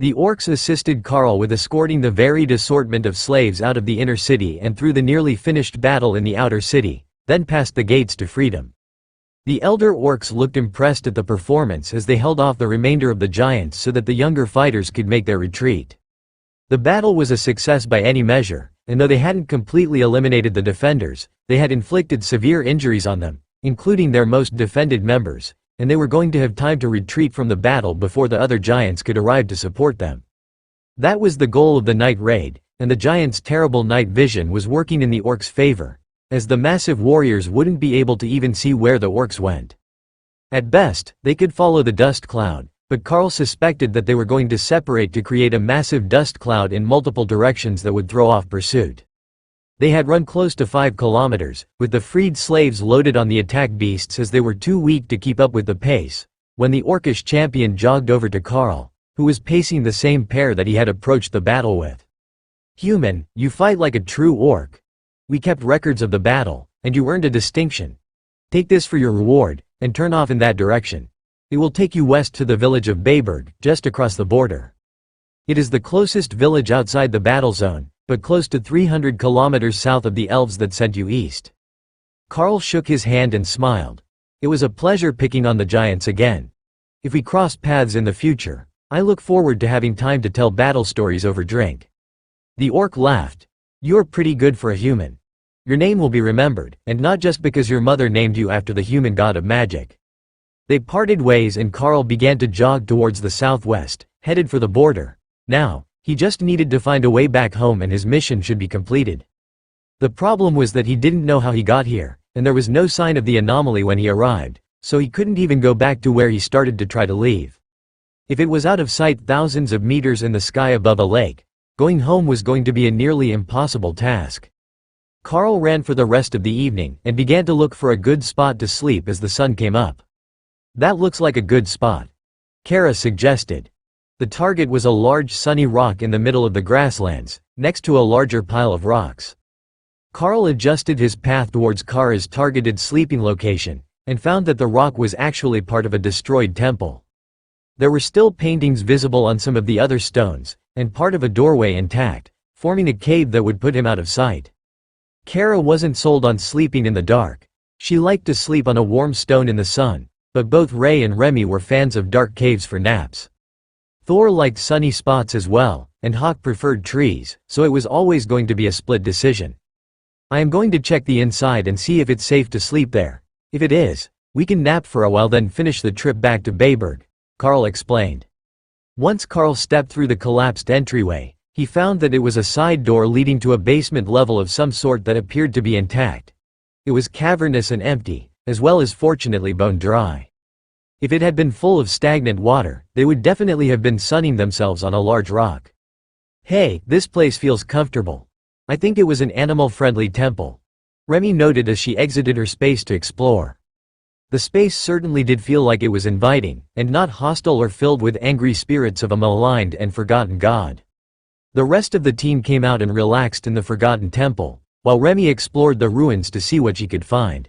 The orcs assisted Carl with escorting the varied assortment of slaves out of the inner city and through the nearly finished battle in the outer city, then past the gates to freedom. The elder orcs looked impressed at the performance as they held off the remainder of the giants so that the younger fighters could make their retreat. The battle was a success by any measure, and though they hadn't completely eliminated the defenders, they had inflicted severe injuries on them, including their most defended members, and they were going to have time to retreat from the battle before the other giants could arrive to support them. That was the goal of the night raid, and the giants' terrible night vision was working in the orcs' favor, as the massive warriors wouldn't be able to even see where the orcs went. At best, they could follow the dust cloud, but Carl suspected that they were going to separate to create a massive dust cloud in multiple directions that would throw off pursuit. They had run close to 5 kilometers, with the freed slaves loaded on the attack beasts as they were too weak to keep up with the pace, when the orcish champion jogged over to Carl, who was pacing the same pair that he had approached the battle with. "Human, you fight like a true orc. We kept records of the battle, and you earned a distinction. Take this for your reward, and turn off in that direction. It will take you west to the village of Bayberg, just across the border. It is the closest village outside the battle zone, but close to 300 kilometers south of the elves that sent you east." Carl shook his hand and smiled. It was a pleasure picking on the giants again. If we cross paths in the future, I look forward to having time to tell battle stories over drink. The orc laughed. "You're pretty good for a human. Your name will be remembered, and not just because your mother named you after the human god of magic." They parted ways and Carl began to jog towards the southwest, headed for the border. Now, he just needed to find a way back home and his mission should be completed. The problem was that he didn't know how he got here, and there was no sign of the anomaly when he arrived, so he couldn't even go back to where he started to try to leave. If it was out of sight thousands of meters in the sky above a lake, going home was going to be a nearly impossible task. Carl ran for the rest of the evening and began to look for a good spot to sleep as the sun came up. "That looks like a good spot," Kara suggested. The target was a large sunny rock in the middle of the grasslands, next to a larger pile of rocks. Carl adjusted his path towards Kara's targeted sleeping location, and found that the rock was actually part of a destroyed temple. There were still paintings visible on some of the other stones, and part of a doorway intact, forming a cave that would put him out of sight. Kara wasn't sold on sleeping in the dark. She liked to sleep on a warm stone in the sun, but both Ray and Remy were fans of dark caves for naps. Thor liked sunny spots as well, and Hawk preferred trees, so it was always going to be a split decision. "I am going to check the inside and see if it's safe to sleep there. If it is, we can nap for a while then finish the trip back to Bayberg," Carl explained. Once Carl stepped through the collapsed entryway, he found that it was a side door leading to a basement level of some sort that appeared to be intact. It was cavernous and empty, as well as fortunately bone dry. If it had been full of stagnant water, they would definitely have been sunning themselves on a large rock. "Hey, this place feels comfortable. I think it was an animal-friendly temple," Remy noted as she exited her space to explore. The space certainly did feel like it was inviting, and not hostile or filled with angry spirits of a maligned and forgotten god. The rest of the team came out and relaxed in the forgotten temple, while Remy explored the ruins to see what she could find.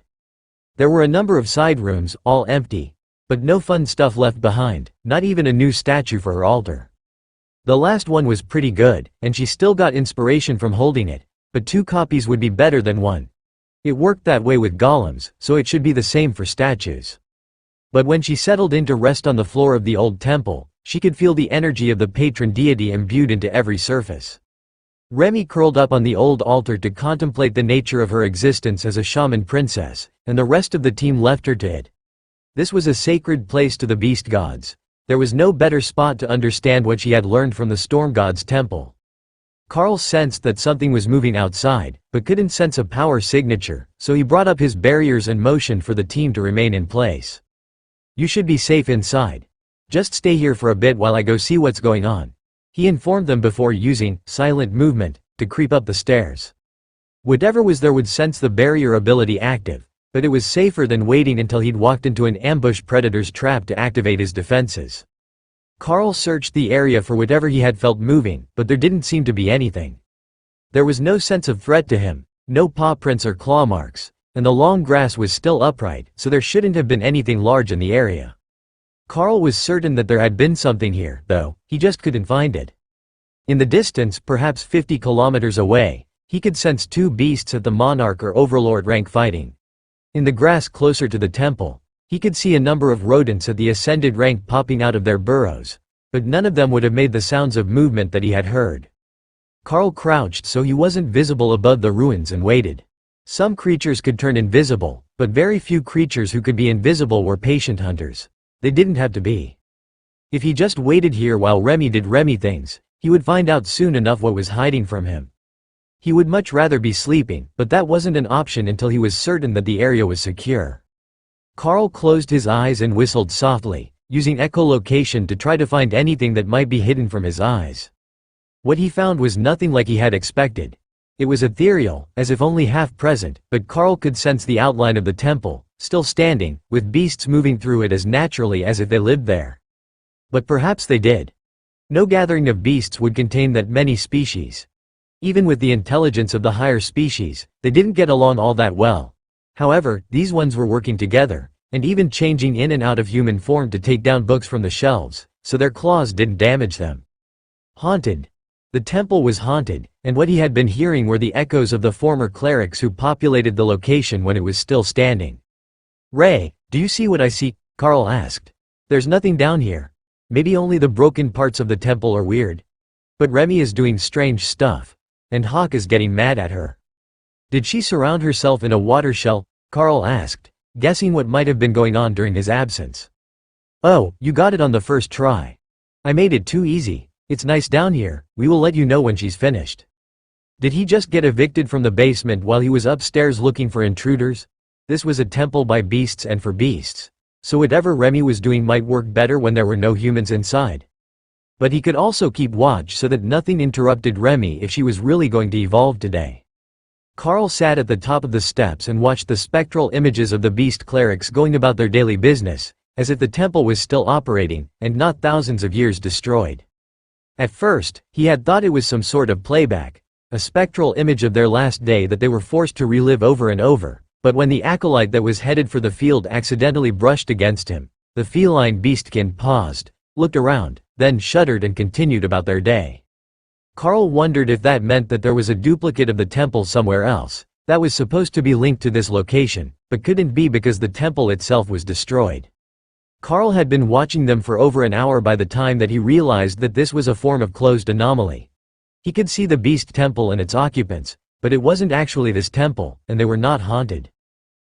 There were a number of side rooms, all empty, but no fun stuff left behind, not even a new statue for her altar. The last one was pretty good, and she still got inspiration from holding it, but 2 copies would be better than 1. It worked that way with golems, so it should be the same for statues. But when she settled in to rest on the floor of the old temple, she could feel the energy of the patron deity imbued into every surface. Remy curled up on the old altar to contemplate the nature of her existence as a shaman princess, and the rest of the team left her to it. This was a sacred place to the beast gods. There was no better spot to understand what she had learned from the storm god's temple. Carl sensed that something was moving outside, but couldn't sense a power signature, so he brought up his barriers and motioned for the team to remain in place. "You should be safe inside. Just stay here for a bit while I go see what's going on," he informed them before using silent movement to creep up the stairs. Whatever was there would sense the barrier ability active, but it was safer than waiting until he'd walked into an ambush predator's trap to activate his defenses. Carl searched the area for whatever he had felt moving, but there didn't seem to be anything. There was no sense of threat to him, no paw prints or claw marks, and the long grass was still upright, so there shouldn't have been anything large in the area. Carl was certain that there had been something here, though, he just couldn't find it. In the distance, perhaps 50 kilometers away, he could sense two beasts at the monarch or overlord rank fighting. In the grass closer to the temple, he could see a number of rodents at the ascended rank popping out of their burrows, but none of them would have made the sounds of movement that he had heard. Carl crouched so he wasn't visible above the ruins and waited. Some creatures could turn invisible, but very few creatures who could be invisible were patient hunters. They didn't have to be. If he just waited here while Remy did Remy things, he would find out soon enough what was hiding from him. He would much rather be sleeping, but that wasn't an option until he was certain that the area was secure. Carl closed his eyes and whistled softly, using echolocation to try to find anything that might be hidden from his eyes. What he found was nothing like he had expected. It was ethereal, as if only half present, but Carl could sense the outline of the temple, still standing, with beasts moving through it as naturally as if they lived there. But perhaps they did. No gathering of beasts would contain that many species. Even with the intelligence of the higher species, they didn't get along all that well. However, these ones were working together, and even changing in and out of human form to take down books from the shelves, so their claws didn't damage them. Haunted. The temple was haunted, and what he had been hearing were the echoes of the former clerics who populated the location when it was still standing. "Ray, do you see what I see?" Carl asked. "There's nothing down here. Maybe only the broken parts of the temple are weird. But Remy is doing strange stuff. And Hawk is getting mad at her." "Did she surround herself in a water shell?" Carl asked, guessing what might have been going on during his absence. "Oh, you got it on the first try. I made it too easy. It's nice down here, we will let you know when she's finished." Did he just get evicted from the basement while he was upstairs looking for intruders? This was a temple by beasts and for beasts, so whatever Remy was doing might work better when there were no humans inside. But he could also keep watch so that nothing interrupted Remy if she was really going to evolve today. Carl sat at the top of the steps and watched the spectral images of the beast clerics going about their daily business, as if the temple was still operating, and not thousands of years destroyed. At first, he had thought it was some sort of playback, a spectral image of their last day that they were forced to relive over and over, but when the acolyte that was headed for the field accidentally brushed against him, the feline beastkin paused, looked around, then shuddered and continued about their day. Carl wondered if that meant that there was a duplicate of the temple somewhere else, that was supposed to be linked to this location, but couldn't be because the temple itself was destroyed. Carl had been watching them for over an hour by the time that he realized that this was a form of closed anomaly. He could see the beast temple and its occupants, but it wasn't actually this temple, and they were not haunted.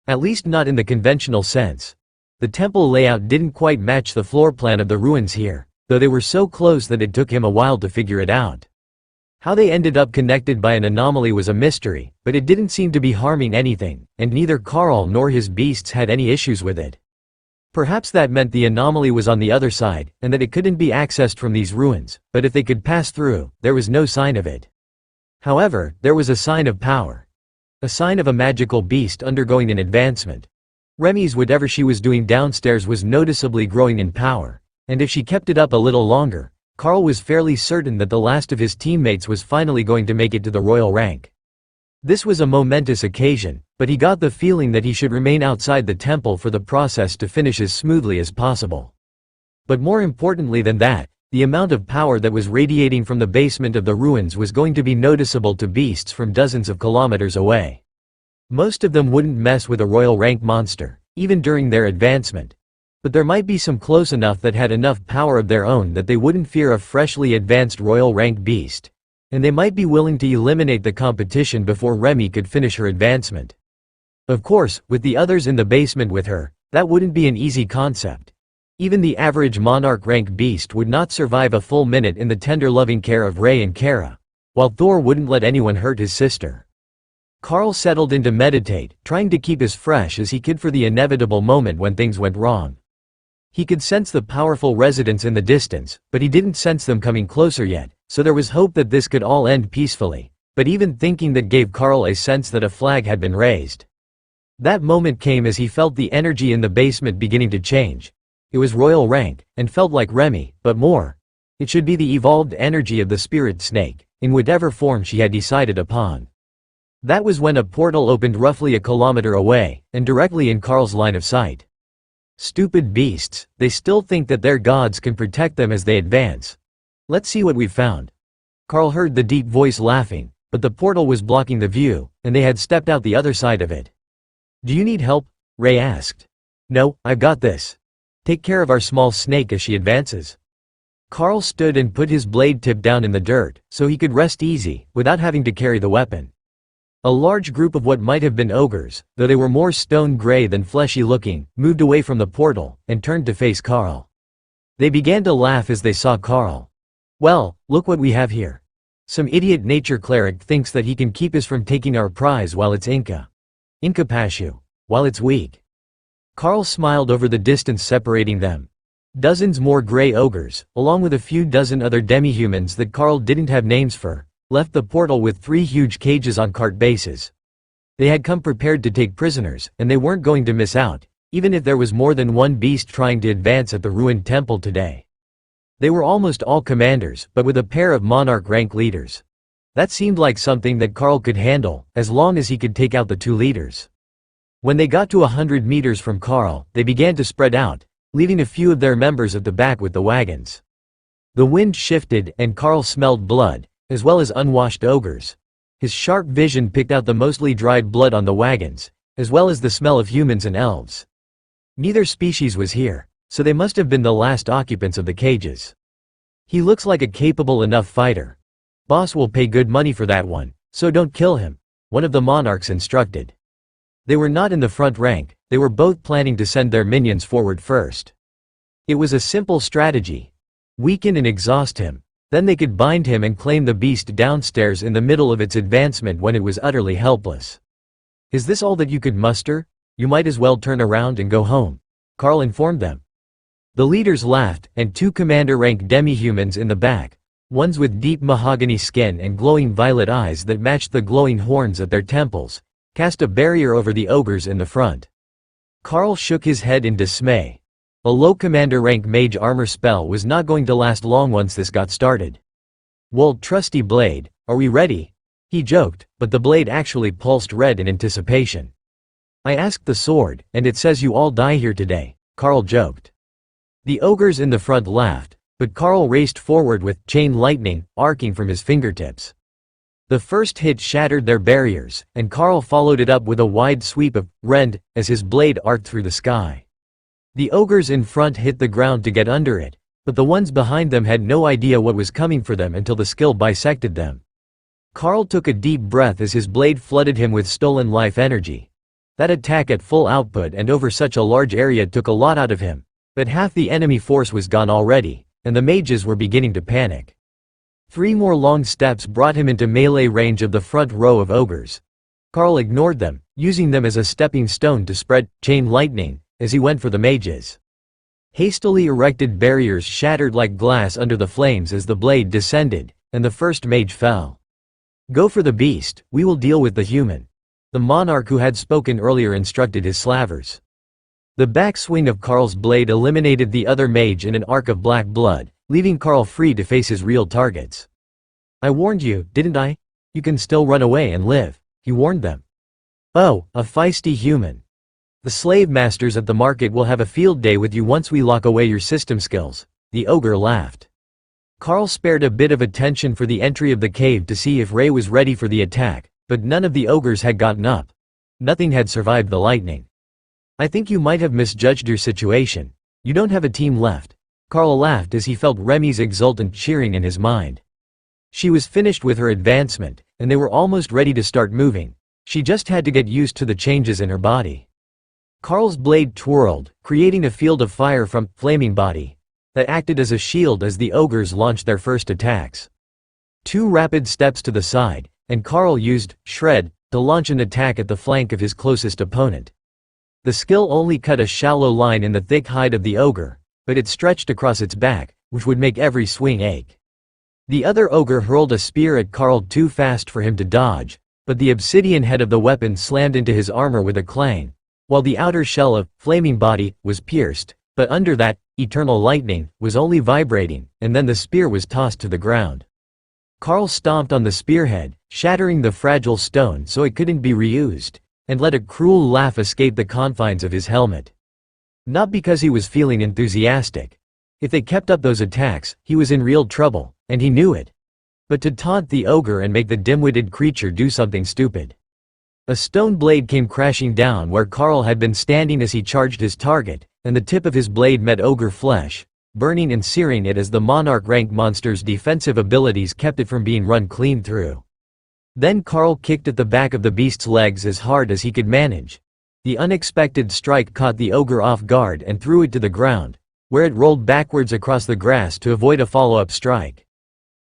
At least not in the conventional sense. The temple layout didn't quite match the floor plan of the ruins here, though they were so close that it took him a while to figure it out. How they ended up connected by an anomaly was a mystery, but it didn't seem to be harming anything, and neither Carl nor his beasts had any issues with it. Perhaps that meant the anomaly was on the other side, and that it couldn't be accessed from these ruins, but if they could pass through, there was no sign of it. However, there was a sign of power. A sign of a magical beast undergoing an advancement. Remy's whatever she was doing downstairs was noticeably growing in power, and if she kept it up a little longer, Carl was fairly certain that the last of his teammates was finally going to make it to the royal rank. This was a momentous occasion, but he got the feeling that he should remain outside the temple for the process to finish as smoothly as possible. But more importantly than that, the amount of power that was radiating from the basement of the ruins was going to be noticeable to beasts from dozens of kilometers away. Most of them wouldn't mess with a royal rank monster, even during their advancement. But there might be some close enough that had enough power of their own that they wouldn't fear a freshly advanced royal rank beast. And they might be willing to eliminate the competition before Remy could finish her advancement. Of course, with the others in the basement with her, that wouldn't be an easy concept. Even the average monarch rank beast would not survive a full minute in the tender loving care of Ray and Kara, while Thor wouldn't let anyone hurt his sister. Carl settled in to meditate, trying to keep as fresh as he could for the inevitable moment when things went wrong. He could sense the powerful residents in the distance, but he didn't sense them coming closer yet, so there was hope that this could all end peacefully, but even thinking that gave Carl a sense that a flag had been raised. That moment came as he felt the energy in the basement beginning to change. It was royal rank, and felt like Remy, but more. It should be the evolved energy of the spirit snake, in whatever form she had decided upon. That was when a portal opened roughly a kilometer away, and directly in Carl's line of sight. Stupid beasts, they still think that their gods can protect them as they advance. Let's see what we've found. Carl heard the deep voice laughing, but the portal was blocking the view, and they had stepped out the other side of it. Do you need help? Ray asked. No, I've got this. Take care of our small snake as she advances. Carl stood and put his blade tip down in the dirt, so he could rest easy, without having to carry the weapon. A large group of what might have been ogres, though they were more stone gray than fleshy looking, moved away from the portal, and turned to face Carl. They began to laugh as they saw Carl. Well, look what we have here. Some idiot nature cleric thinks that he can keep us from taking our prize while it's Incapacitio. While it's weak. Carl smiled over the distance separating them. Dozens more gray ogres, along with a few dozen other demi-humans that Carl didn't have names for, left the portal with 3 huge cages on cart bases. They had come prepared to take prisoners, and they weren't going to miss out, even if there was more than one beast trying to advance at the ruined temple today. They were almost all commanders, but with a pair of monarch rank leaders. That seemed like something that Carl could handle, as long as he could take out the 2 leaders. When they got to 100 meters from Carl, they began to spread out, leaving a few of their members at the back with the wagons. The wind shifted and Carl smelled blood, as well as unwashed ogres. His sharp vision picked out the mostly dried blood on the wagons, as well as the smell of humans and elves. Neither species was here, so they must have been the last occupants of the cages. He looks like a capable enough fighter. Boss will pay good money for that one, so don't kill him, one of the monarchs instructed. They were not in the front rank, they were both planning to send their minions forward first. It was a simple strategy. Weaken and exhaust him. Then they could bind him and claim the beast downstairs in the middle of its advancement when it was utterly helpless. Is this all that you could muster? You might as well turn around and go home, Carl informed them. The leaders laughed, and 2 commander-rank demi-humans in the back, ones with deep mahogany skin and glowing violet eyes that matched the glowing horns at their temples, cast a barrier over the ogres in the front. Carl shook his head in dismay. A low commander rank mage armor spell was not going to last long once this got started. Well, trusty blade, are we ready? He joked, but the blade actually pulsed red in anticipation. I asked the sword, and it says you all die here today, Carl joked. The ogres in the front laughed, but Carl raced forward with chain lightning arcing from his fingertips. The first hit shattered their barriers, and Carl followed it up with a wide sweep of rend as his blade arced through the sky. The ogres in front hit the ground to get under it, but the ones behind them had no idea what was coming for them until the skill bisected them. Carl took a deep breath as his blade flooded him with stolen life energy. That attack at full output and over such a large area took a lot out of him, but half the enemy force was gone already, and the mages were beginning to panic. 3 more long steps brought him into melee range of the front row of ogres. Carl ignored them, using them as a stepping stone to spread chain lightning as he went for the mages. Hastily erected barriers shattered like glass under the flames as the blade descended, and the first mage fell. Go for the beast, we will deal with the human. The monarch who had spoken earlier instructed his slavers. The backswing of Carl's blade eliminated the other mage in an arc of black blood, leaving Carl free to face his real targets. I warned you, didn't I? You can still run away and live, he warned them. Oh, a feisty human. The slave masters at the market will have a field day with you once we lock away your system skills, the ogre laughed. Carl spared a bit of attention for the entry of the cave to see if Ray was ready for the attack, but none of the ogres had gotten up. Nothing had survived the lightning. I think you might have misjudged your situation. You don't have a team left. Carl laughed as he felt Remy's exultant cheering in his mind. She was finished with her advancement, and they were almost ready to start moving. She just had to get used to the changes in her body. Carl's blade twirled, creating a field of fire from flaming body that acted as a shield as the ogres launched their first attacks. 2 rapid steps to the side, and Carl used shred to launch an attack at the flank of his closest opponent. The skill only cut a shallow line in the thick hide of the ogre, but it stretched across its back, which would make every swing ache. The other ogre hurled a spear at Carl too fast for him to dodge, but the obsidian head of the weapon slammed into his armor with a clang, while the outer shell of flaming body was pierced, but under that, eternal lightning was only vibrating, and then the spear was tossed to the ground. Carl stomped on the spearhead, shattering the fragile stone so it couldn't be reused, and let a cruel laugh escape the confines of his helmet. Not because he was feeling enthusiastic. If they kept up those attacks, he was in real trouble, and he knew it. But to taunt the ogre and make the dim-witted creature do something stupid. A stone blade came crashing down where Carl had been standing as he charged his target, and the tip of his blade met ogre flesh, burning and searing it as the monarch rank monster's defensive abilities kept it from being run clean through. Then Carl kicked at the back of the beast's legs as hard as he could manage. The unexpected strike caught the ogre off guard and threw it to the ground, where it rolled backwards across the grass to avoid a follow-up strike.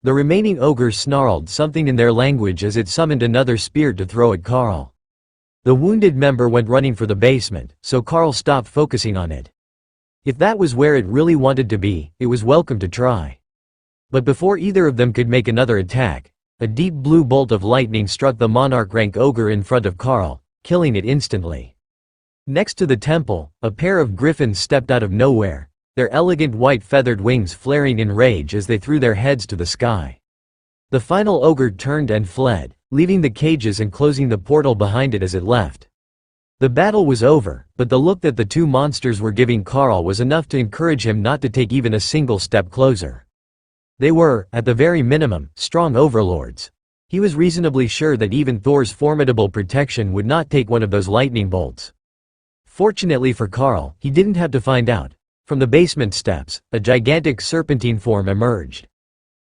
The remaining ogres snarled something in their language as it summoned another spear to throw at Carl. The wounded member went running for the basement, so Carl stopped focusing on it. If that was where it really wanted to be, it was welcome to try. But before either of them could make another attack, a deep blue bolt of lightning struck the monarch rank ogre in front of Carl, killing it instantly. Next to the temple, a pair of griffins stepped out of nowhere, their elegant white feathered wings flaring in rage as they threw their heads to the sky. The final ogre turned and fled, leaving the cages and closing the portal behind it as it left. The battle was over, but the look that the two monsters were giving Carl was enough to encourage him not to take even a single step closer. They were, at the very minimum, strong overlords. He was reasonably sure that even Thor's formidable protection would not take one of those lightning bolts. Fortunately for Carl, he didn't have to find out. From the basement steps, a gigantic serpentine form emerged.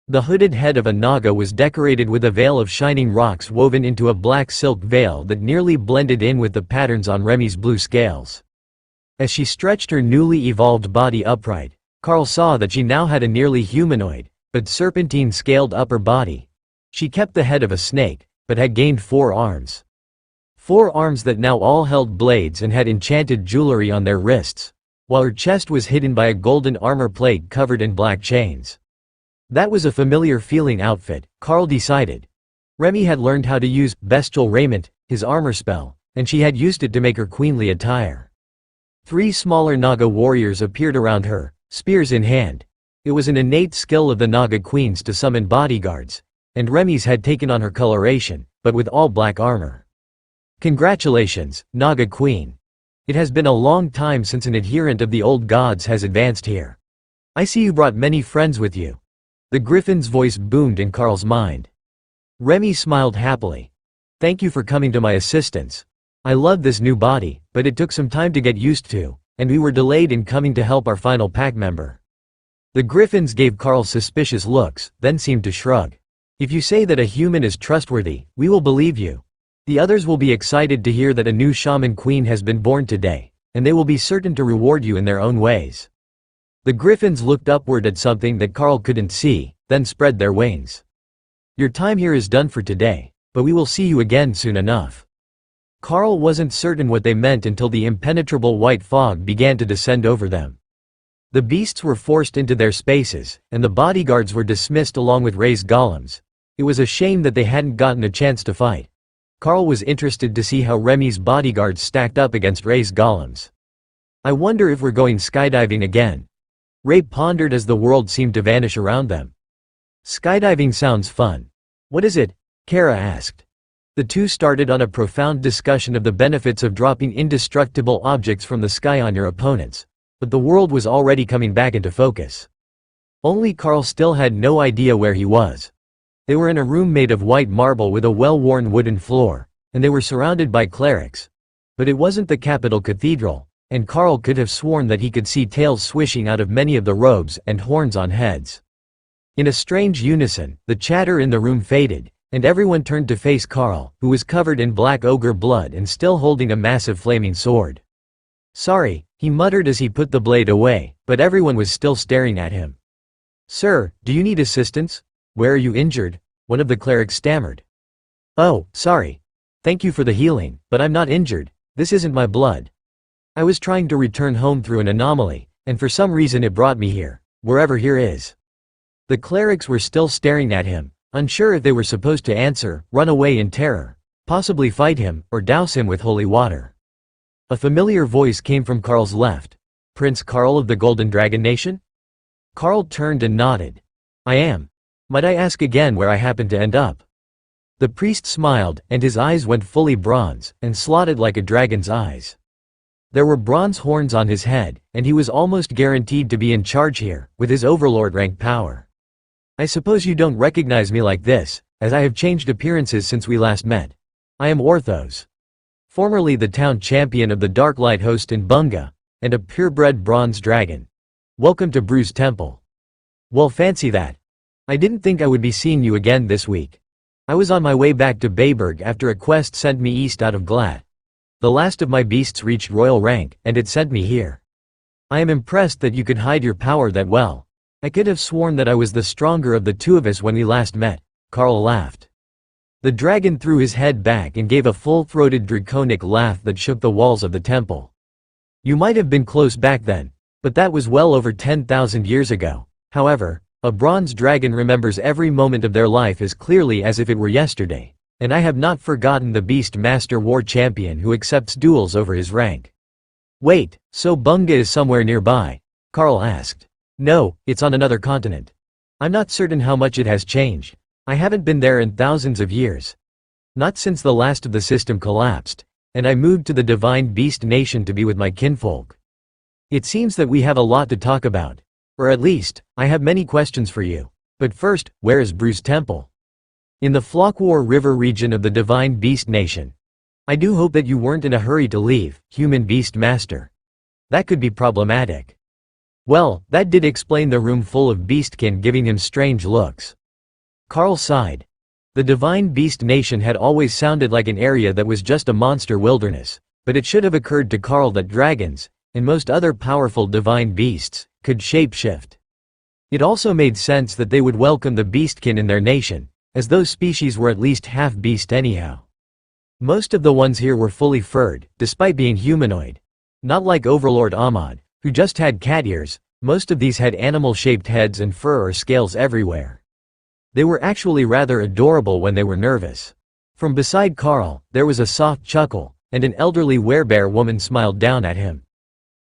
The hooded head of a naga was decorated with a veil of shining rocks woven into a black silk veil that nearly blended in with the patterns on Remy's blue scales. As she stretched her newly evolved body upright, Carl saw that she now had a nearly humanoid, but serpentine-scaled upper body. She kept the head of a snake, but had gained 4 arms. 4 arms that now all held blades and had enchanted jewelry on their wrists, while her chest was hidden by a golden armor plate covered in black chains. That was a familiar feeling outfit, Carl decided. Remy had learned how to use bestial raiment, his armor spell, and she had used it to make her queenly attire. 3 smaller Naga warriors appeared around her, spears in hand. It was an innate skill of the Naga queens to summon bodyguards, and Remy's had taken on her coloration, but with all black armor. Congratulations, Naga queen. It has been a long time since an adherent of the old gods has advanced here. I see you brought many friends with you. The griffin's voice boomed in Carl's mind. Remy smiled happily. Thank you for coming to my assistance. I love this new body, but it took some time to get used to, and we were delayed in coming to help our final pack member. The griffins gave Carl suspicious looks, then seemed to shrug. If you say that a human is trustworthy, we will believe you. The others will be excited to hear that a new shaman queen has been born today, and they will be certain to reward you in their own ways. The griffins looked upward at something that Carl couldn't see, then spread their wings. Your time here is done for today, but we will see you again soon enough. Carl wasn't certain what they meant until the impenetrable white fog began to descend over them. The beasts were forced into their spaces, and the bodyguards were dismissed along with Ray's golems. It was a shame that they hadn't gotten a chance to fight. Carl was interested to see how Remy's bodyguards stacked up against Ray's golems. I wonder if we're going skydiving again. Ray pondered as the world seemed to vanish around them. Skydiving sounds fun. What is it? Kara asked. The two started on a profound discussion of the benefits of dropping indestructible objects from the sky on your opponents, but the world was already coming back into focus. Only Carl still had no idea where he was. They were in a room made of white marble with a well-worn wooden floor, and they were surrounded by clerics. But it wasn't the capital cathedral, and Carl could have sworn that he could see tails swishing out of many of the robes and horns on heads. In a strange unison, the chatter in the room faded, and everyone turned to face Carl, who was covered in black ogre blood and still holding a massive flaming sword. Sorry, he muttered as he put the blade away, but everyone was still staring at him. Sir, do you need assistance? Where are you injured? One of the clerics stammered. Oh, sorry. Thank you for the healing, but I'm not injured. This isn't my blood. I was trying to return home through an anomaly, and for some reason it brought me here, wherever here is. The clerics were still staring at him, unsure if they were supposed to answer, run away in terror, possibly fight him, or douse him with holy water. A familiar voice came from Carl's left. Prince Carl of the Golden Dragon Nation? Carl turned and nodded. I am. Might I ask again where I happened to end up? The priest smiled, and his eyes went fully bronze, and slotted like a dragon's eyes. There were bronze horns on his head, and he was almost guaranteed to be in charge here, with his overlord rank power. I suppose you don't recognize me like this, as I have changed appearances since we last met. I am Orthos. Formerly the town champion of the Dark Light Host in Bunga, and a purebred bronze dragon. Welcome to Bruce Temple. Well, fancy that. I didn't think I would be seeing you again this week. I was on my way back to Bayberg after a quest sent me east out of Glad. The last of my beasts reached royal rank, and it sent me here. I am impressed that you could hide your power that well. I could have sworn that I was the stronger of the two of us when we last met. Carl laughed. The dragon threw his head back and gave a full-throated draconic laugh that shook the walls of the temple. You might have been close back then, but that was well over 10,000 years ago. However, a bronze dragon remembers every moment of their life as clearly as if it were yesterday, and I have not forgotten the Beast Master War Champion who accepts duels over his rank. Wait, so Bunga is somewhere nearby? Carl asked. No, it's on another continent. I'm not certain how much it has changed. I haven't been there in thousands of years. Not since the last of the system collapsed, and I moved to the Divine Beast Nation to be with my kinfolk. It seems that we have a lot to talk about. Or at least, I have many questions for you. But first, where is Bruce Temple? In the Flockwar River region of the Divine Beast Nation. I do hope that you weren't in a hurry to leave, Human Beast Master. That could be problematic. Well, that did explain the room full of beastkin giving him strange looks. Carl sighed. The Divine Beast Nation had always sounded like an area that was just a monster wilderness, but it should have occurred to Carl that dragons, and most other powerful divine beasts, could shape-shift. It also made sense that they would welcome the beastkin in their nation, as those species were at least half-beast anyhow. Most of the ones here were fully furred, despite being humanoid. Not like Overlord Ahmad, who just had cat ears. Most of these had animal-shaped heads and fur or scales everywhere. They were actually rather adorable when they were nervous. From beside Carl, there was a soft chuckle, and an elderly werebear woman smiled down at him.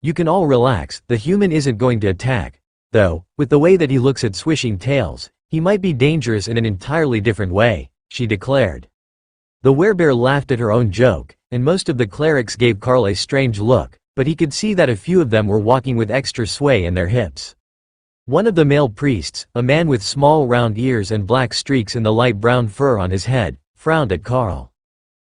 You can all relax, the human isn't going to attack. Though, with the way that he looks at swishing tails, he might be dangerous in an entirely different way, she declared. The werebear laughed at her own joke, and most of the clerics gave Carl a strange look, but he could see that a few of them were walking with extra sway in their hips. One of the male priests, a man with small round ears and black streaks in the light brown fur on his head, frowned at Carl.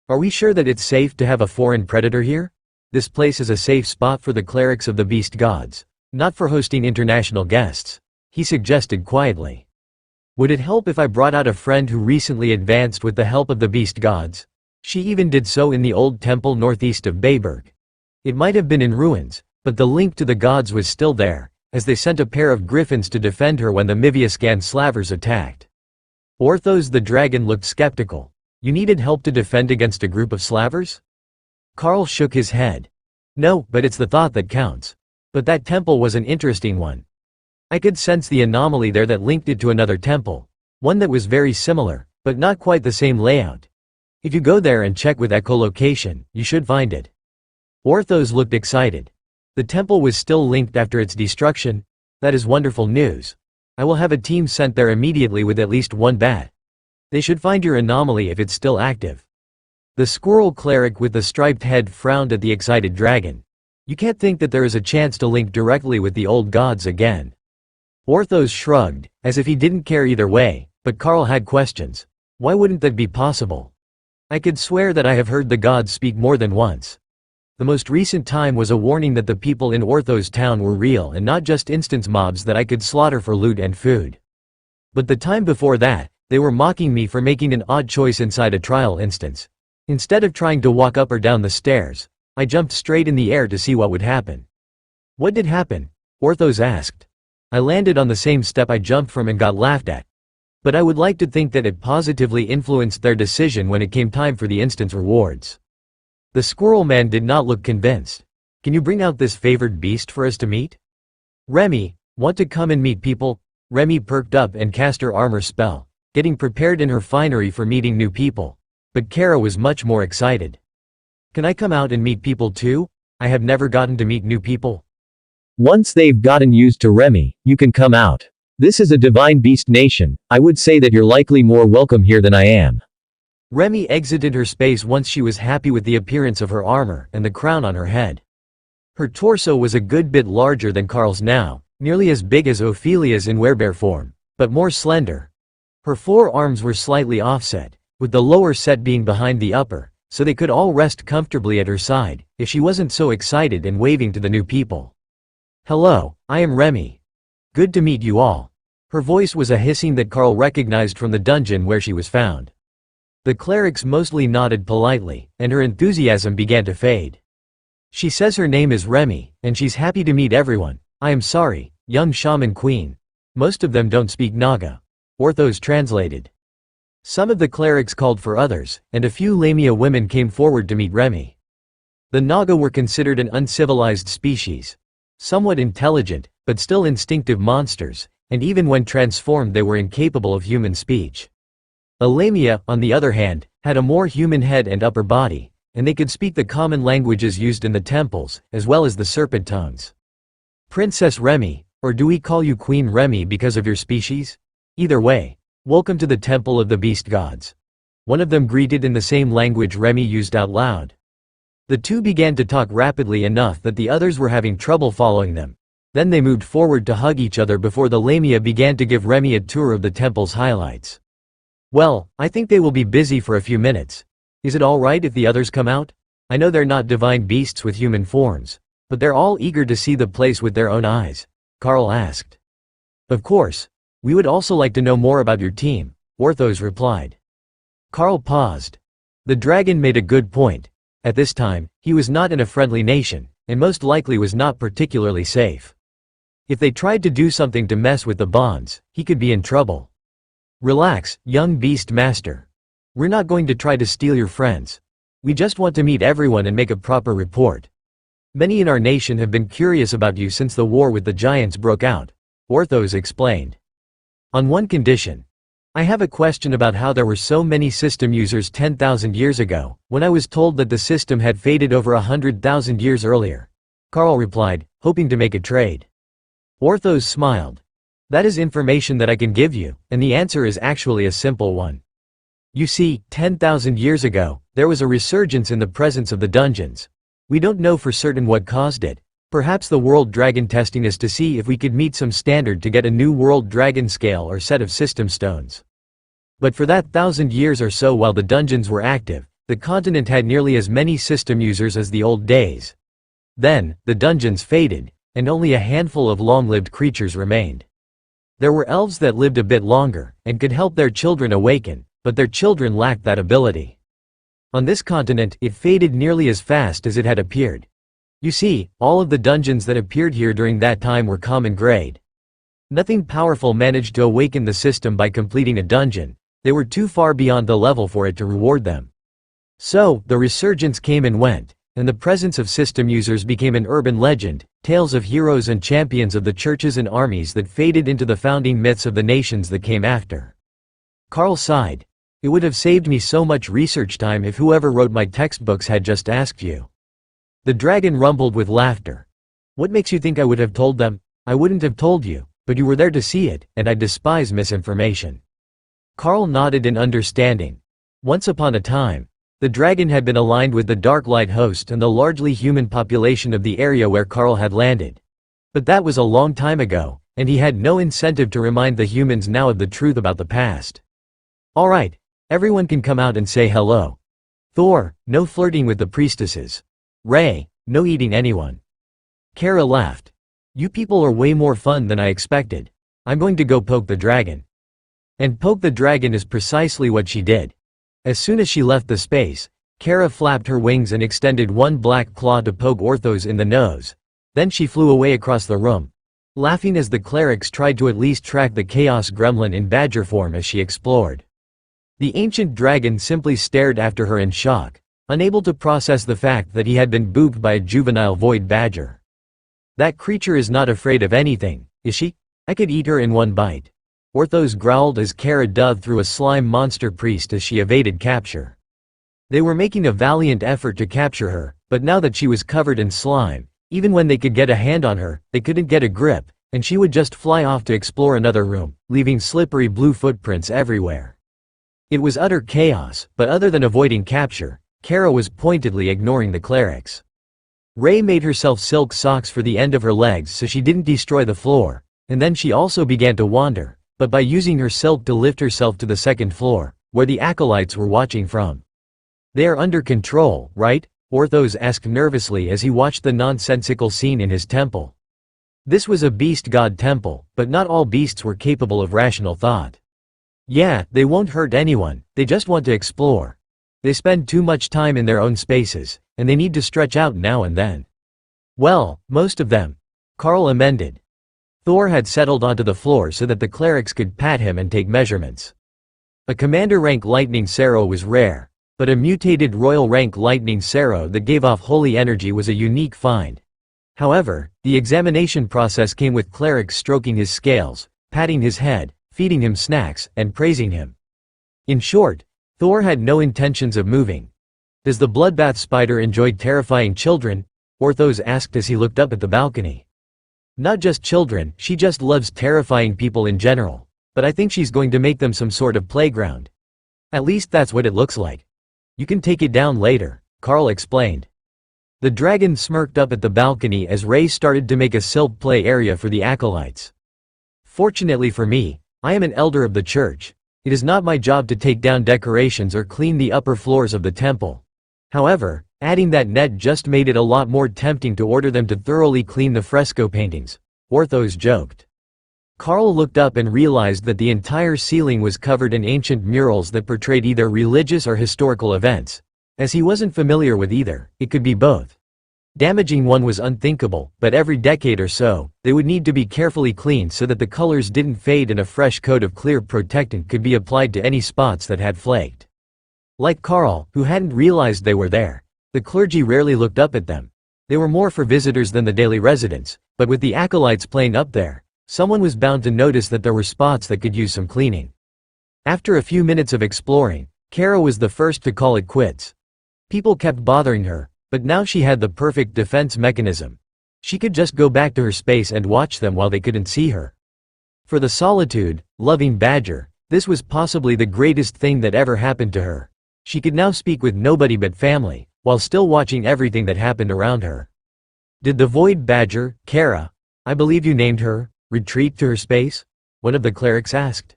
Are we sure that it's safe to have a foreign predator here? This place is a safe spot for the clerics of the beast gods, not for hosting international guests, he suggested quietly. Would it help if I brought out a friend who recently advanced with the help of the beast gods? She even did so in the old temple northeast of Bayberg. It might have been in ruins, but the link to the gods was still there, as they sent a pair of griffins to defend her when the Miviascan slavers attacked. Orthos the dragon looked skeptical. You needed help to defend against a group of slavers? Carl shook his head. No, but it's the thought that counts. But that temple was an interesting one. I could sense the anomaly there that linked it to another temple, one that was very similar, but not quite the same layout. If you go there and check with echolocation, you should find it. Orthos looked excited. The temple was still linked after its destruction. That is wonderful news. I will have a team sent there immediately with at least one bat. They should find your anomaly if it's still active. The squirrel cleric with the striped head frowned at the excited dragon. You can't think that there is a chance to link directly with the old gods again. Orthos shrugged, as if he didn't care either way, but Carl had questions. Why wouldn't that be possible? I could swear that I have heard the gods speak more than once. The most recent time was a warning that the people in Orthos town were real and not just instance mobs that I could slaughter for loot and food. But the time before that, they were mocking me for making an odd choice inside a trial instance. Instead of trying to walk up or down the stairs, I jumped straight in the air to see what would happen. What did happen? Orthos asked. I landed on the same step I jumped from and got laughed at. But I would like to think that it positively influenced their decision when it came time for the instance rewards. The squirrel man did not look convinced. Can you bring out this favored beast for us to meet? Remy, want to come and meet people? Remy perked up and cast her armor spell, getting prepared in her finery for meeting new people. But Kara was much more excited. Can I come out and meet people too? I have never gotten to meet new people. Once they've gotten used to Remy, you can come out. This is a divine beast nation. I would say that you're likely more welcome here than I am. Remy exited her space once she was happy with the appearance of her armor and the crown on her head. Her torso was a good bit larger than Carl's now, nearly as big as Ophelia's in werebear form, but more slender. Her forearms were slightly offset, with the lower set being behind the upper, so they could all rest comfortably at her side, if she wasn't so excited and waving to the new people. "Hello, I am Remy. Good to meet you all." Her voice was a hissing that Carl recognized from the dungeon where she was found. The clerics mostly nodded politely, and her enthusiasm began to fade. "She says her name is Remy, and she's happy to meet everyone. I am sorry, young shaman queen. Most of them don't speak Naga." Orthos translated. Some of the clerics called for others, and a few Lamia women came forward to meet Remy. The Naga were considered an uncivilized species. Somewhat intelligent, but still instinctive monsters, and even when transformed they were incapable of human speech. The Lamia, on the other hand, had a more human head and upper body, and they could speak the common languages used in the temples, as well as the serpent tongues. "Princess Remy, or do we call you Queen Remy because of your species? Either way, welcome to the Temple of the Beast Gods." One of them greeted in the same language Remy used out loud. The two began to talk rapidly enough that the others were having trouble following them. Then they moved forward to hug each other before the Lamia began to give Remy a tour of the temple's highlights. "Well, I think they will be busy for a few minutes. Is it all right if the others come out? I know they're not divine beasts with human forms, but they're all eager to see the place with their own eyes," Carl asked. "Of course. We would also like to know more about your team," Orthos replied. Carl paused. The dragon made a good point. At this time, he was not in a friendly nation, and most likely was not particularly safe. If they tried to do something to mess with the bonds, he could be in trouble. "Relax, young beast master. We're not going to try to steal your friends. We just want to meet everyone and make a proper report. Many in our nation have been curious about you since the war with the giants broke out," Orthos explained. "On one condition. I have a question about how there were so many system users 10,000 years ago, when I was told that the system had faded over 100,000 years earlier," Carl replied, hoping to make a trade. Orthos smiled. "That is information that I can give you, and the answer is actually a simple one. You see, 10,000 years ago, there was a resurgence in the presence of the dungeons. We don't know for certain what caused it. Perhaps the world dragon testing us to see if we could meet some standard to get a new world dragon scale or set of system stones. But for that 1,000 years or so while the dungeons were active, the continent had nearly as many system users as the old days. Then, the dungeons faded, and only a handful of long-lived creatures remained. There were elves that lived a bit longer, and could help their children awaken, but their children lacked that ability. On this continent, it faded nearly as fast as it had appeared. You see, all of the dungeons that appeared here during that time were common grade. Nothing powerful managed to awaken the system by completing a dungeon. They were too far beyond the level for it to reward them. So, the resurgence came and went, and the presence of system users became an urban legend, tales of heroes and champions of the churches and armies that faded into the founding myths of the nations that came after." Carl sighed. "It would have saved me so much research time if whoever wrote my textbooks had just asked you." The dragon rumbled with laughter. "What makes you think I would have told them? I wouldn't have told you, but you were there to see it, and I despise misinformation." Carl nodded in understanding. Once upon a time, the dragon had been aligned with the Dark Light host and the largely human population of the area where Carl had landed. But that was a long time ago, and he had no incentive to remind the humans now of the truth about the past. "All right, everyone can come out and say hello. Thor, no flirting with the priestesses. Ray, no eating anyone." Kara laughed. "You people are way more fun than I expected. I'm going to go poke the dragon." And poke the dragon is precisely what she did. As soon as she left the space, Kara flapped her wings and extended one black claw to poke Orthos in the nose. Then she flew away across the room, laughing as the clerics tried to at least track the chaos gremlin in badger form as she explored. The ancient dragon simply stared after her in shock, unable to process the fact that he had been booped by a juvenile void badger. "That creature is not afraid of anything, is she? I could eat her in one bite." Orthos growled as Kara dove through a slime monster priest as she evaded capture. They were making a valiant effort to capture her, but now that she was covered in slime, even when they could get a hand on her, they couldn't get a grip, and she would just fly off to explore another room, leaving slippery blue footprints everywhere. It was utter chaos, but other than avoiding capture, Kara was pointedly ignoring the clerics. Ray made herself silk socks for the end of her legs so she didn't destroy the floor, and then she also began to wander, but by using her silk to lift herself to the second floor, where the acolytes were watching from. "They are under control, right?" Orthos asked nervously as he watched the nonsensical scene in his temple. This was a beast god temple, but not all beasts were capable of rational thought. "Yeah, they won't hurt anyone, they just want to explore. They spend too much time in their own spaces, and they need to stretch out now and then." "Well, most of them," Carl amended. Thor had settled onto the floor so that the clerics could pat him and take measurements. A commander-rank lightning Sero was rare, but a mutated royal-rank lightning Sero that gave off holy energy was a unique find. However, the examination process came with clerics stroking his scales, patting his head, feeding him snacks, and praising him. In short, Thor had no intentions of moving. "Does the bloodbath spider enjoy terrifying children?" Orthos asked as he looked up at the balcony. "Not just children, she just loves terrifying people in general. But I think she's going to make them some sort of playground. At least that's what it looks like. You can take it down later," Carl explained. The dragon smirked up at the balcony as Ray started to make a silk play area for the acolytes. "Fortunately for me, I am an elder of the church. It is not my job to take down decorations or clean the upper floors of the temple. However, adding that net just made it a lot more tempting to order them to thoroughly clean the fresco paintings," Orthos joked. Carl looked up and realized that the entire ceiling was covered in ancient murals that portrayed either religious or historical events. As he wasn't familiar with either, it could be both. Damaging one was unthinkable, but every decade or so, they would need to be carefully cleaned so that the colors didn't fade and a fresh coat of clear protectant could be applied to any spots that had flaked. Like Carl, who hadn't realized they were there, the clergy rarely looked up at them. They were more for visitors than the daily residents, but with the acolytes playing up there, someone was bound to notice that there were spots that could use some cleaning. After a few minutes of exploring, Kara was the first to call it quits. People kept bothering her, but now she had the perfect defense mechanism. She could just go back to her space and watch them while they couldn't see her. For the solitude-loving badger, this was possibly the greatest thing that ever happened to her. She could now speak with nobody but family, while still watching everything that happened around her. "Did the void badger, Kara, I believe you named her, retreat to her space?" one of the clerics asked.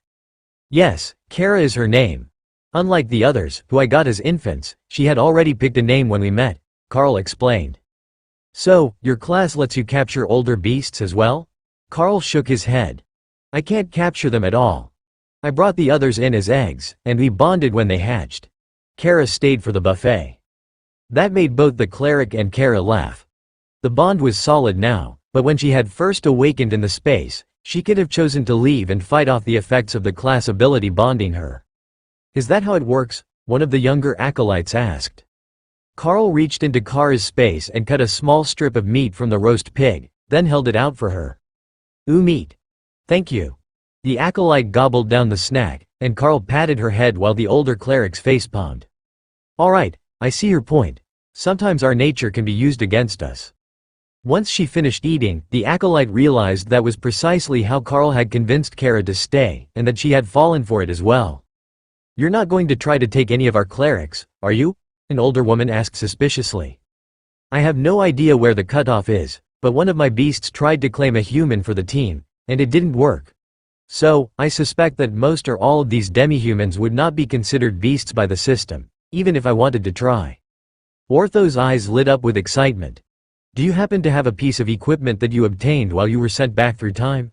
"Yes, Kara is her name. Unlike the others, who I got as infants, she had already picked a name when we met," Carl explained. "So, your class lets you capture older beasts as well?" Carl shook his head. "I can't capture them at all. I brought the others in as eggs, and we bonded when they hatched." Kara stayed for the buffet. That made both the cleric and Kara laugh. The bond was solid now, but when she had first awakened in the space, she could have chosen to leave and fight off the effects of the class ability bonding her. "Is that how it works?" one of the younger acolytes asked. Carl reached into Kara's space and cut a small strip of meat from the roast pig, then held it out for her. "Ooh, meat. Thank you." The acolyte gobbled down the snack, and Carl patted her head while the older cleric's face palmed. "All right, I see your point. Sometimes our nature can be used against us." Once she finished eating, the acolyte realized that was precisely how Carl had convinced Kara to stay, and that she had fallen for it as well. "You're not going to try to take any of our clerics, are you?" an older woman asked suspiciously. "I have no idea where the cutoff is, but one of my beasts tried to claim a human for the team, and it didn't work. So, I suspect that most or all of these demi-humans would not be considered beasts by the system, even if I wanted to try." Ortho's eyes lit up with excitement. "Do you happen to have a piece of equipment that you obtained while you were sent back through time?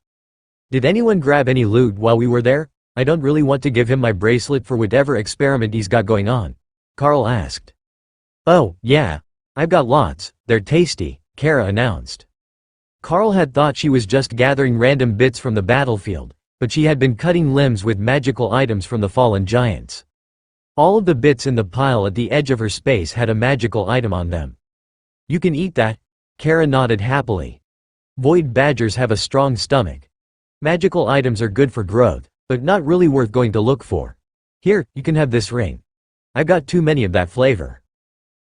Did anyone grab any loot while we were there? I don't really want to give him my bracelet for whatever experiment he's got going on," Carl asked. "Oh, yeah. I've got lots, they're tasty," Kara announced. Carl had thought she was just gathering random bits from the battlefield, but she had been cutting limbs with magical items from the fallen giants. All of the bits in the pile at the edge of her space had a magical item on them. "You can eat that?" Kara nodded happily. "Void badgers have a strong stomach. Magical items are good for growth, but not really worth going to look for. Here, you can have this ring. I've got too many of that flavor."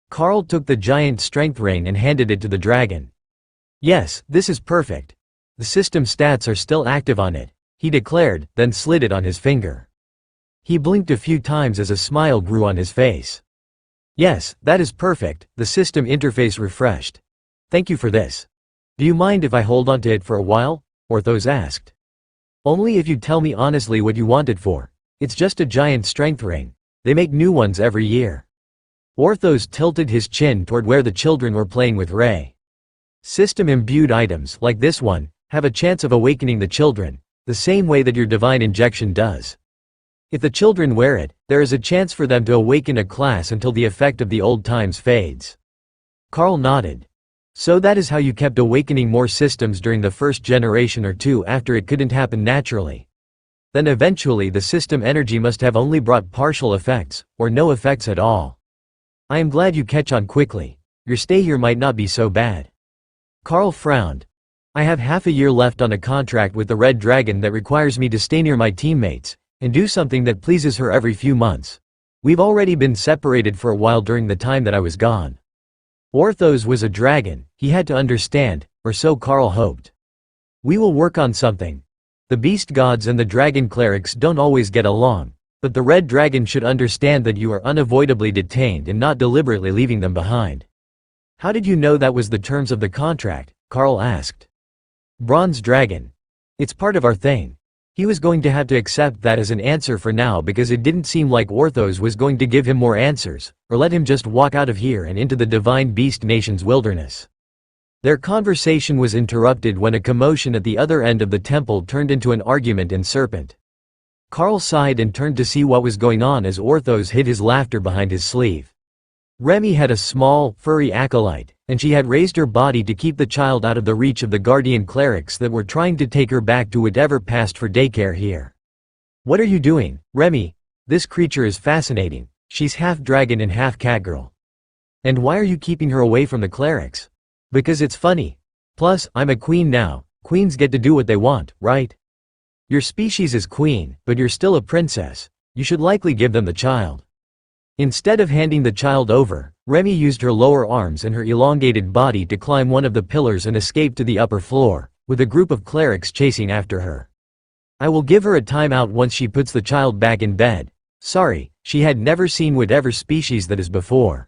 Carl took the giant strength ring and handed it to the dragon. "Yes, this is perfect. The system stats are still active on it," he declared, then slid it on his finger. He blinked a few times as a smile grew on his face. "Yes, that is perfect," the system interface refreshed. Thank you for this. Do you mind if I hold on to it for a while? Orthos asked. Only if you tell me honestly what you want it for. It's just a giant strength ring. They make new ones every year. Orthos tilted his chin toward where the children were playing with Ray. System-imbued items, like this one, have a chance of awakening the children, the same way that your divine injection does. If the children wear it, there is a chance for them to awaken a class until the effect of the old times fades. Carl nodded. So that is how you kept awakening more systems during the first generation or two after it couldn't happen naturally. Then eventually the system energy must have only brought partial effects, or no effects at all. I am glad you catch on quickly. Your stay here might not be so bad. Carl frowned. I have half a year left on a contract with the Red Dragon that requires me to stay near my teammates, and do something that pleases her every few months. We've already been separated for a while during the time that I was gone. Orthos was a dragon, he had to understand, or so Carl hoped. We will work on something. The beast gods and the dragon clerics don't always get along, but the Red Dragon should understand that you are unavoidably detained and not deliberately leaving them behind. How did you know that was the terms of the contract? Carl asked. Bronze Dragon. It's part of our thing. He was going to have to accept that as an answer for now because it didn't seem like Orthos was going to give him more answers, or let him just walk out of here and into the Divine Beast Nation's wilderness. Their conversation was interrupted when a commotion at the other end of the temple turned into an argument in Serpent. Carl sighed and turned to see what was going on as Orthos hid his laughter behind his sleeve. Remy had a small, furry acolyte, and she had raised her body to keep the child out of the reach of the guardian clerics that were trying to take her back to whatever passed for daycare here. What are you doing, Remy? This creature is fascinating. She's half dragon and half catgirl. And why are you keeping her away from the clerics? Because it's funny. Plus, I'm a queen now. Queens get to do what they want, right? Your species is queen, but you're still a princess. You should likely give them the child. Instead of handing the child over, Remy used her lower arms and her elongated body to climb one of the pillars and escape to the upper floor, with a group of clerics chasing after her. I will give her a timeout once she puts the child back in bed. Sorry, she had never seen whatever species that is before.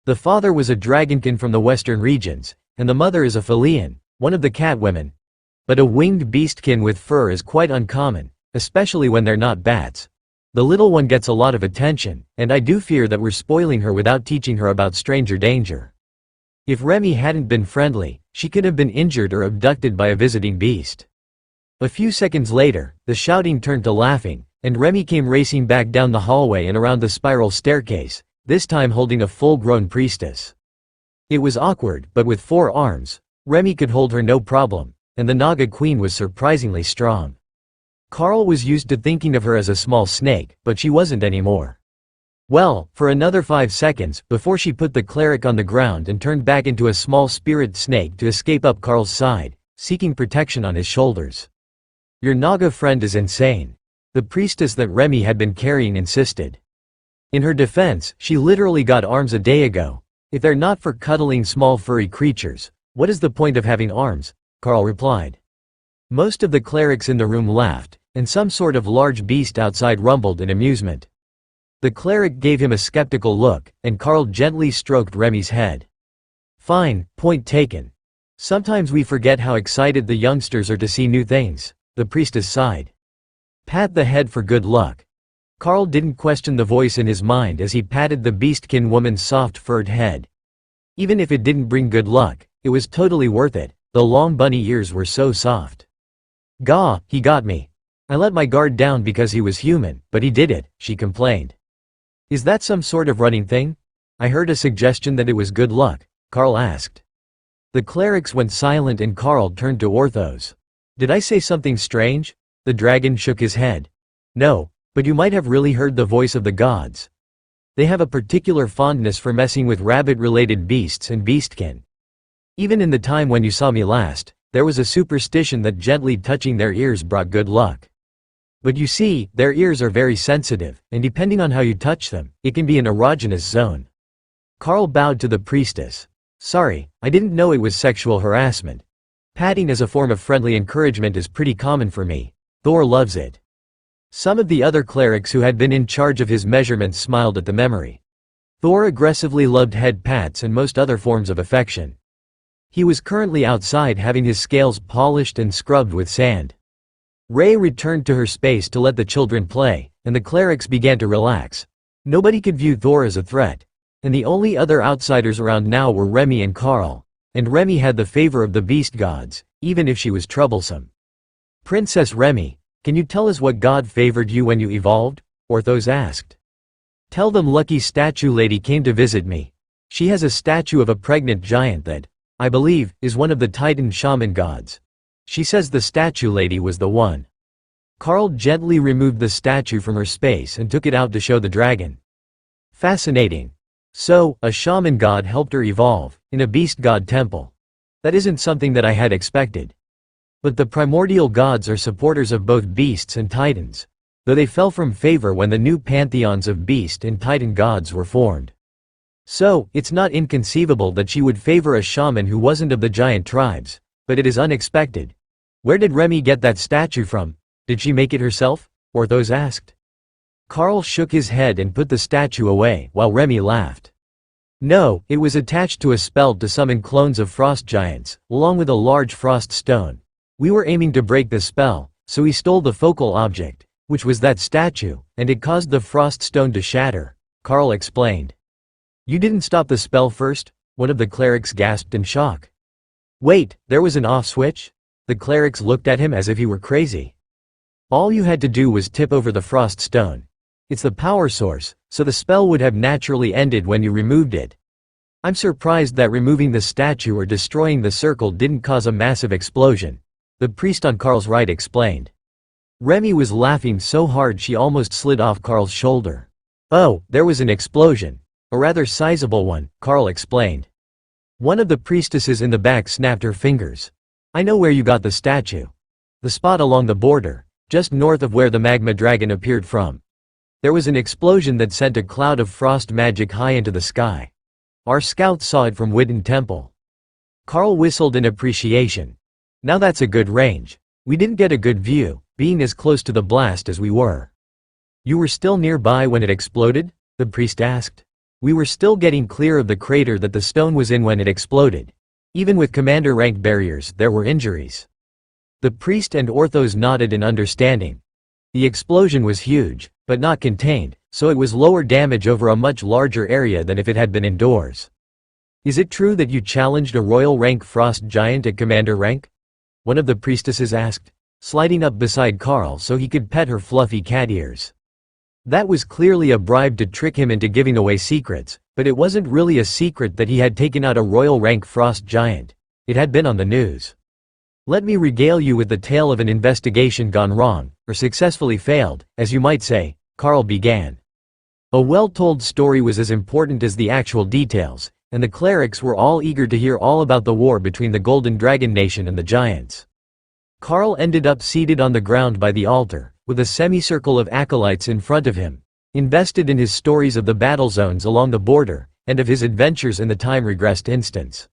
The father was a dragonkin from the western regions, and the mother is a Philian, one of the cat women. But a winged beastkin with fur is quite uncommon, especially when they're not bats. The little one gets a lot of attention, and I do fear that we're spoiling her without teaching her about stranger danger. If Remy hadn't been friendly, she could have been injured or abducted by a visiting beast. A few seconds later, the shouting turned to laughing, and Remy came racing back down the hallway and around the spiral staircase, this time holding a full-grown priestess. It was awkward, but with 4 arms, Remy could hold her no problem, and the Naga queen was surprisingly strong. Carl was used to thinking of her as a small snake, but she wasn't anymore. Well, for another 5 seconds, before she put the cleric on the ground and turned back into a small spirit snake to escape up Carl's side, seeking protection on his shoulders. Your Naga friend is insane. The priestess that Remy had been carrying insisted. In her defense, she literally got arms a day ago. If they're not for cuddling small furry creatures, what is the point of having arms? Carl replied. Most of the clerics in the room laughed, and some sort of large beast outside rumbled in amusement. The cleric gave him a skeptical look, and Carl gently stroked Remy's head. Fine, point taken. Sometimes we forget how excited the youngsters are to see new things, the priestess sighed. Pat the head for good luck. Carl didn't question the voice in his mind as he patted the beastkin woman's soft furred head. Even if it didn't bring good luck, it was totally worth it, the long bunny ears were so soft. Gah, he got me. I let my guard down because he was human, but he did it, she complained. Is that some sort of running thing? I heard a suggestion that it was good luck, Carl asked. The clerics went silent and Carl turned to Orthos. Did I say something strange? The dragon shook his head. No, but you might have really heard the voice of the gods. They have a particular fondness for messing with rabbit-related beasts and beastkin. Even in the time when you saw me last, there was a superstition that gently touching their ears brought good luck. But you see, their ears are very sensitive, and depending on how you touch them, it can be an erogenous zone. Carl bowed to the priestess. Sorry, I didn't know it was sexual harassment. Patting as a form of friendly encouragement is pretty common for me. Thor loves it. Some of the other clerics who had been in charge of his measurements smiled at the memory. Thor aggressively loved head pats and most other forms of affection. He was currently outside having his scales polished and scrubbed with sand. Ray returned to her space to let the children play, and the clerics began to relax. Nobody could view Thor as a threat, and the only other outsiders around now were Remy and Carl, and Remy had the favor of the beast gods, even if she was troublesome. "Princess Remy, can you tell us what god favored you when you evolved?" Orthos asked. "Tell them Lucky Statue Lady came to visit me. She has a statue of a pregnant giant that, I believe, is one of the Titan shaman gods. She says the statue lady was the one." Carl gently removed the statue from her space and took it out to show the dragon. "Fascinating. So, a shaman god helped her evolve, in a beast god temple. That isn't something that I had expected. But the primordial gods are supporters of both beasts and titans, though they fell from favor when the new pantheons of beast and titan gods were formed. So, it's not inconceivable that she would favor a shaman who wasn't of the giant tribes, but it is unexpected. Where did Remy get that statue from? Did she make it herself?" Orthos asked. Carl shook his head and put the statue away, while Remy laughed. "No, it was attached to a spell to summon clones of frost giants, along with a large frost stone. We were aiming to break the spell, so we stole the focal object, which was that statue, and it caused the frost stone to shatter," Carl explained. "You didn't stop the spell first?" one of the clerics gasped in shock. "Wait, there was an off switch?" The clerics looked at him as if he were crazy. "All you had to do was tip over the frost stone. It's the power source, so the spell would have naturally ended when you removed it. I'm surprised that removing the statue or destroying the circle didn't cause a massive explosion," the priest on Carl's right explained. Remy was laughing so hard she almost slid off Carl's shoulder. "Oh, there was an explosion. A rather sizable one," Carl explained. One of the priestesses in the back snapped her fingers. "I know where you got the statue. The spot along the border, just north of where the magma dragon appeared from. There was an explosion that sent a cloud of frost magic high into the sky. Our scouts saw it from Witten Temple." Carl whistled in appreciation. "Now that's a good range. We didn't get a good view, being as close to the blast as we were." "You were still nearby when it exploded?" the priest asked. "We were still getting clear of the crater that the stone was in when it exploded. Even with commander rank barriers, there were injuries." The priest and Orthos nodded in understanding. The explosion was huge, but not contained, so it was lower damage over a much larger area than if it had been indoors. "Is it true that you challenged a royal rank frost giant at commander rank?" one of the priestesses asked, sliding up beside Carl so he could pet her fluffy cat ears. That was clearly a bribe to trick him into giving away secrets, but it wasn't really a secret that he had taken out a royal rank frost giant. It had been on the news. "Let me regale you with the tale of an investigation gone wrong, or successfully failed, as you might say," Carl began. A well-told story was as important as the actual details, and the clerics were all eager to hear all about the war between the Golden Dragon Nation and the giants. Carl ended up seated on the ground by the altar, with a semicircle of acolytes in front of him, invested in his stories of the battle zones along the border, and of his adventures in the time-regressed instance.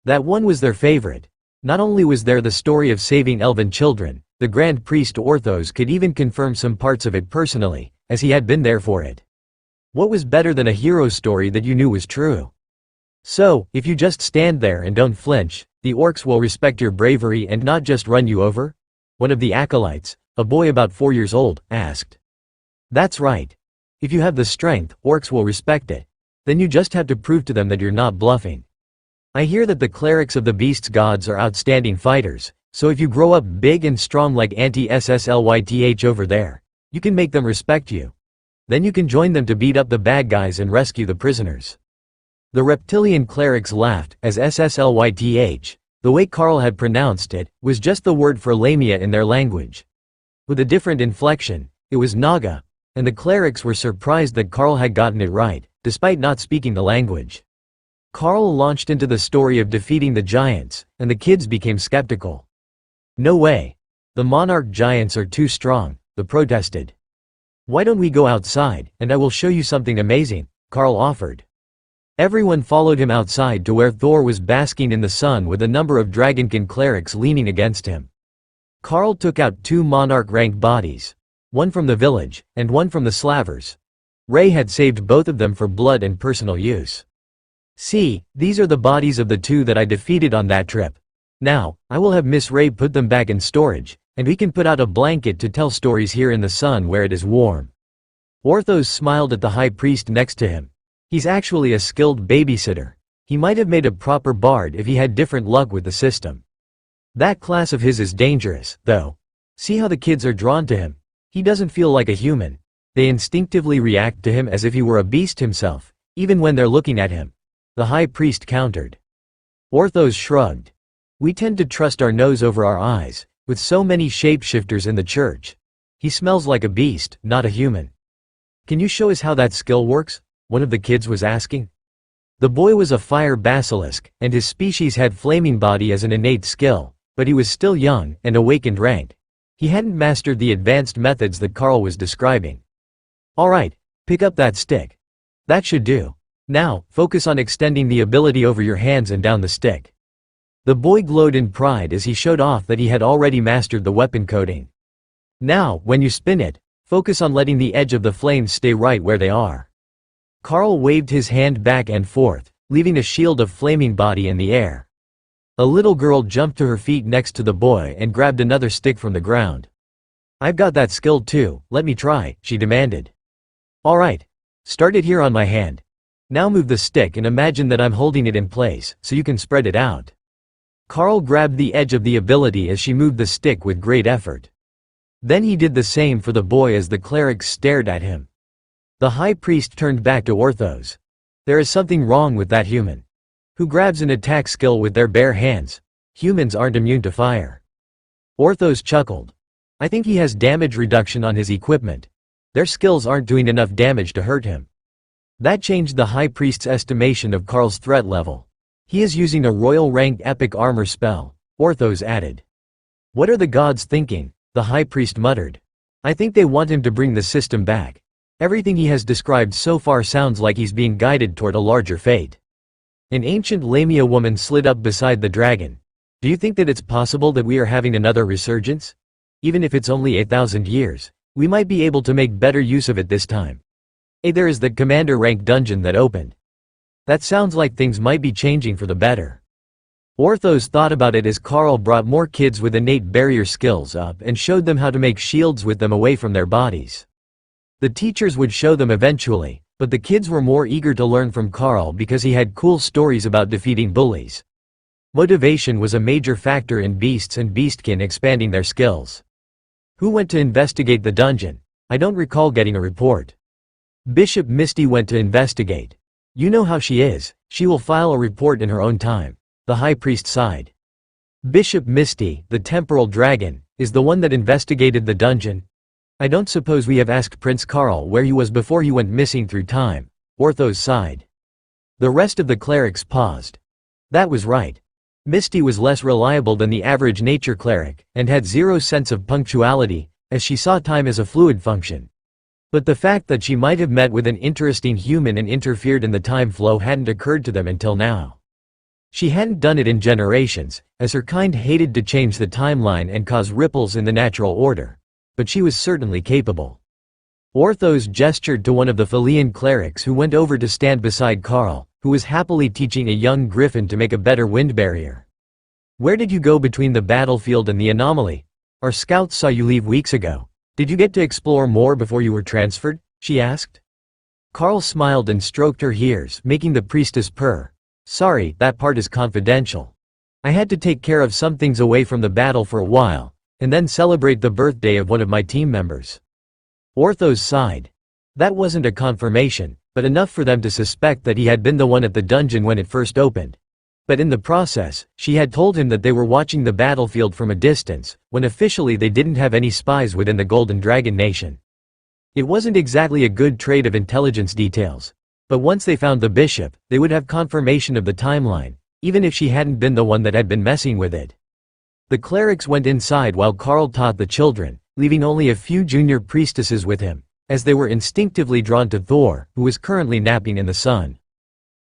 That one was their favorite. Not only was there the story of saving elven children, the Grand Priest Orthos could even confirm some parts of it personally, as he had been there for it. What was better than a hero story that you knew was true? "So, if you just stand there and don't flinch, the orcs will respect your bravery and not just run you over?" one of the acolytes, a boy about 4 years old, asked. "That's right. If you have the strength, orcs will respect it. Then you just have to prove to them that you're not bluffing. I hear that the clerics of the beast's gods are outstanding fighters, so if you grow up big and strong like anti-SSLYTH over there, you can make them respect you. Then you can join them to beat up the bad guys and rescue the prisoners." The reptilian clerics laughed, as SSLYTH, the way Carl had pronounced it, was just the word for Lamia in their language. With a different inflection, it was Naga, and the clerics were surprised that Carl had gotten it right, despite not speaking the language. Carl launched into the story of defeating the giants, and the kids became skeptical. "No way. The monarch giants are too strong," they protested. "Why don't we go outside, and I will show you something amazing," Carl offered. Everyone followed him outside to where Thor was basking in the sun with a number of dragonkin clerics leaning against him. Carl took out 2 monarch-rank bodies, one from the village, and one from the slavers. Ray had saved both of them for blood and personal use. See, these are the bodies of the two that I defeated on that trip. Now, I will have Miss Ray put them back in storage, and we can put out a blanket to tell stories here in the sun where it is warm." Orthos smiled at the high priest next to him. He's actually a skilled babysitter. He might have made a proper bard if he had different luck with the system. That class of his is dangerous, though. See how the kids are drawn to him. He doesn't feel like a human. They instinctively react to him as if he were a beast himself, even when they're looking at him. The high priest countered. Orthos shrugged. We tend to trust our nose over our eyes, with so many shapeshifters in the church. He smells like a beast, not a human. Can you show us how that skill works? One of the kids was asking. The boy was a fire basilisk, and his species had flaming body as an innate skill, but he was still young and awakened ranked. He hadn't mastered the advanced methods that Carl was describing. All right, pick up that stick. That should do. Now, focus on extending the ability over your hands and down the stick. The boy glowed in pride as he showed off that he had already mastered the weapon coding. Now, when you spin it, focus on letting the edge of the flames stay right where they are. Carl waved his hand back and forth, leaving a shield of flaming body in the air. A little girl jumped to her feet next to the boy and grabbed another stick from the ground. I've got that skill too, let me try, she demanded. All right. Start it here on my hand. Now move the stick and imagine that I'm holding it in place, so you can spread it out. Carl grabbed the edge of the ability as she moved the stick with great effort. Then he did the same for the boy as the clerics stared at him. The high priest turned back to Orthos. There is something wrong with that human. Who grabs an attack skill with their bare hands? Humans aren't immune to fire. Orthos chuckled. I think he has damage reduction on his equipment. Their skills aren't doing enough damage to hurt him. That changed the high priest's estimation of Carl's threat level. He is using a royal rank epic armor spell, Orthos added. What are the gods thinking? The high priest muttered. I think they want him to bring the system back. Everything he has described so far sounds like he's being guided toward a larger fate. An ancient Lamia woman slid up beside the dragon. Do you think that it's possible that we are having another resurgence? Even if it's only 8,000 years, we might be able to make better use of it this time. There is the commander rank dungeon that opened. That sounds like things might be changing for the better. Orthos thought about it as Carl brought more kids with innate barrier skills up and showed them how to make shields with them away from their bodies. The teachers would show them eventually, but the kids were more eager to learn from Carl because he had cool stories about defeating bullies. Motivation was a major factor in beasts and beastkin expanding their skills. Who went to investigate the dungeon? I don't recall getting a report. Bishop Misty went to investigate. You know how she is, she will file a report in her own time. The high priest sighed. Bishop Misty, the temporal dragon, is the one that investigated the dungeon. I don't suppose we have asked Prince Carl where he was before he went missing through time. Orthos sighed. The rest of the clerics paused. That was right. Misty was less reliable than the average nature cleric, and had zero sense of punctuality, as she saw time as a fluid function. But the fact that she might have met with an interesting human and interfered in the time flow hadn't occurred to them until now. She hadn't done it in generations, as her kind hated to change the timeline and cause ripples in the natural order. But she was certainly capable. Orthos gestured to one of the Philian clerics who went over to stand beside Carl, who was happily teaching a young griffin to make a better wind barrier. Where did you go between the battlefield and the anomaly? Our scouts saw you leave weeks ago. Did you get to explore more before you were transferred? She asked. Carl smiled and stroked her ears, making the priestess purr. Sorry, that part is confidential. I had to take care of some things away from the battle for a while, and then celebrate the birthday of one of my team members. Orthos sighed. That wasn't a confirmation, but enough for them to suspect that he had been the one at the dungeon when it first opened. But in the process, she had told him that they were watching the battlefield from a distance, when officially they didn't have any spies within the Golden Dragon Nation. It wasn't exactly a good trade of intelligence details. But once they found the bishop, they would have confirmation of the timeline, even if she hadn't been the one that had been messing with it. The clerics went inside while Carl taught the children, leaving only a few junior priestesses with him, as they were instinctively drawn to Thor, who was currently napping in the sun.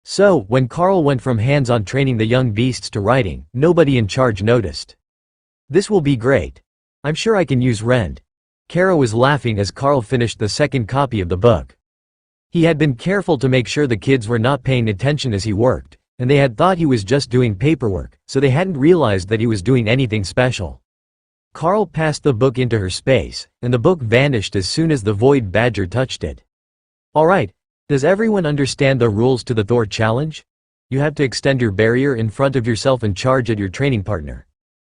So, when Carl went from hands-on training the young beasts to writing, nobody in charge noticed. This will be great. I'm sure I can use Rend. Kara was laughing as Carl finished the second copy of the book. He had been careful to make sure the kids were not paying attention as he worked, and they had thought he was just doing paperwork, so they hadn't realized that he was doing anything special. Carl passed the book into her space, and the book vanished as soon as the void badger touched it. Alright, does everyone understand the rules to the Thor challenge? You have to extend your barrier in front of yourself and charge at your training partner.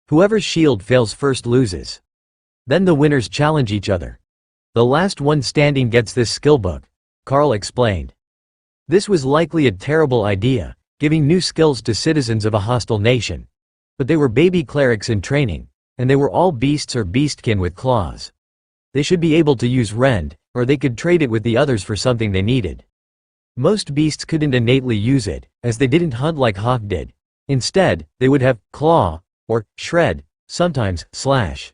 Whoever's shield fails first loses. Then the winners challenge each other. The last one standing gets this skill book, Carl explained. This was likely a terrible idea, giving new skills to citizens of a hostile nation. But they were baby clerics in training, and they were all beasts or beastkin with claws. They should be able to use rend, or they could trade it with the others for something they needed. Most beasts couldn't innately use it, as they didn't hunt like Hawk did. Instead, they would have claw, or shred, sometimes slash.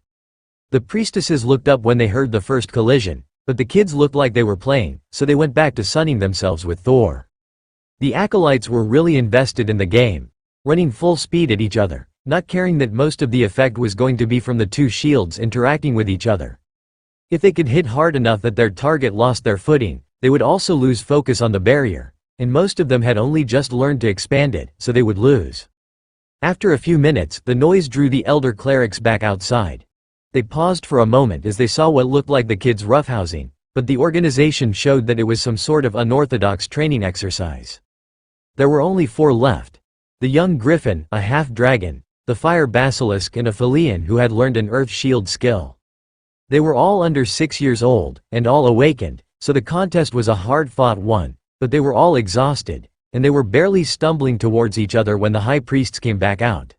The priestesses looked up when they heard the first collision, but the kids looked like they were playing, so they went back to sunning themselves with Thor. The acolytes were really invested in the game, running full speed at each other, not caring that most of the effect was going to be from the two shields interacting with each other. If they could hit hard enough that their target lost their footing, they would also lose focus on the barrier, and most of them had only just learned to expand it, so they would lose. After a few minutes, the noise drew the elder clerics back outside. They paused for a moment as they saw what looked like the kids roughhousing, but the organization showed that it was some sort of unorthodox training exercise. There were only 4 left. The young griffin, a half-dragon, the fire basilisk and a Philian who had learned an earth shield skill. They were all under 6 years old, and all awakened, so the contest was a hard-fought one, but they were all exhausted, and they were barely stumbling towards each other when the high priests came back out.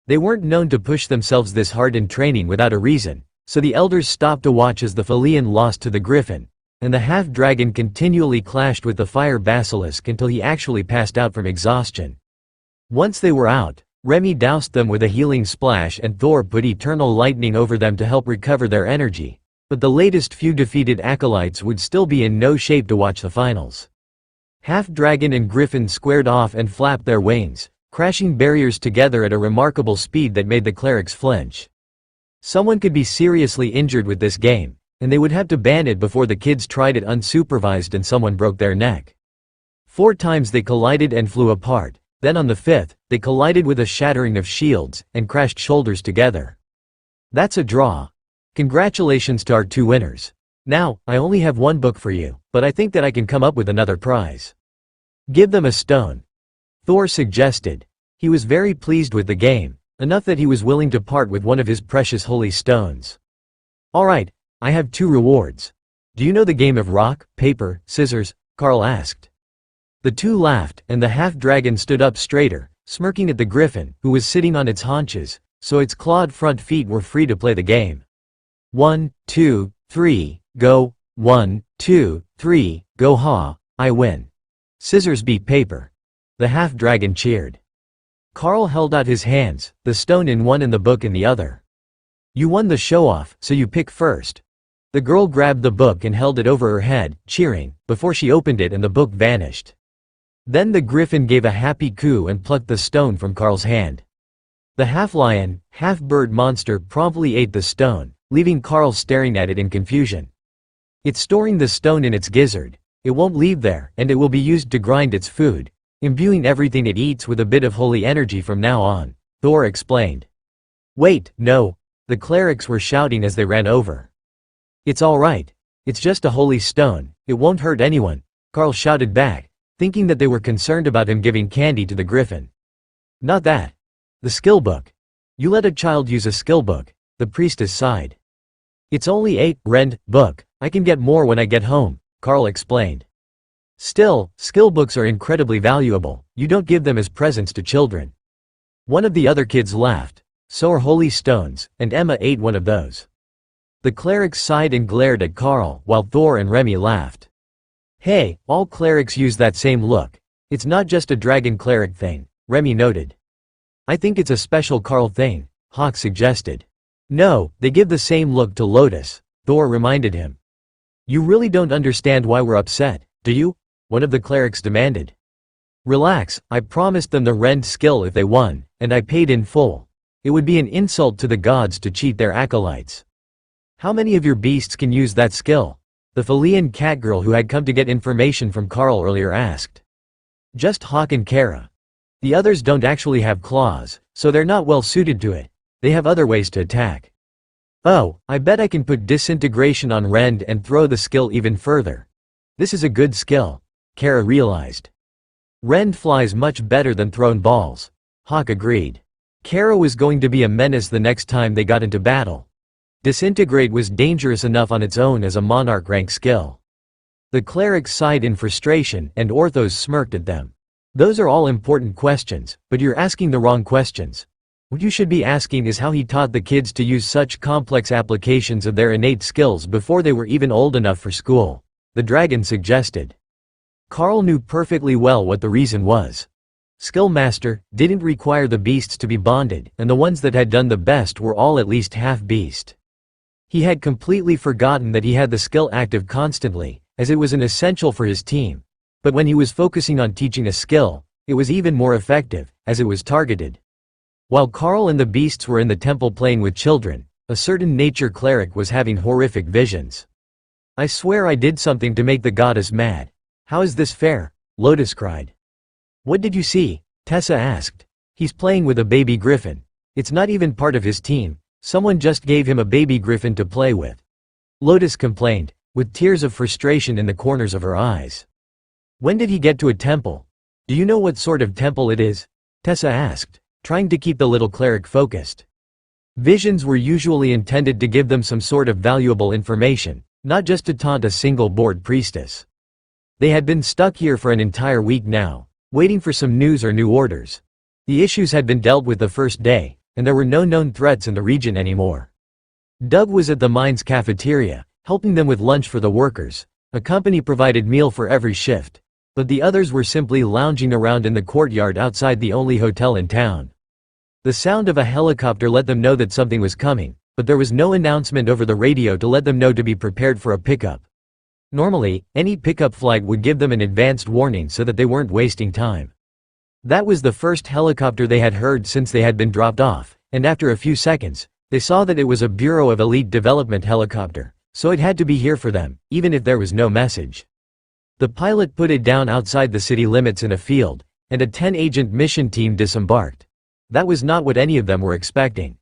They weren't known to push themselves this hard in training without a reason, so the elders stopped to watch as the Philian lost to the griffin, and the half-dragon continually clashed with the fire basilisk until he actually passed out from exhaustion. Once they were out, Remy doused them with a healing splash and Thor put eternal lightning over them to help recover their energy, but the latest few defeated acolytes would still be in no shape to watch the finals. Half-dragon and griffin squared off and flapped their wings, crashing barriers together at a remarkable speed that made the clerics flinch. Someone could be seriously injured with this game, and they would have to ban it before the kids tried it unsupervised and someone broke their neck. 4 times they collided and flew apart, then on the 5th, they collided with a shattering of shields, and crashed shoulders together. That's a draw. Congratulations to our 2 winners. Now, I only have 1 book for you, but I think that I can come up with another prize. Give them a stone. Thor suggested. He was very pleased with the game, enough that he was willing to part with one of his precious holy stones. Alright, I have 2 rewards. Do you know the game of rock, paper, scissors? Carl asked. The 2 laughed, and the half-dragon stood up straighter, smirking at the griffin, who was sitting on its haunches, so its clawed front feet were free to play the game. 1, 2, 3, go, 1, 2, 3, go ha, I win. Scissors beat paper. The half-dragon cheered. Carl held out his hands, the stone in one and the book in the other. You won the show-off, so you pick first. The girl grabbed the book and held it over her head, cheering, before she opened it and the book vanished. Then the griffin gave a happy coo and plucked the stone from Carl's hand. The half-lion, half-bird monster promptly ate the stone, leaving Carl staring at it in confusion. It's storing the stone in its gizzard. It won't leave there, and it will be used to grind its food, imbuing everything it eats with a bit of holy energy from now on, Thor explained. Wait, no, the clerics were shouting as they ran over. It's all right. It's just a holy stone, it won't hurt anyone, Carl shouted back, thinking that they were concerned about him giving candy to the griffin. Not that. The skill book. You let a child use a skill book, the priestess sighed. It's only a rend book, I can get more when I get home, Carl explained. Still, skill books are incredibly valuable, you don't give them as presents to children. One of the other kids laughed. So are holy stones, and Emma ate one of those. The clerics sighed and glared at Carl, while Thor and Remy laughed. Hey, all clerics use that same look. It's not just a dragon cleric thing, Remy noted. I think it's a special Carl thing, Hawk suggested. No, they give the same look to Lotus, Thor reminded him. You really don't understand why we're upset, do you? One of the clerics demanded. Relax, I promised them the rend skill if they won, and I paid in full. It would be an insult to the gods to cheat their acolytes. How many of your beasts can use that skill? The Felian catgirl who had come to get information from Carl earlier asked. Just Hawk and Kara. The others don't actually have claws, so they're not well suited to it. They have other ways to attack. Oh, I bet I can put disintegration on Rend and throw the skill even further. This is a good skill, Kara realized. Rend flies much better than thrown balls. Hawk agreed. Kara was going to be a menace the next time they got into battle. Disintegrate was dangerous enough on its own as a monarch rank skill. The clerics sighed in frustration and Orthos smirked at them. Those are all important questions, but you're asking the wrong questions. What you should be asking is how he taught the kids to use such complex applications of their innate skills before they were even old enough for school, the dragon suggested. Carl knew perfectly well what the reason was. Skillmaster didn't require the beasts to be bonded, and the ones that had done the best were all at least half beast. He had completely forgotten that he had the skill active constantly, as it was an essential for his team. But when he was focusing on teaching a skill, it was even more effective, as it was targeted. While Carl and the beasts were in the temple playing with children, a certain nature cleric was having horrific visions. I swear I did something to make the goddess mad. How is this fair? Lotus cried. What did you see? Tessa asked. He's playing with a baby griffin. It's not even part of his team. Someone just gave him a baby griffin to play with. Lotus complained, with tears of frustration in the corners of her eyes. When did he get to a temple? Do you know what sort of temple it is? Tessa asked, trying to keep the little cleric focused. Visions were usually intended to give them some sort of valuable information, not just to taunt a single bored priestess. They had been stuck here for an entire week now, waiting for some news or new orders. The issues had been dealt with the first day, and there were no known threats in the region anymore. Doug was at the mine's cafeteria, helping them with lunch for the workers. A company provided meal for every shift. But the others were simply lounging around in the courtyard outside the only hotel in town. The sound of a helicopter let them know that something was coming, but there was no announcement over the radio to let them know to be prepared for a pickup. Normally, any pickup flight would give them an advanced warning so that they weren't wasting time. That was the first helicopter they had heard since they had been dropped off, and after a few seconds, they saw that it was a Bureau of Elite Development helicopter, so it had to be here for them, even if there was no message. The pilot put it down outside the city limits in a field, and a 10-agent mission team disembarked. That was not what any of them were expecting.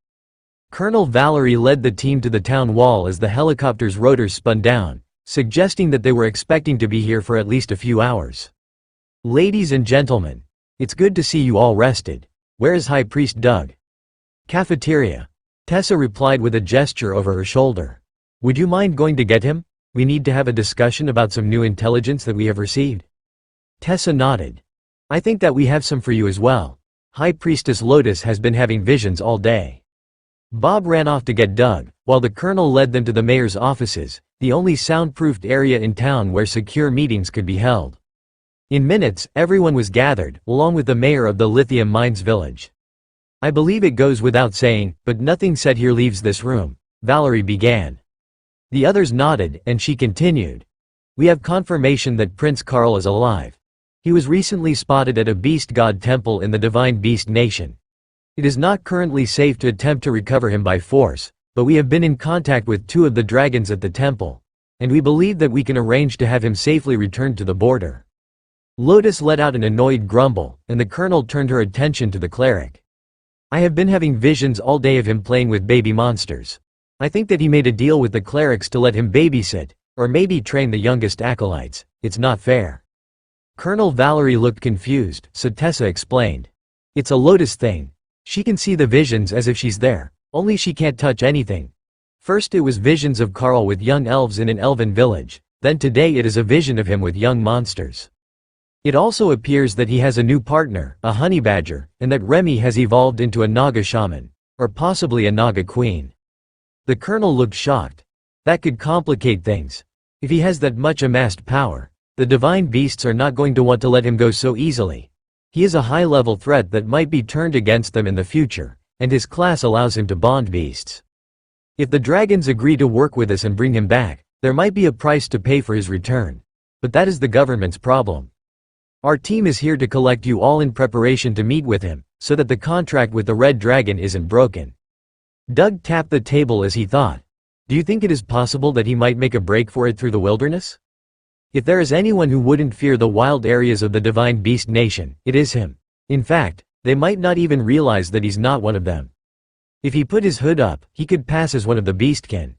Colonel Valerie led the team to the town wall as the helicopter's rotors spun down, suggesting that they were expecting to be here for at least a few hours. Ladies and gentlemen, it's good to see you all rested. Where is High Priest Doug? Cafeteria. Tessa replied with a gesture over her shoulder. Would you mind going to get him? We need to have a discussion about some new intelligence that we have received. Tessa nodded. I think that we have some for you as well. High Priestess Lotus has been having visions all day. Bob ran off to get Doug, while the colonel led them to the mayor's offices, the only soundproofed area in town where secure meetings could be held. In minutes, everyone was gathered, along with the mayor of the lithium mines village. I believe it goes without saying, but nothing said here leaves this room, Valerie began. The others nodded, and she continued. We have confirmation that Prince Carl is alive. He was recently spotted at a beast god temple in the Divine Beast Nation. It is not currently safe to attempt to recover him by force, but we have been in contact with 2 of the dragons at the temple, and we believe that we can arrange to have him safely returned to the border. Lotus let out an annoyed grumble, and the colonel turned her attention to the cleric. I have been having visions all day of him playing with baby monsters. I think that he made a deal with the clerics to let him babysit, or maybe train the youngest acolytes. It's not fair. Colonel Valerie looked confused, so Tessa explained. It's a Lotus thing. She can see the visions as if she's there, only she can't touch anything. First it was visions of Carl with young elves in an elven village, then today it is a vision of him with young monsters. It also appears that he has a new partner, a honey badger, and that Remy has evolved into a Naga shaman, or possibly a Naga queen. The colonel looked shocked. That could complicate things. If he has that much amassed power, the divine beasts are not going to want to let him go so easily. He is a high-level threat that might be turned against them in the future, and his class allows him to bond beasts. If the dragons agree to work with us and bring him back, there might be a price to pay for his return. But that is the government's problem. Our team is here to collect you all in preparation to meet with him, so that the contract with the Red Dragon isn't broken. Doug tapped the table as he thought. Do you think it is possible that he might make a break for it through the wilderness? If there is anyone who wouldn't fear the wild areas of the divine beast nation, it is him. In fact, they might not even realize that he's not one of them. If he put his hood up, he could pass as one of the beastkin.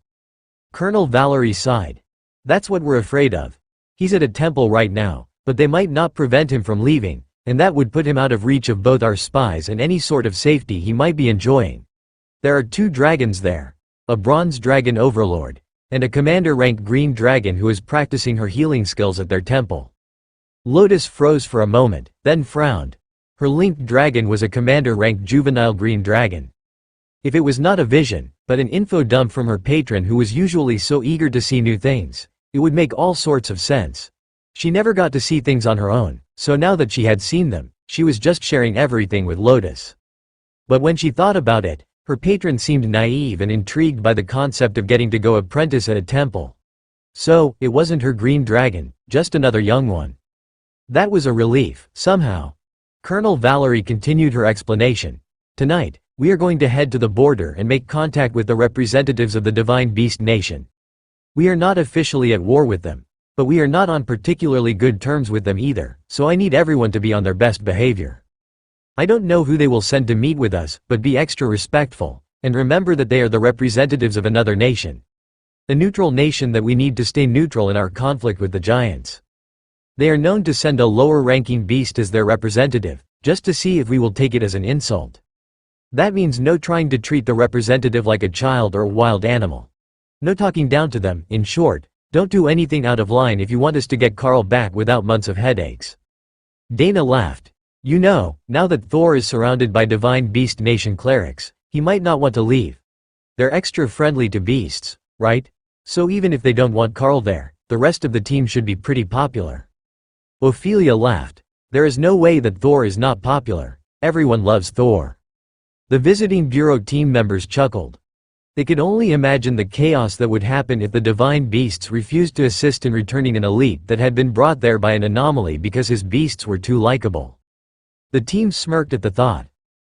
Colonel Valerie sighed. That's what we're afraid of. He's at a temple right now, but they might not prevent him from leaving, and that would put him out of reach of both our spies and any sort of safety he might be enjoying. There are 2 dragons there. A bronze dragon overlord, and a commander-rank green dragon who is practicing her healing skills at their temple. Lotus froze for a moment, then frowned. Her linked dragon was a commander-rank juvenile green dragon. If it was not a vision, but an info dump from her patron who was usually so eager to see new things, it would make all sorts of sense. She never got to see things on her own, so now that she had seen them, she was just sharing everything with Lotus. But when she thought about it, her patron seemed naive and intrigued by the concept of getting to go apprentice at a temple. So, it wasn't her green dragon, just another young one. That was a relief, somehow. Colonel Valerie continued her explanation. Tonight, we are going to head to the border and make contact with the representatives of the Divine Beast Nation. We are not officially at war with them, but we are not on particularly good terms with them either, so I need everyone to be on their best behavior. I don't know who they will send to meet with us, but be extra respectful, and remember that they are the representatives of another nation. A neutral nation that we need to stay neutral in our conflict with the giants. They are known to send a lower-ranking beast as their representative, just to see if we will take it as an insult. That means no trying to treat the representative like a child or a wild animal. No talking down to them, in short, don't do anything out of line if you want us to get Carl back without months of headaches. Dana laughed. You know, now that Thor is surrounded by Divine Beast Nation clerics, he might not want to leave. They're extra friendly to beasts, right? So even if they don't want Carl there, the rest of the team should be pretty popular. Ophelia laughed. There is no way that Thor is not popular. Everyone loves Thor. The visiting bureau team members chuckled. They could only imagine the chaos that would happen if the divine beasts refused to assist in returning an elite that had been brought there by an anomaly because his beasts were too likable. The team smirked at the thought.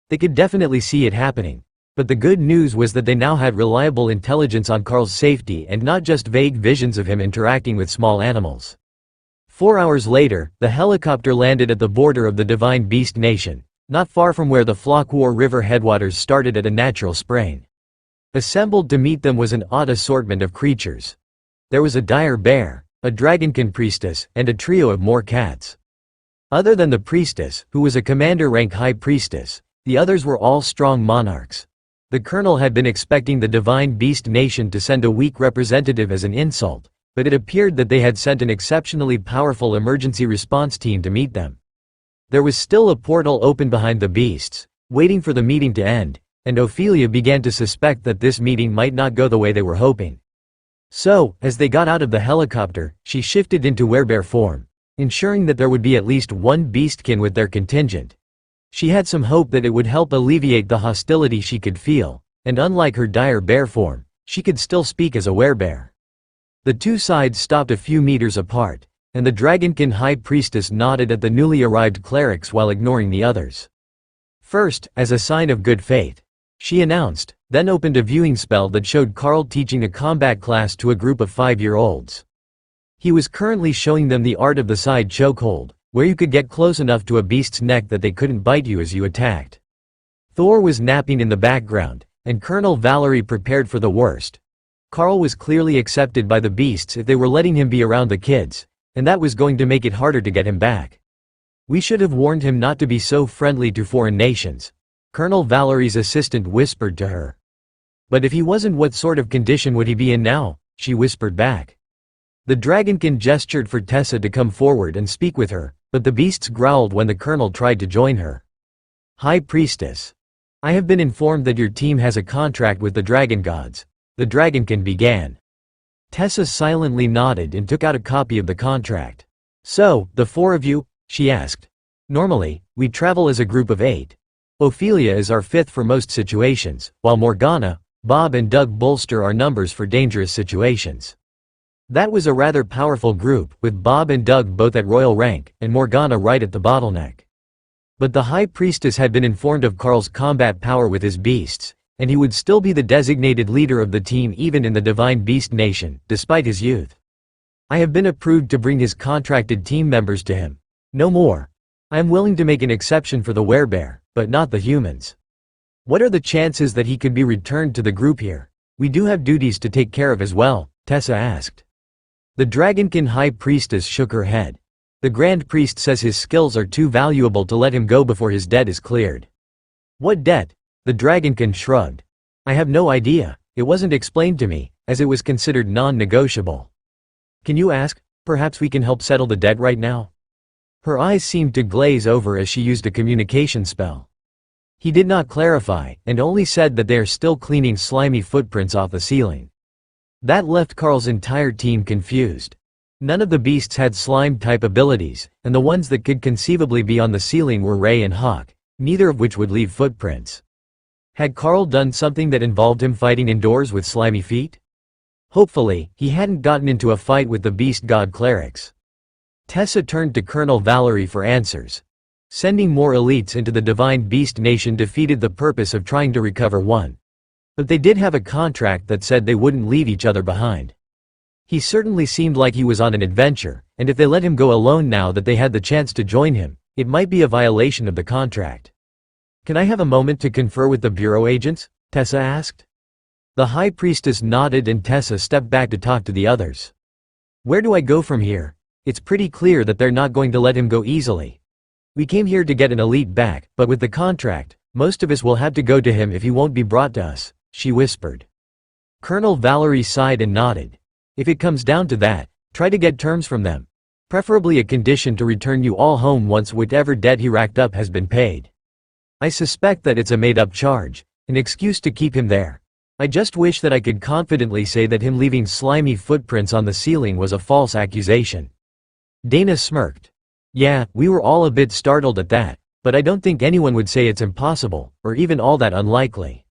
They could definitely see it happening. But the good news was that they now had reliable intelligence on Carl's safety and not just vague visions of him interacting with small animals. 4 hours later, the helicopter landed at the border of the Divine Beast Nation, not far from where the Flock-War River headwaters started at a natural spring. Assembled to meet them was an odd assortment of creatures. There was a dire bear, a dragonkin priestess, and a trio of more cats. Other than the priestess, who was a commander-rank high priestess, the others were all strong monarchs. The colonel had been expecting the Divine Beast Nation to send a weak representative as an insult, but it appeared that they had sent an exceptionally powerful emergency response team to meet them. There was still a portal open behind the beasts, waiting for the meeting to end, and Ophelia began to suspect that this meeting might not go the way they were hoping. So, as they got out of the helicopter, she shifted into werebear form, ensuring that there would be at least one beastkin with their contingent. She had some hope that it would help alleviate the hostility she could feel, and unlike her dire bear form, she could still speak as a werebear. The two sides stopped a few meters apart, and the dragonkin high priestess nodded at the newly arrived clerics while ignoring the others. First, as a sign of good faith, she announced, then opened a viewing spell that showed Carl teaching a combat class to a group of 5-year-olds. He was currently showing them the art of the side chokehold, where you could get close enough to a beast's neck that they couldn't bite you as you attacked. Thor was napping in the background, and Colonel Valerie prepared for the worst. Carl was clearly accepted by the beasts if they were letting him be around the kids, and that was going to make it harder to get him back. We should have warned him not to be so friendly to foreign nations, Colonel Valerie's assistant whispered to her. But if he wasn't, what sort of condition would he be in now? She whispered back. The dragonkin gestured for Tessa to come forward and speak with her, but the beasts growled when the colonel tried to join her. High Priestess. I have been informed that your team has a contract with the dragon gods. The dragonkin began. Tessa silently nodded and took out a copy of the contract. So, the 4 of you? She asked. Normally, we travel as a group of 8. Ophelia is our 5th for most situations, while Morgana, Bob and Doug bolster our numbers for dangerous situations. That was a rather powerful group, with Bob and Doug both at royal rank, and Morgana right at the bottleneck. But the High Priestess had been informed of Carl's combat power with his beasts, and he would still be the designated leader of the team even in the Divine Beast Nation, despite his youth. I have been approved to bring his contracted team members to him. No more. I am willing to make an exception for the werebear, but not the humans. What are the chances that he could be returned to the group here? We do have duties to take care of as well, Tessa asked. The Dragonkin High Priestess shook her head. The Grand Priest says his skills are too valuable to let him go before his debt is cleared. What debt? The Dragonkin shrugged. I have no idea, it wasn't explained to me, as it was considered non-negotiable. Can you ask? Perhaps we can help settle the debt right now? Her eyes seemed to glaze over as she used a communication spell. He did not clarify, and only said that they are still cleaning slimy footprints off the ceiling. That left Carl's entire team confused. None of the beasts had slime-type abilities, and the ones that could conceivably be on the ceiling were Ray and Hawk, neither of which would leave footprints. Had Carl done something that involved him fighting indoors with slimy feet? Hopefully, he hadn't gotten into a fight with the beast god clerics. Tessa turned to Colonel Valerie for answers. Sending more elites into the Divine Beast Nation defeated the purpose of trying to recover one. But they did have a contract that said they wouldn't leave each other behind. He certainly seemed like he was on an adventure, and if they let him go alone now that they had the chance to join him, it might be a violation of the contract. Can I have a moment to confer with the bureau agents? Tessa asked. The High Priestess nodded and Tessa stepped back to talk to the others. Where do I go from here? It's pretty clear that they're not going to let him go easily. We came here to get an elite back, but with the contract, most of us will have to go to him if he won't be brought to us, she whispered. Colonel Valerie sighed and nodded. If it comes down to that, try to get terms from them. Preferably a condition to return you all home once whatever debt he racked up has been paid. I suspect that it's a made-up charge, an excuse to keep him there. I just wish that I could confidently say that him leaving slimy footprints on the ceiling was a false accusation. Dana smirked. Yeah, we were all a bit startled at that, but I don't think anyone would say it's impossible, or even all that unlikely.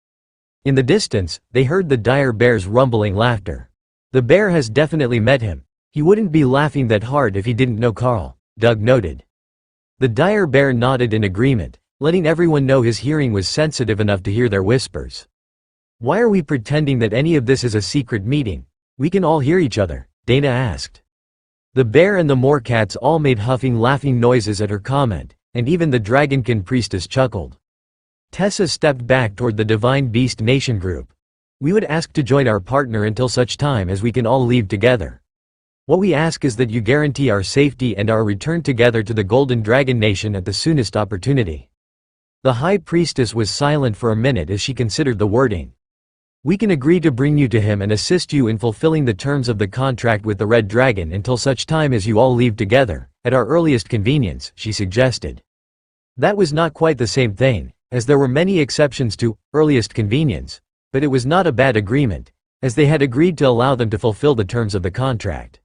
In the distance, they heard the dire bear's rumbling laughter. The bear has definitely met him. He wouldn't be laughing that hard if he didn't know Carl, Doug noted. The dire bear nodded in agreement, letting everyone know his hearing was sensitive enough to hear their whispers. Why are we pretending that any of this is a secret meeting? We can all hear each other, Dana asked. The bear and the moorcats all made huffing laughing noises at her comment, and even the Dragonkin priestess chuckled. Tessa stepped back toward the Divine Beast Nation group. We would ask to join our partner until such time as we can all leave together. What we ask is that you guarantee our safety and our return together to the Golden Dragon Nation at the soonest opportunity. The High Priestess was silent for a minute as she considered the wording. We can agree to bring you to him and assist you in fulfilling the terms of the contract with the Red Dragon until such time as you all leave together, at our earliest convenience, she suggested. That was not quite the same thing, as there were many exceptions to earliest convenience, but it was not a bad agreement, as they had agreed to allow them to fulfill the terms of the contract.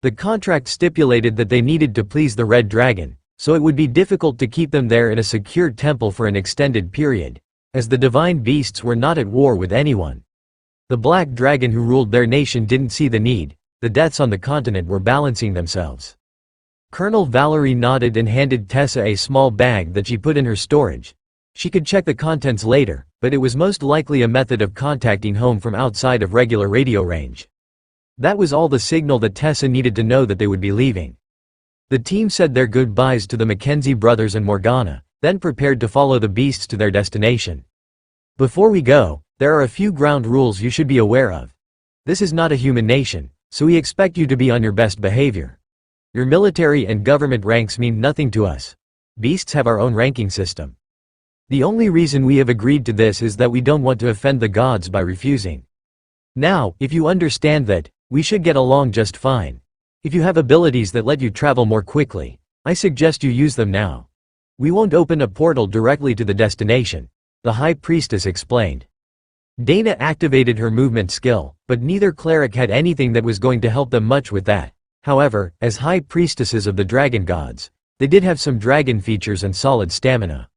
The contract stipulated that they needed to please the Red Dragon, so it would be difficult to keep them there in a secure temple for an extended period, as the divine beasts were not at war with anyone. The Black Dragon who ruled their nation didn't see the need, the deaths on the continent were balancing themselves. Colonel Valerie nodded and handed Tessa a small bag that she put in her storage. She could check the contents later, but it was most likely a method of contacting home from outside of regular radio range. That was all the signal that Tessa needed to know that they would be leaving. The team said their goodbyes to the Mackenzie brothers and Morgana, then prepared to follow the beasts to their destination. Before we go, there are a few ground rules you should be aware of. This is not a human nation, so we expect you to be on your best behavior. Your military and government ranks mean nothing to us. Beasts have our own ranking system. The only reason we have agreed to this is that we don't want to offend the gods by refusing. Now, if you understand that, we should get along just fine. If you have abilities that let you travel more quickly, I suggest you use them now. We won't open a portal directly to the destination, the High Priestess explained. Dana activated her movement skill, but neither cleric had anything that was going to help them much with that. However, as High Priestesses of the Dragon Gods, they did have some dragon features and solid stamina.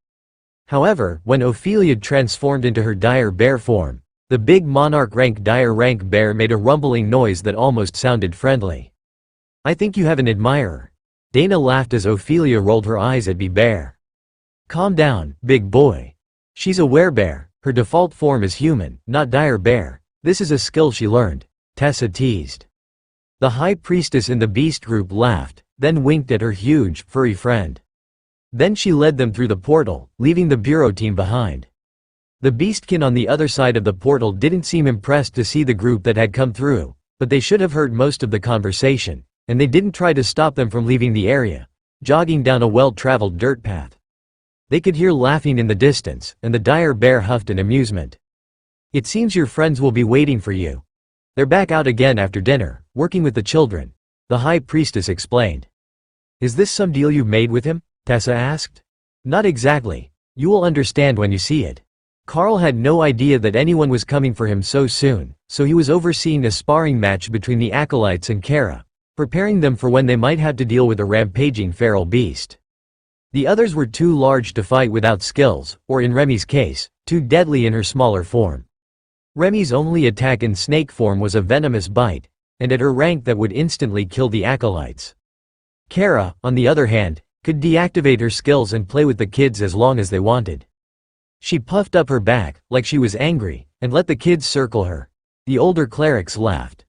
However, when Ophelia transformed into her dire bear form, the big monarch rank dire rank bear made a rumbling noise that almost sounded friendly. I think you have an admirer. Dana laughed as Ophelia rolled her eyes at B-Bear. Calm down, big boy. She's a werebear, Her default form is human, not dire bear. This is a skill she learned, Tessa teased. The high priestess in the beast group laughed, then winked at her huge, furry friend. Then she led them through the portal, leaving the bureau team behind. The beastkin on the other side of the portal didn't seem impressed to see the group that had come through, but they should have heard most of the conversation, and they didn't try to stop them from leaving the area, jogging down a well-traveled dirt path. They could hear laughing in the distance, and the dire bear huffed in amusement. It seems your friends will be waiting for you. They're back out again after dinner, working with the children, the high priestess explained. Is this some deal you've made with him? Tessa asked. Not exactly. You will understand when you see it. Carl had no idea that anyone was coming for him so soon, so he was overseeing a sparring match between the acolytes and Kara, preparing them for when they might have to deal with a rampaging feral beast. The others were too large to fight without skills, or in Remy's case, too deadly in her smaller form. Remy's only attack in snake form was a venomous bite, and at her rank that would instantly kill the acolytes. Kara, on the other hand, could deactivate her skills and play with the kids as long as they wanted. She puffed up her back, like she was angry, and let the kids circle her. The older clerics laughed.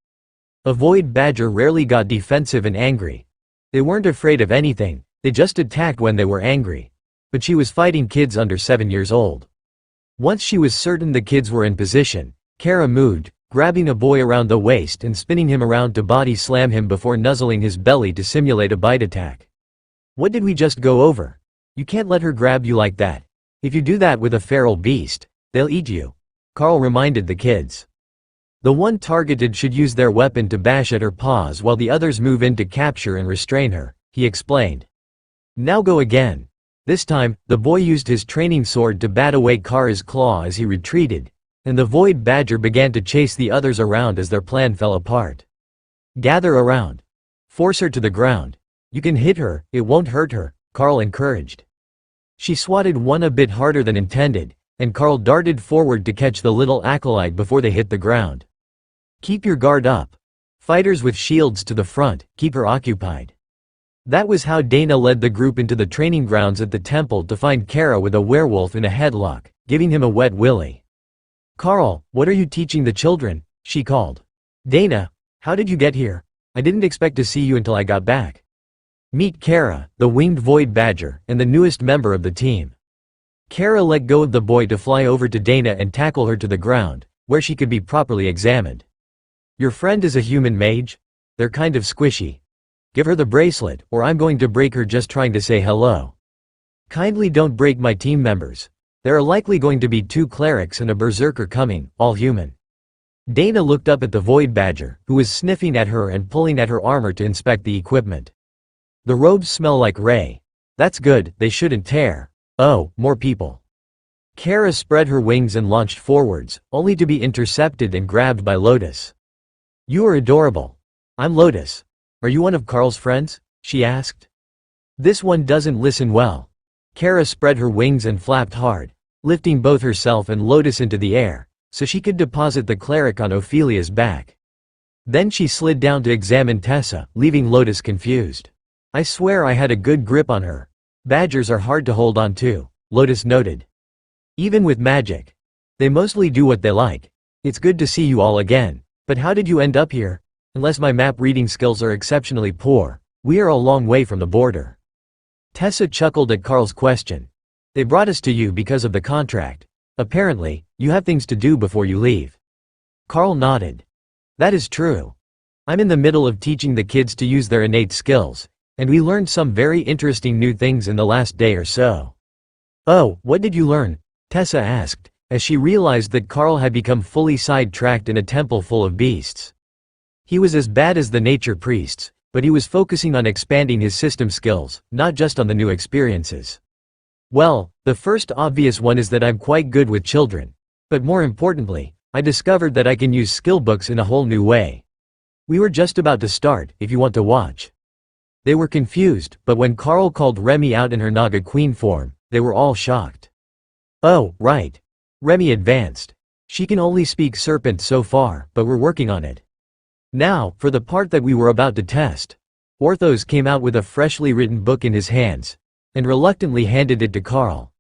A void badger rarely got defensive and angry. They weren't afraid of anything, they just attacked when they were angry. But she was fighting kids under 7 years old. Once she was certain the kids were in position, Kara moved, grabbing a boy around the waist and spinning him around to body slam him before nuzzling his belly to simulate a bite attack. What did we just go over? You can't let her grab you like that. If you do that with a feral beast, they'll eat you. Carl reminded the kids. The one targeted should use their weapon to bash at her paws while the others move in to capture and restrain her, he explained. Now go again. This time, the boy used his training sword to bat away Kara's claw as he retreated, and the void badger began to chase the others around as their plan fell apart. Gather around. Force her to the ground. You can hit her, it won't hurt her, Carl encouraged. She swatted one a bit harder than intended, and Carl darted forward to catch the little acolyte before they hit the ground. Keep your guard up. Fighters with shields to the front, keep her occupied. That was how Dana led the group into the training grounds at the temple to find Kara with a werewolf in a headlock, giving him a wet willy. Carl, what are you teaching the children? She called. Dana, how did you get here? I didn't expect to see you until I got back. Meet Kara, the winged void badger, and the newest member of the team. Kara let go of the boy to fly over to Dana and tackle her to the ground, where she could be properly examined. Your friend is a human mage? They're kind of squishy. Give her the bracelet, or I'm going to break her just trying to say hello. Kindly don't break my team members. There are likely going to be 2 clerics and a berserker coming, all human. Dana looked up at the void badger, who was sniffing at her and pulling at her armor to inspect the equipment. The robes smell like Ray. That's good, they shouldn't tear. Oh, more people. Kara spread her wings and launched forwards, only to be intercepted and grabbed by Lotus. You are adorable. I'm Lotus. Are you one of Carl's friends? She asked. This one doesn't listen well. Kara spread her wings and flapped hard, lifting both herself and Lotus into the air, so she could deposit the cleric on Ophelia's back. Then she slid down to examine Tessa, leaving Lotus confused. I swear I had a good grip on her. Badgers are hard to hold on to, Lotus noted. Even with magic. They mostly do what they like. It's good to see you all again. But how did you end up here? Unless my map reading skills are exceptionally poor, we are a long way from the border. Tessa chuckled at Carl's question. They brought us to you because of the contract. Apparently, you have things to do before you leave. Carl nodded. That is true. I'm in the middle of teaching the kids to use their innate skills, and we learned some very interesting new things in the last day or so. Oh, what did you learn? Tessa asked, as she realized that Carl had become fully sidetracked in a temple full of beasts. He was as bad as the nature priests, but he was focusing on expanding his system skills, not just on the new experiences. Well, the first obvious one is that I'm quite good with children. But more importantly, I discovered that I can use skill books in a whole new way. We were just about to start, if you want to watch. They were confused, but when Carl called Remy out in her Naga Queen form, they were all shocked. Oh, right. Remy advanced. She can only speak serpent so far, but we're working on it. Now, for the part that we were about to test. Orthos came out with a freshly written book in his hands, and reluctantly handed it to Carl.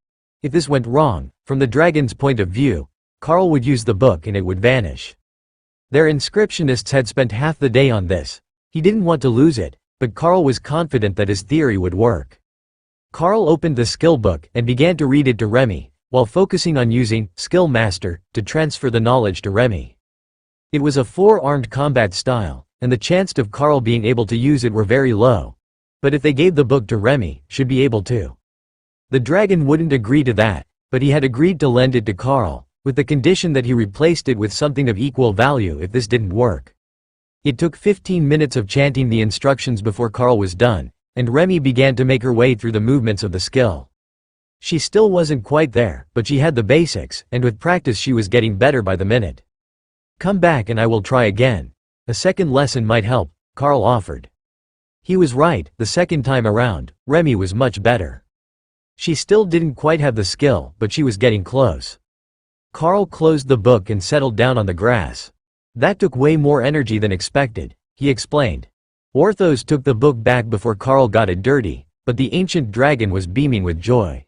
If this went wrong, from the dragon's point of view, Carl would use the book and it would vanish. Their inscriptionists had spent half the day on this. He didn't want to lose it, but Carl was confident that his theory would work. Carl opened the skill book and began to read it to Remy, while focusing on using Skill Master to transfer the knowledge to Remy. It was a four-armed combat style, and the chances of Carl being able to use it were very low. But if they gave the book to Remy, should be able to. The dragon wouldn't agree to that, but he had agreed to lend it to Carl, with the condition that he replaced it with something of equal value if this didn't work. It took 15 minutes of chanting the instructions before Carl was done, and Remy began to make her way through the movements of the skill. She still wasn't quite there, but she had the basics, and with practice she was getting better by the minute. "Come back and I will try again. A second lesson might help," Carl offered. He was right. The second time around, Remy was much better. She still didn't quite have the skill, but she was getting close. Carl closed the book and settled down on the grass. "That took way more energy than expected," he explained. Orthos took the book back before Carl got it dirty, but the ancient dragon was beaming with joy.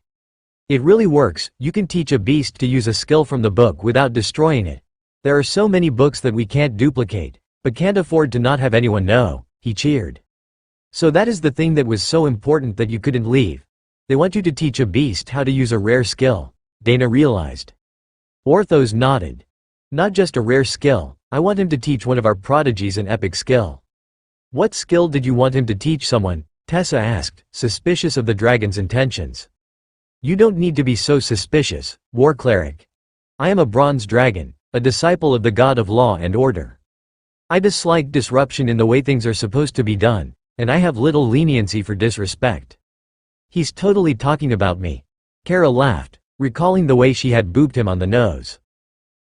"It really works. You can teach a beast to use a skill from the book without destroying it. There are so many books that we can't duplicate, but can't afford to not have anyone know," he cheered. "So that is the thing that was so important that you couldn't leave. They want you to teach a beast how to use a rare skill," Dana realized. Orthos nodded. "Not just a rare skill, I want him to teach one of our prodigies an epic skill." "What skill did you want him to teach someone?" Tessa asked, suspicious of the dragon's intentions. "You don't need to be so suspicious, War Cleric. I am a bronze dragon, a disciple of the god of law and order. I dislike disruption in the way things are supposed to be done, and I have little leniency for disrespect." "He's totally talking about me." Kara laughed, recalling the way she had booped him on the nose.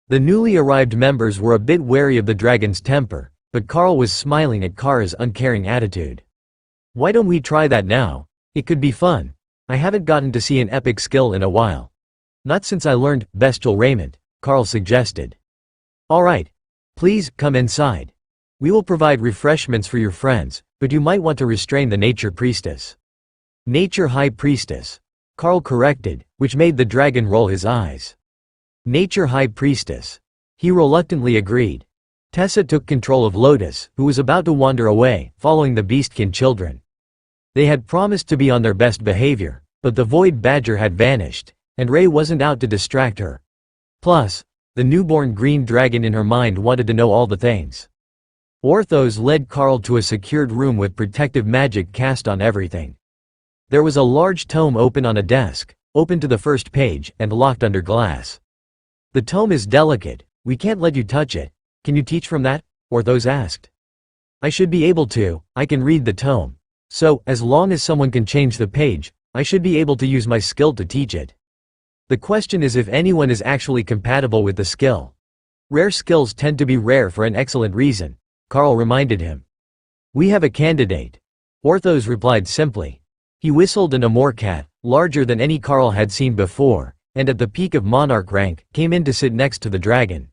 The newly arrived members were a bit wary of the dragon's temper, but Carl was smiling at Kara's uncaring attitude. "Why don't we try that now? It could be fun. I haven't gotten to see an epic skill in a while." "Not since I learned bestial raiment," Carl suggested. "All right. Please, come inside. We will provide refreshments for your friends, but you might want to restrain the nature priestess." "Nature high priestess," Carl corrected, which made the dragon roll his eyes. "Nature high priestess." He reluctantly agreed. Tessa took control of Lotus, who was about to wander away, following the beastkin children. They had promised to be on their best behavior, but the void badger had vanished, and Ray wasn't out to distract her. Plus, the newborn green dragon in her mind wanted to know all the things. Orthos led Carl to a secured room with protective magic cast on everything. There was a large tome open on a desk, open to the first page, and locked under glass. "The tome is delicate, we can't let you touch it. Can you teach from that?" Orthos asked. "I should be able to. I can read the tome. So, as long as someone can change the page, I should be able to use my skill to teach it. The question is if anyone is actually compatible with the skill. Rare skills tend to be rare for an excellent reason," Carl reminded him. "We have a candidate," Orthos replied simply. He whistled and a moorcat, larger than any Carl had seen before, and at the peak of monarch rank, came in to sit next to the dragon.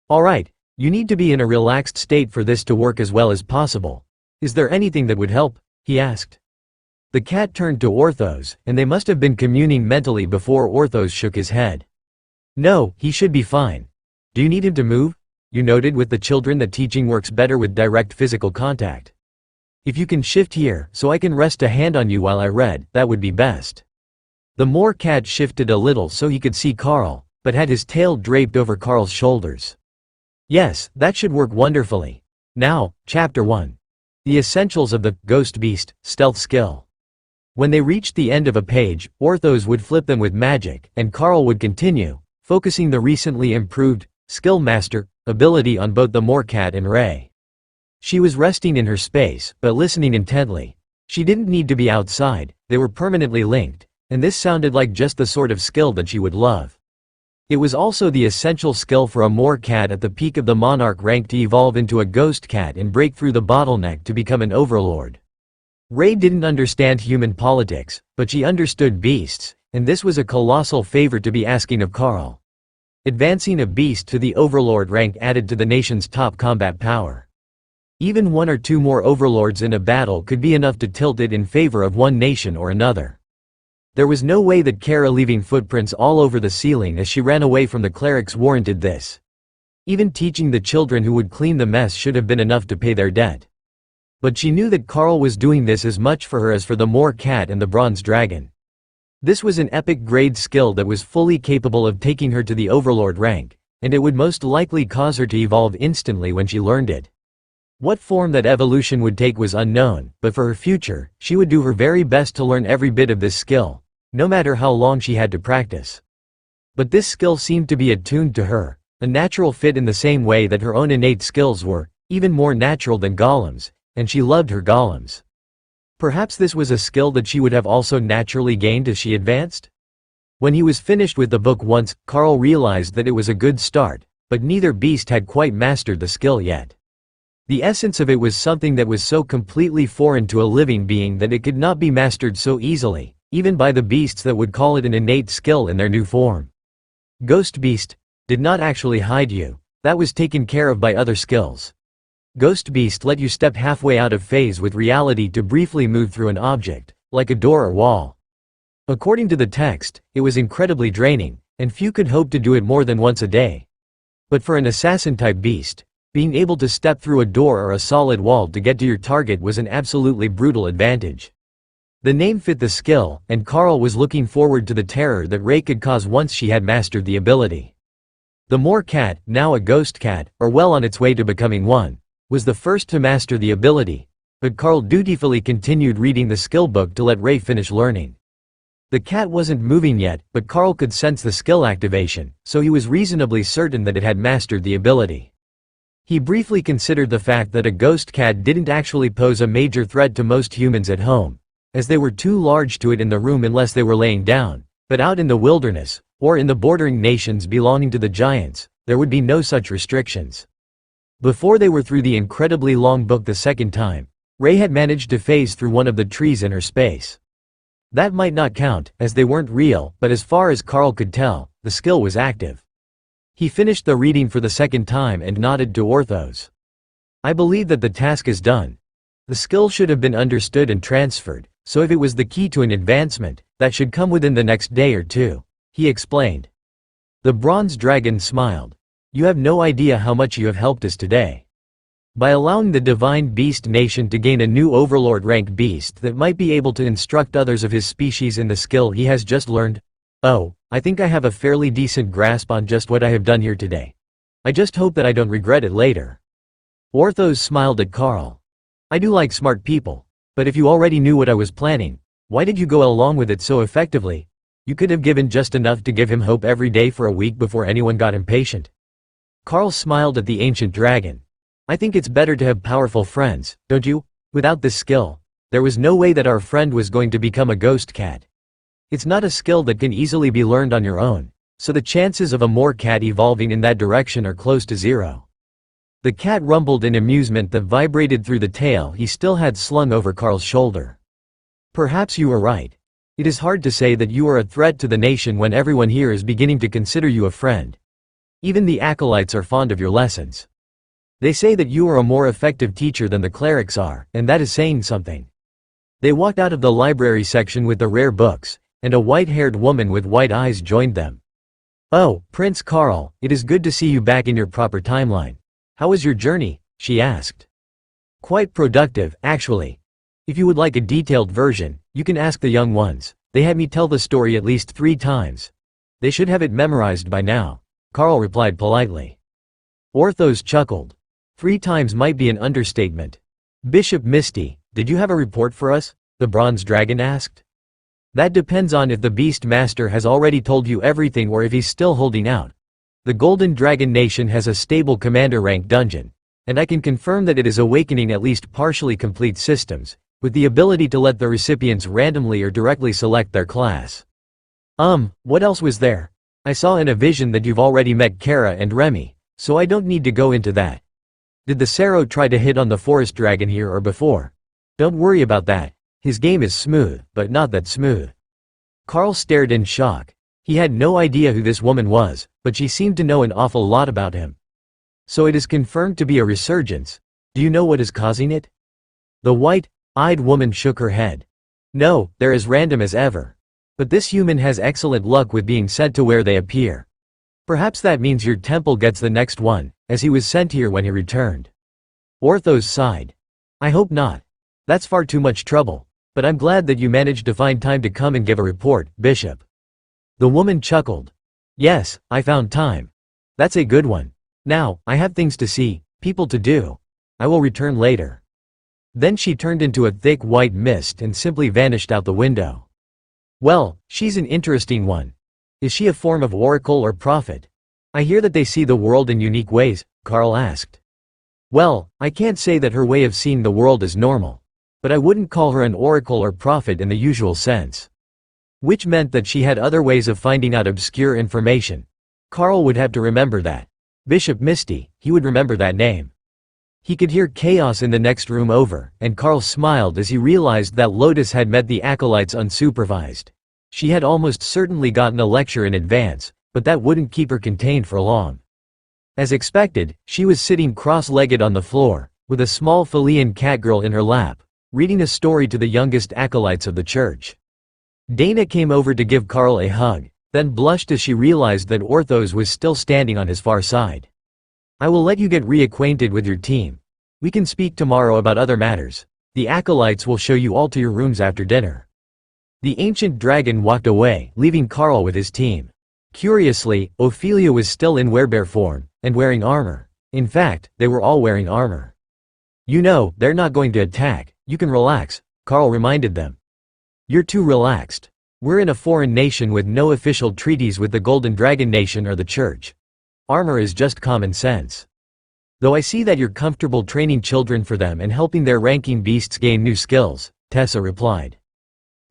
"All right, you need to be in a relaxed state for this to work as well as possible. Is there anything that would help?" he asked. The cat turned to Orthos, and they must have been communing mentally before Orthos shook his head. "No, he should be fine. Do you need him to move? You noted with the children that teaching works better with direct physical contact. If you can shift here, so I can rest a hand on you while I read, that would be best." The Moor cat shifted a little so he could see Carl, but had his tail draped over Carl's shoulders. "Yes, that should work wonderfully. Now, Chapter 1. The Essentials of the Ghost Beast Stealth Skill." When they reached the end of a page, Orthos would flip them with magic, and Carl would continue, focusing the recently improved Skill Master ability on both the Moorcat and Ray. She was resting in her space, but listening intently. She didn't need to be outside, they were permanently linked, and this sounded like just the sort of skill that she would love. It was also the essential skill for a Moorcat at the peak of the monarch rank to evolve into a ghost cat and break through the bottleneck to become an overlord. Ray didn't understand human politics, but she understood beasts, and this was a colossal favor to be asking of Carl. Advancing a beast to the overlord rank added to the nation's top combat power. Even one or two more overlords in a battle could be enough to tilt it in favor of one nation or another. There was no way that Kara leaving footprints all over the ceiling as she ran away from the clerics warranted this. Even teaching the children who would clean the mess should have been enough to pay their debt. But she knew that Carl was doing this as much for her as for the Moor Cat and the Bronze Dragon. This was an epic grade skill that was fully capable of taking her to the Overlord rank, and it would most likely cause her to evolve instantly when she learned it. What form that evolution would take was unknown, but for her future, she would do her very best to learn every bit of this skill, no matter how long she had to practice. But this skill seemed to be attuned to her, a natural fit in the same way that her own innate skills were, even more natural than Gollum's, and she loved her golems. Perhaps this was a skill that she would have also naturally gained as she advanced? When he was finished with the book once, Carl realized that it was a good start, but neither beast had quite mastered the skill yet. The essence of it was something that was so completely foreign to a living being that it could not be mastered so easily, even by the beasts that would call it an innate skill in their new form. Ghost Beast did not actually hide you, that was taken care of by other skills. Ghost Beast let you step halfway out of phase with reality to briefly move through an object, like a door or wall. According to the text, it was incredibly draining, and few could hope to do it more than once a day. But for an assassin-type beast, being able to step through a door or a solid wall to get to your target was an absolutely brutal advantage. The name fit the skill, and Carl was looking forward to the terror that Ray could cause once she had mastered the ability. The Moor Cat, now a ghost cat, or well on its way to becoming one, was the first to master the ability, but Carl dutifully continued reading the skill book to let Ray finish learning. The cat wasn't moving yet, but Carl could sense the skill activation, so he was reasonably certain that it had mastered the ability. He briefly considered the fact that a ghost cat didn't actually pose a major threat to most humans at home, as they were too large to it in the room unless they were laying down, but out in the wilderness, or in the bordering nations belonging to the giants, there would be no such restrictions. Before they were through the incredibly long book the second time, Ray had managed to phase through one of the trees in her space. That might not count, as they weren't real, but as far as Carl could tell, the skill was active. He finished the reading for the second time and nodded to Orthos. I believe that the task is done. The skill should have been understood and transferred, so if it was the key to an advancement, that should come within the next day or two, he explained. The Bronze Dragon smiled. You have no idea how much you have helped us today. By allowing the Divine Beast Nation to gain a new Overlord rank beast that might be able to instruct others of his species in the skill he has just learned. Oh, I think I have a fairly decent grasp on just what I have done here today. I just hope that I don't regret it later. Orthos smiled at Carl. I do like smart people, but if you already knew what I was planning, why did you go along with it so effectively? You could have given just enough to give him hope every day for a week before anyone got impatient. Carl smiled at the ancient dragon. I think it's better to have powerful friends, don't you? Without this skill, there was no way that our friend was going to become a ghost cat. It's not a skill that can easily be learned on your own, so the chances of a Moor Cat evolving in that direction are close to zero. The cat rumbled in amusement that vibrated through the tail he still had slung over Carl's shoulder. Perhaps you were right. It is hard to say that you are a threat to the nation when everyone here is beginning to consider you a friend. Even the acolytes are fond of your lessons. They say that you are a more effective teacher than the clerics are, and that is saying something. They walked out of the library section with the rare books, and a white-haired woman with white eyes joined them. Oh, Prince Carl, it is good to see you back in your proper timeline. How was your journey? She asked. Quite productive, actually. If you would like a detailed version, you can ask the young ones. They had me tell the story at least 3 times. They should have it memorized by now, Carl replied politely. Orthos chuckled. 3 times might be an understatement. Bishop Misty, did you have a report for us? The Bronze Dragon asked. That depends on if the Beast Master has already told you everything or if he's still holding out. The Golden Dragon Nation has a stable commander rank dungeon, and I can confirm that it is awakening at least partially complete systems, with the ability to let the recipients randomly or directly select their class. What else was there? I saw in a vision that you've already met Kara and Remy, so I don't need to go into that. Did the Sero try to hit on the forest dragon here or before? Don't worry about that. His game is smooth, but not that smooth. Carl stared in shock. He had no idea who this woman was, but she seemed to know an awful lot about him. So it is confirmed to be a resurgence. Do you know what is causing it? The white-eyed woman shook her head. No, they're as random as ever. But this human has excellent luck with being sent to where they appear. Perhaps that means your temple gets the next one, as he was sent here when he returned. Orthos sighed. I hope not. That's far too much trouble. But I'm glad that you managed to find time to come and give a report, Bishop. The woman chuckled. Yes, I found time. That's a good one. Now, I have things to see, people to do. I will return later. Then she turned into a thick white mist and simply vanished out the window. Well, she's an interesting one. Is she a form of oracle or prophet? I hear that they see the world in unique ways, Carl asked. Well, I can't say that her way of seeing the world is normal. But I wouldn't call her an oracle or prophet in the usual sense. Which meant that she had other ways of finding out obscure information. Carl would have to remember that. Bishop Misty, he would remember that name. He could hear chaos in the next room over, and Carl smiled as he realized that Lotus had met the acolytes unsupervised. She had almost certainly gotten a lecture in advance, but that wouldn't keep her contained for long. As expected, she was sitting cross-legged on the floor, with a small Phalean catgirl in her lap, reading a story to the youngest acolytes of the church. Dana came over to give Carl a hug, then blushed as she realized that Orthos was still standing on his far side. I will let you get reacquainted with your team. We can speak tomorrow about other matters. The acolytes will show you all to your rooms after dinner. The ancient dragon walked away, leaving Carl with his team. Curiously, Ophelia was still in werebear form, and wearing armor. In fact, they were all wearing armor. You know, they're not going to attack. You can relax, Carl reminded them. You're too relaxed. We're in a foreign nation with no official treaties with the Golden Dragon Nation or the Church. Armor is just common sense. Though I see that you're comfortable training children for them and helping their ranking beasts gain new skills, Tessa replied.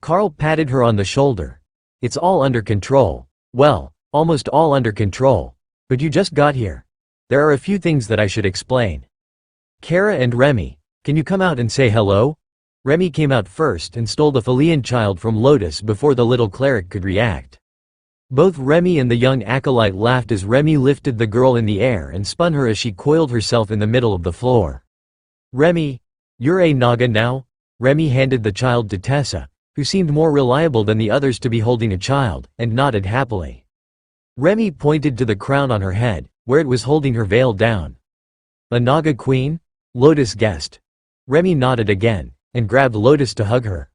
Carl patted her on the shoulder. It's all under control. Well, almost all under control. But you just got here. There are a few things that I should explain. Kara and Remy, can you come out and say hello? Remy came out first and stole the Phalean child from Lotus before the little cleric could react. Both Remy and the young acolyte laughed as Remy lifted the girl in the air and spun her as she coiled herself in the middle of the floor. Remy, you're a Naga now? Remy handed the child to Tessa, who seemed more reliable than the others to be holding a child, and nodded happily. Remy pointed to the crown on her head, where it was holding her veil down. A Naga queen? Lotus guessed. Remy nodded again, and grabbed Lotus to hug her.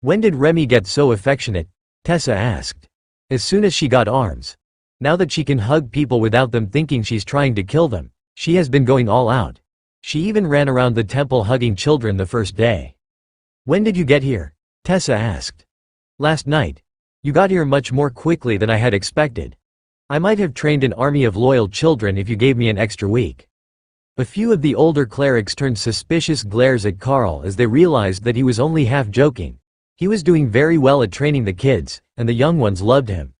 When did Remy get so affectionate? Tessa asked. As soon as she got arms. Now that she can hug people without them thinking she's trying to kill them, she has been going all out. She even ran around the temple hugging children the first day. When did you get here? Tessa asked. Last night. You got here much more quickly than I had expected. I might have trained an army of loyal children if you gave me an extra week. A few of the older clerics turned suspicious glares at Carl as they realized that he was only half joking. He was doing very well at training the kids, and the young ones loved him.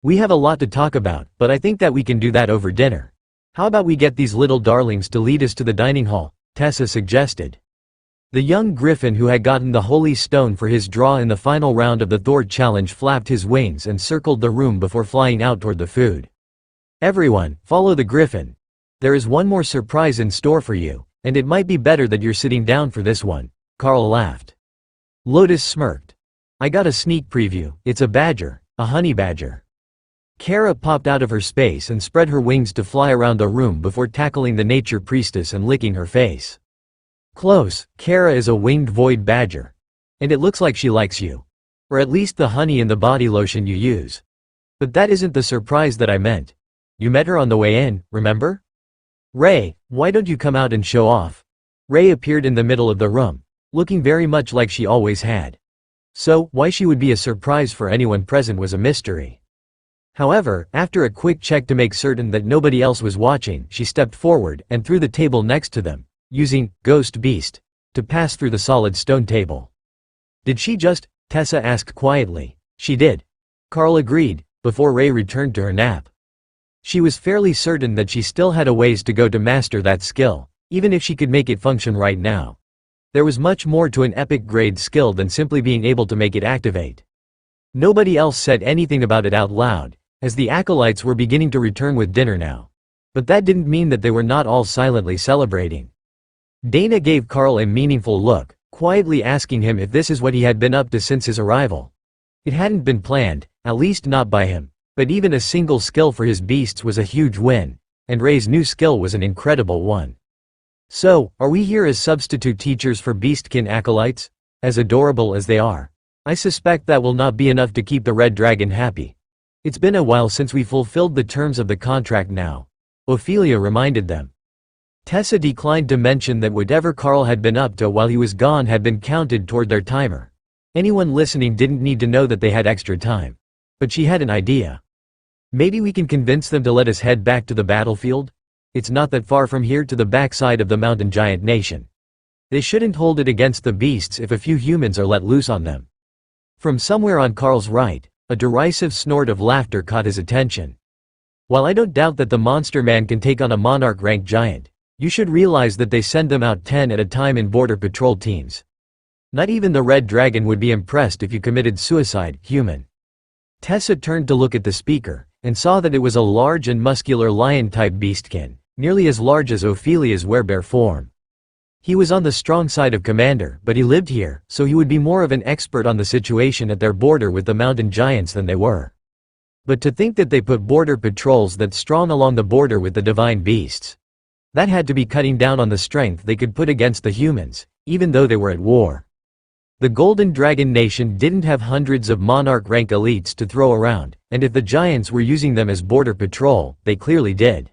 We have a lot to talk about, but I think that we can do that over dinner. How about we get these little darlings to lead us to the dining hall? Tessa suggested. The young griffin who had gotten the holy stone for his draw in the final round of the Thor challenge flapped his wings and circled the room before flying out toward the food. Everyone, follow the griffin. There is one more surprise in store for you, and it might be better that you're sitting down for this one. Carl laughed. Lotus smirked. I got a sneak preview. It's a badger, a honey badger. Kara popped out of her space and spread her wings to fly around the room before tackling the nature priestess and licking her face. Close, Kara is a winged void badger. And it looks like she likes you. Or at least the honey in the body lotion you use. But that isn't the surprise that I meant. You met her on the way in, remember? Ray, why don't you come out and show off? Ray appeared in the middle of the room, looking very much like she always had. So, why she would be a surprise for anyone present was a mystery. However, after a quick check to make certain that nobody else was watching, she stepped forward and threw the table next to them, using Ghost Beast to pass through the solid stone table. Did she just? Tessa asked quietly. She did. Carl agreed, before Ray returned to her nap. She was fairly certain that she still had a ways to go to master that skill, even if she could make it function right now. There was much more to an epic grade skill than simply being able to make it activate. Nobody else said anything about it out loud, as the acolytes were beginning to return with dinner now. But that didn't mean that they were not all silently celebrating. Dana gave Carl a meaningful look, quietly asking him if this is what he had been up to since his arrival. It hadn't been planned, at least not by him, but even a single skill for his beasts was a huge win, and Ray's new skill was an incredible one. So, are we here as substitute teachers for beastkin acolytes? As adorable as they are, I suspect that will not be enough to keep the red dragon happy. It's been a while since we fulfilled the terms of the contract now, Ophelia reminded them. Tessa declined to mention that whatever Carl had been up to while he was gone had been counted toward their timer. Anyone listening didn't need to know that they had extra time. But she had an idea. Maybe we can convince them to let us head back to the battlefield? It's not that far from here to the backside of the mountain giant nation. They shouldn't hold it against the beasts if a few humans are let loose on them. From somewhere on Carl's right, a derisive snort of laughter caught his attention. While I don't doubt that the monster man can take on a monarch-ranked giant, you should realize that they send them out 10 at a time in border patrol teams. Not even the red dragon would be impressed if you committed suicide, human. Tessa turned to look at the speaker, and saw that it was a large and muscular lion-type beastkin, nearly as large as Ophelia's werebear form. He was on the strong side of commander, but he lived here, so he would be more of an expert on the situation at their border with the mountain giants than they were. But to think that they put border patrols that strong along the border with the divine beasts. That had to be cutting down on the strength they could put against the humans, even though they were at war. The Golden Dragon Nation didn't have hundreds of monarch-rank elites to throw around, and if the giants were using them as border patrol, they clearly did.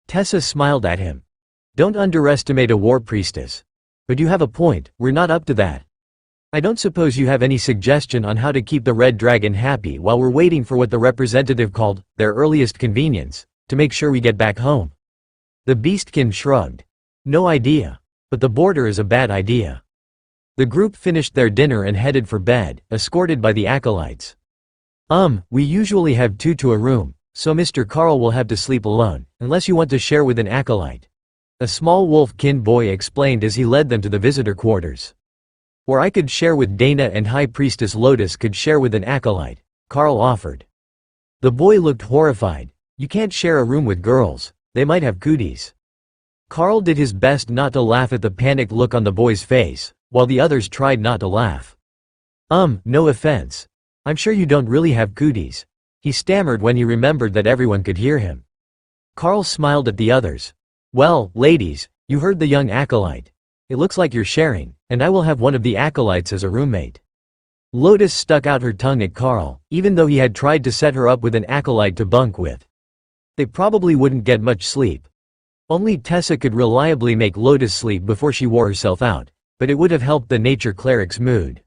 Tessa smiled at him. Don't underestimate a war priestess. But you have a point, we're not up to that. I don't suppose you have any suggestion on how to keep the red dragon happy while we're waiting for what the representative called their earliest convenience, to make sure we get back home. The beastkin shrugged. No idea. But the border is a bad idea. The group finished their dinner and headed for bed, escorted by the acolytes. We usually have 2 to a room, so Mr. Carl will have to sleep alone, unless you want to share with an acolyte. A small wolf-kin boy explained as he led them to the visitor quarters. Or I could share with Dana and High Priestess Lotus could share with an acolyte, Carl offered. The boy looked horrified. You can't share a room with girls, they might have cooties. Carl did his best not to laugh at the panicked look on the boy's face, while the others tried not to laugh. No offense. I'm sure you don't really have cooties. He stammered when he remembered that everyone could hear him. Carl smiled at the others. Well, ladies, you heard the young acolyte. It looks like you're sharing, and I will have one of the acolytes as a roommate. Lotus stuck out her tongue at Carl, even though he had tried to set her up with an acolyte to bunk with. They probably wouldn't get much sleep. Only Tessa could reliably make Lotus sleep before she wore herself out, but it would have helped the nature cleric's mood.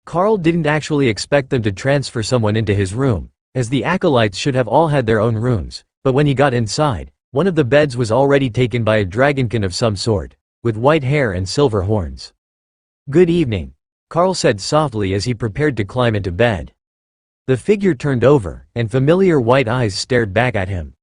Carl didn't actually expect them to transfer someone into his room, as the acolytes should have all had their own rooms, but when he got inside, one of the beds was already taken by a dragonkin of some sort, with white hair and silver horns. Good evening, Carl said softly as he prepared to climb into bed. The figure turned over, and familiar white eyes stared back at him.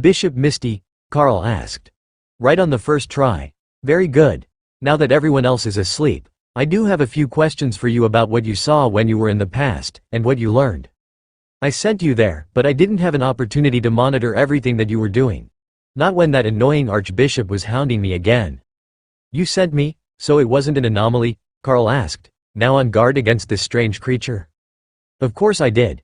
Bishop Misty? Carl asked. Right on the first try. Very good. Now that everyone else is asleep, I do have a few questions for you about what you saw when you were in the past, and what you learned. I sent you there, but I didn't have an opportunity to monitor everything that you were doing. Not when that annoying archbishop was hounding me again. You sent me, so it wasn't an anomaly? Carl asked, now on guard against this strange creature. Of course I did.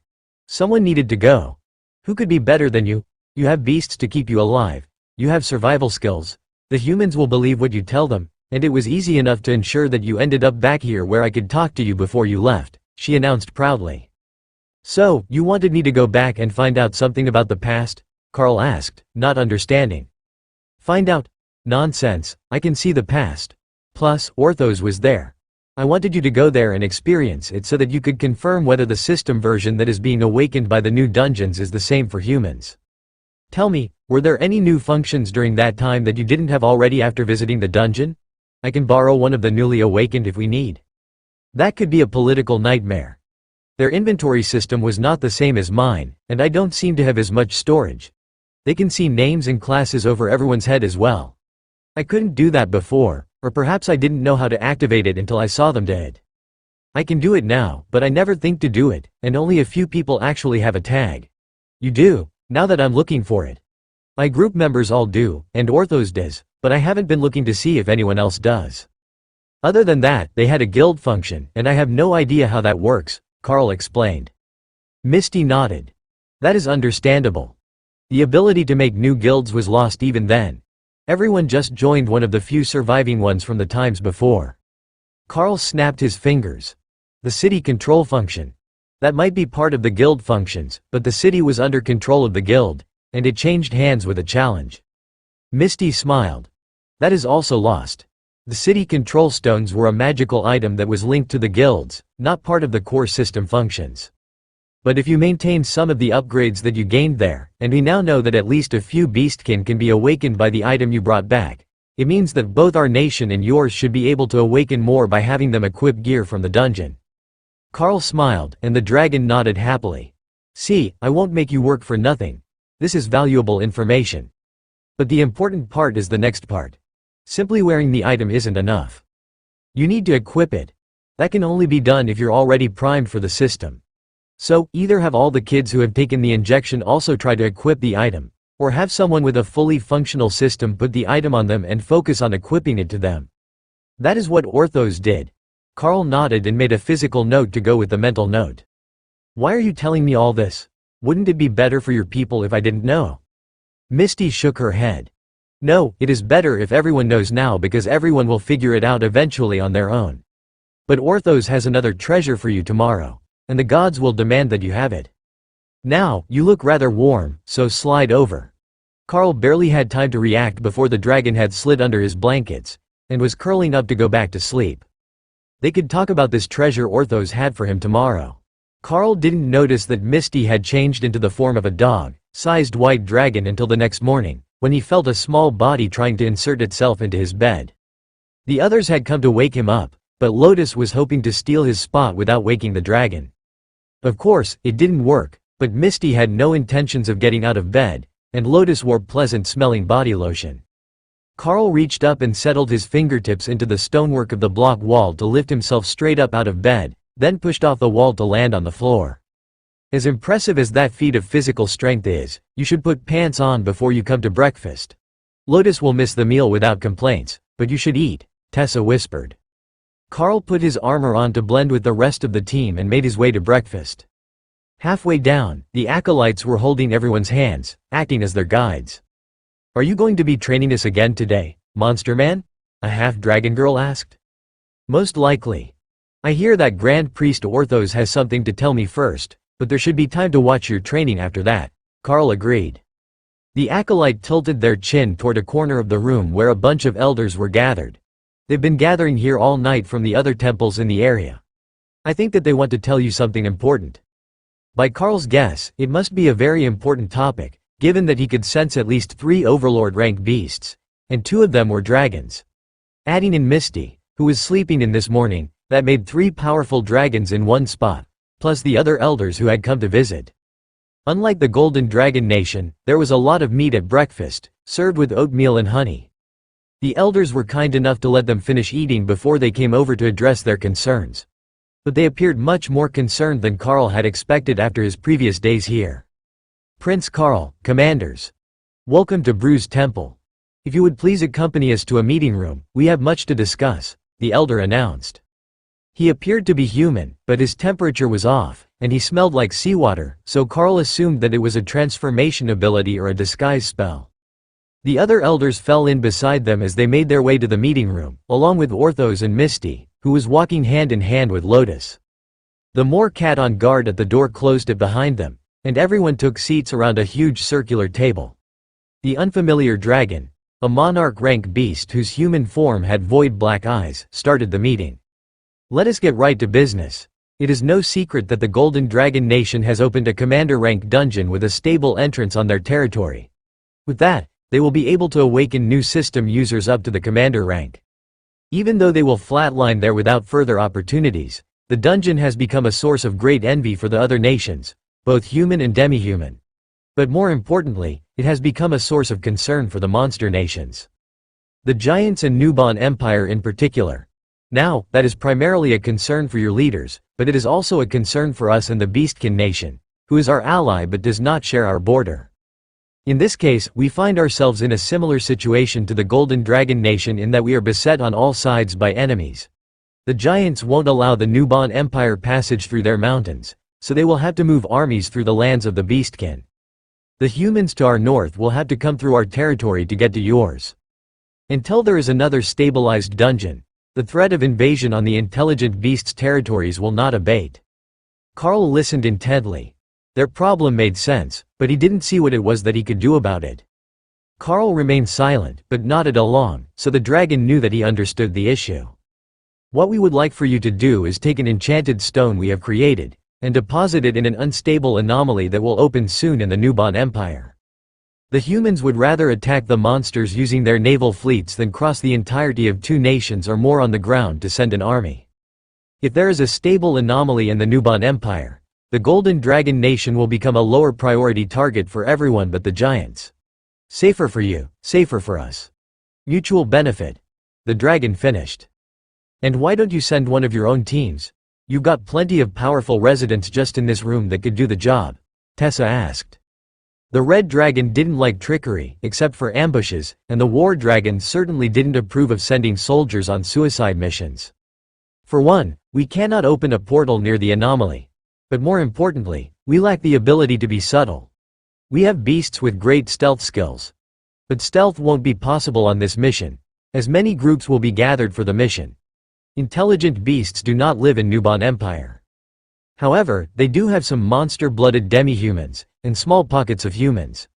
Someone needed to go. Who could be better than you? You have beasts to keep you alive. You have survival skills. The humans will believe what you tell them, and it was easy enough to ensure that you ended up back here where I could talk to you before you left, she announced proudly. So, you wanted me to go back and find out something about the past? Carl asked, not understanding. Find out? Nonsense, I can see the past. Plus, Orthos was there. I wanted you to go there and experience it so that you could confirm whether the system version that is being awakened by the new dungeons is the same for humans. Tell me, were there any new functions during that time that you didn't have already after visiting the dungeon? I can borrow one of the newly awakened if we need. That could be a political nightmare. Their inventory system was not the same as mine, and I don't seem to have as much storage. They can see names and classes over everyone's head as well. I couldn't do that before, or perhaps I didn't know how to activate it until I saw them dead. I can do it now, but I never think to do it, and only a few people actually have a tag. You do, now that I'm looking for it. My group members all do, and Orthos does, but I haven't been looking to see if anyone else does. Other than that, they had a guild function, and I have no idea how that works, Carl explained. Misty nodded. That is understandable. The ability to make new guilds was lost even then. Everyone just joined one of the few surviving ones from the times before. Carl snapped his fingers. The city control function. That might be part of the guild functions, but the city was under control of the guild, and it changed hands with a challenge. Misty smiled. That is also lost. The city control stones were a magical item that was linked to the guilds, not part of the core system functions. But if you maintain some of the upgrades that you gained there, and we now know that at least a few beastkin can be awakened by the item you brought back, it means that both our nation and yours should be able to awaken more by having them equip gear from the dungeon. Carl smiled, and the dragon nodded happily. See, I won't make you work for nothing. This is valuable information. But the important part is the next part. Simply wearing the item isn't enough. You need to equip it. That can only be done if you're already primed for the system. So, either have all the kids who have taken the injection also try to equip the item, or have someone with a fully functional system put the item on them and focus on equipping it to them. That is what Orthos did. Carl nodded and made a physical note to go with the mental note. Why are you telling me all this? Wouldn't it be better for your people if I didn't know? Misty shook her head. No, it is better if everyone knows now because everyone will figure it out eventually on their own. But Orthos has another treasure for you tomorrow, and the gods will demand that you have it. Now, you look rather warm, so slide over. Carl barely had time to react before the dragon had slid under his blankets, and was curling up to go back to sleep. They could talk about this treasure Orthos had for him tomorrow. Carl didn't notice that Misty had changed into the form of a dog-sized white dragon until the next morning, when he felt a small body trying to insert itself into his bed. The others had come to wake him up, but Lotus was hoping to steal his spot without waking the dragon. Of course, it didn't work, but Misty had no intentions of getting out of bed, and Lotus wore pleasant-smelling body lotion. Carl reached up and settled his fingertips into the stonework of the block wall to lift himself straight up out of bed, then pushed off the wall to land on the floor. As impressive as that feat of physical strength is, you should put pants on before you come to breakfast. Lotus will miss the meal without complaints, but you should eat, Tessa whispered. Carl put his armor on to blend with the rest of the team and made his way to breakfast. Halfway down, the acolytes were holding everyone's hands, acting as their guides. Are you going to be training us again today, Monster Man? A half-dragon girl asked. Most likely. I hear that Grand Priest Orthos has something to tell me first, but there should be time to watch your training after that, Carl agreed. The acolyte tilted their chin toward a corner of the room where a bunch of elders were gathered. They've been gathering here all night from the other temples in the area. I think that they want to tell you something important. By Carl's guess, it must be a very important topic, given that he could sense at least 3 overlord-rank beasts, and 2 of them were dragons. Adding in Misty, who was sleeping in this morning, that made 3 powerful dragons in one spot, plus the other elders who had come to visit. Unlike the Golden Dragon Nation, there was a lot of meat at breakfast, served with oatmeal and honey. The elders were kind enough to let them finish eating before they came over to address their concerns. But they appeared much more concerned than Carl had expected after his previous days here. Prince Carl, commanders. Welcome to Bru's Temple. If you would please accompany us to a meeting room, we have much to discuss, the elder announced. He appeared to be human, but his temperature was off, and he smelled like seawater, so Carl assumed that it was a transformation ability or a disguise spell. The other elders fell in beside them as they made their way to the meeting room, along with Orthos and Misty, who was walking hand in hand with Lotus. The more cat on guard at the door closed it behind them, and everyone took seats around a huge circular table. The unfamiliar dragon, a monarch-rank beast whose human form had void black eyes, started the meeting. Let us get right to business. It is no secret that the Golden Dragon Nation has opened a commander-rank dungeon with a stable entrance on their territory. With that, they will be able to awaken new system users up to the commander rank. Even though they will flatline there without further opportunities, the dungeon has become a source of great envy for the other nations, both human and demi-human. But more importantly, it has become a source of concern for the monster nations. The Giants and Nubon Empire in particular. Now, that is primarily a concern for your leaders, but it is also a concern for us and the Beastkin Nation, who is our ally but does not share our border. In this case, we find ourselves in a similar situation to the Golden Dragon Nation in that we are beset on all sides by enemies. The giants won't allow the Nuban Empire passage through their mountains, so they will have to move armies through the lands of the beastkin. The humans to our north will have to come through our territory to get to yours. Until there is another stabilized dungeon, the threat of invasion on the intelligent beasts' territories will not abate. Carl listened intently. Their problem made sense, but he didn't see what it was that he could do about it. Carl remained silent, but nodded along, so the dragon knew that he understood the issue. What we would like for you to do is take an enchanted stone we have created, and deposit it in an unstable anomaly that will open soon in the Nuban Empire. The humans would rather attack the monsters using their naval fleets than cross the entirety of 2 nations or more on the ground to send an army. If there is a stable anomaly in the Nuban Empire, the Golden Dragon Nation will become a lower priority target for everyone but the giants. Safer for you, safer for us. Mutual benefit. The dragon finished. And why don't you send one of your own teams? You've got plenty of powerful residents just in this room that could do the job, Tessa asked. The red dragon didn't like trickery, except for ambushes, and the war dragon certainly didn't approve of sending soldiers on suicide missions. For one, we cannot open a portal near the anomaly. But more importantly, we lack the ability to be subtle. We have beasts with great stealth skills. But stealth won't be possible on this mission, as many groups will be gathered for the mission. Intelligent beasts do not live in Nuban Empire. However, they do have some monster-blooded demi-humans, and small pockets of humans.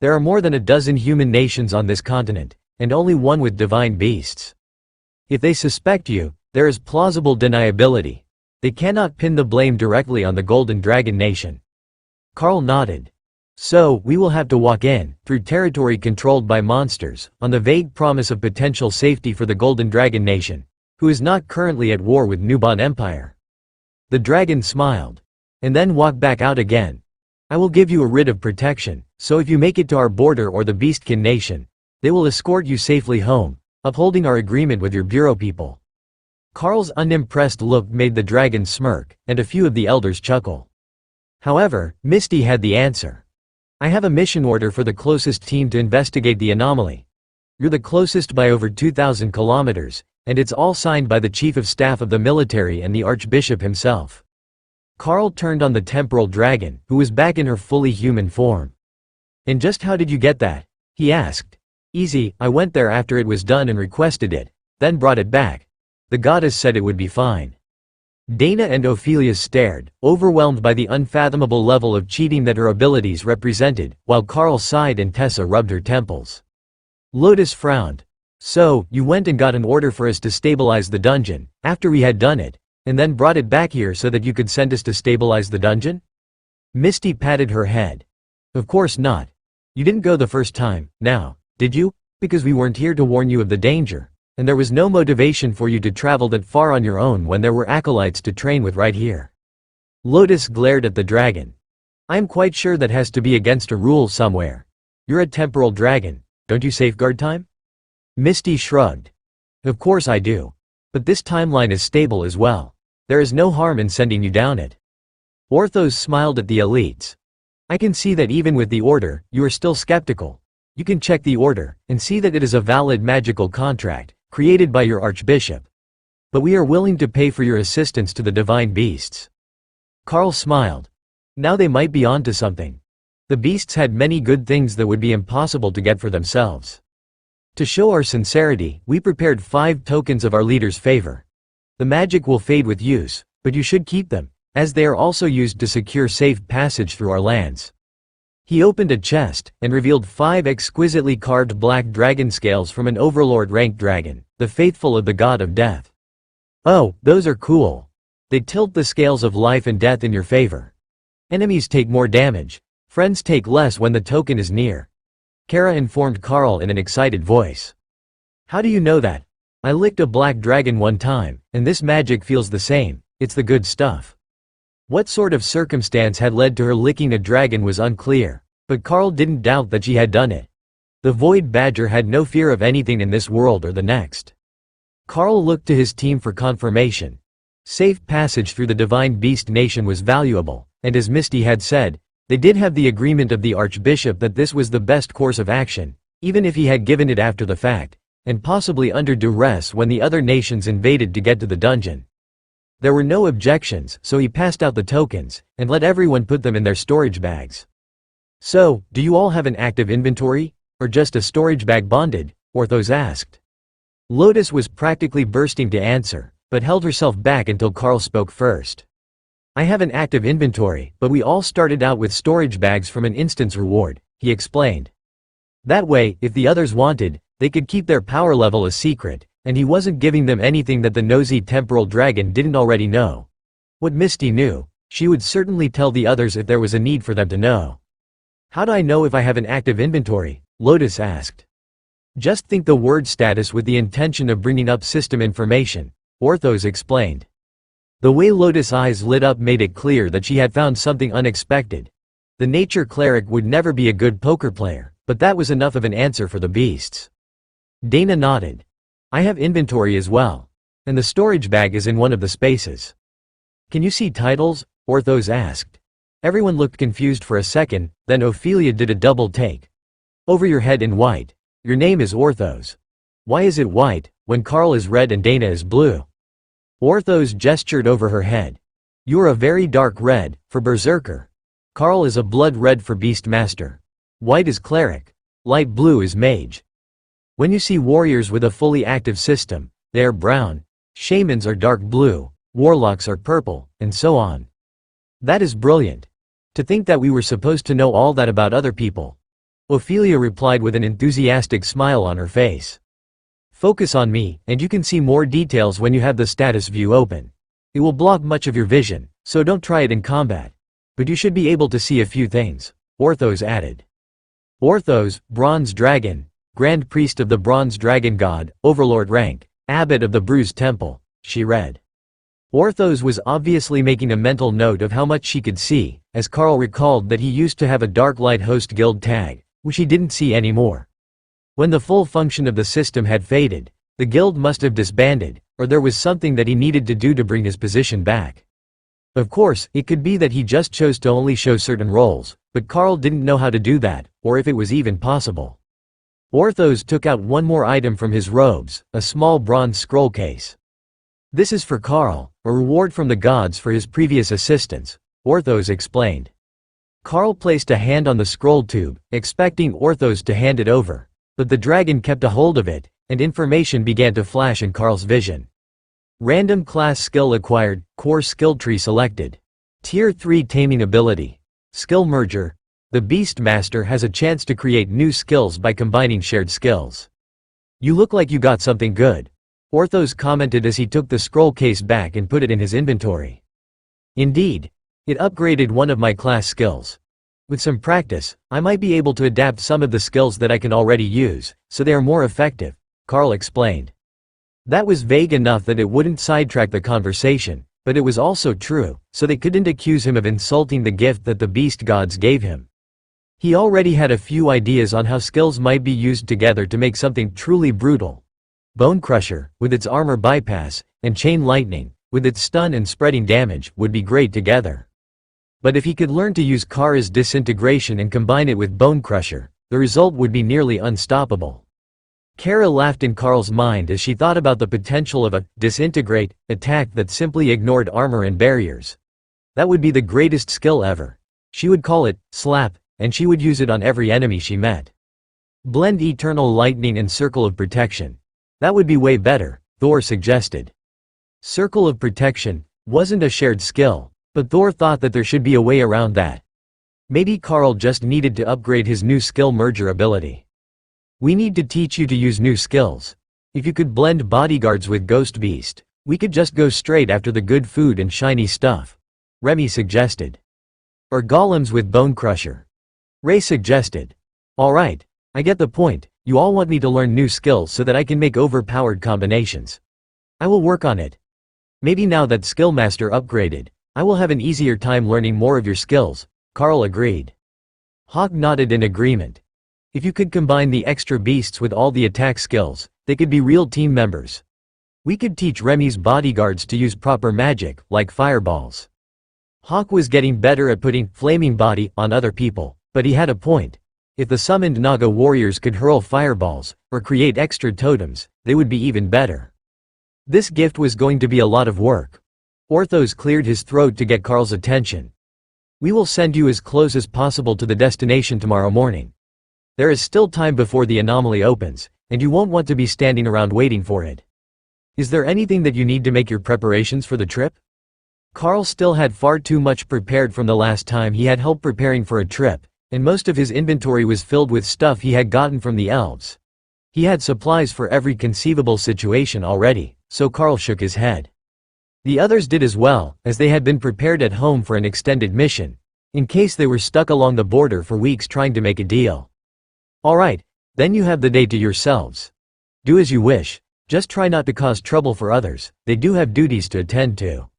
There are more than a dozen human nations on this continent, and only one with divine beasts. If they suspect you, there is plausible deniability. They cannot pin the blame directly on the Golden Dragon Nation. Carl nodded. So, we will have to walk in, through territory controlled by monsters, on the vague promise of potential safety for the Golden Dragon Nation, who is not currently at war with Nuban Empire. The dragon smiled. And then walked back out again. I will give you a writ of protection, so if you make it to our border or the Beastkin Nation, they will escort you safely home, upholding our agreement with your bureau people. Carl's unimpressed look made the dragon smirk, and a few of the elders chuckle. However, Misty had the answer. I have a mission order for the closest team to investigate the anomaly. You're the closest by over 2,000 kilometers, and it's all signed by the Chief of Staff of the military and the Archbishop himself. Carl turned on the temporal dragon, who was back in her fully human form. And just how did you get that? He asked. Easy, I went there after it was done and requested it, then brought it back. The goddess said it would be fine. Dana and Ophelia stared, overwhelmed by the unfathomable level of cheating that her abilities represented, while Carl sighed and Tessa rubbed her temples. Lotus frowned. So, you went and got an order for us to stabilize the dungeon, after we had done it, and then brought it back here so that you could send us to stabilize the dungeon? Misty patted her head. Of course not. You didn't go the first time, now, did you? Because we weren't here to warn you of the danger. And there was no motivation for you to travel that far on your own when there were acolytes to train with right here. Lotus glared at the dragon. I'm quite sure that has to be against a rule somewhere. You're a temporal dragon, don't you safeguard time? Misty shrugged. Of course I do. But this timeline is stable as well. There is no harm in sending you down it. Orthos smiled at the elites. I can see that even with the order, you are still skeptical. You can check the order, and see that it is a valid magical contract, created by your archbishop. But we are willing to pay for your assistance to the divine beasts. Carl smiled. Now they might be onto something. The beasts had many good things that would be impossible to get for themselves. To show our sincerity, we prepared 5 tokens of our leader's favor. The magic will fade with use, but you should keep them, as they are also used to secure safe passage through our lands. He opened a chest, and revealed 5 exquisitely carved black dragon scales from an overlord-ranked dragon, the faithful of the god of death. Oh, those are cool. They tilt the scales of life and death in your favor. Enemies take more damage. Friends take less when the token is near. Kara informed Carl in an excited voice. How do you know that? I licked a black dragon one time, and this magic feels the same. It's the good stuff. What sort of circumstance had led to her licking a dragon was unclear, but Carl didn't doubt that she had done it. The Void Badger had no fear of anything in this world or the next. Carl looked to his team for confirmation. Safe passage through the Divine Beast Nation was valuable, and as Misty had said, they did have the agreement of the Archbishop that this was the best course of action, even if he had given it after the fact, and possibly under duress when the other nations invaded to get to the dungeon. There were no objections, so he passed out the tokens, and let everyone put them in their storage bags. "So, do you all have an active inventory? Or just a storage bag bonded?" Orthos asked. Lotus was practically bursting to answer, but held herself back until Carl spoke first. "I have an active inventory, but we all started out with storage bags from an instance reward," he explained. That way, if the others wanted, they could keep their power level a secret, and he wasn't giving them anything that the nosy temporal dragon didn't already know. What Misty knew, she would certainly tell the others if there was a need for them to know. "How do I know if I have an active inventory?" Lotus asked. "Just think the word status with the intention of bringing up system information," Orthos explained. The way Lotus' eyes lit up made it clear that she had found something unexpected. The nature cleric would never be a good poker player, but that was enough of an answer for the beasts. Dana nodded. "I have inventory as well. And the storage bag is in one of the spaces." "Can you see titles?" Orthos asked. Everyone looked confused for a second, then Ophelia did a double take. "Over your head in white. Your name is Orthos. Why is it white, when Carl is red and Dana is blue?" Orthos gestured over her head. "You're a very dark red, for Berserker. Carl is a blood red for Beastmaster. White is Cleric. Light blue is Mage. When you see warriors with a fully active system, they are brown, shamans are dark blue, warlocks are purple, and so on." "That is brilliant. To think that we were supposed to know all that about other people," Ophelia replied with an enthusiastic smile on her face. "Focus on me, and you can see more details when you have the status view open. It will block much of your vision, so don't try it in combat. But you should be able to see a few things," Orthos added. Orthos, Bronze Dragon, Grand Priest of the Bronze Dragon God, Overlord rank, Abbot of the Bruised Temple, she read. Orthos was obviously making a mental note of how much she could see, as Carl recalled that he used to have a Dark Light Host Guild tag, which he didn't see anymore. When the full function of the system had faded, the guild must have disbanded, or there was something that he needed to do to bring his position back. Of course, it could be that he just chose to only show certain roles, but Carl didn't know how to do that, or if it was even possible. Orthos took out one more item from his robes, a small bronze scroll case. "This is for Carl, a reward from the gods for his previous assistance," Orthos explained. Carl placed a hand on the scroll tube, expecting Orthos to hand it over, but the dragon kept a hold of it, and information began to flash in Carl's vision. Random class skill acquired, core skill tree selected. Tier 3 taming ability. Skill merger. The Beastmaster has a chance to create new skills by combining shared skills. "You look like you got something good," Orthos commented as he took the scroll case back and put it in his inventory. "Indeed. It upgraded one of my class skills. With some practice, I might be able to adapt some of the skills that I can already use, so they are more effective," Carl explained. That was vague enough that it wouldn't sidetrack the conversation, but it was also true, so they couldn't accuse him of insulting the gift that the beast gods gave him. He already had a few ideas on how skills might be used together to make something truly brutal. Bone Crusher, with its armor bypass, and Chain Lightning, with its stun and spreading damage, would be great together. But if he could learn to use Kara's disintegration and combine it with Bone Crusher, the result would be nearly unstoppable. Kara laughed in Carl's mind as she thought about the potential of a disintegrate attack that simply ignored armor and barriers. That would be the greatest skill ever. She would call it Slap, and she would use it on every enemy she met. Blend Eternal Lightning and Circle of Protection. That would be way better, Thor suggested. Circle of Protection wasn't a shared skill, but Thor thought that there should be a way around that. Maybe Carl just needed to upgrade his new skill merger ability. "We need to teach you to use new skills. If you could blend bodyguards with Ghost Beast, we could just go straight after the good food and shiny stuff," Remy suggested. "Or golems with Bone Crusher," Ray suggested. "Alright, I get the point, you all want me to learn new skills so that I can make overpowered combinations. I will work on it. Maybe now that Skillmaster upgraded, I will have an easier time learning more of your skills," Carl agreed. Hawk nodded in agreement. If you could combine the extra beasts with all the attack skills, they could be real team members. We could teach Remy's bodyguards to use proper magic, like fireballs. Hawk was getting better at putting flaming body on other people, but he had a point. If the summoned Naga warriors could hurl fireballs, or create extra totems, they would be even better. This gift was going to be a lot of work. Orthos cleared his throat to get Carl's attention. We will send you as close as possible to the destination tomorrow morning. There is still time before the anomaly opens, and you won't want to be standing around waiting for it. Is there anything that you need to make your preparations for the trip? Carl still had far too much prepared from the last time he had help preparing for a trip, and most of his inventory was filled with stuff he had gotten from the elves. He had supplies for every conceivable situation already, so Carl shook his head. The others did as well, as they had been prepared at home for an extended mission, in case they were stuck along the border for weeks trying to make a deal. Alright, then you have the day to yourselves. Do as you wish, just try not to cause trouble for others, they do have duties to attend to.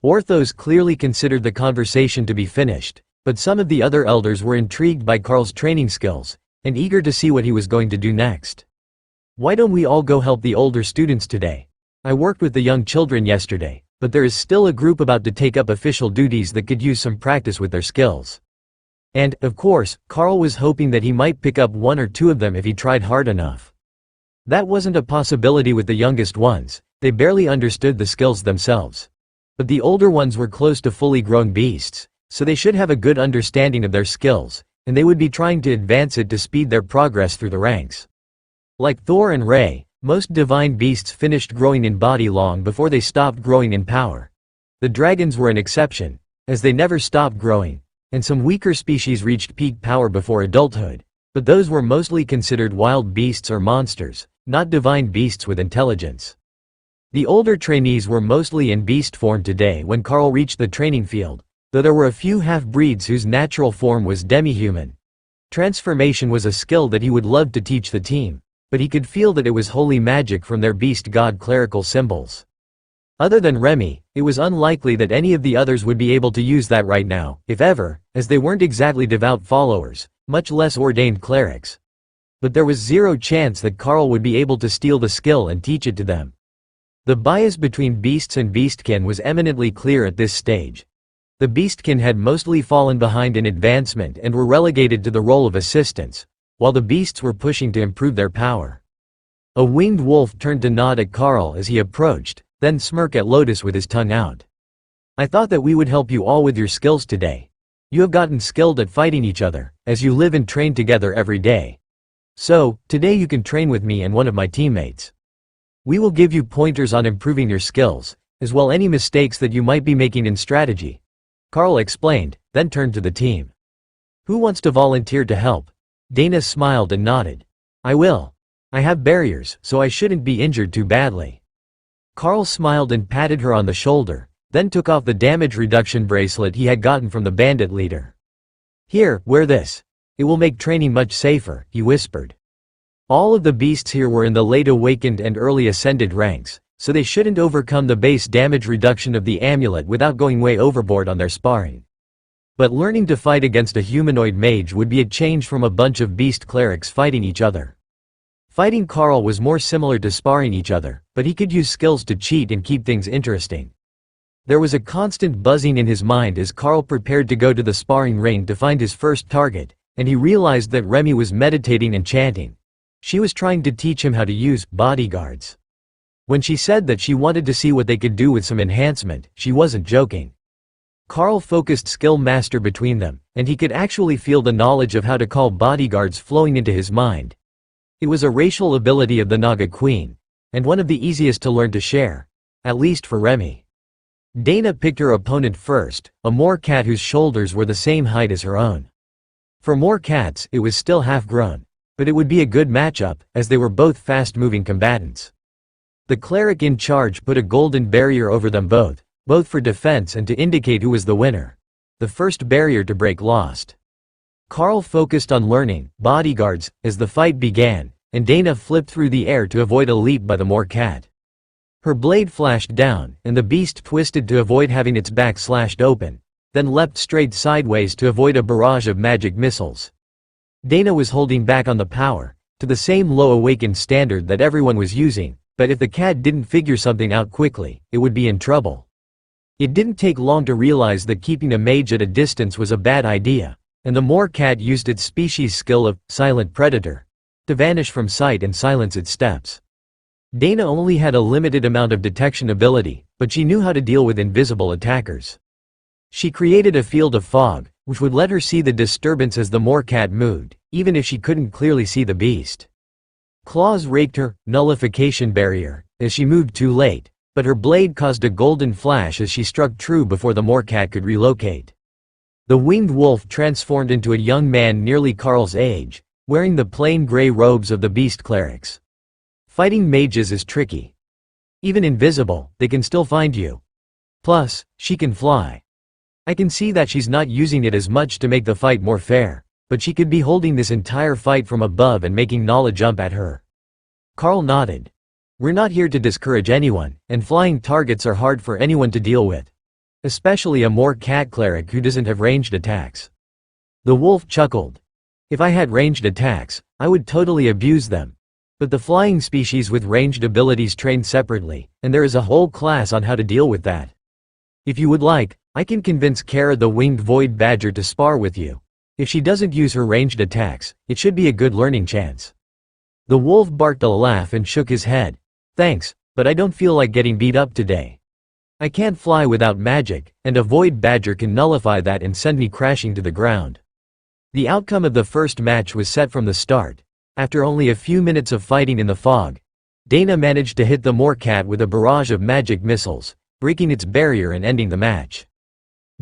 Orthos clearly considered the conversation to be finished, but some of the other elders were intrigued by Carl's training skills, and eager to see what he was going to do next. Why don't we all go help the older students today? I worked with the young children yesterday, but there is still a group about to take up official duties that could use some practice with their skills. And, of course, Carl was hoping that he might pick up one or two of them if he tried hard enough. That wasn't a possibility with the youngest ones, they barely understood the skills themselves. But the older ones were close to fully grown beasts, so they should have a good understanding of their skills, and they would be trying to advance it to speed their progress through the ranks. Like Thor and Rei, most divine beasts finished growing in body long before they stopped growing in power. The dragons were an exception, as they never stopped growing, and some weaker species reached peak power before adulthood, but those were mostly considered wild beasts or monsters, not divine beasts with intelligence. The older trainees were mostly in beast form today when Carl reached the training field, though there were a few half-breeds whose natural form was demi-human. Transformation was a skill that he would love to teach the team, but he could feel that it was holy magic from their beast god clerical symbols. Other than Remy, it was unlikely that any of the others would be able to use that right now, if ever, as they weren't exactly devout followers, much less ordained clerics. But there was zero chance that Carl would be able to steal the skill and teach it to them. The bias between beasts and beastkin was eminently clear at this stage. The beastkin had mostly fallen behind in advancement and were relegated to the role of assistants, while the beasts were pushing to improve their power. A winged wolf turned to nod at Carl as he approached, then smirk at Lotus with his tongue out. I thought that we would help you all with your skills today. You have gotten skilled at fighting each other, as you live and train together every day. So, today you can train with me and one of my teammates. We will give you pointers on improving your skills, as well any mistakes that you might be making in strategy. Carl explained, then turned to the team. Who wants to volunteer to help? Dana smiled and nodded. I will. I have barriers, so I shouldn't be injured too badly. Carl smiled and patted her on the shoulder, then took off the damage reduction bracelet he had gotten from the bandit leader. Here, wear this. It will make training much safer, he whispered. All of the beasts here were in the late awakened and early ascended ranks, so they shouldn't overcome the base damage reduction of the amulet without going way overboard on their sparring. But learning to fight against a humanoid mage would be a change from a bunch of beast clerics fighting each other. Fighting Carl was more similar to sparring each other, but he could use skills to cheat and keep things interesting. There was a constant buzzing in his mind as Carl prepared to go to the sparring ring to find his first target, and he realized that Remy was meditating and chanting. She was trying to teach him how to use bodyguards. When she said that she wanted to see what they could do with some enhancement, she wasn't joking. Carl focused skill master between them, and he could actually feel the knowledge of how to call bodyguards flowing into his mind. It was a racial ability of the Naga Queen, and one of the easiest to learn to share, at least for Remy. Dana picked her opponent first, a moor cat whose shoulders were the same height as her own. For moor cats, it was still half-grown, but it would be a good matchup, as they were both fast-moving combatants. The cleric in charge put a golden barrier over them both for defense and to indicate who was the winner. The first barrier to break lost. Carl focused on learning bodyguards as the fight began, and Dana flipped through the air to avoid a leap by the moor cat. Her blade flashed down, and the beast twisted to avoid having its back slashed open, then leapt straight sideways to avoid a barrage of magic missiles. Dana was holding back on the power, to the same low awakened standard that everyone was using, but if the cat didn't figure something out quickly, it would be in trouble. It didn't take long to realize that keeping a mage at a distance was a bad idea, and the Moor cat used its species skill of silent predator to vanish from sight and silence its steps. Dana only had a limited amount of detection ability, but she knew how to deal with invisible attackers. She created a field of fog, which would let her see the disturbance as the Moor cat moved, even if she couldn't clearly see the beast. Claws raked her nullification barrier as she moved too late, but her blade caused a golden flash as she struck true before the Moor cat could relocate. The winged wolf transformed into a young man nearly Carl's age, wearing the plain gray robes of the beast clerics. Fighting mages is tricky. Even invisible, they can still find you. Plus, she can fly. I can see that she's not using it as much to make the fight more fair, but she could be holding this entire fight from above and making Nala jump at her. Carl nodded. We're not here to discourage anyone, and flying targets are hard for anyone to deal with. Especially a Moor cat cleric who doesn't have ranged attacks. The wolf chuckled. If I had ranged attacks, I would totally abuse them. But the flying species with ranged abilities train separately, and there is a whole class on how to deal with that. If you would like, I can convince Kara the winged void badger to spar with you. If she doesn't use her ranged attacks, it should be a good learning chance. The wolf barked a laugh and shook his head. Thanks, but I don't feel like getting beat up today. I can't fly without magic, and a void badger can nullify that and send me crashing to the ground. The outcome of the first match was set from the start. After only a few minutes of fighting in the fog, Dana managed to hit the Moor cat with a barrage of magic missiles, breaking its barrier and ending the match.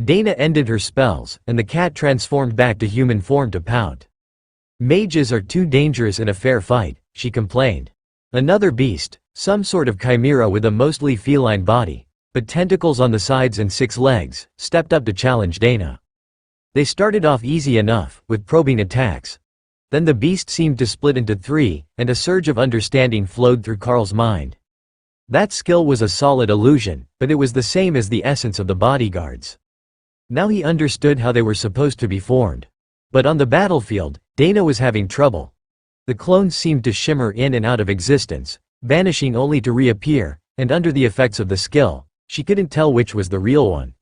Dana ended her spells, and the cat transformed back to human form to pout. Mages are too dangerous in a fair fight, she complained. Another beast, some sort of chimera with a mostly feline body, but tentacles on the sides and 6 legs, stepped up to challenge Dana. They started off easy enough, with probing attacks. Then the beast seemed to split into 3, and a surge of understanding flowed through Carl's mind. That skill was a solid illusion, but it was the same as the essence of the bodyguards. Now he understood how they were supposed to be formed. But on the battlefield, Dana was having trouble. The clones seemed to shimmer in and out of existence, vanishing only to reappear, and under the effects of the skill, she couldn't tell which was the real one.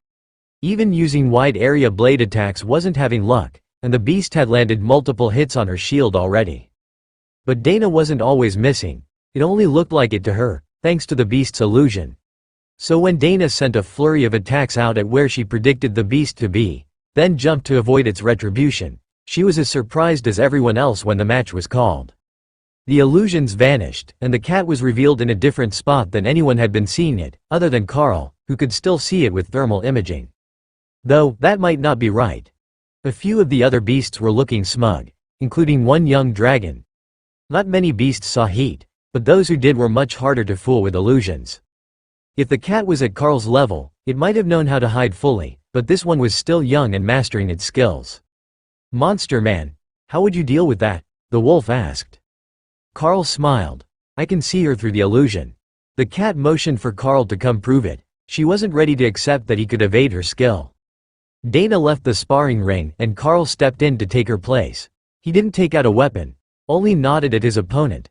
Even using wide-area blade attacks wasn't having luck, and the beast had landed multiple hits on her shield already. But Dana wasn't always missing. It only looked like it to her, thanks to the beast's illusion. So when Dana sent a flurry of attacks out at where she predicted the beast to be, then jumped to avoid its retribution, she was as surprised as everyone else when the match was called. The illusions vanished, and the cat was revealed in a different spot than anyone had been seeing it, other than Carl, who could still see it with thermal imaging. Though, that might not be right. A few of the other beasts were looking smug, including one young dragon. Not many beasts saw heat, but those who did were much harder to fool with illusions. If the cat was at Carl's level, it might have known how to hide fully, but this one was still young and mastering its skills. Monster man, how would you deal with that? The wolf asked. Carl smiled. I can see her through the illusion. The cat motioned for Carl to come prove it. She wasn't ready to accept that he could evade her skill. Dana left the sparring ring and Carl stepped in to take her place. He didn't take out a weapon, only nodded at his opponent.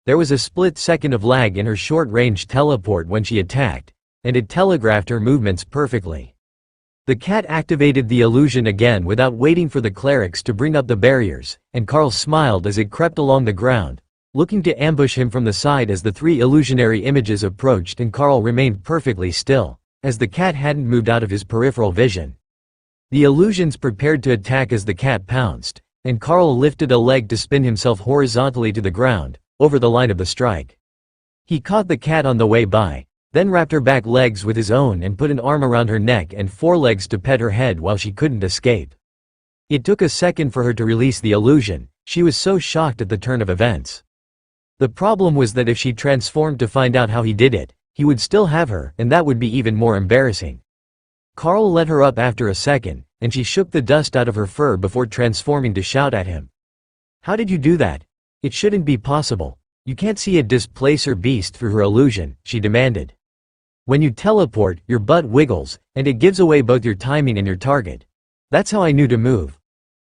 There was a split second of lag in her short-range teleport when she attacked, and it telegraphed her movements perfectly. The cat activated the illusion again without waiting for the clerics to bring up the barriers, and Carl smiled as it crept along the ground, looking to ambush him from the side as the 3 illusionary images approached, and Carl remained perfectly still, as the cat hadn't moved out of his peripheral vision. The illusions prepared to attack as the cat pounced, and Carl lifted a leg to spin himself horizontally to the ground, over the line of the strike. He caught the cat on the way by, then wrapped her back legs with his own and put an arm around her neck and forelegs to pet her head while she couldn't escape. It took a second for her to release the illusion, she was so shocked at the turn of events. The problem was that if she transformed to find out how he did it, he would still have her, and that would be even more embarrassing. Carl let her up after a second, and she shook the dust out of her fur before transforming to shout at him. How did you do that? It shouldn't be possible. You can't see a displacer beast through her illusion, she demanded. When you teleport, your butt wiggles, and it gives away both your timing and your target. That's how I knew to move.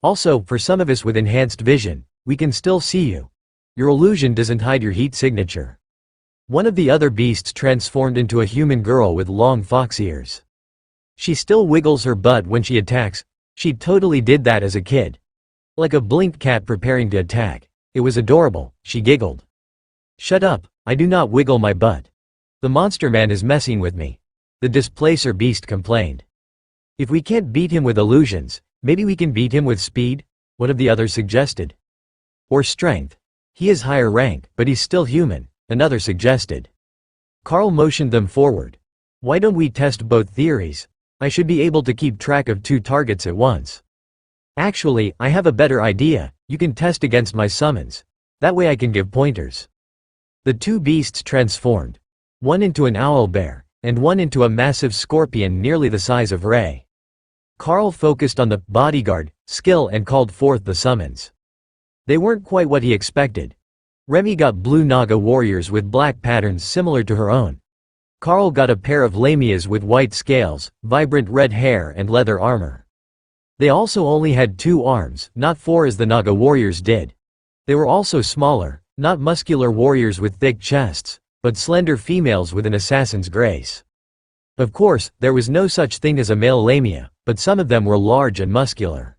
Also, for some of us with enhanced vision, we can still see you. Your illusion doesn't hide your heat signature. One of the other beasts transformed into a human girl with long fox ears. She still wiggles her butt when she attacks, She totally did that as a kid. Like a blinked cat preparing to attack. It was adorable, she giggled. Shut up, I do not wiggle my butt. The monster man is messing with me. The displacer beast complained. If we can't beat him with illusions, maybe we can beat him with speed? One of the others suggested. Or strength. He is higher rank, but he's still human, another suggested. Carl motioned them forward. Why don't we test both theories? I should be able to keep track of 2 targets at once. Actually, I have a better idea, you can test against my summons. That way I can give pointers. The 2 beasts transformed. One into an owl bear, and one into a massive scorpion nearly the size of Ray. Carl focused on the bodyguard skill and called forth the summons. They weren't quite what he expected. Remy got blue Naga warriors with black patterns similar to her own. Carl got a pair of lamias with white scales, vibrant red hair and leather armor. They also only had 2 arms, not 4 as the Naga warriors did. They were also smaller, not muscular warriors with thick chests, but slender females with an assassin's grace. Of course, there was no such thing as a male lamia, but some of them were large and muscular.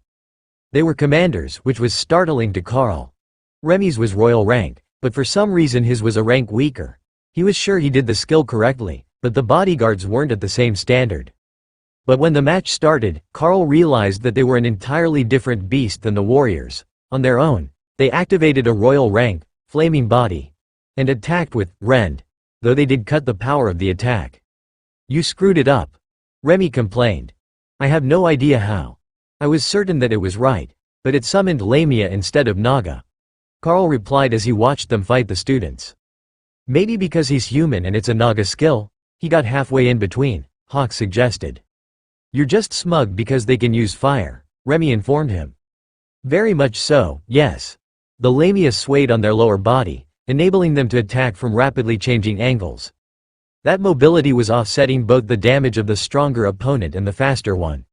They were commanders, which was startling to Carl. Remy's was royal rank, but for some reason his was a rank weaker. He was sure he did the skill correctly, but the bodyguards weren't at the same standard. But when the match started, Carl realized that they were an entirely different beast than the warriors. On their own, they activated a royal rank, flaming body, and attacked with rend, though they did cut the power of the attack. You screwed it up. Remy complained. I have no idea how. I was certain that it was right, but it summoned Lamia instead of Naga. Carl replied as he watched them fight the students. Maybe because he's human and it's a Naga skill? He got halfway in between, Hawk suggested. You're just smug because they can use fire, Remy informed him. Very much so, yes. The Lamia swayed on their lower body, enabling them to attack from rapidly changing angles. That mobility was offsetting both the damage of the stronger opponent and the faster one.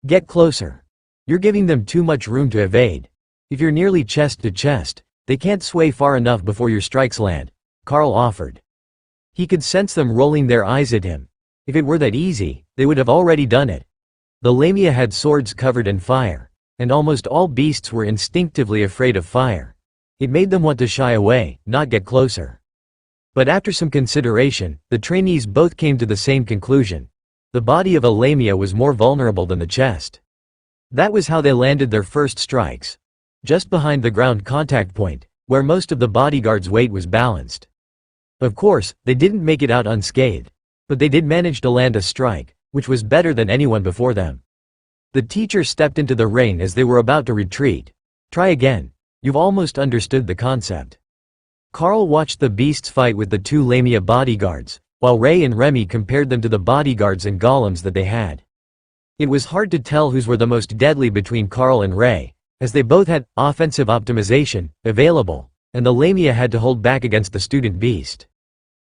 Get closer. You're giving them too much room to evade. If you're nearly chest to chest, they can't sway far enough before your strikes land, Carl offered. He could sense them rolling their eyes at him. If it were that easy, they would have already done it. The Lamia had swords covered in fire, and almost all beasts were instinctively afraid of fire. It made them want to shy away, not get closer. But after some consideration, the trainees both came to the same conclusion. The body of a Lamia was more vulnerable than the chest. That was how they landed their first strikes. Just behind the ground contact point, where most of the bodyguard's weight was balanced. Of course, they didn't make it out unscathed. But they did manage to land a strike, which was better than anyone before them. The teacher stepped into the ring as they were about to retreat. Try again. You've almost understood the concept. Carl watched the beasts fight with the 2 Lamia bodyguards, while Ray and Remy compared them to the bodyguards and golems that they had. It was hard to tell whose were the most deadly between Carl and Ray, as they both had offensive optimization available, and the Lamia had to hold back against the student beast.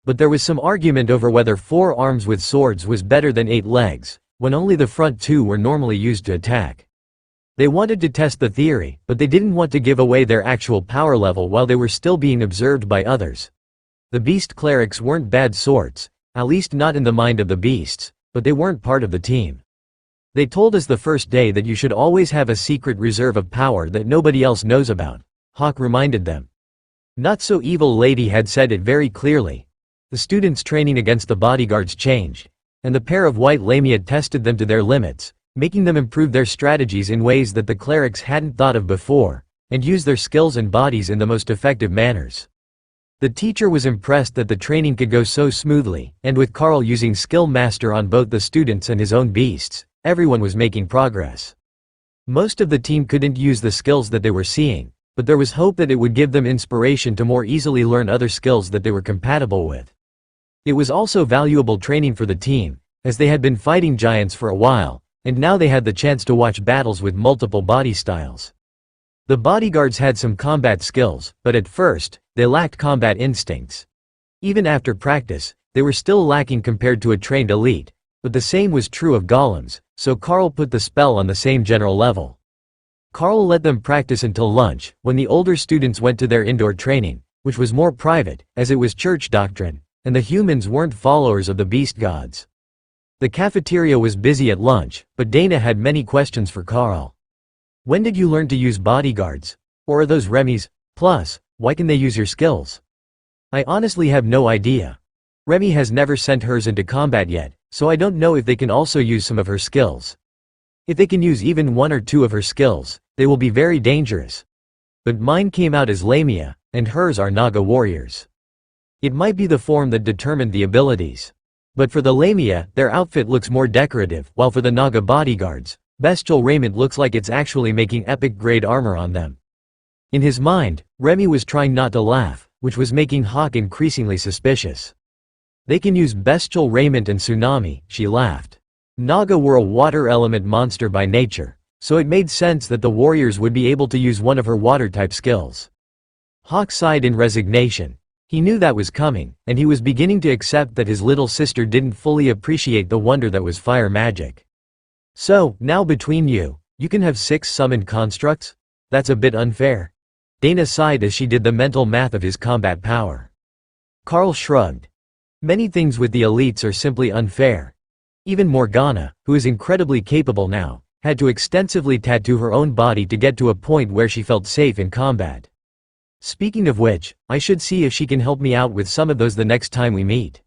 But there was some argument over whether 4 arms with swords was better than 8 legs, when only the front 2 were normally used to attack. They wanted to test the theory, but they didn't want to give away their actual power level while they were still being observed by others. The beast clerics weren't bad sorts, at least not in the mind of the beasts, but they weren't part of the team. They told us the first day that you should always have a secret reserve of power that nobody else knows about, Hawk reminded them. Not So Evil Lady had said it very clearly. The students' training against the bodyguards changed, and the pair of white Lamia tested them to their limits, making them improve their strategies in ways that the clerics hadn't thought of before, and use their skills and bodies in the most effective manners. The teacher was impressed that the training could go so smoothly, and with Carl using Skill Master on both the students and his own beasts, everyone was making progress. Most of the team couldn't use the skills that they were seeing, but there was hope that it would give them inspiration to more easily learn other skills that they were compatible with. It was also valuable training for the team, as they had been fighting giants for a while, and now they had the chance to watch battles with multiple body styles. The bodyguards had some combat skills, but at first, they lacked combat instincts. Even after practice, they were still lacking compared to a trained elite, but the same was true of golems, so Carl put the spell on the same general level. Carl let them practice until lunch, when the older students went to their indoor training, which was more private, as it was church doctrine, and the humans weren't followers of the beast gods. The cafeteria was busy at lunch, but Dana had many questions for Carl. When did you learn to use bodyguards? Or are those Remy's? Plus, why can they use your skills? I honestly have no idea. Remy has never sent hers into combat yet, so I don't know if they can also use some of her skills. If they can use even one or two of her skills, they will be very dangerous. But mine came out as Lamia, and hers are Naga warriors. It might be the form that determined the abilities. But for the Lamia, their outfit looks more decorative, while for the Naga bodyguards, bestial raiment looks like it's actually making epic-grade armor on them. In his mind, Remy was trying not to laugh, which was making Hawk increasingly suspicious. They can use bestial raiment and tsunami, she laughed. Naga were a water element monster by nature, so it made sense that the warriors would be able to use one of her water-type skills. Hawk sighed in resignation. He knew that was coming, and he was beginning to accept that his little sister didn't fully appreciate the wonder that was fire magic. So, now between you can have 6 summoned constructs? That's a bit unfair. Dana sighed as she did the mental math of his combat power. Carl shrugged. Many things with the elites are simply unfair. Even Morgana, who is incredibly capable now, had to extensively tattoo her own body to get to a point where she felt safe in combat. Speaking of which, I should see if she can help me out with some of those the next time we meet.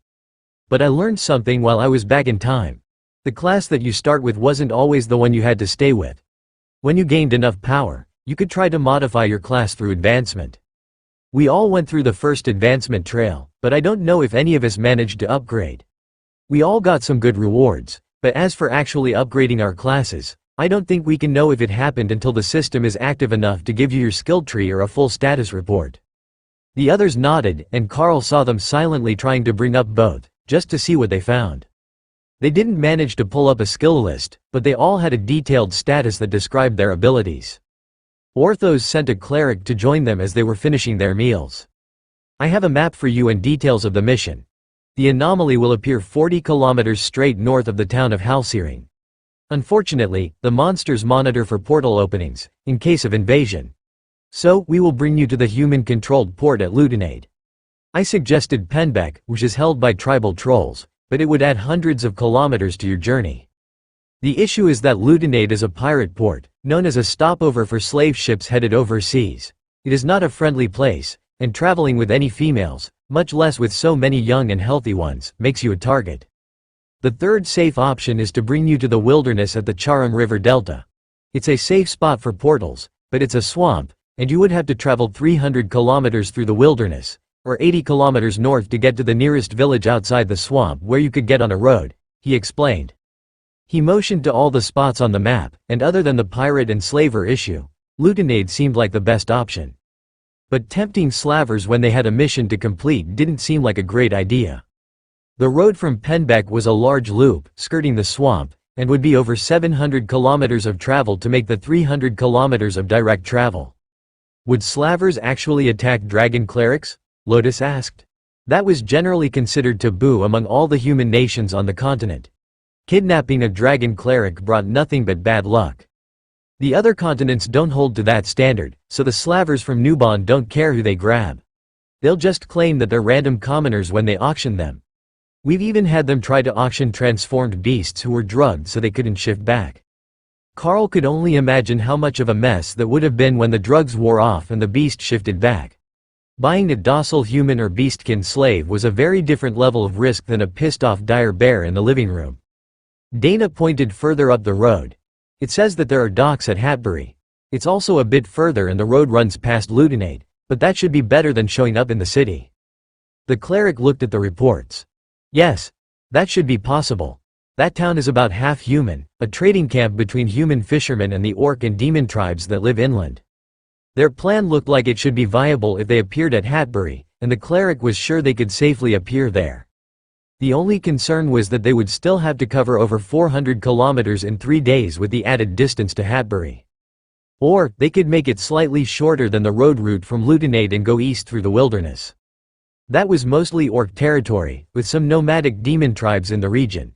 But I learned something while I was back in time. The class that you start with wasn't always the one you had to stay with. When you gained enough power, you could try to modify your class through advancement. We all went through the first advancement trail, but I don't know if any of us managed to upgrade. We all got some good rewards, but as for actually upgrading our classes, I don't think we can know if it happened until the system is active enough to give you your skill tree or a full status report. The others nodded, and Carl saw them silently trying to bring up both, just to see what they found. They didn't manage to pull up a skill list, but they all had a detailed status that described their abilities. Orthos sent a cleric to join them as they were finishing their meals. I have a map for you and details of the mission. The anomaly will appear 40 kilometers straight north of the town of Halcyon. Unfortunately, the monsters monitor for portal openings, in case of invasion. So, we will bring you to the human-controlled port at Ludenade. I suggested Penbeck, which is held by tribal trolls, but it would add hundreds of kilometers to your journey. The issue is that Ludenade is a pirate port, known as a stopover for slave ships headed overseas. It is not a friendly place, and traveling with any females, much less with so many young and healthy ones, makes you a target. The third safe option is to bring you to the wilderness at the Charam River Delta. It's a safe spot for portals, but it's a swamp, and you would have to travel 300 kilometers through the wilderness, or 80 kilometers north to get to the nearest village outside the swamp where you could get on a road, he explained. He motioned to all the spots on the map, and other than the pirate and slaver issue, Ludenade seemed like the best option. But tempting slavers when they had a mission to complete didn't seem like a great idea. The road from Penbeck was a large loop, skirting the swamp, and would be over 700 kilometers of travel to make the 300 kilometers of direct travel. Would slavers actually attack dragon clerics? Lotus asked. That was generally considered taboo among all the human nations on the continent. Kidnapping a dragon cleric brought nothing but bad luck. The other continents don't hold to that standard, so the slavers from Nubon don't care who they grab. They'll just claim that they're random commoners when they auction them. We've even had them try to auction transformed beasts who were drugged so they couldn't shift back. Carl could only imagine how much of a mess that would have been when the drugs wore off and the beast shifted back. Buying a docile human or beastkin slave was a very different level of risk than a pissed-off dire bear in the living room. Dana pointed further up the road. It says that there are docks at Hatbury. It's also a bit further and the road runs past Ludenade, but that should be better than showing up in the city. The cleric looked at the reports. Yes, that should be possible. That town is about half human, a trading camp between human fishermen and the orc and demon tribes that live inland. Their plan looked like it should be viable if they appeared at Hatbury, and the cleric was sure they could safely appear there. The only concern was that they would still have to cover over 400 kilometers in 3 days with the added distance to Hatbury. Or, they could make it slightly shorter than the road route from Ludenade and go east through the wilderness. That was mostly orc territory, with some nomadic demon tribes in the region.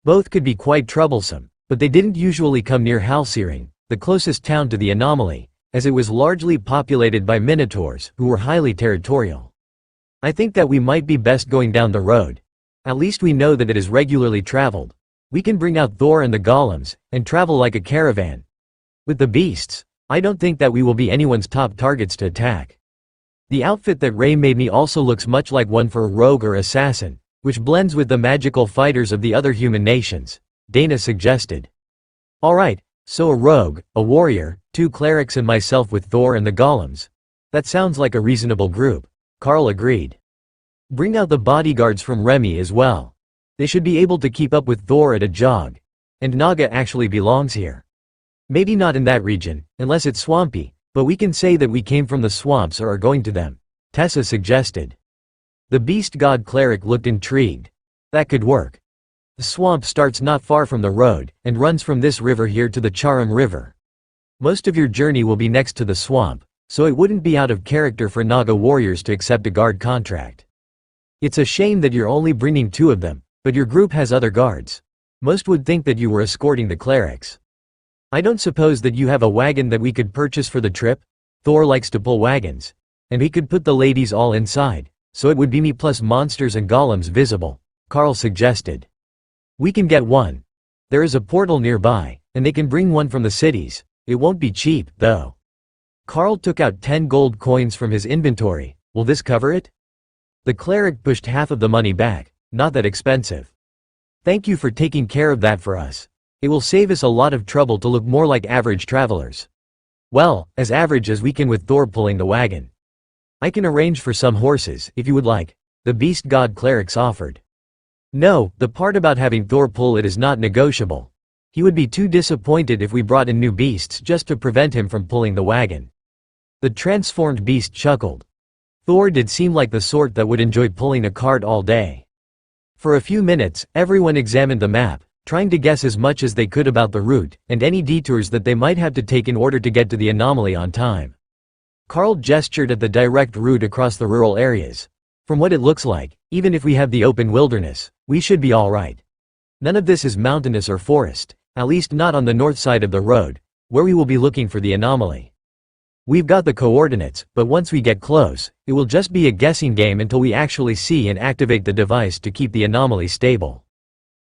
Both could be quite troublesome, but they didn't usually come near Halcyon, the closest town to the anomaly, as it was largely populated by minotaurs, who were highly territorial. I think that we might be best going down the road. At least we know that it is regularly traveled. We can bring out Thor and the golems, and travel like a caravan. With the beasts, I don't think that we will be anyone's top targets to attack. The outfit that Ray made me also looks much like one for a rogue or assassin, which blends with the magical fighters of the other human nations, Dana suggested. Alright, so a rogue, a warrior, 2 clerics and myself with Thor and the golems. That sounds like a reasonable group, Carl agreed. Bring out the bodyguards from Remy as well. They should be able to keep up with Thor at a jog. And Naga actually belongs here. Maybe not in that region, unless it's swampy, but we can say that we came from the swamps or are going to them, Tessa suggested. The beast god cleric looked intrigued. That could work. The swamp starts not far from the road, and runs from this river here to the Charam River. Most of your journey will be next to the swamp, so it wouldn't be out of character for Naga warriors to accept a guard contract. It's a shame that you're only bringing 2 of them, but your group has other guards. Most would think that you were escorting the clerics. I don't suppose that you have a wagon that we could purchase for the trip? Thor likes to pull wagons. And we could put the ladies all inside, so it would be me plus monsters and golems visible, Carl suggested. We can get one. There is a portal nearby, and they can bring one from the cities. It won't be cheap, though. Carl took out 10 gold coins from his inventory. Will this cover it? The cleric pushed half of the money back. Not that expensive. Thank you for taking care of that for us. It will save us a lot of trouble to look more like average travelers. Well, as average as we can with Thor pulling the wagon. I can arrange for some horses, if you would like, the beast god clerics offered. No, the part about having Thor pull it is not negotiable. He would be too disappointed if we brought in new beasts just to prevent him from pulling the wagon. The transformed beast chuckled. Thor did seem like the sort that would enjoy pulling a cart all day. For a few minutes, everyone examined the map, trying to guess as much as they could about the route, and any detours that they might have to take in order to get to the anomaly on time. Carl gestured at the direct route across the rural areas. From what it looks like, even if we have the open wilderness, we should be alright. None of this is mountainous or forest, at least not on the north side of the road, where we will be looking for the anomaly. We've got the coordinates, but once we get close, it will just be a guessing game until we actually see and activate the device to keep the anomaly stable.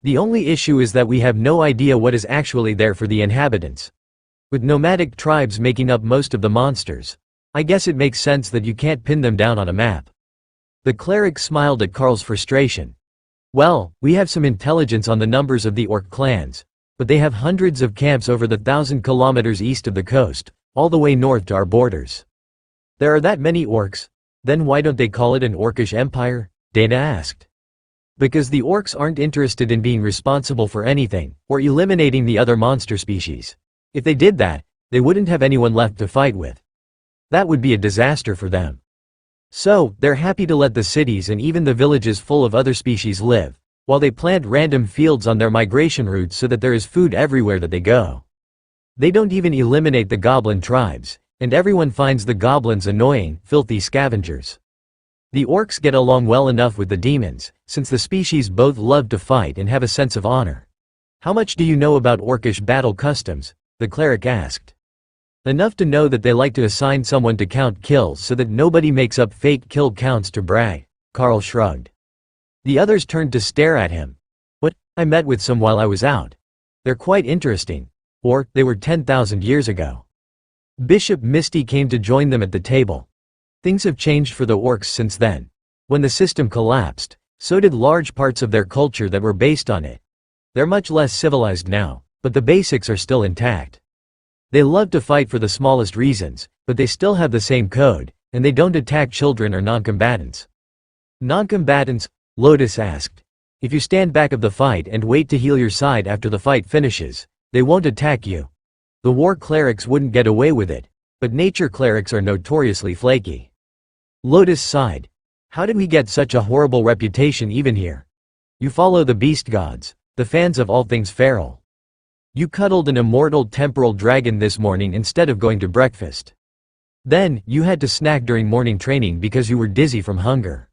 The only issue is that we have no idea what is actually there for the inhabitants. With nomadic tribes making up most of the monsters, I guess it makes sense that you can't pin them down on a map. The cleric smiled at Carl's frustration. Well, we have some intelligence on the numbers of the orc clans, but they have hundreds of camps over the 1,000 kilometers east of the coast, all the way north to our borders. There are that many orcs. Then why don't they call it an orcish empire? Dana asked. Because the orcs aren't interested in being responsible for anything, or eliminating the other monster species. If they did that, they wouldn't have anyone left to fight with. That would be a disaster for them. So, they're happy to let the cities and even the villages full of other species live, while they plant random fields on their migration routes so that there is food everywhere that they go. They don't even eliminate the goblin tribes, and everyone finds the goblins annoying, filthy scavengers. The orcs get along well enough with the demons, since the species both love to fight and have a sense of honor. How much do you know about orcish battle customs? The cleric asked. Enough to know that they like to assign someone to count kills so that nobody makes up fake kill counts to brag, Carl shrugged. The others turned to stare at him. What? I met with some while I was out. They're quite interesting. Or, they were 10,000 years ago. Bishop Misty came to join them at the table. Things have changed for the orcs since then. When the system collapsed, so did large parts of their culture that were based on it. They're much less civilized now, but the basics are still intact. They love to fight for the smallest reasons, but they still have the same code, and they don't attack children or non-combatants. Non-combatants? Lotus asked. If you stand back of the fight and wait to heal your side after the fight finishes, they won't attack you. The war clerics wouldn't get away with it, but nature clerics are notoriously flaky. Lotus sighed. How did we get such a horrible reputation even here? You follow the beast gods, the fans of all things feral. You cuddled an immortal temporal dragon this morning instead of going to breakfast. Then, you had to snack during morning training because you were dizzy from hunger.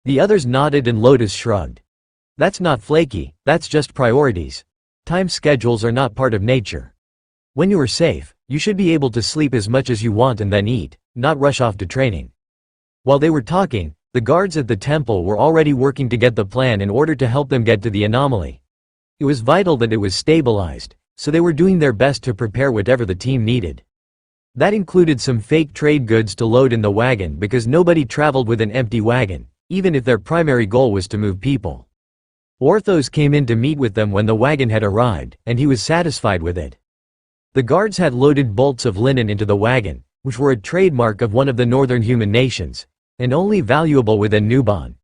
The others nodded and Lotus shrugged. That's not flaky, that's just priorities. Time schedules are not part of nature. When you are safe, you should be able to sleep as much as you want and then eat, not rush off to training. While they were talking, the guards at the temple were already working to get the plan in order to help them get to the anomaly. It was vital that it was stabilized, so they were doing their best to prepare whatever the team needed. That included some fake trade goods to load in the wagon because nobody traveled with an empty wagon, even if their primary goal was to move people. Orthos came in to meet with them when the wagon had arrived, and he was satisfied with it. The guards had loaded bolts of linen into the wagon, which were a trademark of one of the northern human nations, and only valuable within Nuban.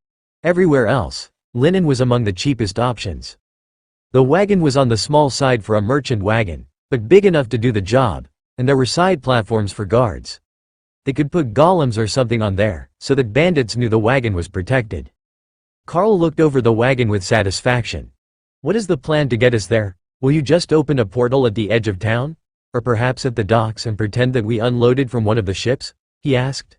Everywhere else, linen was among the cheapest options. The wagon was on the small side for a merchant wagon, but big enough to do the job, and there were side platforms for guards. They could put golems or something on there, so that bandits knew the wagon was protected. Carl looked over the wagon with satisfaction. What is the plan to get us there? Will you just open a portal at the edge of town? Or perhaps at the docks and pretend that we unloaded from one of the ships? He asked.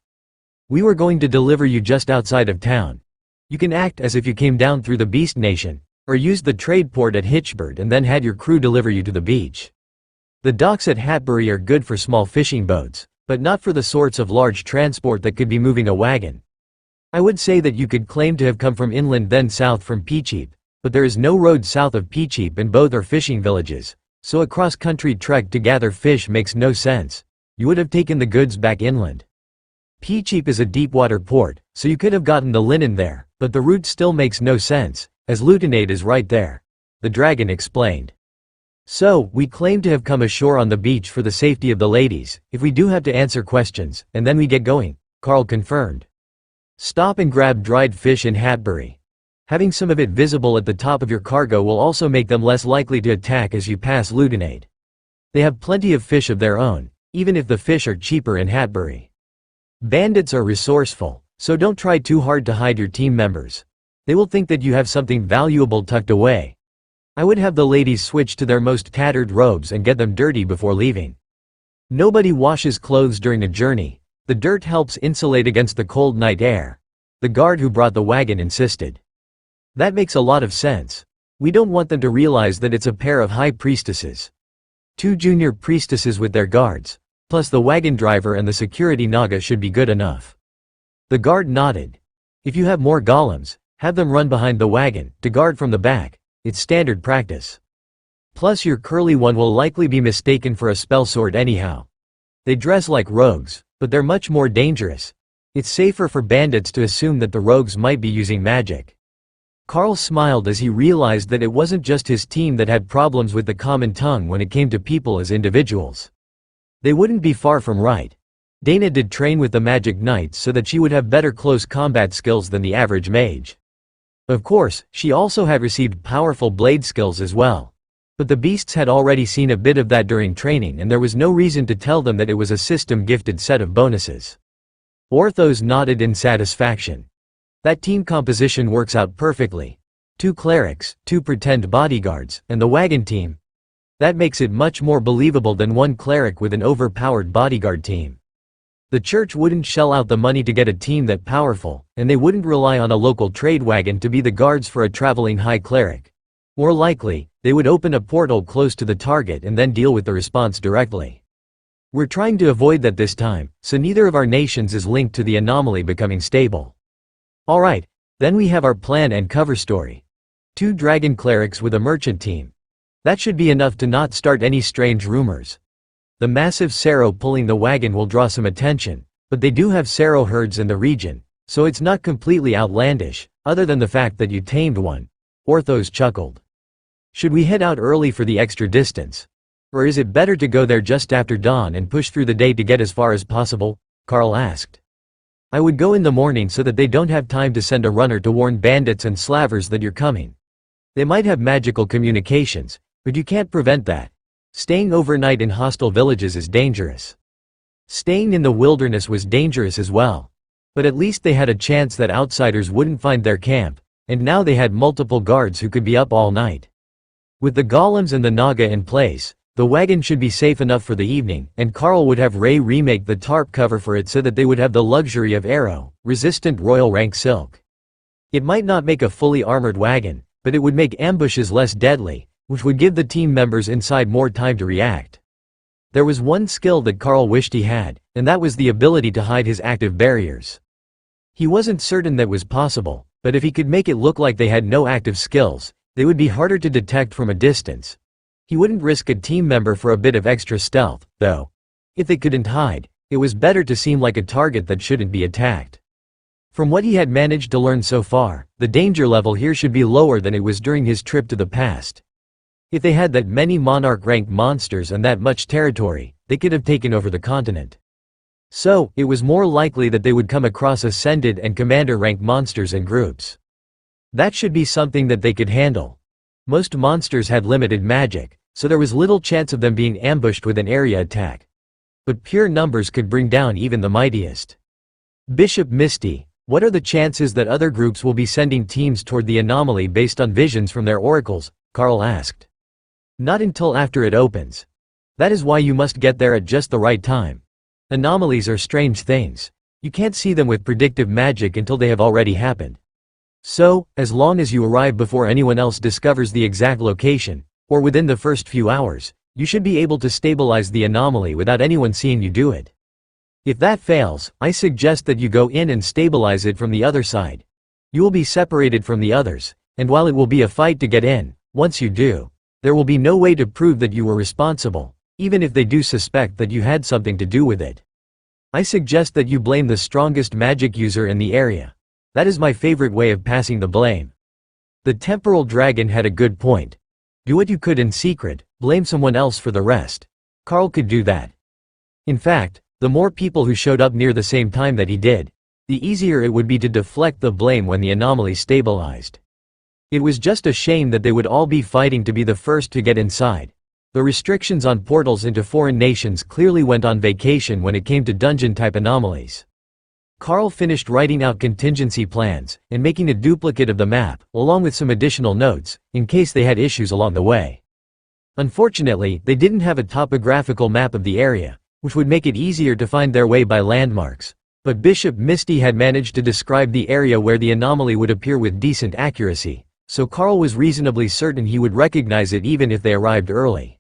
We were going to deliver you just outside of town. You can act as if you came down through the Beast Nation, or used the trade port at Hitchbird and then had your crew deliver you to the beach. The docks at Hatbury are good for small fishing boats, but not for the sorts of large transport that could be moving a wagon. I would say that you could claim to have come from inland then south from Peacheap, but there is no road south of Peacheap and both are fishing villages. So a cross-country trek to gather fish makes no sense. You would have taken the goods back inland. Peacheap is a deep-water port, so you could have gotten the linen there, but the route still makes no sense, as Lutenade is right there. The dragon explained. So, we claim to have come ashore on the beach for the safety of the ladies, if we do have to answer questions, and then we get going, Carl confirmed. Stop and grab dried fish in Hatbury. Having some of it visible at the top of your cargo will also make them less likely to attack as you pass Lutenade. They have plenty of fish of their own, even if the fish are cheaper in Hatbury. Bandits are resourceful, so don't try too hard to hide your team members. They will think that you have something valuable tucked away. I would have the ladies switch to their most tattered robes and get them dirty before leaving. Nobody washes clothes during a journey. The dirt helps insulate against the cold night air. The guard who brought the wagon insisted. That makes a lot of sense. We don't want them to realize that it's a pair of high priestesses. 2 junior priestesses with their guards, plus the wagon driver and the security naga should be good enough. The guard nodded. If you have more golems, have them run behind the wagon, to guard from the back. It's standard practice. Plus your curly one will likely be mistaken for a spell sword anyhow. They dress like rogues, but they're much more dangerous. It's safer for bandits to assume that the rogues might be using magic. Carl smiled as he realized that it wasn't just his team that had problems with the common tongue when it came to people as individuals. They wouldn't be far from right. Dana did train with the Magic Knights so that she would have better close combat skills than the average mage. Of course, she also had received powerful blade skills as well. But the beasts had already seen a bit of that during training and there was no reason to tell them that it was a system-gifted set of bonuses. Orthos nodded in satisfaction. That team composition works out perfectly. 2 clerics, 2 pretend bodyguards, and the wagon team. That makes it much more believable than 1 cleric with an overpowered bodyguard team. The church wouldn't shell out the money to get a team that powerful, and they wouldn't rely on a local trade wagon to be the guards for a traveling high cleric. More likely, they would open a portal close to the target and then deal with the response directly. We're trying to avoid that this time, so neither of our nations is linked to the anomaly becoming stable. Alright, then we have our plan and cover story. 2 dragon clerics with a merchant team. That should be enough to not start any strange rumors. The massive Sero pulling the wagon will draw some attention, but they do have Sero herds in the region, so it's not completely outlandish, other than the fact that you tamed one. Orthos chuckled. Should we head out early for the extra distance? Or is it better to go there just after dawn and push through the day to get as far as possible? Carl asked. I would go in the morning so that they don't have time to send a runner to warn bandits and slavers that you're coming. They might have magical communications, but you can't prevent that. Staying overnight in hostile villages is dangerous. Staying in the wilderness was dangerous as well. But at least they had a chance that outsiders wouldn't find their camp, and now they had multiple guards who could be up all night. With the golems and the naga in place, the wagon should be safe enough for the evening, and Carl would have Ray remake the tarp cover for it so that they would have the luxury of arrow-resistant royal rank silk. It might not make a fully armored wagon, but it would make ambushes less deadly, which would give the team members inside more time to react. There was one skill that Carl wished he had, and that was the ability to hide his active barriers. He wasn't certain that was possible, but if he could make it look like they had no active skills, They would be harder to detect from a distance. He wouldn't risk a team member for a bit of extra stealth, though. If they couldn't hide, it was better to seem like a target that shouldn't be attacked. From what he had managed to learn so far, the danger level here should be lower than it was during his trip to the past. If they had that many monarch-ranked monsters and that much territory, they could have taken over the continent. So, it was more likely that they would come across ascended and commander-ranked monsters in groups. That should be something that they could handle. Most monsters had limited magic, so there was little chance of them being ambushed with an area attack. But pure numbers could bring down even the mightiest. Bishop Misty, what are the chances that other groups will be sending teams toward the anomaly based on visions from their oracles? Carl asked. Not until after it opens. That is why you must get there at just the right time. Anomalies are strange things. You can't see them with predictive magic until they have already happened. So, as long as you arrive before anyone else discovers the exact location, or within the first few hours, you should be able to stabilize the anomaly without anyone seeing you do it. If that fails, I suggest that you go in and stabilize it from the other side. You will be separated from the others, and while it will be a fight to get in, once you do, there will be no way to prove that you were responsible, even if they do suspect that you had something to do with it. I suggest that you blame the strongest magic user in the area. That is my favorite way of passing the blame. The temporal dragon had a good point. Do what you could in secret, blame someone else for the rest. Carl could do that. In fact, the more people who showed up near the same time that he did, the easier it would be to deflect the blame when the anomaly stabilized. It was just a shame that they would all be fighting to be the first to get inside. The restrictions on portals into foreign nations clearly went on vacation when it came to dungeon-type anomalies. Carl finished writing out contingency plans and making a duplicate of the map, along with some additional notes, in case they had issues along the way. Unfortunately, they didn't have a topographical map of the area, which would make it easier to find their way by landmarks. But Bishop Misty had managed to describe the area where the anomaly would appear with decent accuracy, so Carl was reasonably certain he would recognize it even if they arrived early.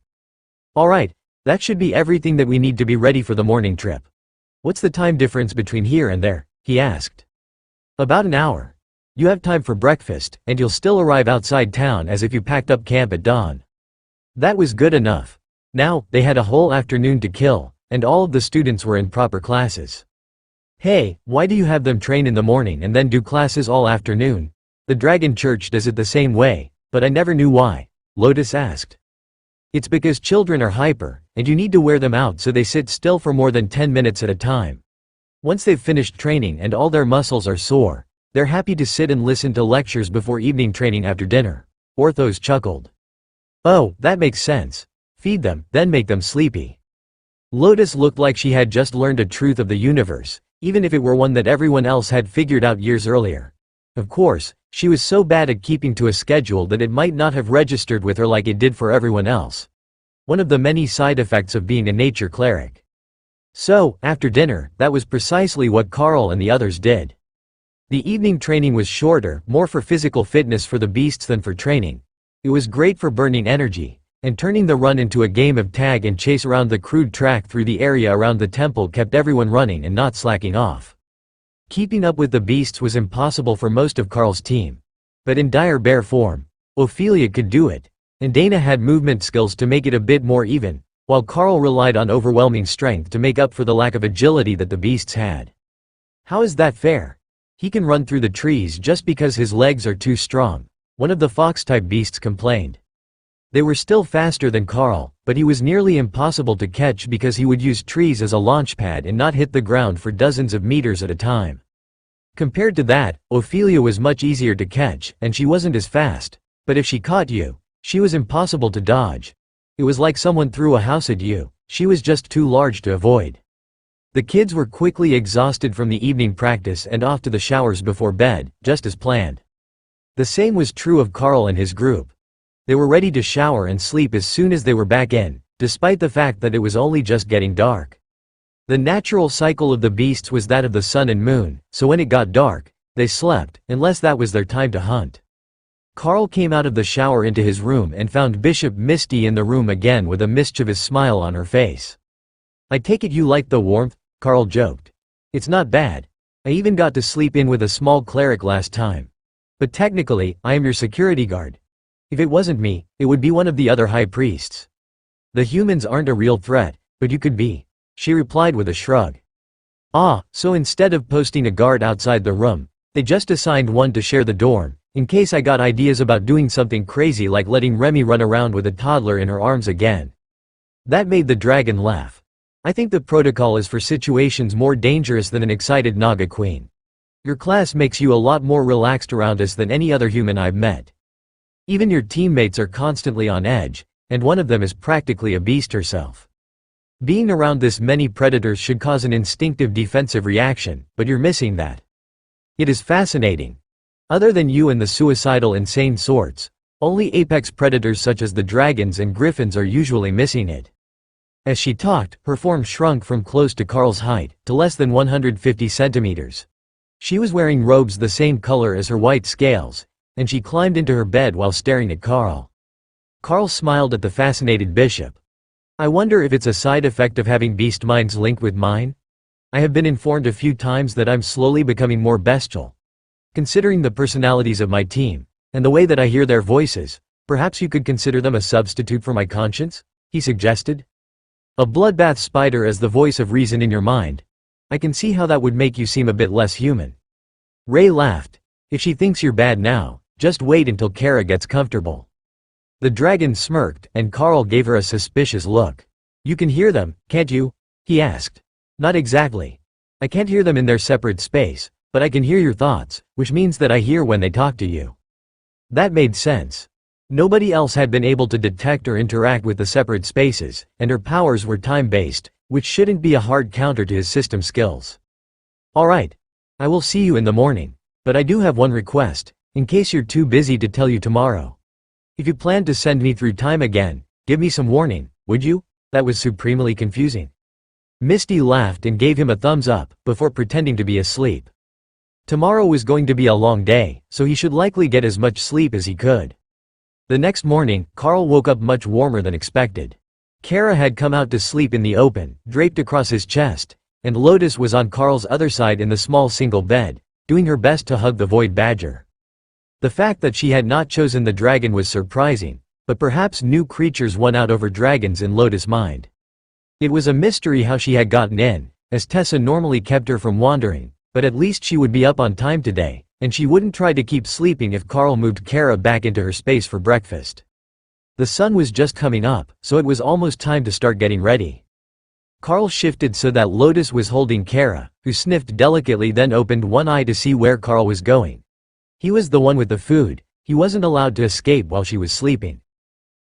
Alright, that should be everything that we need to be ready for the morning trip. What's the time difference between here and there? He asked. About an hour. You have time for breakfast, and you'll still arrive outside town as if you packed up camp at dawn. That was good enough. Now, they had a whole afternoon to kill, and all of the students were in proper classes. Hey, why do you have them train in the morning and then do classes all afternoon? The Dragon Church does it the same way, but I never knew why, Lotus asked. It's because children are hyper, and you need to wear them out so they sit still for more than 10 minutes at a time. Once they've finished training and all their muscles are sore, they're happy to sit and listen to lectures before evening training after dinner. Orthos chuckled. Oh, that makes sense. Feed them, then make them sleepy. Lotus looked like she had just learned a truth of the universe, even if it were one that everyone else had figured out years earlier. Of course, she was so bad at keeping to a schedule that it might not have registered with her like it did for everyone else. One of the many side effects of being a nature cleric. So, after dinner, that was precisely what Carl and the others did. The evening training was shorter, more for physical fitness for the beasts than for training. It was great for burning energy, and turning the run into a game of tag and chase around the crude track through the area around the temple kept everyone running and not slacking off. Keeping up with the beasts was impossible for most of Carl's team. But in dire bear form, Ophelia could do it, and Dana had movement skills to make it a bit more even, while Carl relied on overwhelming strength to make up for the lack of agility that the beasts had. How is that fair? He can run through the trees just because his legs are too strong, one of the fox-type beasts complained. They were still faster than Carl, but he was nearly impossible to catch because he would use trees as a launch pad and not hit the ground for dozens of meters at a time. Compared to that, Ophelia was much easier to catch, and she wasn't as fast, but if she caught you, she was impossible to dodge. It was like someone threw a house at you, she was just too large to avoid. The kids were quickly exhausted from the evening practice and off to the showers before bed, just as planned. The same was true of Carl and his group. They were ready to shower and sleep as soon as they were back in, despite the fact that it was only just getting dark. The natural cycle of the beasts was that of the sun and moon, so when it got dark, they slept, unless that was their time to hunt. Carl came out of the shower into his room and found Bishop Misty in the room again with a mischievous smile on her face. I take it you like the warmth, Carl joked. It's not bad. I even got to sleep in with a small cleric last time. But technically, I am your security guard. If it wasn't me, it would be one of the other high priests. The humans aren't a real threat, but you could be, she replied with a shrug. Ah, so instead of posting a guard outside the room, they just assigned one to share the dorm, in case I got ideas about doing something crazy like letting Remy run around with a toddler in her arms again. That made the dragon laugh. I think the protocol is for situations more dangerous than an excited Naga queen. Your class makes you a lot more relaxed around us than any other human I've met. Even your teammates are constantly on edge, and one of them is practically a beast herself. Being around this many predators should cause an instinctive defensive reaction, but you're missing that. It is fascinating. Other than you and the suicidal insane sorts, only apex predators such as the dragons and griffins are usually missing it. As she talked, her form shrunk from close to Carl's height, to less than 150 centimeters. She was wearing robes the same color as her white scales, and she climbed into her bed while staring at Carl. Carl smiled at the fascinated bishop. I wonder if it's a side effect of having beast minds linked with mine? I have been informed a few times that I'm slowly becoming more bestial. Considering the personalities of my team, and the way that I hear their voices, perhaps you could consider them a substitute for my conscience? He suggested. A bloodbath spider as the voice of reason in your mind. I can see how that would make you seem a bit less human. Ray laughed. If she thinks you're bad now, just wait until Kara gets comfortable. The dragon smirked, and Carl gave her a suspicious look. You can hear them, can't you? He asked. Not exactly. I can't hear them in their separate space, but I can hear your thoughts, which means that I hear when they talk to you. That made sense. Nobody else had been able to detect or interact with the separate spaces, and her powers were time-based, which shouldn't be a hard counter to his system skills. Alright. I will see you in the morning, but I do have one request, in case you're too busy to tell you tomorrow. If you plan to send me through time again, give me some warning, would you? That was supremely confusing. Misty laughed and gave him a thumbs up, before pretending to be asleep. Tomorrow was going to be a long day, so he should likely get as much sleep as he could. The next morning, Carl woke up much warmer than expected. Kara had come out to sleep in the open, draped across his chest, and Lotus was on Carl's other side in the small single bed, doing her best to hug the void badger. The fact that she had not chosen the dragon was surprising, but perhaps new creatures won out over dragons in Lotus' mind. It was a mystery how she had gotten in, as Tessa normally kept her from wandering, but at least she would be up on time today, and she wouldn't try to keep sleeping if Carl moved Kara back into her space for breakfast. The sun was just coming up, so it was almost time to start getting ready. Carl shifted so that Lotus was holding Kara, who sniffed delicately then opened one eye to see where Carl was going. He was the one with the food, he wasn't allowed to escape while she was sleeping.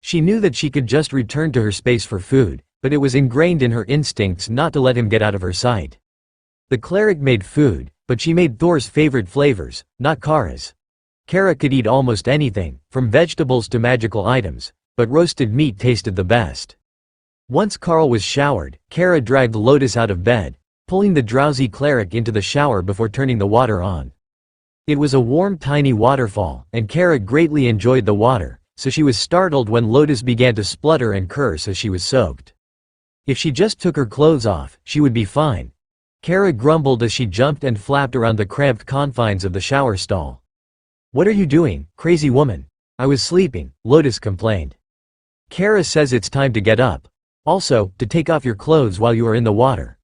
She knew that she could just return to her space for food, but it was ingrained in her instincts not to let him get out of her sight. The cleric made food, but she made Thor's favorite flavors, not Kara's. Kara could eat almost anything, from vegetables to magical items, but roasted meat tasted the best. Once Carl was showered, Kara dragged Lotus out of bed, pulling the drowsy cleric into the shower before turning the water on. It was a warm tiny waterfall, and Kara greatly enjoyed the water, so she was startled when Lotus began to splutter and curse as she was soaked. If she just took her clothes off, she would be fine. Kara grumbled as she jumped and flapped around the cramped confines of the shower stall. What are you doing, crazy woman? I was sleeping, Lotus complained. Kara says it's time to get up. Also, to take off your clothes while you are in the water.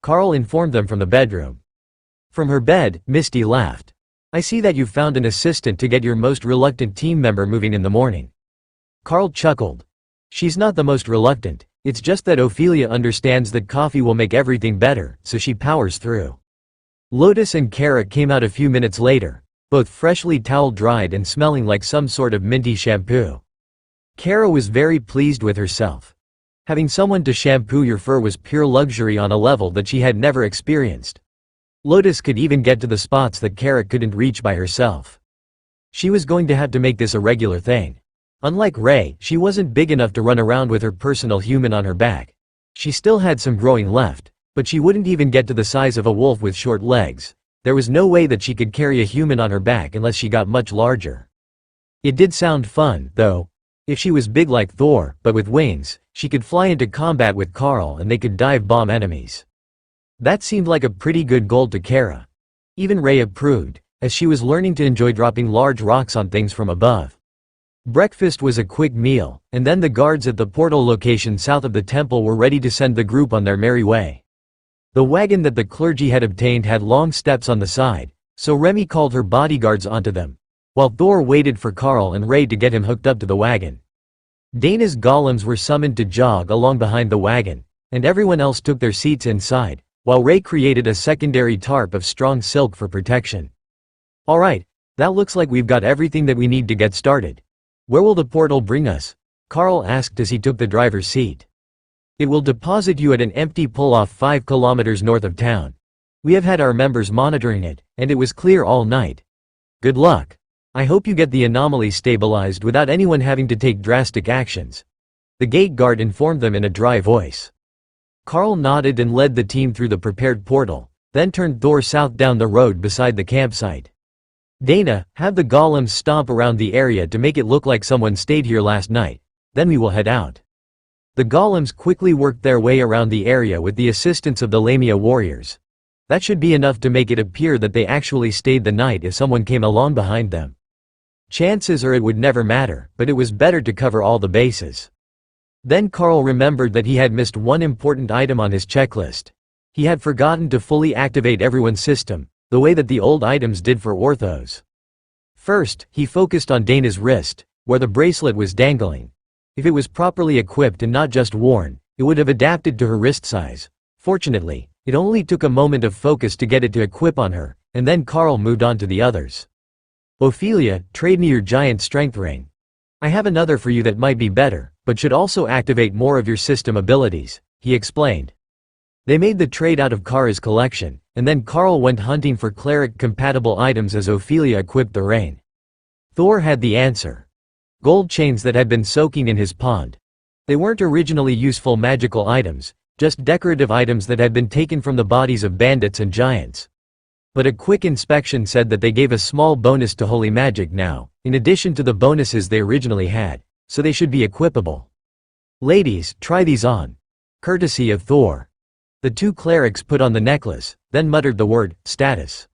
Carl informed them from the bedroom. From her bed, Misty laughed. I see that you've found an assistant to get your most reluctant team member moving in the morning. Carl chuckled. She's not the most reluctant, it's just that Ophelia understands that coffee will make everything better, so she powers through. Lotus and Kara came out a few minutes later, both freshly towel-dried and smelling like some sort of minty shampoo. Kara was very pleased with herself. Having someone to shampoo your fur was pure luxury on a level that she had never experienced. Lotus could even get to the spots that Kara couldn't reach by herself. She was going to have to make this a regular thing. Unlike Ray, she wasn't big enough to run around with her personal human on her back. She still had some growing left, but she wouldn't even get to the size of a wolf with short legs. There was no way that she could carry a human on her back unless she got much larger. It did sound fun, though. If she was big like Thor, but with wings, she could fly into combat with Carl and they could dive bomb enemies. That seemed like a pretty good goal to Kara. Even Ray approved, as she was learning to enjoy dropping large rocks on things from above. Breakfast was a quick meal, and then the guards at the portal location south of the temple were ready to send the group on their merry way. The wagon that the clergy had obtained had long steps on the side, so Remy called her bodyguards onto them, while Thor waited for Karl and Ray to get him hooked up to the wagon. Dana's golems were summoned to jog along behind the wagon, and everyone else took their seats inside, while Ray created a secondary tarp of strong silk for protection. "Alright, that looks like we've got everything that we need to get started. Where will the portal bring us?" Karl asked as he took the driver's seat. "It will deposit you at an empty pull-off 5 kilometers north of town. We have had our members monitoring it, and it was clear all night. Good luck. I hope you get the anomaly stabilized without anyone having to take drastic actions," the gate guard informed them in a dry voice. Karl nodded and led the team through the prepared portal, then turned Thor south down the road beside the campsite. "Dana, have the golems stomp around the area to make it look like someone stayed here last night, then we will head out." The golems quickly worked their way around the area with the assistance of the Lamia warriors. That should be enough to make it appear that they actually stayed the night if someone came along behind them. Chances are it would never matter, but it was better to cover all the bases. Then Karl remembered that he had missed one important item on his checklist. He had forgotten to fully activate everyone's system, the way that the old items did for orthos. First, he focused on Dana's wrist, where the bracelet was dangling. If it was properly equipped and not just worn, it would have adapted to her wrist size. Fortunately, it only took a moment of focus to get it to equip on her, and then Karl moved on to the others. "Ophelia, trade me your giant strength ring. I have another for you that might be better, but should also activate more of your system abilities," he explained. They made the trade out of Kara's collection, and then Karl went hunting for cleric-compatible items as Ophelia equipped the ring. Thor had the answer. Gold chains that had been soaking in his pond. They weren't originally useful magical items, just decorative items that had been taken from the bodies of bandits and giants. But a quick inspection said that they gave a small bonus to holy magic now, in addition to the bonuses they originally had, so they should be equipable. "Ladies, try these on." Courtesy of Thor. The two clerics put on the necklace, then muttered the word, "status."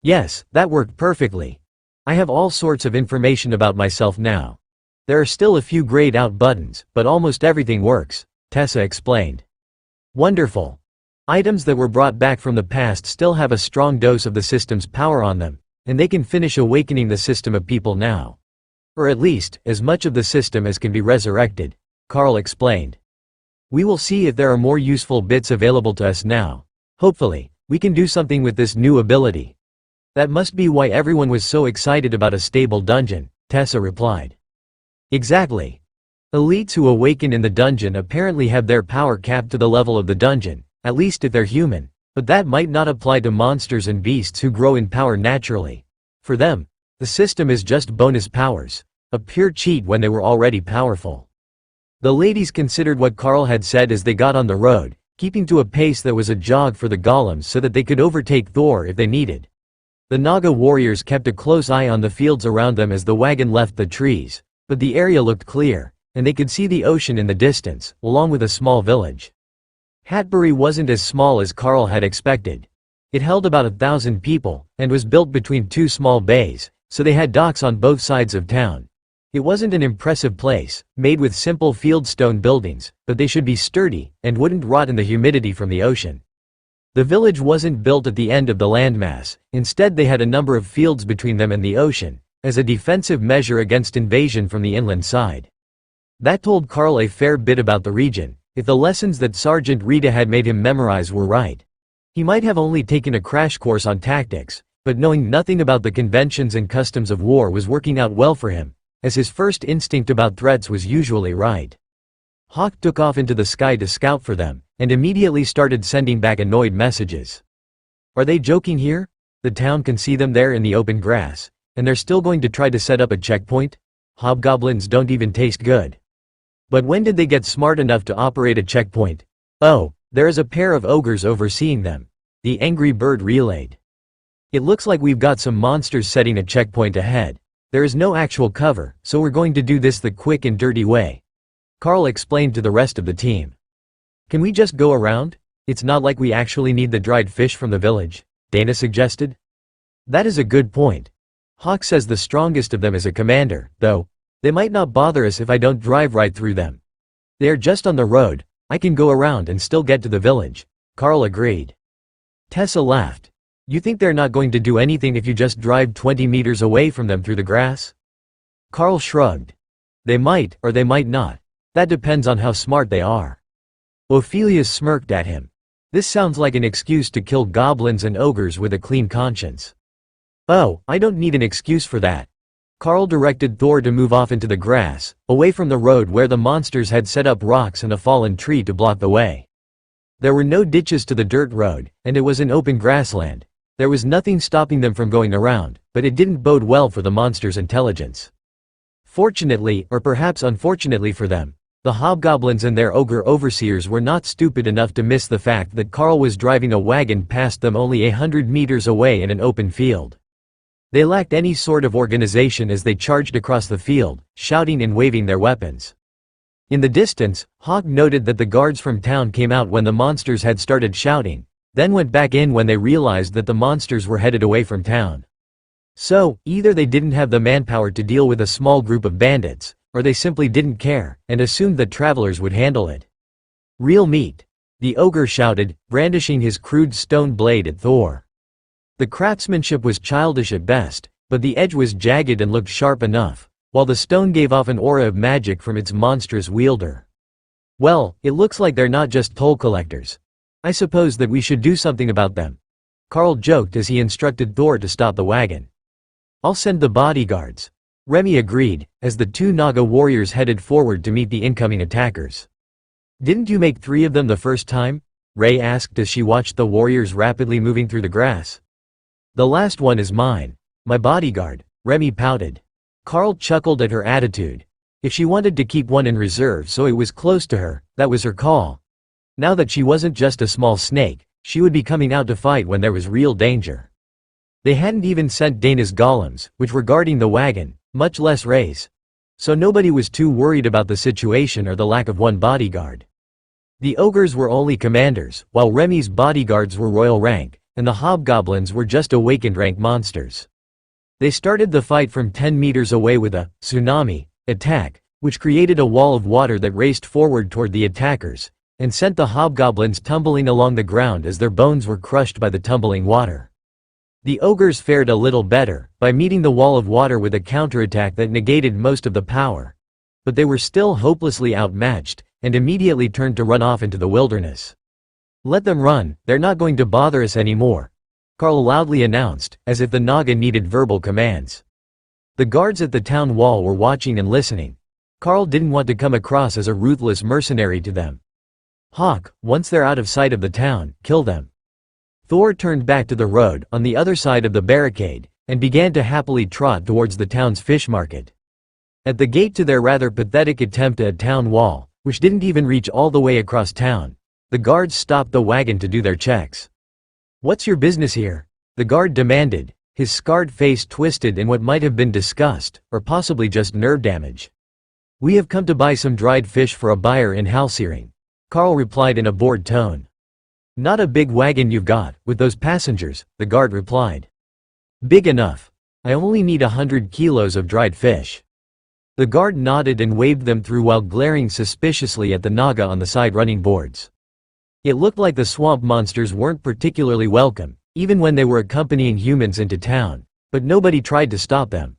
"Yes, that worked perfectly. I have all sorts of information about myself now. There are still a few grayed out buttons, but almost everything works," Tessa explained. "Wonderful. Items that were brought back from the past still have a strong dose of the system's power on them, and they can finish awakening the system of people now. Or at least, as much of the system as can be resurrected," Karl explained. "We will see if there are more useful bits available to us now. Hopefully, we can do something with this new ability." "That must be why everyone was so excited about a stable dungeon," Tessa replied. "Exactly. Elites who awaken in the dungeon apparently have their power capped to the level of the dungeon, at least if they're human, but that might not apply to monsters and beasts who grow in power naturally. For them, the system is just bonus powers, a pure cheat when they were already powerful." The ladies considered what Karl had said as they got on the road, keeping to a pace that was a jog for the golems so that they could overtake Thor if they needed. The Naga warriors kept a close eye on the fields around them as the wagon left the trees, but the area looked clear, and they could see the ocean in the distance, along with a small village. Hatbury wasn't as small as Karl had expected. It held about 1,000 people, and was built between two small bays, so they had docks on both sides of town. It wasn't an impressive place, made with simple fieldstone buildings, but they should be sturdy, and wouldn't rot in the humidity from the ocean. The village wasn't built at the end of the landmass, instead they had a number of fields between them and the ocean, as a defensive measure against invasion from the inland side. That told Karl a fair bit about the region, if the lessons that Sergeant Rita had made him memorize were right. He might have only taken a crash course on tactics, but knowing nothing about the conventions and customs of war was working out well for him, as his first instinct about threats was usually right. Hawk took off into the sky to scout for them, and immediately started sending back annoyed messages. "Are they joking here? The town can see them there in the open grass, and they're still going to try to set up a checkpoint? Hobgoblins don't even taste good. But when did they get smart enough to operate a checkpoint? Oh, there is a pair of ogres overseeing them," the angry bird relayed. "It looks like we've got some monsters setting a checkpoint ahead. There is no actual cover, so we're going to do this the quick and dirty way," Karl explained to the rest of the team. "Can we just go around? It's not like we actually need the dried fish from the village," Dana suggested. "That is a good point. Hawk says the strongest of them is a commander, though. They might not bother us if I don't drive right through them. They are just on the road, I can go around and still get to the village. Carl agreed. Tessa laughed. You think they're not going to do anything if you just drive 20 meters away from them through the grass? Carl shrugged. They might, or they might not. That depends on how smart they are. Ophelia smirked at him. This sounds like an excuse to kill goblins and ogres with a clean conscience. Oh, I don't need an excuse for that. Carl directed Thor to move off into the grass, away from the road where the monsters had set up rocks and a fallen tree to block the way. There were no ditches to the dirt road, and it was an open grassland. There was nothing stopping them from going around, but it didn't bode well for the monsters' intelligence. Fortunately, or perhaps unfortunately for them, the hobgoblins and their ogre overseers were not stupid enough to miss the fact that Carl was driving a wagon past them only 100 meters away in an open field. They lacked any sort of organization as they charged across the field, shouting and waving their weapons. In the distance, Hawk noted that the guards from town came out when the monsters had started shouting, then went back in when they realized that the monsters were headed away from town. So, either they didn't have the manpower to deal with a small group of bandits, or they simply didn't care, and assumed that travelers would handle it. Real meat. The ogre shouted, brandishing his crude stone blade at Thor. The craftsmanship was childish at best, but the edge was jagged and looked sharp enough, while the stone gave off an aura of magic from its monstrous wielder. Well, it looks like they're not just toll collectors. I suppose that we should do something about them. Carl joked as he instructed Thor to stop the wagon. I'll send the bodyguards. Remy agreed, as the two Naga warriors headed forward to meet the incoming attackers. Didn't you make 3 of them the first time? Ray asked as she watched the warriors rapidly moving through the grass. The last one is mine. My bodyguard, Remy pouted. Carl chuckled at her attitude. If she wanted to keep one in reserve so it was close to her, that was her call. Now that she wasn't just a small snake, she would be coming out to fight when there was real danger. They hadn't even sent Dana's golems, which were guarding the wagon, much less Ray's. So nobody was too worried about the situation or the lack of one bodyguard. The ogres were only commanders, while Remy's bodyguards were royal rank, and the hobgoblins were just awakened rank monsters. They started the fight from 10 meters away with a tsunami attack, which created a wall of water that raced forward toward the attackers, and sent the hobgoblins tumbling along the ground as their bones were crushed by the tumbling water. The ogres fared a little better, by meeting the wall of water with a counterattack that negated most of the power. But they were still hopelessly outmatched, and immediately turned to run off into the wilderness. Let them run, they're not going to bother us anymore, Carl loudly announced, as if the Naga needed verbal commands. The guards at the town wall were watching and listening. Carl didn't want to come across as a ruthless mercenary to them. Hawk, once they're out of sight of the town, kill them. Thor turned back to the road on the other side of the barricade, and began to happily trot towards the town's fish market. At the gate to their rather pathetic attempt at town wall, which didn't even reach all the way across town, the guards stopped the wagon to do their checks. What's your business here? The guard demanded, his scarred face twisted in what might have been disgust, or possibly just nerve damage. We have come to buy some dried fish for a buyer in Halsiring, Carl replied in a bored tone. Not a big wagon you've got, with those passengers, the guard replied. Big enough. I only need 100 kilos of dried fish. The guard nodded and waved them through while glaring suspiciously at the Naga on the side running boards. It looked like the swamp monsters weren't particularly welcome, even when they were accompanying humans into town, but nobody tried to stop them.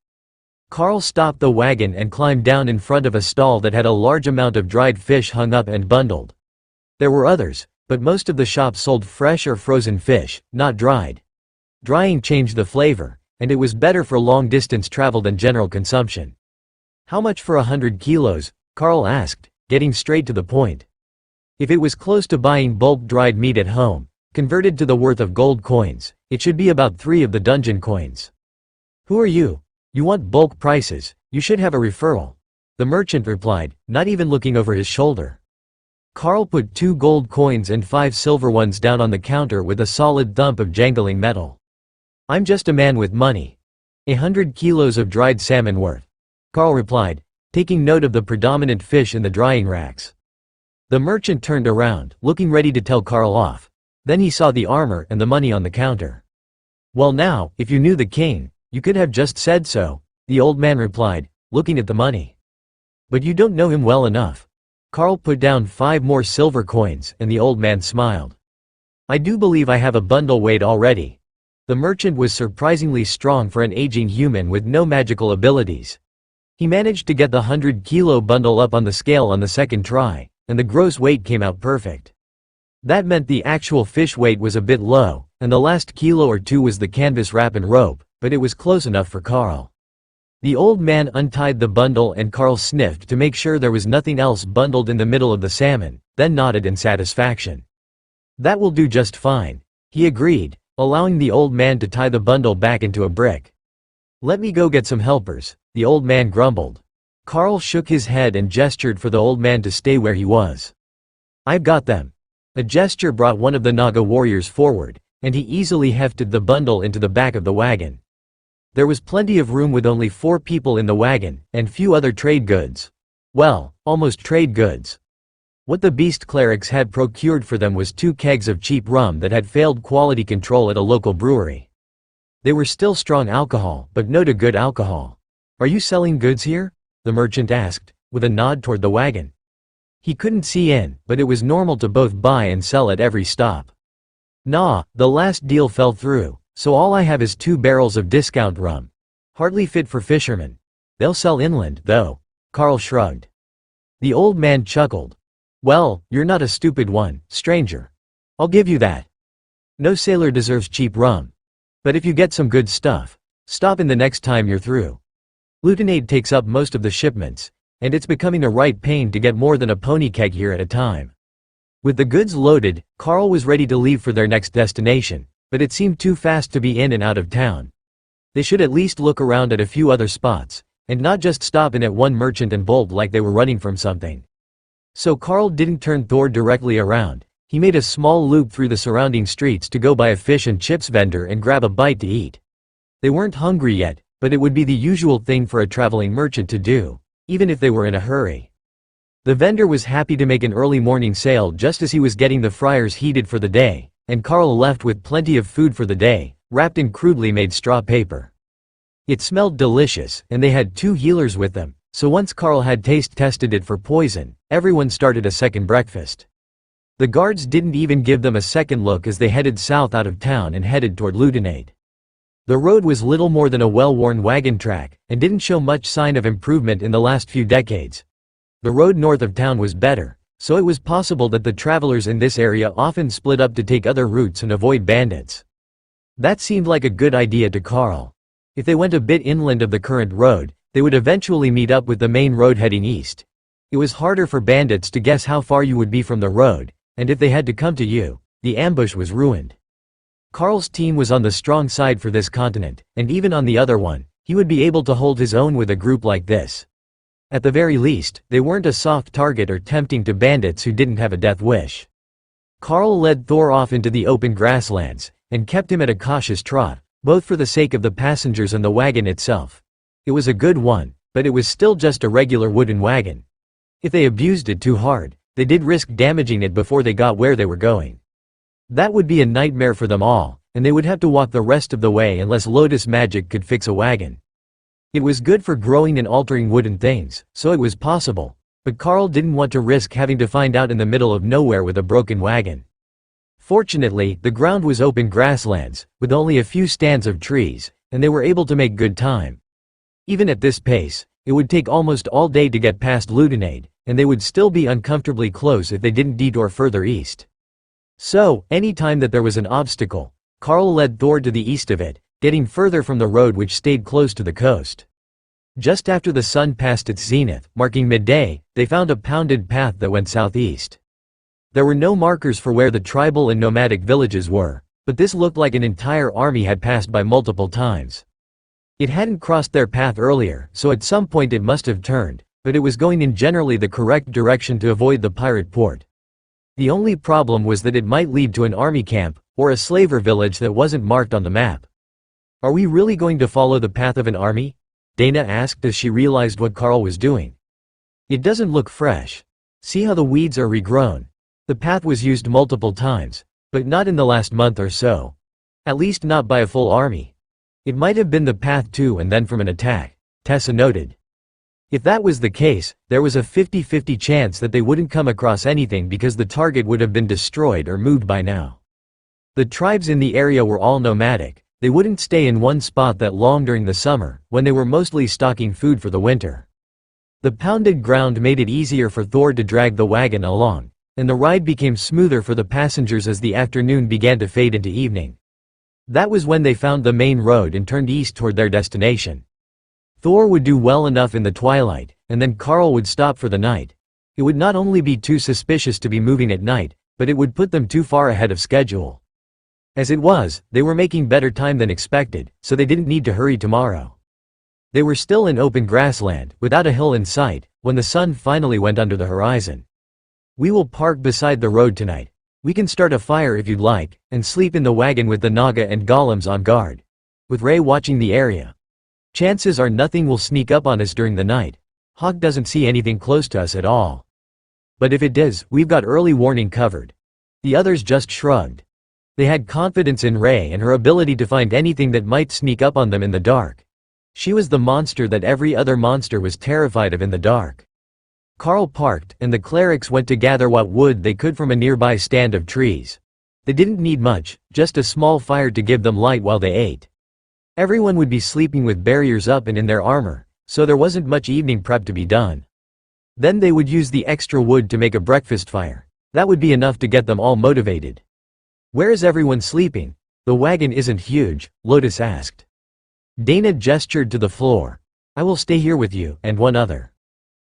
Carl stopped the wagon and climbed down in front of a stall that had a large amount of dried fish hung up and bundled. There were others, but most of the shops sold fresh or frozen fish, not dried. Drying changed the flavor, and it was better for long-distance travel than general consumption. How much for 100 kilos? Carl asked, getting straight to the point. If it was close to buying bulk dried meat at home, converted to the worth of gold coins, it should be about 3 of the dungeon coins. Who are you? You want bulk prices, you should have a referral. The merchant replied, not even looking over his shoulder. Carl put 2 gold coins and 5 silver ones down on the counter with a solid thump of jangling metal. I'm just a man with money. 100 kilos of dried salmon worth, Carl replied, taking note of the predominant fish in the drying racks. The merchant turned around, looking ready to tell Carl off. Then he saw the armor and the money on the counter. Well now, if you knew the king, you could have just said so, the old man replied, looking at the money. "But you don't know him well enough." Carl put down 5 more silver coins, and the old man smiled. "I do believe I have a bundle weight already." The merchant was surprisingly strong for an aging human with no magical abilities. He managed to get the 100-kilo bundle up on the scale on the second try, and the gross weight came out perfect. That meant the actual fish weight was a bit low, and the last kilo or two was the canvas wrap and rope, but it was close enough for Carl. The old man untied the bundle and Carl sniffed to make sure there was nothing else bundled in the middle of the salmon, then nodded in satisfaction. "That will do just fine," he agreed, allowing the old man to tie the bundle back into a brick. "Let me go get some helpers," the old man grumbled. Carl shook his head and gestured for the old man to stay where he was. "I've got them." A gesture brought one of the Naga warriors forward, and he easily hefted the bundle into the back of the wagon. There was plenty of room with only 4 people in the wagon, and few other trade goods. Well, almost trade goods. What the beast clerics had procured for them was 2 kegs of cheap rum that had failed quality control at a local brewery. They were still strong alcohol, but no good alcohol. "Are you selling goods here?" the merchant asked, with a nod toward the wagon. He couldn't see in, but it was normal to both buy and sell at every stop. "Nah, the last deal fell through, so all I have is 2 barrels of discount rum. Hardly fit for fishermen. They'll sell inland, though." Carl shrugged. The old man chuckled. "Well, you're not a stupid one, stranger. I'll give you that. No sailor deserves cheap rum. But if you get some good stuff, stop in the next time you're through. Lieutenant takes up most of the shipments, and it's becoming a right pain to get more than a pony keg here at a time." With the goods loaded, Carl was ready to leave for their next destination, but it seemed too fast to be in and out of town. They should at least look around at a few other spots, and not just stop in at one merchant and bolt like they were running from something. So Carl didn't turn Thor directly around. He made a small loop through the surrounding streets to go by a fish and chips vendor and grab a bite to eat. They weren't hungry yet, but it would be the usual thing for a traveling merchant to do, even if they were in a hurry. The vendor was happy to make an early morning sale just as he was getting the fryers heated for the day, and Carl left with plenty of food for the day, wrapped in crudely made straw paper. It smelled delicious, and they had 2 healers with them, so once Carl had taste tested it for poison, everyone started a second breakfast. The guards didn't even give them a second look as they headed south out of town and headed toward Lieutenant. The road was little more than a well-worn wagon track, and didn't show much sign of improvement in the last few decades. The road north of town was better, so it was possible that the travelers in this area often split up to take other routes and avoid bandits. That seemed like a good idea to Carl. If they went a bit inland of the current road, they would eventually meet up with the main road heading east. It was harder for bandits to guess how far you would be from the road, and if they had to come to you, the ambush was ruined. Carl's team was on the strong side for this continent, and even on the other one, he would be able to hold his own with a group like this. At the very least, they weren't a soft target or tempting to bandits who didn't have a death wish. Carl led Thor off into the open grasslands, and kept him at a cautious trot, both for the sake of the passengers and the wagon itself. It was a good one, but it was still just a regular wooden wagon. If they abused it too hard, they did risk damaging it before they got where they were going. That would be a nightmare for them all, and they would have to walk the rest of the way unless Lotus magic could fix a wagon. It was good for growing and altering wooden things, so it was possible, but Carl didn't want to risk having to find out in the middle of nowhere with a broken wagon. Fortunately, the ground was open grasslands, with only a few stands of trees, and they were able to make good time. Even at this pace, it would take almost all day to get past Lieutenant, and they would still be uncomfortably close if they didn't detour further east. So, any time that there was an obstacle, Carl led Thor to the east of it, getting further from the road which stayed close to the coast. Just after the sun passed its zenith, marking midday, they found a pounded path that went southeast. There were no markers for where the tribal and nomadic villages were, but this looked like an entire army had passed by multiple times. It hadn't crossed their path earlier, so at some point it must have turned, but it was going in generally the correct direction to avoid the pirate port. The only problem was that it might lead to an army camp, or a slaver village that wasn't marked on the map. "Are we really going to follow the path of an army?" Dana asked as she realized what Carl was doing. "It doesn't look fresh. See how the weeds are regrown. The path was used multiple times, but not in the last month or so. At least not by a full army. It might have been the path to and then from an attack," Tessa noted. If that was the case, there was a 50-50 chance that they wouldn't come across anything because the target would have been destroyed or moved by now. The tribes in the area were all nomadic. They wouldn't stay in one spot that long during the summer, when they were mostly stocking food for the winter. The pounded ground made it easier for Thor to drag the wagon along, and the ride became smoother for the passengers as the afternoon began to fade into evening. That was when they found the main road and turned east toward their destination. Thor would do well enough in the twilight, and then Carl would stop for the night. It would not only be too suspicious to be moving at night, but it would put them too far ahead of schedule. As it was, they were making better time than expected, so they didn't need to hurry tomorrow. They were still in open grassland, without a hill in sight, when the sun finally went under the horizon. "We will park beside the road tonight. We can start a fire if you'd like, and sleep in the wagon with the Naga and golems on guard. With Ray watching the area. Chances are nothing will sneak up on us during the night. Hawk doesn't see anything close to us at all. But if it does, we've got early warning covered." The others just shrugged. They had confidence in Ray and her ability to find anything that might sneak up on them in the dark. She was the monster that every other monster was terrified of in the dark. Carl parked, and the clerics went to gather what wood they could from a nearby stand of trees. They didn't need much, just a small fire to give them light while they ate. Everyone would be sleeping with barriers up and in their armor, so there wasn't much evening prep to be done. Then they would use the extra wood to make a breakfast fire. That would be enough to get them all motivated. "Where is everyone sleeping? The wagon isn't huge," Lotus asked. Dana gestured to the floor. "I will stay here with you, and one other."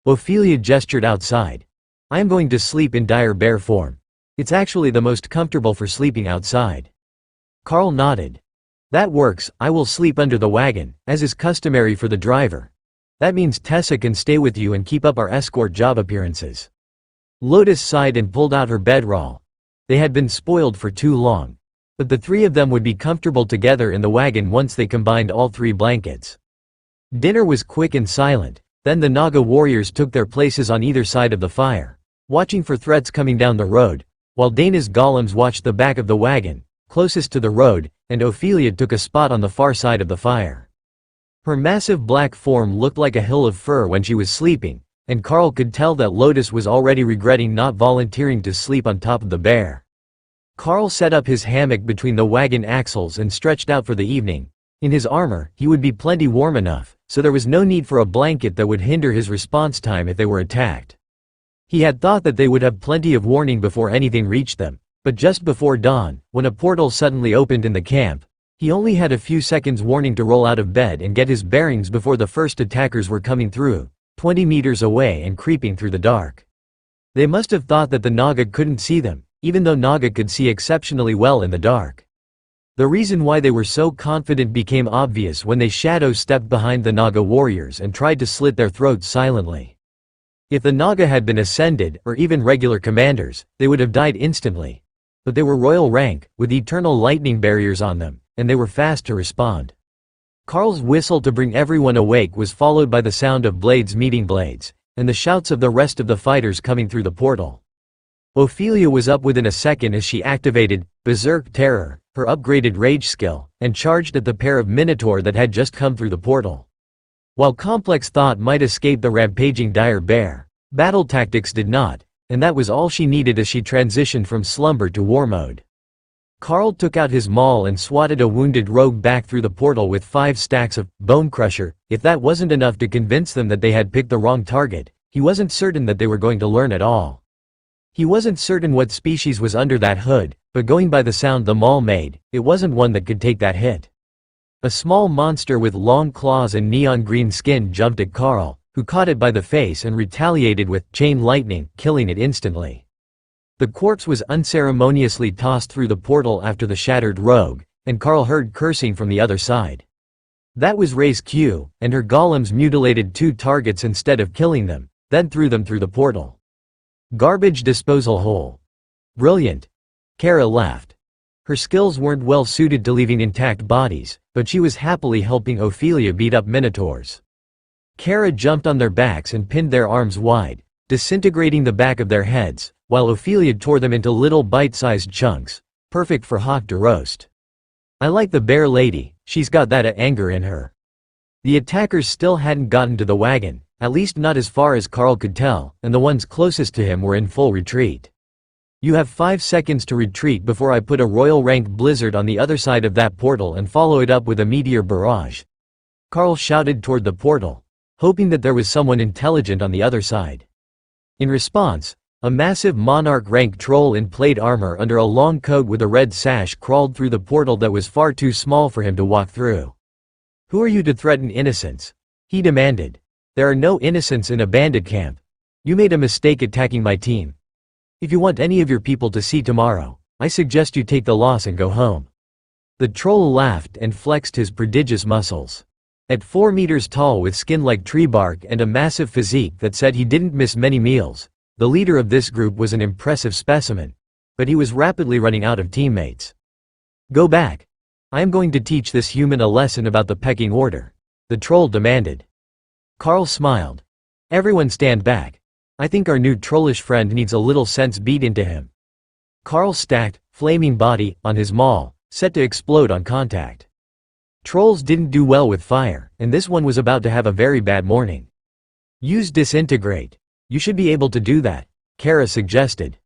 Ophelia gestured outside. "I am going to sleep in dire bear form. It's actually the most comfortable for sleeping outside." Carl nodded. "That works, I will sleep under the wagon, as is customary for the driver. That means Tessa can stay with you and keep up our escort job appearances." Lotus sighed and pulled out her bedroll. They had been spoiled for too long. But the three of them would be comfortable together in the wagon once they combined all three blankets. Dinner was quick and silent. Then the Naga warriors took their places on either side of the fire, watching for threats coming down the road, while Dana's golems watched the back of the wagon, closest to the road, and Ophelia took a spot on the far side of the fire. Her massive black form looked like a hill of fur when she was sleeping, and Carl could tell that Lotus was already regretting not volunteering to sleep on top of the bear. Carl set up his hammock between the wagon axles and stretched out for the evening. In his armor, he would be plenty warm enough, so there was no need for a blanket that would hinder his response time if they were attacked. He had thought that they would have plenty of warning before anything reached them, but just before dawn, when a portal suddenly opened in the camp, he only had a few seconds warning to roll out of bed and get his bearings before the first attackers were coming through, 20 meters away and creeping through the dark. They must have thought that the Naga couldn't see them, even though Naga could see exceptionally well in the dark. The reason why they were so confident became obvious when they shadow stepped behind the Naga warriors and tried to slit their throats silently. If the Naga had been ascended, or even regular commanders, they would have died instantly. But they were royal rank, with eternal lightning barriers on them, and they were fast to respond. Carl's whistle to bring everyone awake was followed by the sound of blades meeting blades, and the shouts of the rest of the fighters coming through the portal. Ophelia was up within a second as she activated Berserk Terror, her upgraded rage skill, and charged at the pair of Minotaur that had just come through the portal. While complex thought might escape the rampaging dire bear, battle tactics did not, and that was all she needed as she transitioned from slumber to war mode. Carl took out his maul and swatted a wounded rogue back through the portal with 5 stacks of Bone Crusher. If that wasn't enough to convince them that they had picked the wrong target, he wasn't certain that they were going to learn at all. He wasn't certain what species was under that hood, but going by the sound the maul made, it wasn't one that could take that hit. A small monster with long claws and neon green skin jumped at Carl, who caught it by the face and retaliated with Chain Lightning, killing it instantly. The corpse was unceremoniously tossed through the portal after the shattered rogue, and Carl heard cursing from the other side. That was Ray's cue, and her golems mutilated 2 targets instead of killing them, then threw them through the portal. Garbage disposal hole. Brilliant. Kara laughed. Her skills weren't well suited to leaving intact bodies, but she was happily helping Ophelia beat up Minotaurs. Kara jumped on their backs and pinned their arms wide, disintegrating the back of their heads, while Ophelia tore them into little bite-sized chunks, perfect for Hawk to roast. "I like the bear lady, she's got that anger in her." The attackers still hadn't gotten to the wagon, at least not as far as Carl could tell, and the ones closest to him were in full retreat. You have 5 seconds to retreat before I put a royal rank blizzard on the other side of that portal and follow it up with a meteor barrage. Carl shouted toward the portal, hoping that there was someone intelligent on the other side. In response, a massive monarch-rank troll in plate armor under a long coat with a red sash crawled through the portal that was far too small for him to walk through. "Who are you to threaten innocents?" he demanded. "There are no innocents in a bandit camp. You made a mistake attacking my team. If you want any of your people to see tomorrow, I suggest you take the loss and go home." The troll laughed and flexed his prodigious muscles. At 4 meters tall with skin like tree bark and a massive physique that said he didn't miss many meals, the leader of this group was an impressive specimen. But he was rapidly running out of teammates. "Go back. I am going to teach this human a lesson about the pecking order," the troll demanded. Carl smiled. "Everyone stand back. I think our new trollish friend needs a little sense beat into him." Carl stacked, flaming body, on his maul, set to explode on contact. Trolls didn't do well with fire, and this one was about to have a very bad morning. "Use disintegrate. You should be able to do that," Kara suggested.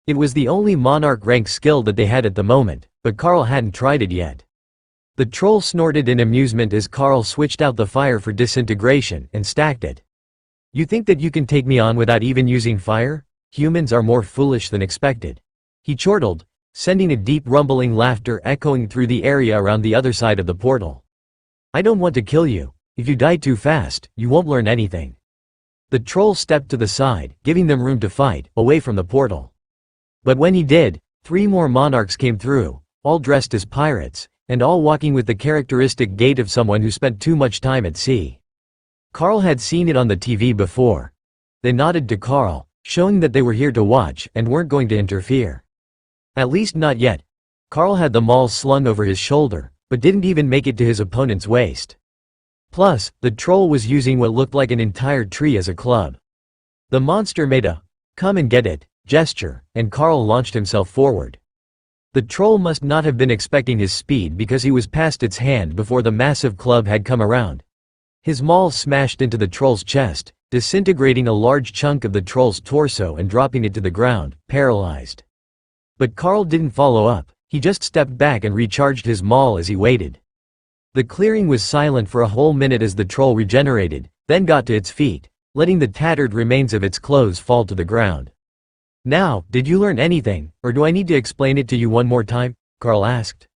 It was the only monarch rank skill that they had at the moment, but Carl hadn't tried it yet. The troll snorted in amusement as Carl switched out the fire for disintegration and stacked it. "You think that you can take me on without even using fire? Humans are more foolish than expected," he chortled, sending a deep rumbling laughter echoing through the area around the other side of the portal. "I don't want to kill you. If you die too fast, you won't learn anything." The troll stepped to the side, giving them room to fight, away from the portal. But when he did, 3 more monarchs came through, all dressed as pirates, and all walking with the characteristic gait of someone who spent too much time at sea. Carl had seen it on the TV before. They nodded to Carl, showing that they were here to watch and weren't going to interfere. At least not yet. Carl had the maul slung over his shoulder, but didn't even make it to his opponent's waist. Plus, the troll was using what looked like an entire tree as a club. The monster made a "come and get it" gesture, and Carl launched himself forward. The troll must not have been expecting his speed because he was past its hand before the massive club had come around. His maul smashed into the troll's chest, disintegrating a large chunk of the troll's torso and dropping it to the ground, paralyzed. But Carl didn't follow up, he just stepped back and recharged his maul as he waited. The clearing was silent for a whole minute as the troll regenerated, then got to its feet, letting the tattered remains of its clothes fall to the ground. "Now, did you learn anything, or do I need to explain it to you one more time?" Carl asked.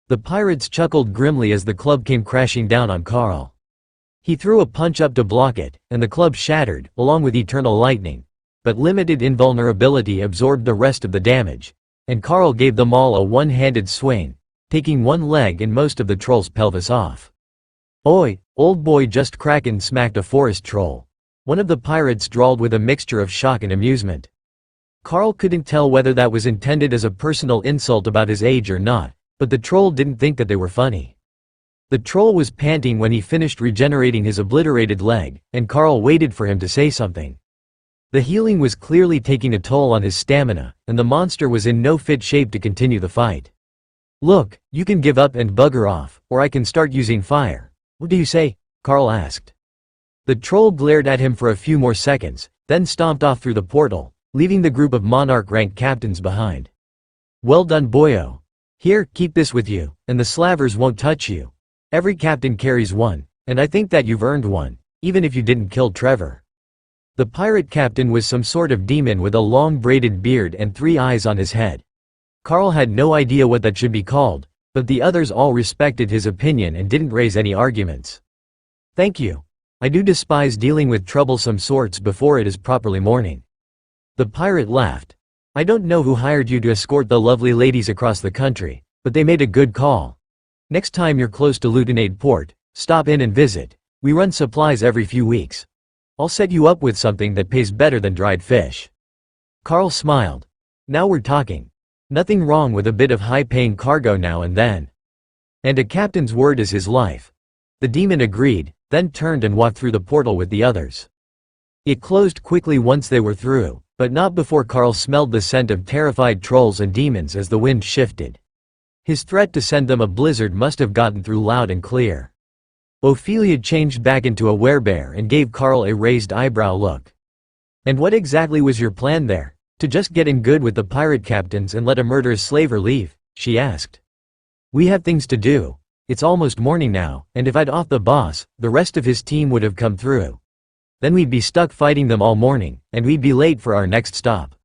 The pirates chuckled grimly as the club came crashing down on Carl. He threw a punch up to block it, and the club shattered, along with eternal lightning. But limited invulnerability absorbed the rest of the damage, and Carl gave them all a one-handed swing, taking one leg and most of the troll's pelvis off. "Oi, old boy, just Kraken smacked a forest troll," one of the pirates drawled with a mixture of shock and amusement. Carl couldn't tell whether that was intended as a personal insult about his age or not, but the troll didn't think that they were funny. The troll was panting when he finished regenerating his obliterated leg, and Carl waited for him to say something. The healing was clearly taking a toll on his stamina, and the monster was in no fit shape to continue the fight. "Look, you can give up and bugger off, or I can start using fire. What do you say?" Carl asked. The troll glared at him for a few more seconds, then stomped off through the portal, leaving the group of monarch-rank captains behind. "Well done, boyo. Here, keep this with you, and the slavers won't touch you. Every captain carries one, and I think that you've earned one, even if you didn't kill Trevor." The pirate captain was some sort of demon with a long braided beard and 3 eyes on his head. Carl had no idea what that should be called, but the others all respected his opinion and didn't raise any arguments. "Thank you. I do despise dealing with troublesome sorts before it is properly morning." The pirate laughed. "I don't know who hired you to escort the lovely ladies across the country, but they made a good call. Next time you're close to Lutinade Port, stop in and visit. We run supplies every few weeks. I'll set you up with something that pays better than dried fish." Carl smiled. "Now we're talking. Nothing wrong with a bit of high-paying cargo now and then. And a captain's word is his life." The demon agreed, then turned and walked through the portal with the others. It closed quickly once they were through, but not before Carl smelled the scent of terrified trolls and demons as the wind shifted. His threat to send them a blizzard must have gotten through loud and clear. Ophelia changed back into a werebear and gave Carl a raised eyebrow look. "And what exactly was your plan there? To just get in good with the pirate captains and let a murderous slaver leave?" she asked. "We have things to do. It's almost morning now, and if I'd off the boss, the rest of his team would have come through. Then we'd be stuck fighting them all morning, and we'd be late for our next stop."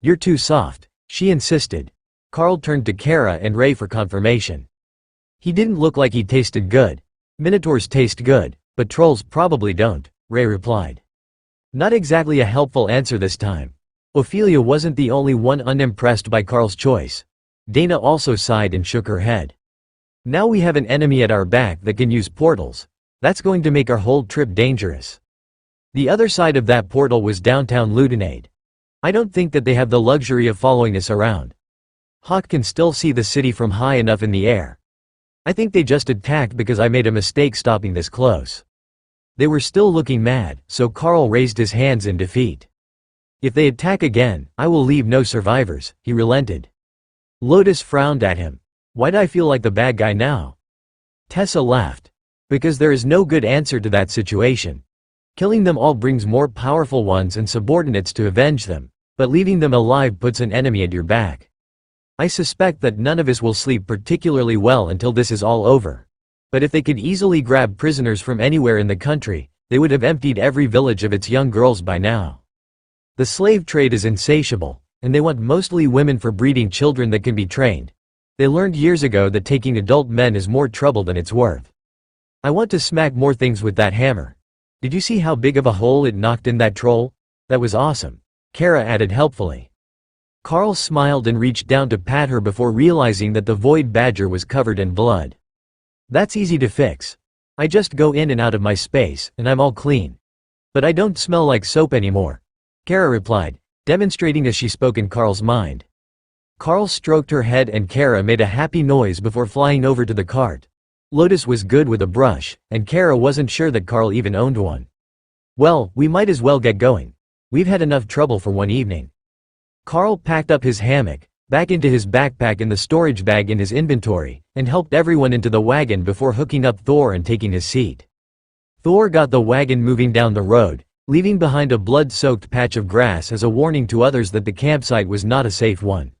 "You're too soft," she insisted. Carl turned to Kara and Ray for confirmation. "He didn't look like he tasted good. Minotaurs taste good, but trolls probably don't," Ray replied. Not exactly a helpful answer this time. Ophelia wasn't the only one unimpressed by Carl's choice. Dana also sighed and shook her head. "Now we have an enemy at our back that can use portals. That's going to make our whole trip dangerous." The other side of that portal was downtown Ludenade. "I don't think that they have the luxury of following us around. Hawk can still see the city from high enough in the air. I think they just attacked because I made a mistake stopping this close." They were still looking mad, so Carl raised his hands in defeat. "If they attack again, I will leave no survivors," he relented. Lotus frowned at him. "Why'd I feel like the bad guy now?" Tessa laughed. "Because there is no good answer to that situation. Killing them all brings more powerful ones and subordinates to avenge them, but leaving them alive puts an enemy at your back. I suspect that none of us will sleep particularly well until this is all over. But if they could easily grab prisoners from anywhere in the country, they would have emptied every village of its young girls by now. The slave trade is insatiable, and they want mostly women for breeding children that can be trained. They learned years ago that taking adult men is more trouble than it's worth. I want to smack more things with that hammer. Did you see how big of a hole it knocked in that troll? That was awesome," Kara added helpfully. Carl smiled and reached down to pat her before realizing that the void badger was covered in blood. "That's easy to fix. I just go in and out of my space, and I'm all clean. But I don't smell like soap anymore," Kara replied, demonstrating as she spoke in Carl's mind. Carl stroked her head and Kara made a happy noise before flying over to the cart. Lotus was good with a brush, and Kara wasn't sure that Carl even owned one. "Well, we might as well get going. We've had enough trouble for one evening." Carl packed up his hammock, back into his backpack and the storage bag in his inventory, and helped everyone into the wagon before hooking up Thor and taking his seat. Thor got the wagon moving down the road, leaving behind a blood-soaked patch of grass as a warning to others that the campsite was not a safe one.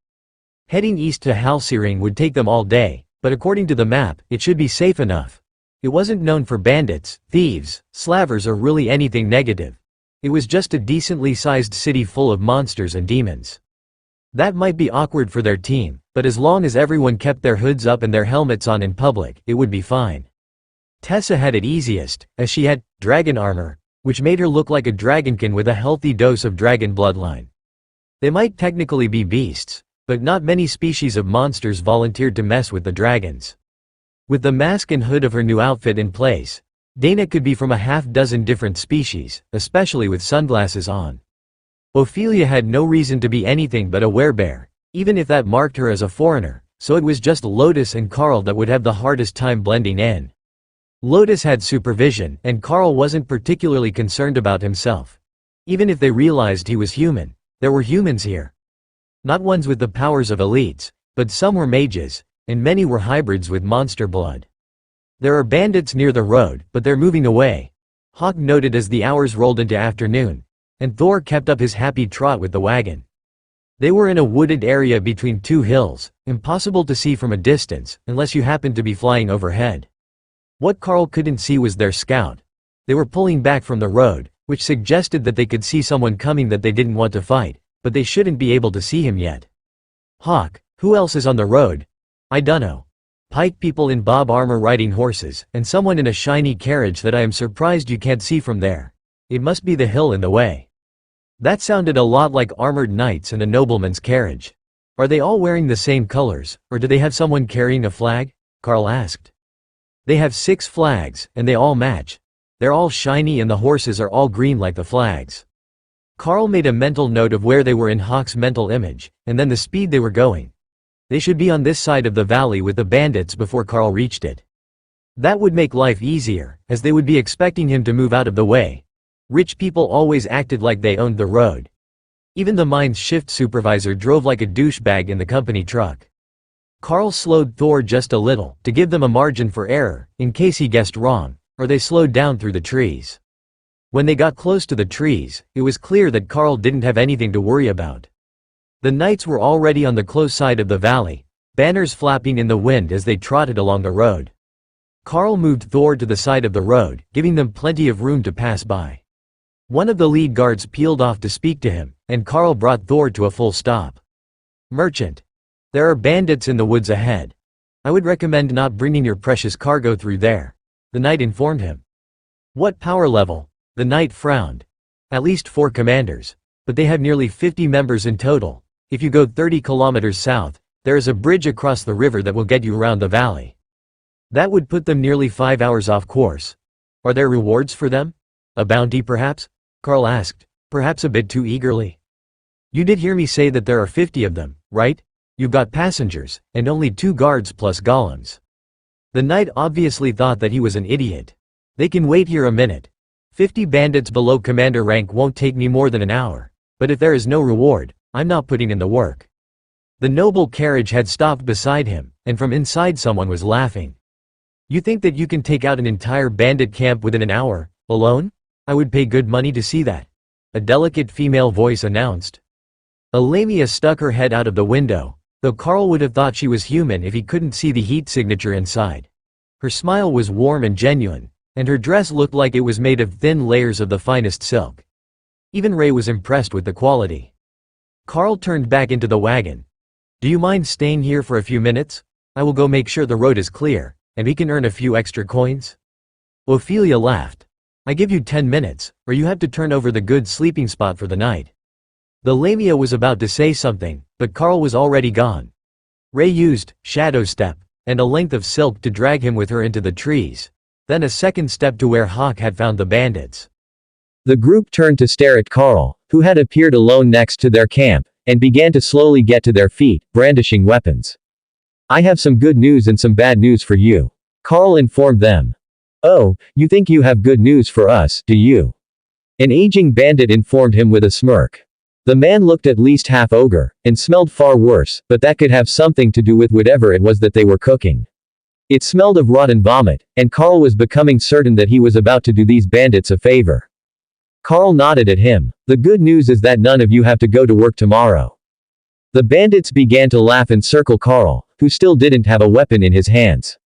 Heading east to Halsiring would take them all day, but according to the map, it should be safe enough. It wasn't known for bandits, thieves, slavers or really anything negative. It was just a decently sized city full of monsters and demons. That might be awkward for their team, but as long as everyone kept their hoods up and their helmets on in public, it would be fine. Tessa had it easiest, as she had dragon armor, which made her look like a dragonkin with a healthy dose of dragon bloodline. They might technically be beasts, but not many species of monsters volunteered to mess with the dragons. With the mask and hood of her new outfit in place, Dana could be from a half-dozen different species, especially with sunglasses on. Ophelia had no reason to be anything but a werebear, even if that marked her as a foreigner, so it was just Lotus and Carl that would have the hardest time blending in. Lotus had supervision, and Carl wasn't particularly concerned about himself. Even if they realized he was human, there were humans here. Not ones with the powers of elites, but some were mages, and many were hybrids with monster blood. "There are bandits near the road, but they're moving away," Hawk noted as the hours rolled into afternoon, and Thor kept up his happy trot with the wagon. They were in a wooded area between two hills, impossible to see from a distance, unless you happened to be flying overhead. What Carl couldn't see was their scout. They were pulling back from the road, which suggested that they could see someone coming that they didn't want to fight, but they shouldn't be able to see him yet. "Hawk, who else is on the road?" "I dunno. Pike people in bob armor riding horses, and someone in a shiny carriage that I am surprised you can't see from there. It must be the hill in the way." That sounded a lot like armored knights and a nobleman's carriage. "Are they all wearing the same colors, or do they have someone carrying a flag?" Carl asked. "They have 6 flags, and they all match. They're all shiny and the horses are all green like the flags." Carl made a mental note of where they were in Hawk's mental image, and then the speed they were going. They should be on this side of the valley with the bandits before Carl reached it. That would make life easier, as they would be expecting him to move out of the way. Rich people always acted like they owned the road. Even the mine's shift supervisor drove like a douchebag in the company truck. Carl slowed Thor just a little, to give them a margin for error, in case he guessed wrong, or they slowed down through the trees. When they got close to the trees, it was clear that Carl didn't have anything to worry about. The knights were already on the close side of the valley, banners flapping in the wind as they trotted along the road. Carl moved Thor to the side of the road, giving them plenty of room to pass by. One of the lead guards peeled off to speak to him, and Carl brought Thor to a full stop. "Merchant. There are bandits in the woods ahead. I would recommend not bringing your precious cargo through there," the knight informed him. "What power level?" The knight frowned. "At least 4 commanders. But they have nearly 50 members in total. If you go 30 kilometers south, there is a bridge across the river that will get you around the valley. That would put them nearly 5 hours off course. Are there rewards for them? A bounty perhaps?" Carl asked, perhaps a bit too eagerly. "You did hear me say that there are 50 of them, right? You've got passengers, and only 2 guards plus golems." The knight obviously thought that he was an idiot. "They can wait here a minute. 50 bandits below commander rank won't take me more than an hour. But if there is no reward, I'm not putting in the work." The noble carriage had stopped beside him, and from inside someone was laughing. "You think that you can take out an entire bandit camp within an hour, alone? I would pay good money to see that," a delicate female voice announced. A lamia stuck her head out of the window, though Carl would have thought she was human if he couldn't see the heat signature inside. Her smile was warm and genuine, and her dress looked like it was made of thin layers of the finest silk. Even Ray was impressed with the quality. Carl turned back into the wagon. "Do you mind staying here for a few minutes? I will go make sure the road is clear, and we can earn a few extra coins." Ophelia laughed. "I give you 10 minutes, or you have to turn over the good sleeping spot for the night." The lamia was about to say something, but Carl was already gone. Ray used shadow step and a length of silk to drag him with her into the trees, then a second step to where Hawk had found the bandits. The group turned to stare at Carl, who had appeared alone next to their camp, and began to slowly get to their feet, brandishing weapons. "I have some good news and some bad news for you," Carl informed them. "Oh, you think you have good news for us, do you?" An aging bandit informed him with a smirk. The man looked at least half ogre, and smelled far worse, but that could have something to do with whatever it was that they were cooking. It smelled of rotten vomit, and Carl was becoming certain that he was about to do these bandits a favor. Carl nodded at him. "The good news is that none of you have to go to work tomorrow." The bandits began to laugh and circle Carl, who still didn't have a weapon in his hands.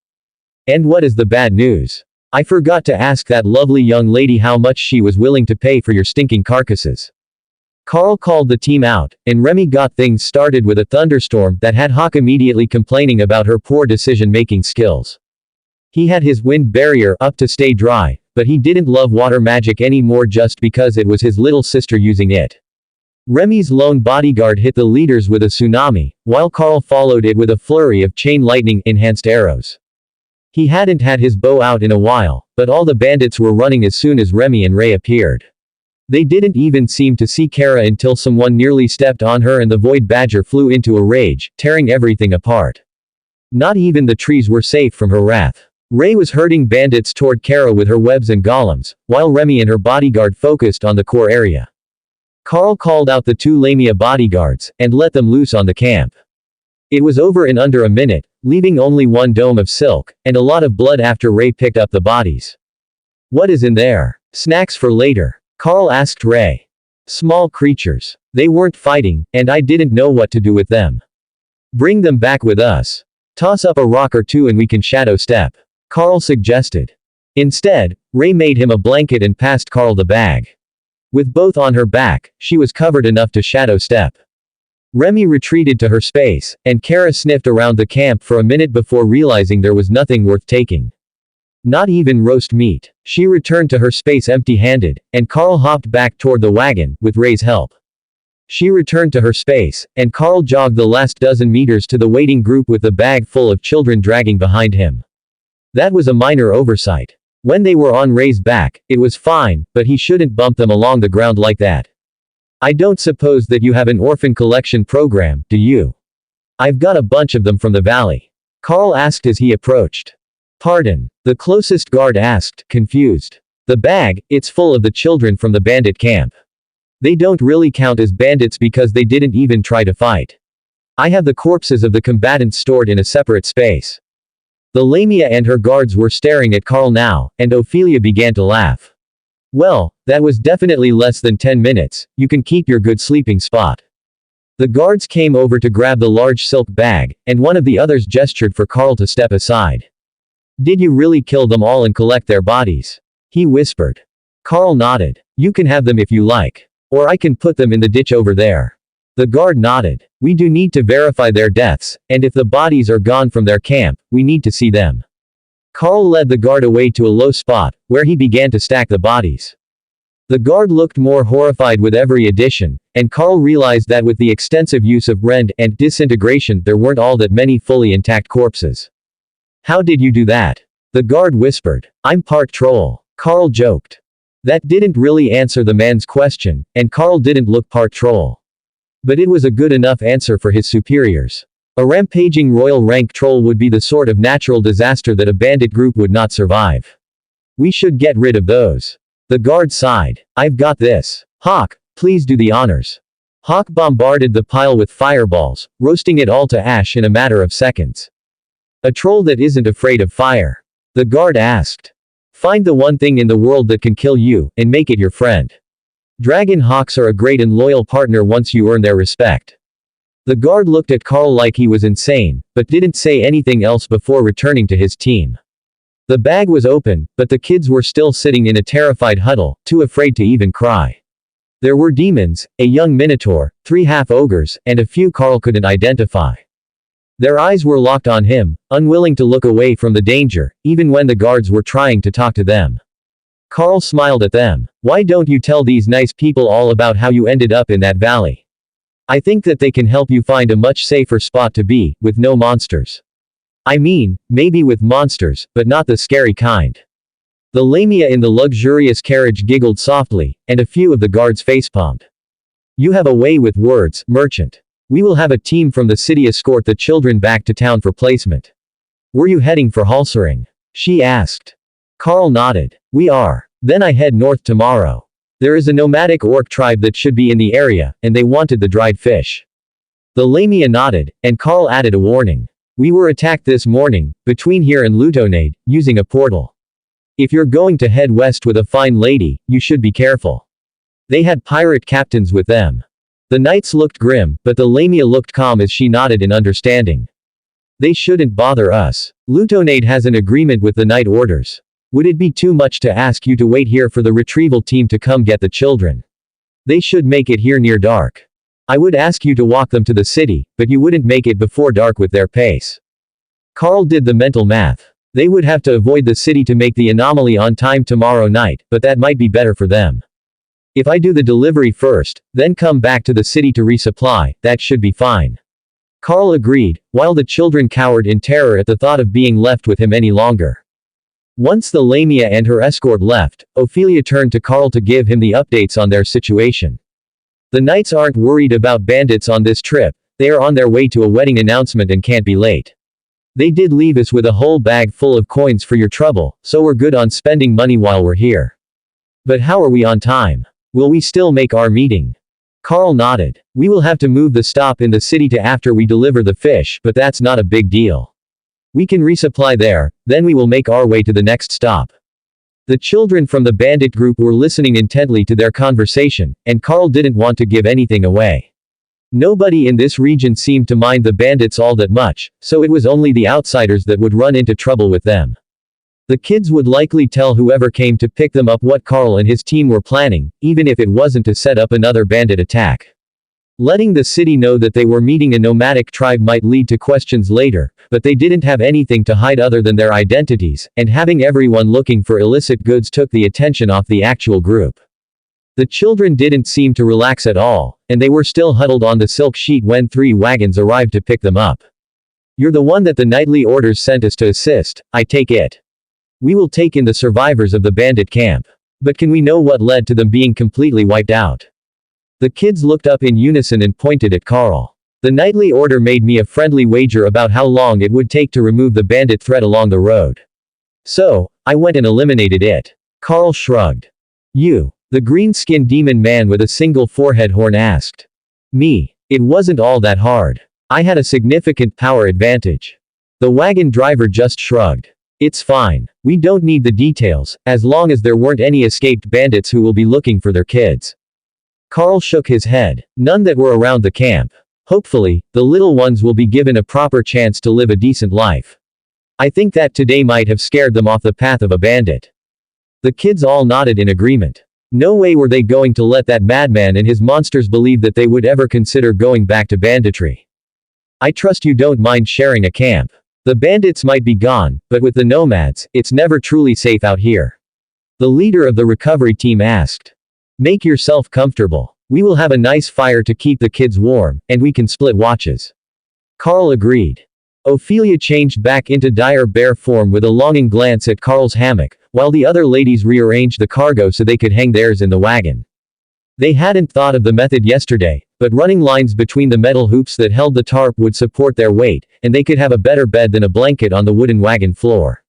"And what is the bad news? I forgot to ask that lovely young lady how much she was willing to pay for your stinking carcasses." Carl called the team out, and Remy got things started with a thunderstorm that had Hawk immediately complaining about her poor decision-making skills. He had his wind barrier up to stay dry, but he didn't love water magic anymore just because it was his little sister using it. Remy's lone bodyguard hit the leaders with a tsunami, while Carl followed it with a flurry of chain lightning enhanced arrows. He hadn't had his bow out in a while, but all the bandits were running as soon as Remy and Ray appeared. They didn't even seem to see Kara until someone nearly stepped on her and the Void Badger flew into a rage, tearing everything apart. Not even the trees were safe from her wrath. Ray was herding bandits toward Kara with her webs and golems, while Remy and her bodyguard focused on the core area. Carl called out the 2 lamia bodyguards, and let them loose on the camp. It was over in under a minute, leaving only 1 dome of silk, and a lot of blood after Ray picked up the bodies. "What is in there? Snacks for later?" Carl asked Ray. "Small creatures. They weren't fighting, and I didn't know what to do with them." "Bring them back with us. Toss up a rock or 2 and we can shadow step," Carl suggested. Instead, Ray made him a blanket and passed Carl the bag. With both on her back, she was covered enough to shadow step. Remy retreated to her space, and Kara sniffed around the camp for a minute before realizing there was nothing worth taking. Not even roast meat. She returned to her space empty-handed, and Carl hopped back toward the wagon, with Ray's help. She returned to her space, and Carl jogged the last dozen meters to the waiting group with the bag full of children dragging behind him. That was a minor oversight. When they were on Ray's back, it was fine, but he shouldn't bump them along the ground like that. "I don't suppose that you have an orphan collection program, do you?" "I've got a bunch of them from the valley," Carl asked as he approached. "Pardon?" the closest guard asked, confused. "The bag, it's full of the children from the bandit camp. They don't really count as bandits because they didn't even try to fight. I have the corpses of the combatants stored in a separate space." The Lamia and her guards were staring at Carl now, and Ophelia began to laugh. Well, that was definitely less than 10 minutes, you can keep your good sleeping spot. The guards came over to grab the large silk bag, and one of the others gestured for Carl to step aside. Did you really kill them all and collect their bodies? He whispered. Carl nodded. You can have them if you like. Or I can put them in the ditch over there. The guard nodded. We do need to verify their deaths, and if the bodies are gone from their camp, we need to see them. Carl led the guard away to a low spot, where he began to stack the bodies. The guard looked more horrified with every addition, and Carl realized that with the extensive use of rend and disintegration there weren't all that many fully intact corpses. How did you do that? The guard whispered. I'm part troll. Carl joked. That didn't really answer the man's question, and Carl didn't look part troll. But it was a good enough answer for his superiors. A rampaging royal rank troll would be the sort of natural disaster that a bandit group would not survive. We should get rid of those. The guard sighed. I've got this. Hawk, please do the honors. Hawk bombarded the pile with fireballs, roasting it all to ash in a matter of seconds. A troll that isn't afraid of fire. The guard asked. Find the one thing in the world that can kill you, and make it your friend. Dragon hawks are a great and loyal partner once you earn their respect. The guard looked at Carl like he was insane, but didn't say anything else before returning to his team. The bag was open, but the kids were still sitting in a terrified huddle, too afraid to even cry. There were demons, a young minotaur, 3 half-ogres, and a few Carl couldn't identify. Their eyes were locked on him, unwilling to look away from the danger, even when the guards were trying to talk to them. Carl smiled at them. Why don't you tell these nice people all about how you ended up in that valley? I think that they can help you find a much safer spot to be, with no monsters. I mean, maybe with monsters, but not the scary kind. The Lamia in the luxurious carriage giggled softly, and a few of the guards facepalmed. You have a way with words, merchant. We will have a team from the city escort the children back to town for placement. Were you heading for Halsering? She asked. Carl nodded. We are. Then I head north tomorrow. There is a nomadic orc tribe that should be in the area, and they wanted the dried fish. The Lamia nodded, and Carl added a warning. We were attacked this morning, between here and Lutonade, using a portal. If you're going to head west with a fine lady, you should be careful. They had pirate captains with them. The knights looked grim, but the Lamia looked calm as she nodded in understanding. They shouldn't bother us. Lutonade has an agreement with the Knight Orders. Would it be too much to ask you to wait here for the retrieval team to come get the children? They should make it here near dark. I would ask you to walk them to the city, but you wouldn't make it before dark with their pace. Carl did the mental math. They would have to avoid the city to make the anomaly on time tomorrow night, but that might be better for them. If I do the delivery first, then come back to the city to resupply, that should be fine. Carl agreed, while the children cowered in terror at the thought of being left with him any longer. Once the Lamia and her escort left, Ophelia turned to Carl to give him the updates on their situation. The knights aren't worried about bandits on this trip, they are on their way to a wedding announcement and can't be late. They did leave us with a whole bag full of coins for your trouble, so we're good on spending money while we're here. But how are we on time? Will we still make our meeting? Carl nodded. We will have to move the stop in the city to after we deliver the fish, but that's not a big deal. We can resupply there, then we will make our way to the next stop. The children from the bandit group were listening intently to their conversation, and Carl didn't want to give anything away. Nobody in this region seemed to mind the bandits all that much, so it was only the outsiders that would run into trouble with them. The kids would likely tell whoever came to pick them up what Carl and his team were planning, even if it wasn't to set up another bandit attack. Letting the city know that they were meeting a nomadic tribe might lead to questions later, but they didn't have anything to hide other than their identities, and having everyone looking for illicit goods took the attention off the actual group. The children didn't seem to relax at all, and they were still huddled on the silk sheet when 3 wagons arrived to pick them up. You're the one that the knightly orders sent us to assist, I take it. We will take in the survivors of the bandit camp. But can we know what led to them being completely wiped out? The kids looked up in unison and pointed at Carl. The knightly order made me a friendly wager about how long it would take to remove the bandit threat along the road. So, I went and eliminated it. Carl shrugged. You. The green-skinned demon man with a single forehead horn asked. Me. It wasn't all that hard. I had a significant power advantage. The wagon driver just shrugged. It's fine. We don't need the details, as long as there weren't any escaped bandits who will be looking for their kids. Carl shook his head. None that were around the camp. Hopefully, the little ones will be given a proper chance to live a decent life. I think that today might have scared them off the path of a bandit. The kids all nodded in agreement. No way were they going to let that madman and his monsters believe that they would ever consider going back to banditry. I trust you don't mind sharing a camp. The bandits might be gone, but with the nomads, it's never truly safe out here. The leader of the recovery team asked. Make yourself comfortable. We will have a nice fire to keep the kids warm, and we can split watches. Carl agreed. Ophelia changed back into dire bear form with a longing glance at Carl's hammock, while the other ladies rearranged the cargo so they could hang theirs in the wagon. They hadn't thought of the method yesterday, but running lines between the metal hoops that held the tarp would support their weight, and they could have a better bed than a blanket on the wooden wagon floor.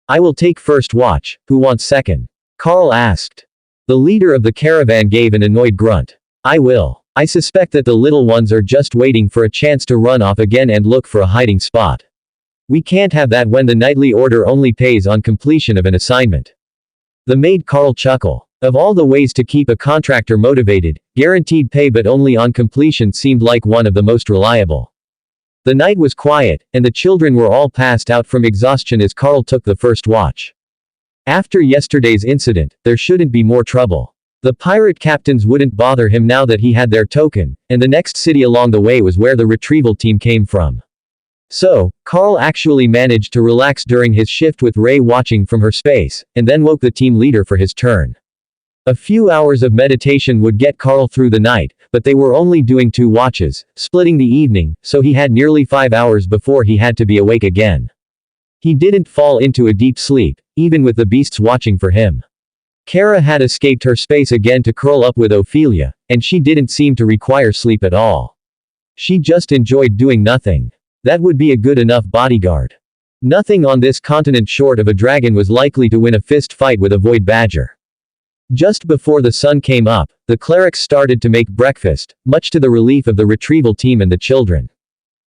I will take first watch, who wants second? Carl asked. The leader of the caravan gave an annoyed grunt. I will. I suspect that the little ones are just waiting for a chance to run off again and look for a hiding spot. We can't have that when the nightly order only pays on completion of an assignment. The made Carl chuckle. Of all the ways to keep a contractor motivated, guaranteed pay but only on completion seemed like one of the most reliable. The night was quiet, and the children were all passed out from exhaustion as Carl took the first watch. After yesterday's incident, there shouldn't be more trouble. The pirate captains wouldn't bother him now that he had their token, and the next city along the way was where the retrieval team came from. So, Carl actually managed to relax during his shift with Ray watching from her space, and then woke the team leader for his turn. A few hours of meditation would get Carl through the night, but they were only doing 2 watches, splitting the evening, so he had nearly 5 hours before he had to be awake again. He didn't fall into a deep sleep, even with the beasts watching for him. Kara had escaped her space again to curl up with Ophelia, and she didn't seem to require sleep at all. She just enjoyed doing nothing. That would be a good enough bodyguard. Nothing on this continent short of a dragon was likely to win a fist fight with a void badger. Just before the sun came up, the clerics started to make breakfast, much to the relief of the retrieval team and the children.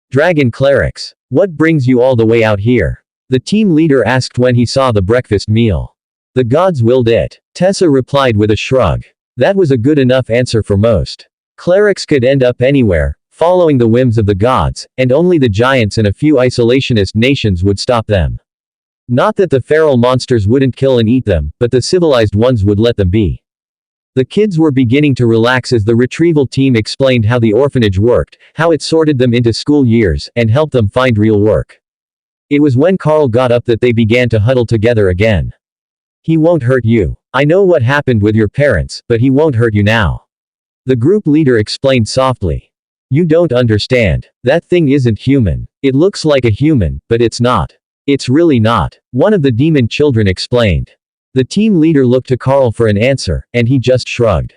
Dragon clerics, what brings you all the way out here? The team leader asked when he saw the breakfast meal. The gods willed it. Tessa replied with a shrug. That was a good enough answer for most. Clerics could end up anywhere, following the whims of the gods, and only the giants and a few isolationist nations would stop them. Not that the feral monsters wouldn't kill and eat them, but the civilized ones would let them be. The kids were beginning to relax as the retrieval team explained how the orphanage worked, how it sorted them into school years, and helped them find real work. It was when Carl got up that they began to huddle together again. He won't hurt you. I know what happened with your parents, but he won't hurt you now. The group leader explained softly. You don't understand. That thing isn't human. It looks like a human, but it's not. It's really not. One of the demon children explained. The team leader looked to Carl for an answer, and he just shrugged.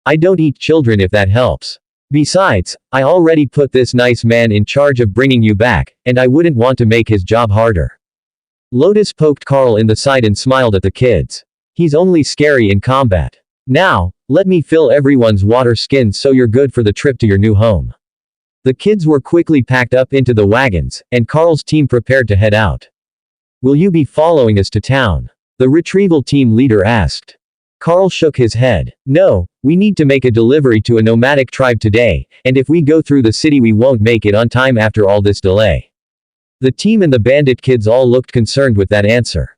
I don't eat children if that helps. Besides, I already put this nice man in charge of bringing you back, and I wouldn't want to make his job harder. Lotus poked Carl in the side and smiled at the kids. He's only scary in combat. Now, let me fill everyone's water skins so you're good for the trip to your new home. The kids were quickly packed up into the wagons, and Carl's team prepared to head out. Will you be following us to town? The retrieval team leader asked. Carl shook his head. No, we need to make a delivery to a nomadic tribe today, and if we go through the city we won't make it on time after all this delay. The team and the bandit kids all looked concerned with that answer.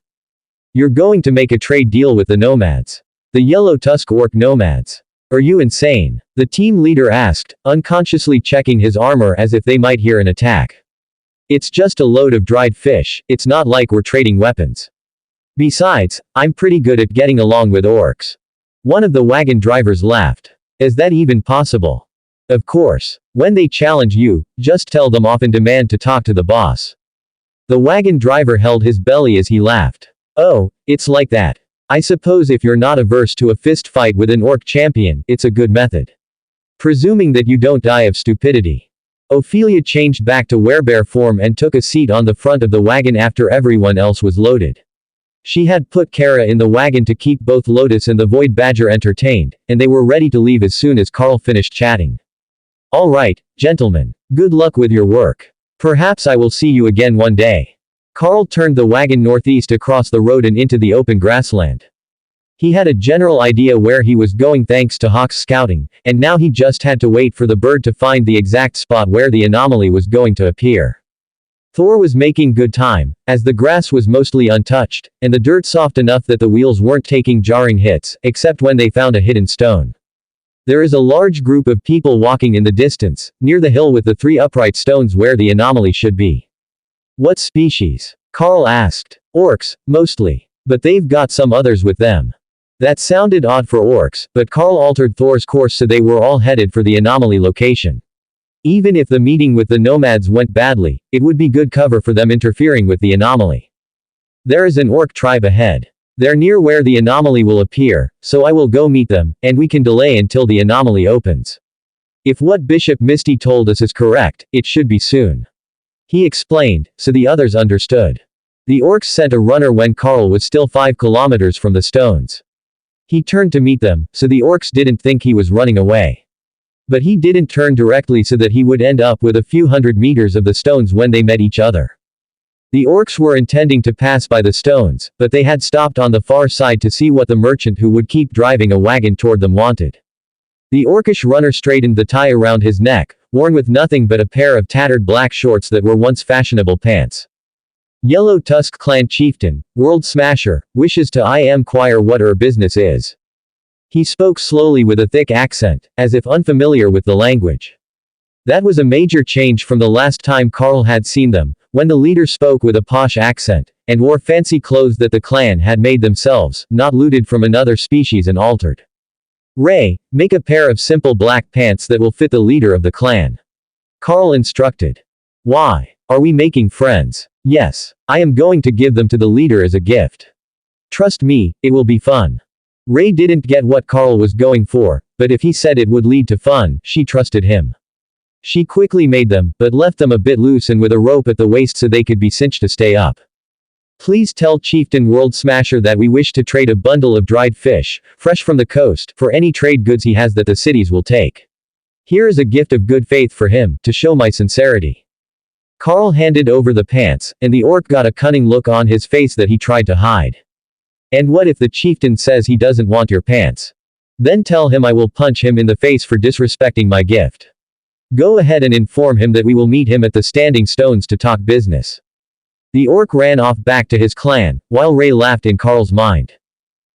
You're going to make a trade deal with the nomads. The yellow tusk orc nomads. Are you insane? The team leader asked, unconsciously checking his armor as if they might hear an attack. It's just a load of dried fish, it's not like we're trading weapons. Besides, I'm pretty good at getting along with orcs. One of the wagon drivers laughed. Is that even possible? Of course. When they challenge you, just tell them off and demand to talk to the boss. The wagon driver held his belly as he laughed. Oh, it's like that. I suppose if you're not averse to a fist fight with an orc champion, it's a good method. Presuming that you don't die of stupidity. Ophelia changed back to werebear form and took a seat on the front of the wagon after everyone else was loaded. She had put Kara in the wagon to keep both Lotus and the Void Badger entertained, and they were ready to leave as soon as Carl finished chatting. All right, gentlemen. Good luck with your work. Perhaps I will see you again one day. Carl turned the wagon northeast across the road and into the open grassland. He had a general idea where he was going thanks to Hawk's scouting, and now he just had to wait for the bird to find the exact spot where the anomaly was going to appear. Thor was making good time, as the grass was mostly untouched, and the dirt soft enough that the wheels weren't taking jarring hits, except when they found a hidden stone. There is a large group of people walking in the distance, near the hill with the 3 upright stones where the anomaly should be. What species? Carl asked. Orcs, mostly. But they've got some others with them. That sounded odd for orcs, but Carl altered Thor's course so they were all headed for the anomaly location. Even if the meeting with the nomads went badly, it would be good cover for them interfering with the anomaly. There is an orc tribe ahead. They're near where the anomaly will appear, so I will go meet them, and we can delay until the anomaly opens. If what Bishop Misty told us is correct, it should be soon. He explained, so the others understood. The orcs sent a runner when Carl was still 5 kilometers from the stones. He turned to meet them, so the orcs didn't think he was running away. But he didn't turn directly so that he would end up with a few hundred meters of the stones when they met each other. The orcs were intending to pass by the stones, but they had stopped on the far side to see what the merchant who would keep driving a wagon toward them wanted. The orcish runner straightened the tie around his neck, worn with nothing but a pair of tattered black shorts that were once fashionable pants. Yellow Tusk Clan Chieftain, World Smasher, wishes to inquire what her business is. He spoke slowly with a thick accent, as if unfamiliar with the language. That was a major change from the last time Carl had seen them, when the leader spoke with a posh accent, and wore fancy clothes that the clan had made themselves, not looted from another species and altered. Ray, make a pair of simple black pants that will fit the leader of the clan. Carl instructed. Why? Are we making friends? Yes. I am going to give them to the leader as a gift. Trust me, it will be fun. Ray didn't get what Carl was going for, but if he said it would lead to fun, she trusted him. She quickly made them, but left them a bit loose and with a rope at the waist so they could be cinched to stay up. Please tell Chieftain World Smasher that we wish to trade a bundle of dried fish, fresh from the coast, for any trade goods he has that the cities will take. Here is a gift of good faith for him, to show my sincerity. Carl handed over the pants, and the orc got a cunning look on his face that he tried to hide. And what if the chieftain says he doesn't want your pants? Then tell him I will punch him in the face for disrespecting my gift. Go ahead and inform him that we will meet him at the Standing Stones to talk business. The orc ran off back to his clan, while Ray laughed in Carl's mind.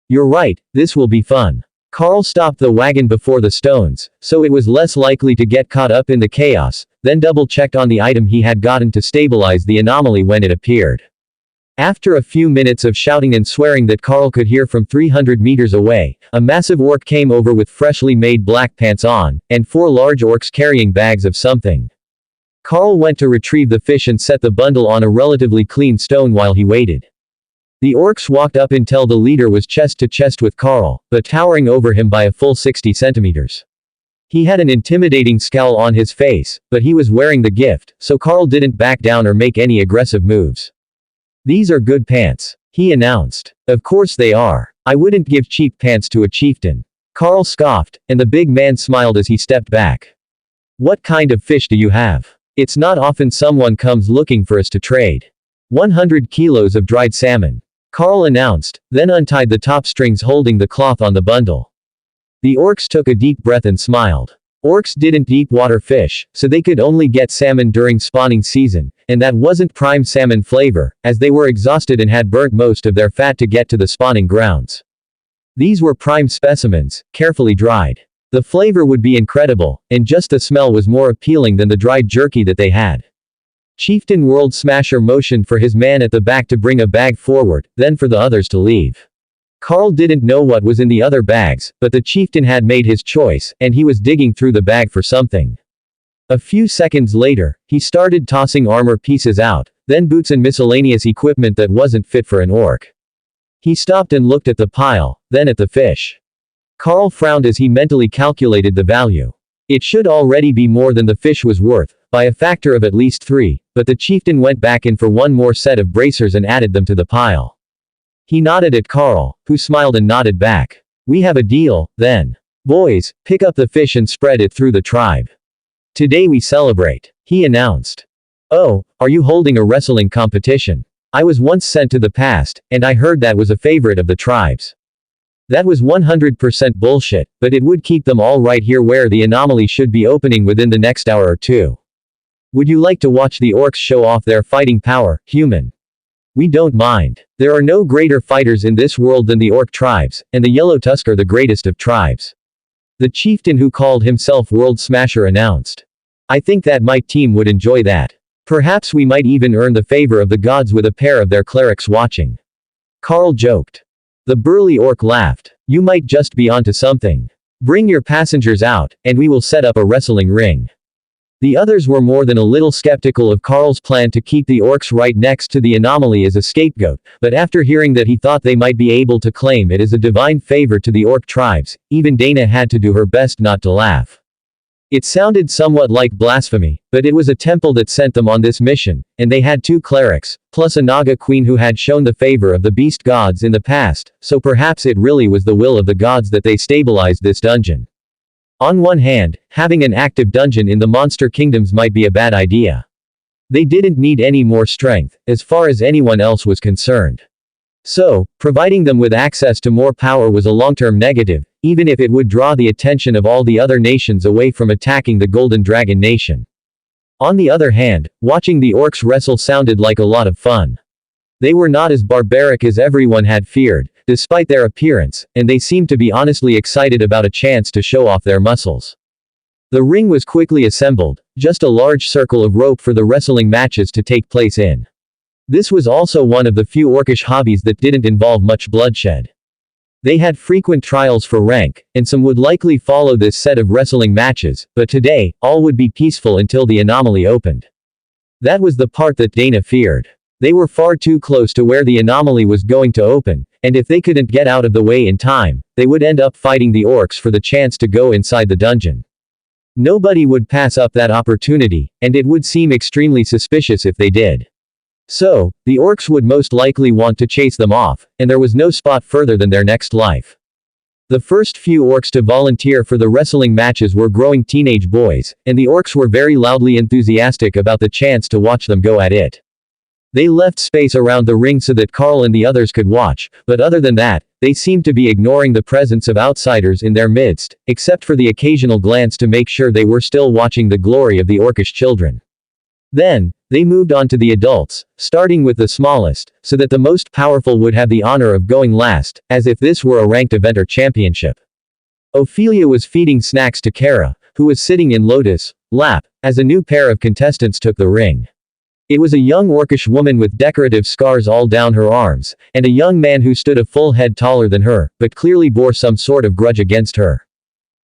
You're right, this will be fun. Carl stopped the wagon before the stones, so it was less likely to get caught up in the chaos, then double-checked on the item he had gotten to stabilize the anomaly when it appeared. After a few minutes of shouting and swearing that Carl could hear from 300 meters away, a massive orc came over with freshly made black pants on, and 4 large orcs carrying bags of something. Carl went to retrieve the fish and set the bundle on a relatively clean stone while he waited. The orcs walked up until the leader was chest to chest with Carl, but towering over him by a full 60 centimeters. He had an intimidating scowl on his face, but he was wearing the gift, so Carl didn't back down or make any aggressive moves. These are good pants, he announced. Of course they are. I wouldn't give cheap pants to a chieftain. Carl scoffed, and the big man smiled as he stepped back. What kind of fish do you have? It's not often someone comes looking for us to trade. 100 kilos of dried salmon. Carl announced, then untied the top strings holding the cloth on the bundle. The orcs took a deep breath and smiled. Orcs didn't deep water fish, so they could only get salmon during spawning season, and that wasn't prime salmon flavor, as they were exhausted and had burnt most of their fat to get to the spawning grounds. These were prime specimens, carefully dried. The flavor would be incredible, and just the smell was more appealing than the dried jerky that they had. Chieftain World Smasher motioned for his man at the back to bring a bag forward, then for the others to leave. Carl didn't know what was in the other bags, but the chieftain had made his choice, and he was digging through the bag for something. A few seconds later, he started tossing armor pieces out, then boots and miscellaneous equipment that wasn't fit for an orc. He stopped and looked at the pile, then at the fish. Carl frowned as he mentally calculated the value. It should already be more than the fish was worth, by a factor of at least 3, but the chieftain went back in for one more set of bracers and added them to the pile. He nodded at Carl, who smiled and nodded back. We have a deal, then. Boys, pick up the fish and spread it through the tribe. Today we celebrate, he announced. Oh, are you holding a wrestling competition? I was once sent to the past, and I heard that was a favorite of the tribes. That was 100% bullshit, but it would keep them all right here where the anomaly should be opening within the next hour or two. Would you like to watch the orcs show off their fighting power, human? We don't mind. There are no greater fighters in this world than the orc tribes, and the Yellow Tusk are the greatest of tribes. The chieftain who called himself World Smasher announced. I think that my team would enjoy that. Perhaps we might even earn the favor of the gods with a pair of their clerics watching. Carl joked. The burly orc laughed. You might just be onto something. Bring your passengers out, and we will set up a wrestling ring. The others were more than a little skeptical of Carl's plan to keep the orcs right next to the anomaly as a scapegoat, but after hearing that he thought they might be able to claim it as a divine favor to the orc tribes, even Dana had to do her best not to laugh. It sounded somewhat like blasphemy, but it was a temple that sent them on this mission, and they had 2 clerics, plus a Naga queen who had shown the favor of the beast gods in the past, so perhaps it really was the will of the gods that they stabilized this dungeon. On one hand, having an active dungeon in the monster kingdoms might be a bad idea. They didn't need any more strength, as far as anyone else was concerned. So, providing them with access to more power was a long-term negative, even if it would draw the attention of all the other nations away from attacking the Golden Dragon Nation. On the other hand, watching the orcs wrestle sounded like a lot of fun. They were not as barbaric as everyone had feared, despite their appearance, and they seemed to be honestly excited about a chance to show off their muscles. The ring was quickly assembled, just a large circle of rope for the wrestling matches to take place in. This was also one of the few orcish hobbies that didn't involve much bloodshed. They had frequent trials for rank, and some would likely follow this set of wrestling matches, but today, all would be peaceful until the anomaly opened. That was the part that Dana feared. They were far too close to where the anomaly was going to open, and if they couldn't get out of the way in time, they would end up fighting the orcs for the chance to go inside the dungeon. Nobody would pass up that opportunity, and it would seem extremely suspicious if they did. So, the orcs would most likely want to chase them off, and there was no spot further than their next life. The first few orcs to volunteer for the wrestling matches were growing teenage boys, and the orcs were very loudly enthusiastic about the chance to watch them go at it. They left space around the ring so that Carl and the others could watch, but other than that, they seemed to be ignoring the presence of outsiders in their midst, except for the occasional glance to make sure they were still watching the glory of the orcish children. Then, they moved on to the adults, starting with the smallest, so that the most powerful would have the honor of going last, as if this were a ranked event or championship. Ophelia was feeding snacks to Kara, who was sitting in Lotus' lap, as a new pair of contestants took the ring. It was a young orcish woman with decorative scars all down her arms, and a young man who stood a full head taller than her, but clearly bore some sort of grudge against her.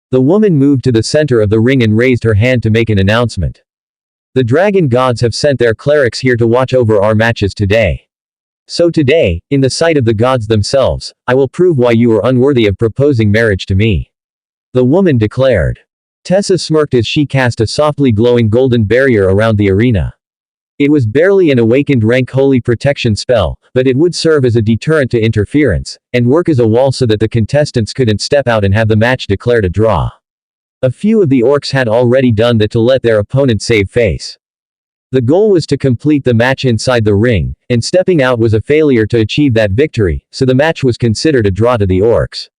The woman moved to the center of the ring and raised her hand to make an announcement. The dragon gods have sent their clerics here to watch over our matches today. So today, in the sight of the gods themselves, I will prove why you are unworthy of proposing marriage to me. The woman declared. Tessa smirked as she cast a softly glowing golden barrier around the arena. It was barely an awakened rank holy protection spell, but it would serve as a deterrent to interference, and work as a wall so that the contestants couldn't step out and have the match declared a draw. A few of the orcs had already done that to let their opponent save face. The goal was to complete the match inside the ring, and stepping out was a failure to achieve that victory, so the match was considered a draw to the orcs.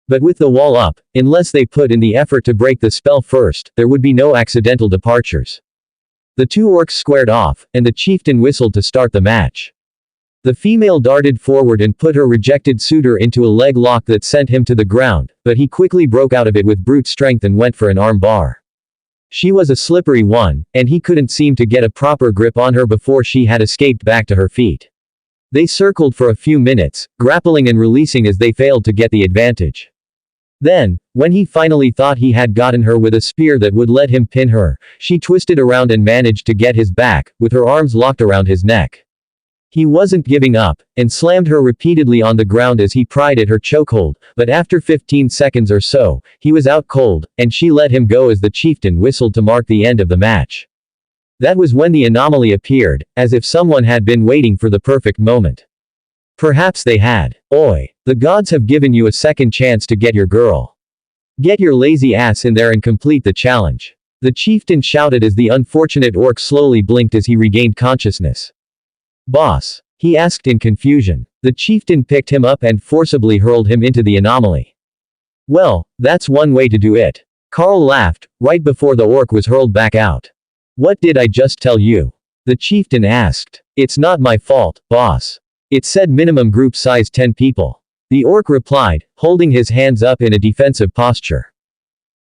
But with the wall up, unless they put in the effort to break the spell first, there would be no accidental departures. The 2 orcs squared off, and the chieftain whistled to start the match. The female darted forward and put her rejected suitor into a leg lock that sent him to the ground, but he quickly broke out of it with brute strength and went for an arm bar. She was a slippery one, and he couldn't seem to get a proper grip on her before she had escaped back to her feet. They circled for a few minutes, grappling and releasing as they failed to get the advantage. Then, when he finally thought he had gotten her with a spear that would let him pin her, she twisted around and managed to get his back, with her arms locked around his neck. He wasn't giving up, and slammed her repeatedly on the ground as he pried at her chokehold, but after 15 seconds or so, he was out cold, and she let him go as the chieftain whistled to mark the end of the match. That was when the anomaly appeared, as if someone had been waiting for the perfect moment. Perhaps they had. Oi, the gods have given you a second chance to get your girl. Get your lazy ass in there and complete the challenge. The chieftain shouted as the unfortunate orc slowly blinked as he regained consciousness. Boss? He asked in confusion. The chieftain picked him up and forcibly hurled him into the anomaly. Well, that's one way to do it. Carl laughed, right before the orc was hurled back out. What did I just tell you? The chieftain asked. It's not my fault, boss. It said minimum group size 10 people. The orc replied, holding his hands up in a defensive posture.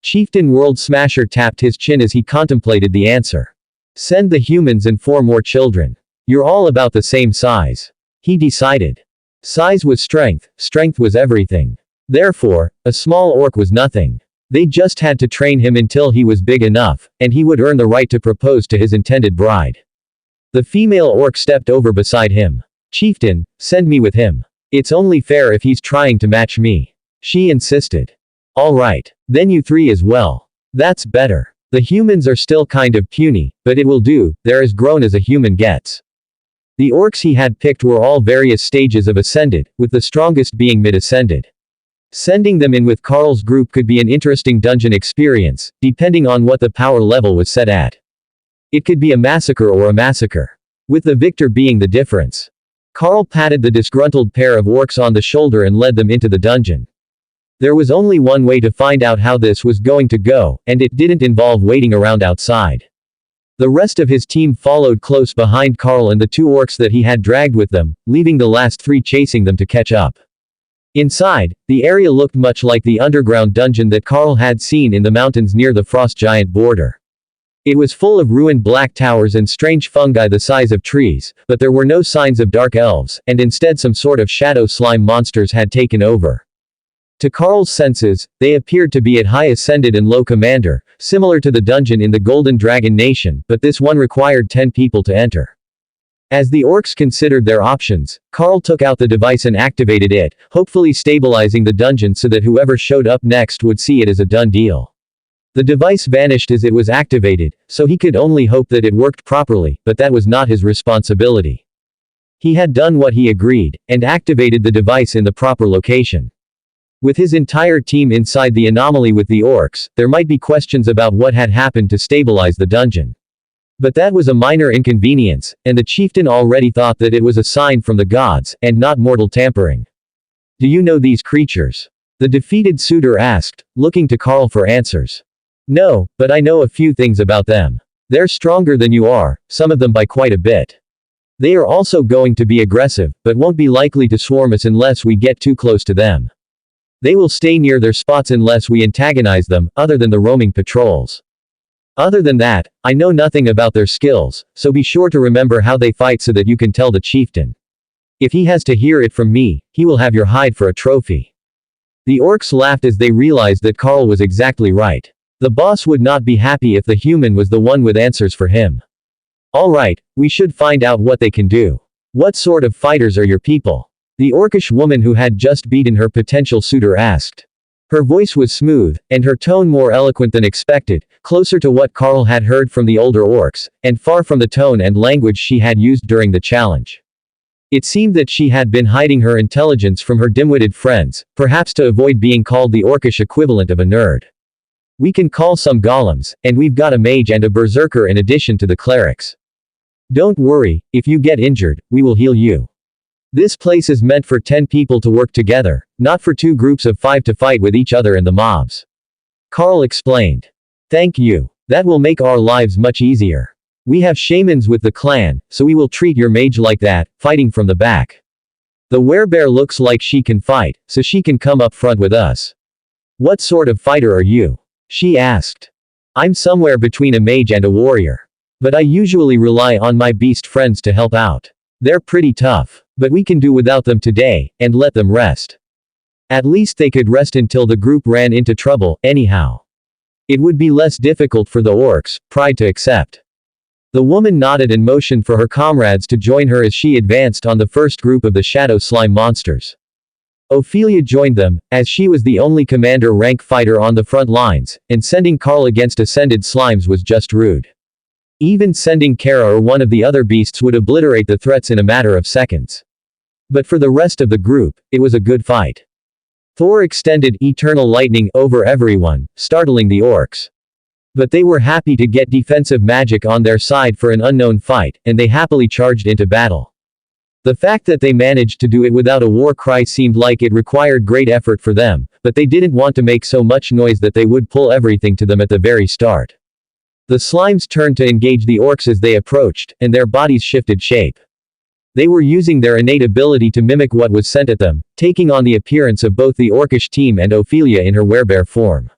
Chieftain World Smasher tapped his chin as he contemplated the answer. Send the humans and 4 more children. You're all about the same size. He decided. Size was strength, strength was everything. Therefore, a small orc was nothing. They just had to train him until he was big enough, and he would earn the right to propose to his intended bride. The female orc stepped over beside him. Chieftain, send me with him. It's only fair if he's trying to match me. She insisted. Alright. Then you 3 as well. That's better. The humans are still kind of puny, but it will do, they're as grown as a human gets. The orcs he had picked were all various stages of ascended, with the strongest being mid-ascended. Sending them in with Carl's group could be an interesting dungeon experience, depending on what the power level was set at. It could be a massacre or a massacre, with the victor being the difference. Carl patted the disgruntled pair of orcs on the shoulder and led them into the dungeon. There was only one way to find out how this was going to go, and it didn't involve waiting around outside. The rest of his team followed close behind Carl and the 2 orcs that he had dragged with them, leaving the last 3 chasing them to catch up. Inside, the area looked much like the underground dungeon that Carl had seen in the mountains near the frost giant border. It was full of ruined black towers and strange fungi the size of trees, but there were no signs of dark elves, and instead some sort of shadow slime monsters had taken over. To Carl's senses, they appeared to be at high ascended and low commander, similar to the dungeon in the Golden Dragon Nation, but this one required 10 people to enter. As the orcs considered their options, Carl took out the device and activated it, hopefully stabilizing the dungeon so that whoever showed up next would see it as a done deal. The device vanished as it was activated, so he could only hope that it worked properly, but that was not his responsibility. He had done what he agreed, and activated the device in the proper location. With his entire team inside the anomaly with the orcs, there might be questions about what had happened to stabilize the dungeon. But that was a minor inconvenience, and the chieftain already thought that it was a sign from the gods, and not mortal tampering. Do you know these creatures? The defeated suitor asked, looking to Carl for answers. No, but I know a few things about them. They're stronger than you are, some of them by quite a bit. They are also going to be aggressive, but won't be likely to swarm us unless we get too close to them. They will stay near their spots unless we antagonize them, other than the roaming patrols. Other than that, I know nothing about their skills, so be sure to remember how they fight so that you can tell the chieftain. If he has to hear it from me, he will have your hide for a trophy. The orcs laughed as they realized that Carl was exactly right. The boss would not be happy if the human was the one with answers for him. Alright, we should find out what they can do. What sort of fighters are your people? The orcish woman who had just beaten her potential suitor asked. Her voice was smooth, and her tone more eloquent than expected, closer to what Carl had heard from the older orcs, and far from the tone and language she had used during the challenge. It seemed that she had been hiding her intelligence from her dim-witted friends, perhaps to avoid being called the orcish equivalent of a nerd. We can call some golems, and we've got a mage and a berserker in addition to the clerics. Don't worry, if you get injured, we will heal you. This place is meant for 10 people to work together, not for 2 groups of 5 to fight with each other and the mobs. Carl explained. Thank you. That will make our lives much easier. We have shamans with the clan, so we will treat your mage like that, fighting from the back. The werebear looks like she can fight, so she can come up front with us. What sort of fighter are you? She asked. I'm somewhere between a mage and a warrior. But I usually rely on my beast friends to help out. They're pretty tough. But we can do without them today, and let them rest. At least they could rest until the group ran into trouble, anyhow. It would be less difficult for the orcs, pride to accept. The woman nodded and motioned for her comrades to join her as she advanced on the first group of the shadow slime monsters. Ophelia joined them, as she was the only commander rank fighter on the front lines, and sending Carl against ascended slimes was just rude. Even sending Kara or one of the other beasts would obliterate the threats in a matter of seconds. But for the rest of the group, it was a good fight. Thor extended eternal lightning over everyone, startling the orcs. But they were happy to get defensive magic on their side for an unknown fight, and they happily charged into battle. The fact that they managed to do it without a war cry seemed like it required great effort for them, but they didn't want to make so much noise that they would pull everything to them at the very start. The slimes turned to engage the orcs as they approached, and their bodies shifted shape. They were using their innate ability to mimic what was sent at them, taking on the appearance of both the orcish team and Ophelia in her werebear form.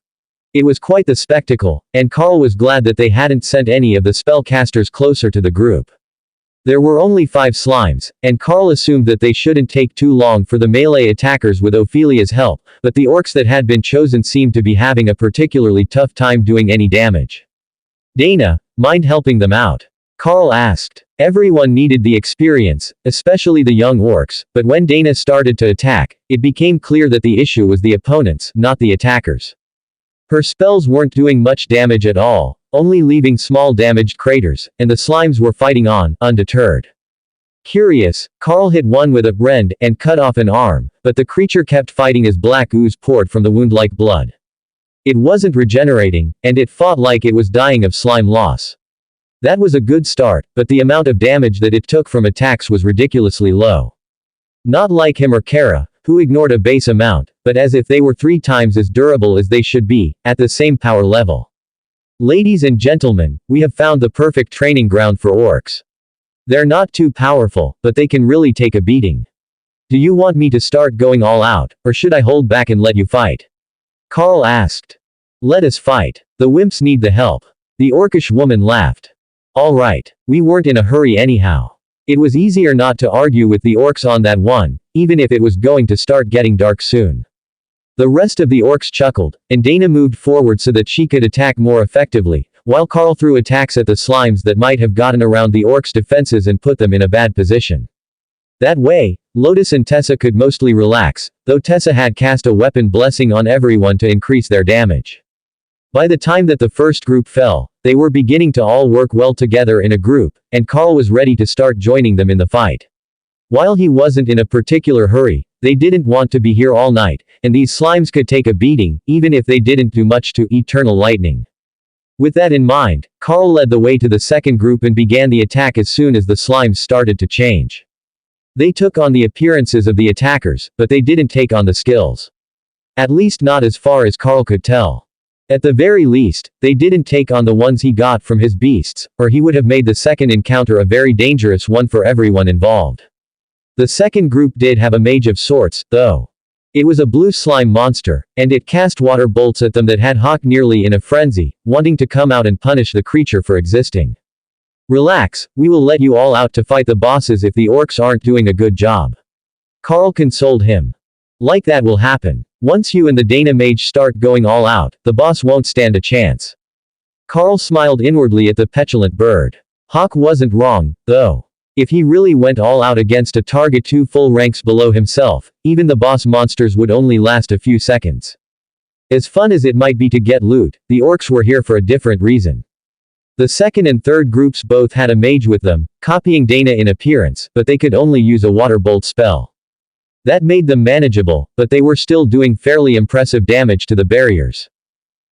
It was quite the spectacle, and Carl was glad that they hadn't sent any of the spellcasters closer to the group. There were only 5 slimes, and Carl assumed that they shouldn't take too long for the melee attackers with Ophelia's help, but the orcs that had been chosen seemed to be having a particularly tough time doing any damage. Dana, mind helping them out? Carl asked. Everyone needed the experience, especially the young orcs, but when Dana started to attack, it became clear that the issue was the opponents, not the attackers. Her spells weren't doing much damage at all, only leaving small damaged craters, and the slimes were fighting on, undeterred. Curious, Carl hit one with a rend and cut off an arm, but the creature kept fighting as black ooze poured from the wound like blood. It wasn't regenerating, and it fought like it was dying of slime loss. That was a good start, but the amount of damage that it took from attacks was ridiculously low. Not like him or Kara, who ignored a base amount, but as if they were 3 times as durable as they should be, at the same power level. Ladies and gentlemen, we have found the perfect training ground for orcs. They're not too powerful, but they can really take a beating. Do you want me to start going all out, or should I hold back and let you fight? Carl asked. Let us fight. The wimps need the help. The orcish woman laughed. All right. We weren't in a hurry anyhow. It was easier not to argue with the orcs on that one, even if it was going to start getting dark soon. The rest of the orcs chuckled, and Dana moved forward so that she could attack more effectively, while Carl threw attacks at the slimes that might have gotten around the orcs' defenses and put them in a bad position. That way, Lotus and Tessa could mostly relax, though Tessa had cast a weapon blessing on everyone to increase their damage. By the time that the first group fell, they were beginning to all work well together in a group, and Carl was ready to start joining them in the fight. While he wasn't in a particular hurry, they didn't want to be here all night, and these slimes could take a beating, even if they didn't do much to Eternal Lightning. With that in mind, Carl led the way to the second group and began the attack as soon as the slimes started to change. They took on the appearances of the attackers, but they didn't take on the skills. At least not as far as Carl could tell. At the very least, they didn't take on the ones he got from his beasts, or he would have made the second encounter a very dangerous one for everyone involved. The second group did have a mage of sorts, though. It was a blue slime monster, and it cast water bolts at them that had Hawk nearly in a frenzy, wanting to come out and punish the creature for existing. Relax, we will let you all out to fight the bosses if the orcs aren't doing a good job. Carl consoled him. Like that will happen. Once you and the Dana mage start going all out, the boss won't stand a chance. Carl smiled inwardly at the petulant bird. Hawk wasn't wrong, though. If he really went all out against a target 2 full ranks below himself, even the boss monsters would only last a few seconds. As fun as it might be to get loot, the orcs were here for a different reason. The second and third groups both had a mage with them, copying Dana in appearance, but they could only use a water bolt spell. That made them manageable, but they were still doing fairly impressive damage to the barriers.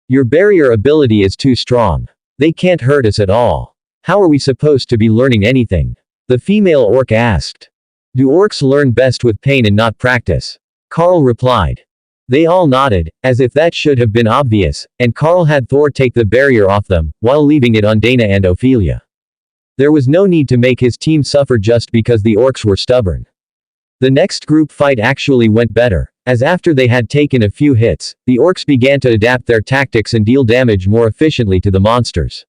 Your barrier ability is too strong. They can't hurt us at all. How are we supposed to be learning anything? The female orc asked. Do orcs learn best with pain and not practice? Carl replied. They all nodded, as if that should have been obvious, and Carl had Thor take the barrier off them, while leaving it on Dana and Ophelia. There was no need to make his team suffer just because the orcs were stubborn. The next group fight actually went better, as after they had taken a few hits, the orcs began to adapt their tactics and deal damage more efficiently to the monsters.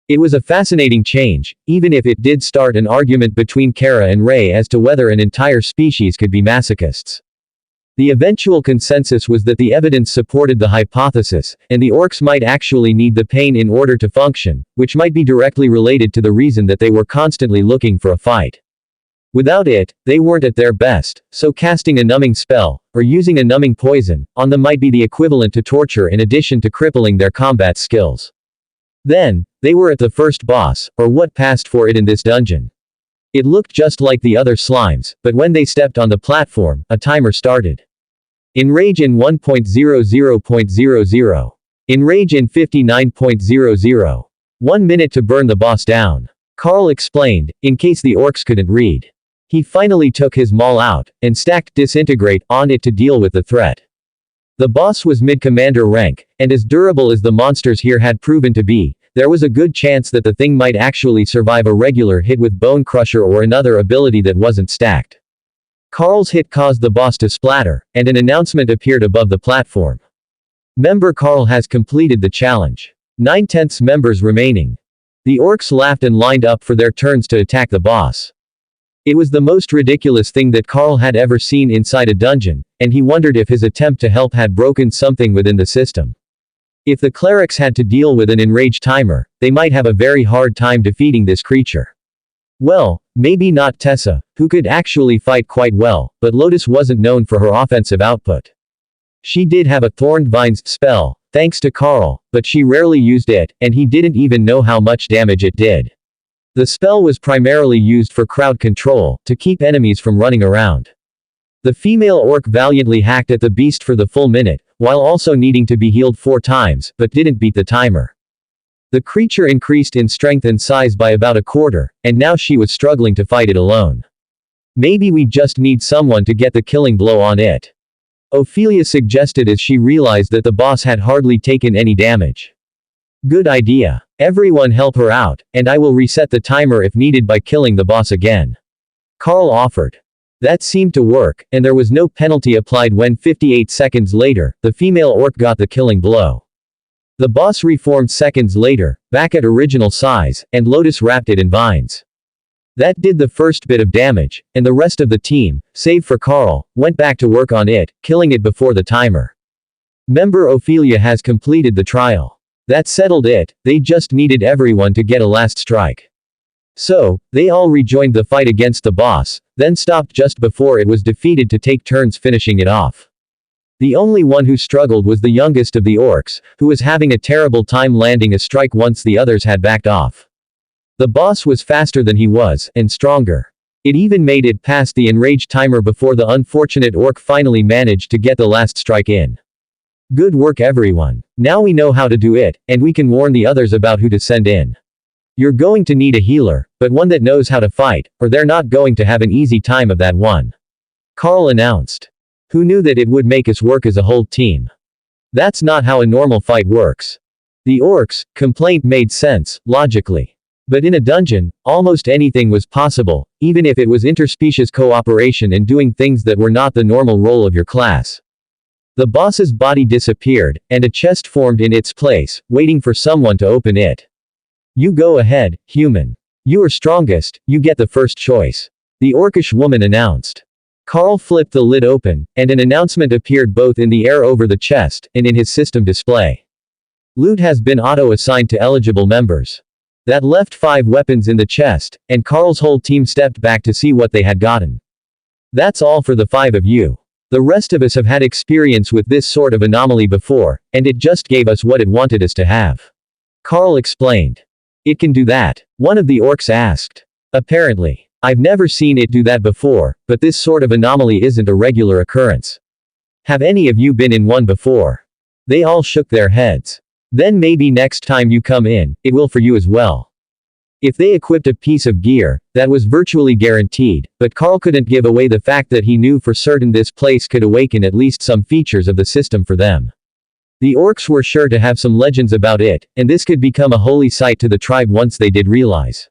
It was a fascinating change, even if it did start an argument between Kara and Ray as to whether an entire species could be masochists. The eventual consensus was that the evidence supported the hypothesis, and the orcs might actually need the pain in order to function, which might be directly related to the reason that they were constantly looking for a fight. Without it, they weren't at their best, so casting a numbing spell, or using a numbing poison, on them might be the equivalent to torture in addition to crippling their combat skills. Then, they were at the first boss, or what passed for it in this dungeon. It looked just like the other slimes, but when they stepped on the platform, a timer started. Enrage in 1.00.00. Enrage in 59.00. 1 minute to burn the boss down. Carl explained, in case the orcs couldn't read. He finally took his maul out, and stacked Disintegrate on it to deal with the threat. The boss was mid-commander rank, and as durable as the monsters here had proven to be, there was a good chance that the thing might actually survive a regular hit with Bone Crusher or another ability that wasn't stacked. Carl's hit caused the boss to splatter, and an announcement appeared above the platform. Member Carl has completed the challenge. 9/10 members remaining. The orcs laughed and lined up for their turns to attack the boss. It was the most ridiculous thing that Carl had ever seen inside a dungeon, and he wondered if his attempt to help had broken something within the system. If the clerics had to deal with an enrage timer, they might have a very hard time defeating this creature. Well, maybe not Tessa, who could actually fight quite well, but Lotus wasn't known for her offensive output. She did have a Thorned Vines spell, thanks to Carl, but she rarely used it, and he didn't even know how much damage it did. The spell was primarily used for crowd control, to keep enemies from running around. The female orc valiantly hacked at the beast for the full minute, while also needing to be healed 4 times, but didn't beat the timer. The creature increased in strength and size by about a quarter, and now she was struggling to fight it alone. Maybe we just need someone to get the killing blow on it. Ophelia suggested as she realized that the boss had hardly taken any damage. Good idea. Everyone help her out, and I will reset the timer if needed by killing the boss again. Carl offered. That seemed to work, and there was no penalty applied when 58 seconds later, the female orc got the killing blow. The boss reformed seconds later, back at original size, and Lotus wrapped it in vines. That did the first bit of damage, and the rest of the team, save for Carl, went back to work on it, killing it before the timer. Member Ophelia has completed the trial. That settled it, they just needed everyone to get a last strike. So, they all rejoined the fight against the boss, then stopped just before it was defeated to take turns finishing it off. The only one who struggled was the youngest of the orcs, who was having a terrible time landing a strike once the others had backed off. The boss was faster than he was, and stronger. It even made it past the enraged timer before the unfortunate orc finally managed to get the last strike in. Good work everyone. Now we know how to do it, and we can warn the others about who to send in. You're going to need a healer, but one that knows how to fight, or they're not going to have an easy time of that one. Carl announced. Who knew that it would make us work as a whole team? That's not how a normal fight works. The orcs' complaint made sense, logically. But in a dungeon, almost anything was possible, even if it was interspecies cooperation and doing things that were not the normal role of your class. The boss's body disappeared, and a chest formed in its place, waiting for someone to open it. You go ahead, human. You are strongest, you get the first choice. The orcish woman announced. Carl flipped the lid open, and an announcement appeared both in the air over the chest, and in his system display. Loot has been auto-assigned to eligible members. That left 5 weapons in the chest, and Carl's whole team stepped back to see what they had gotten. That's all for the 5 of you. The rest of us have had experience with this sort of anomaly before, and it just gave us what it wanted us to have. Carl explained. It can do that? One of the orcs asked. Apparently. I've never seen it do that before, but this sort of anomaly isn't a regular occurrence. Have any of you been in one before? They all shook their heads. Then maybe next time you come in, it will for you as well. If they equipped a piece of gear, that was virtually guaranteed, but Carl couldn't give away the fact that he knew for certain this place could awaken at least some features of the system for them. The orcs were sure to have some legends about it, and this could become a holy site to the tribe once they did realize.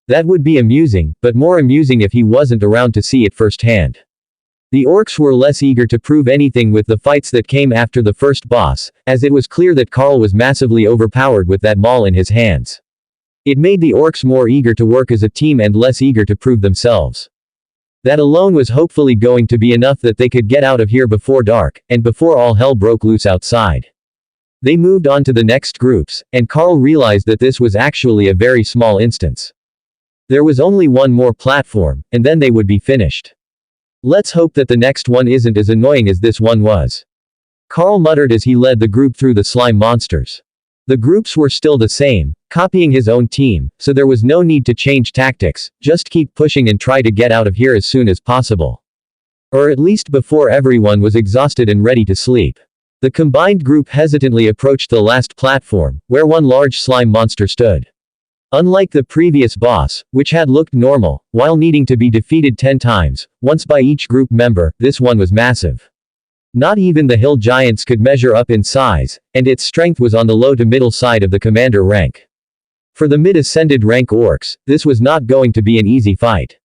That would be amusing, but more amusing if he wasn't around to see it firsthand. The orcs were less eager to prove anything with the fights that came after the first boss, as it was clear that Carl was massively overpowered with that maul in his hands. It made the orcs more eager to work as a team and less eager to prove themselves. That alone was hopefully going to be enough that they could get out of here before dark, and before all hell broke loose outside. They moved on to the next groups, and Carl realized that this was actually a very small instance. There was only one more platform, and then they would be finished. Let's hope that the next one isn't as annoying as this one was. Carl muttered as he led the group through the slime monsters. The groups were still the same, copying his own team, so there was no need to change tactics, just keep pushing and try to get out of here as soon as possible. Or at least before everyone was exhausted and ready to sleep. The combined group hesitantly approached the last platform, where one large slime monster stood. Unlike the previous boss, which had looked normal, while needing to be defeated 10 times, once by each group member, this one was massive. Not even the hill giants could measure up in size, and its strength was on the low to middle side of the commander rank. For the mid-ascended rank orcs, this was not going to be an easy fight.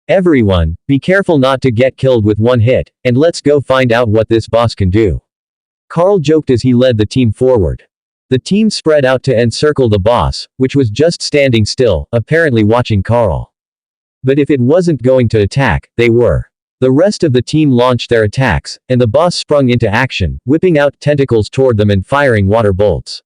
Everyone, be careful not to get killed with one hit, and let's go find out what this boss can do. Carl joked as he led the team forward. The team spread out to encircle the boss, which was just standing still, apparently watching Carl. But if it wasn't going to attack, they were. The rest of the team launched their attacks, and the boss sprung into action, whipping out tentacles toward them and firing water bolts.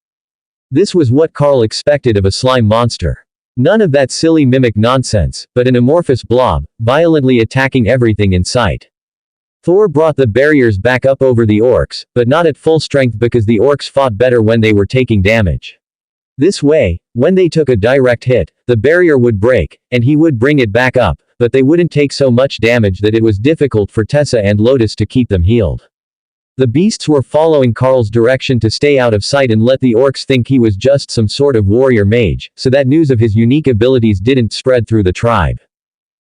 This was what Carl expected of a slime monster. None of that silly mimic nonsense, but an amorphous blob, violently attacking everything in sight. Thor brought the barriers back up over the orcs, but not at full strength because the orcs fought better when they were taking damage. This way, when they took a direct hit, the barrier would break, and he would bring it back up, but they wouldn't take so much damage that it was difficult for Tessa and Lotus to keep them healed. The beasts were following Carl's direction to stay out of sight and let the orcs think he was just some sort of warrior mage, so that news of his unique abilities didn't spread through the tribe.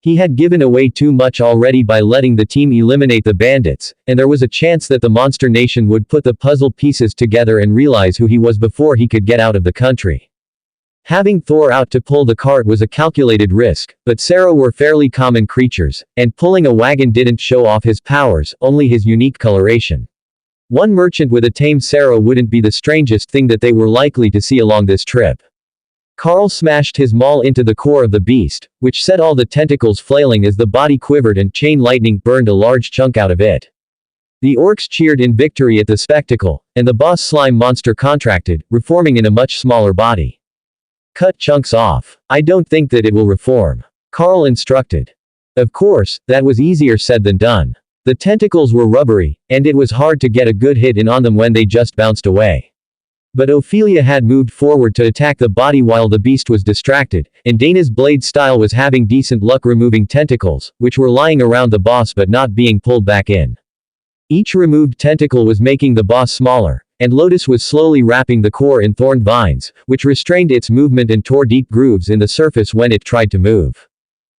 He had given away too much already by letting the team eliminate the bandits, and there was a chance that the monster nation would put the puzzle pieces together and realize who he was before he could get out of the country. Having Thor out to pull the cart was a calculated risk, but Sarah were fairly common creatures, and pulling a wagon didn't show off his powers, only his unique coloration. One merchant with a tame Sarah wouldn't be the strangest thing that they were likely to see along this trip. Carl smashed his maul into the core of the beast, which set all the tentacles flailing as the body quivered and chain lightning burned a large chunk out of it. The orcs cheered in victory at the spectacle, and the boss slime monster contracted, reforming in a much smaller body. Cut chunks off. I don't think that it will reform. Carl instructed. Of course, that was easier said than done. The tentacles were rubbery, and it was hard to get a good hit in on them when they just bounced away. But Ophelia had moved forward to attack the body while the beast was distracted, and Dana's blade style was having decent luck removing tentacles, which were lying around the boss but not being pulled back in. Each removed tentacle was making the boss smaller, and Lotus was slowly wrapping the core in thorned vines, which restrained its movement and tore deep grooves in the surface when it tried to move.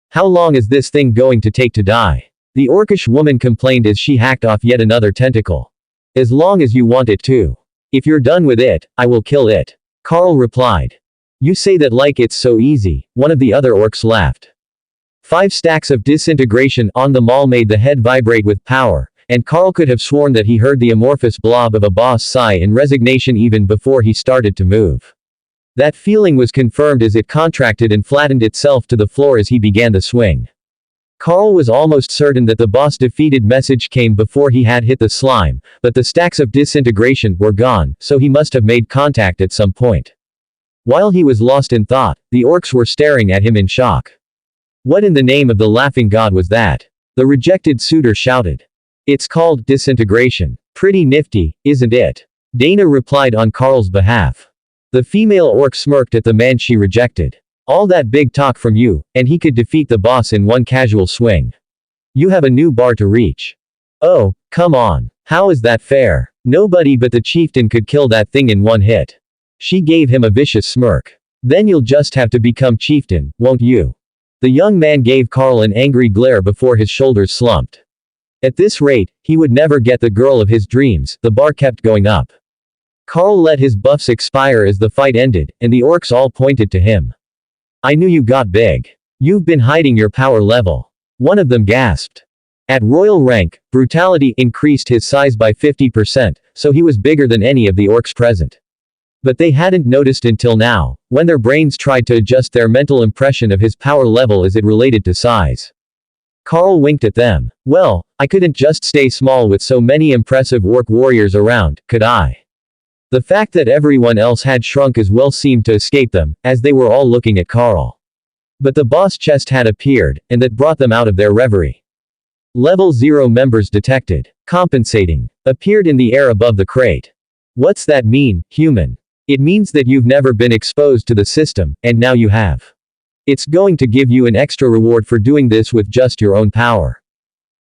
How long is this thing going to take to die? The orcish woman complained as she hacked off yet another tentacle. As long as you want it to. If you're done with it, I will kill it. Carl replied. You say that like it's so easy, one of the other orcs laughed. 5 stacks of disintegration on the maul made the head vibrate with power, and Carl could have sworn that he heard the amorphous blob of a boss sigh in resignation even before he started to move. That feeling was confirmed as it contracted and flattened itself to the floor as he began the swing. Carl was almost certain that the boss defeated message came before he had hit the slime, but the stacks of disintegration were gone, so he must have made contact at some point. While he was lost in thought, the orcs were staring at him in shock. What in the name of the laughing god was that? The rejected suitor shouted. It's called disintegration. Pretty nifty, isn't it? Dana replied on Carl's behalf. The female orc smirked at the man she rejected. All that big talk from you, and he could defeat the boss in one casual swing. You have a new bar to reach. Oh, come on. How is that fair? Nobody but the chieftain could kill that thing in one hit. She gave him a vicious smirk. Then you'll just have to become chieftain, won't you? The young man gave Carl an angry glare before his shoulders slumped. At this rate, he would never get the girl of his dreams. The bar kept going up. Carl let his buffs expire as the fight ended, and the orcs all pointed to him. I knew you got big. You've been hiding your power level. One of them gasped. At royal rank, brutality increased his size by 50%, so he was bigger than any of the orcs present. But they hadn't noticed until now, when their brains tried to adjust their mental impression of his power level as it related to size. Carl winked at them. Well, I couldn't just stay small with so many impressive orc warriors around, could I? The fact that everyone else had shrunk as well seemed to escape them, as they were all looking at Carl. But the boss chest had appeared, and that brought them out of their reverie. Level 0 members detected. Compensating. Appeared in the air above the crate. What's that mean, human? It means that you've never been exposed to the system, and now you have. It's going to give you an extra reward for doing this with just your own power.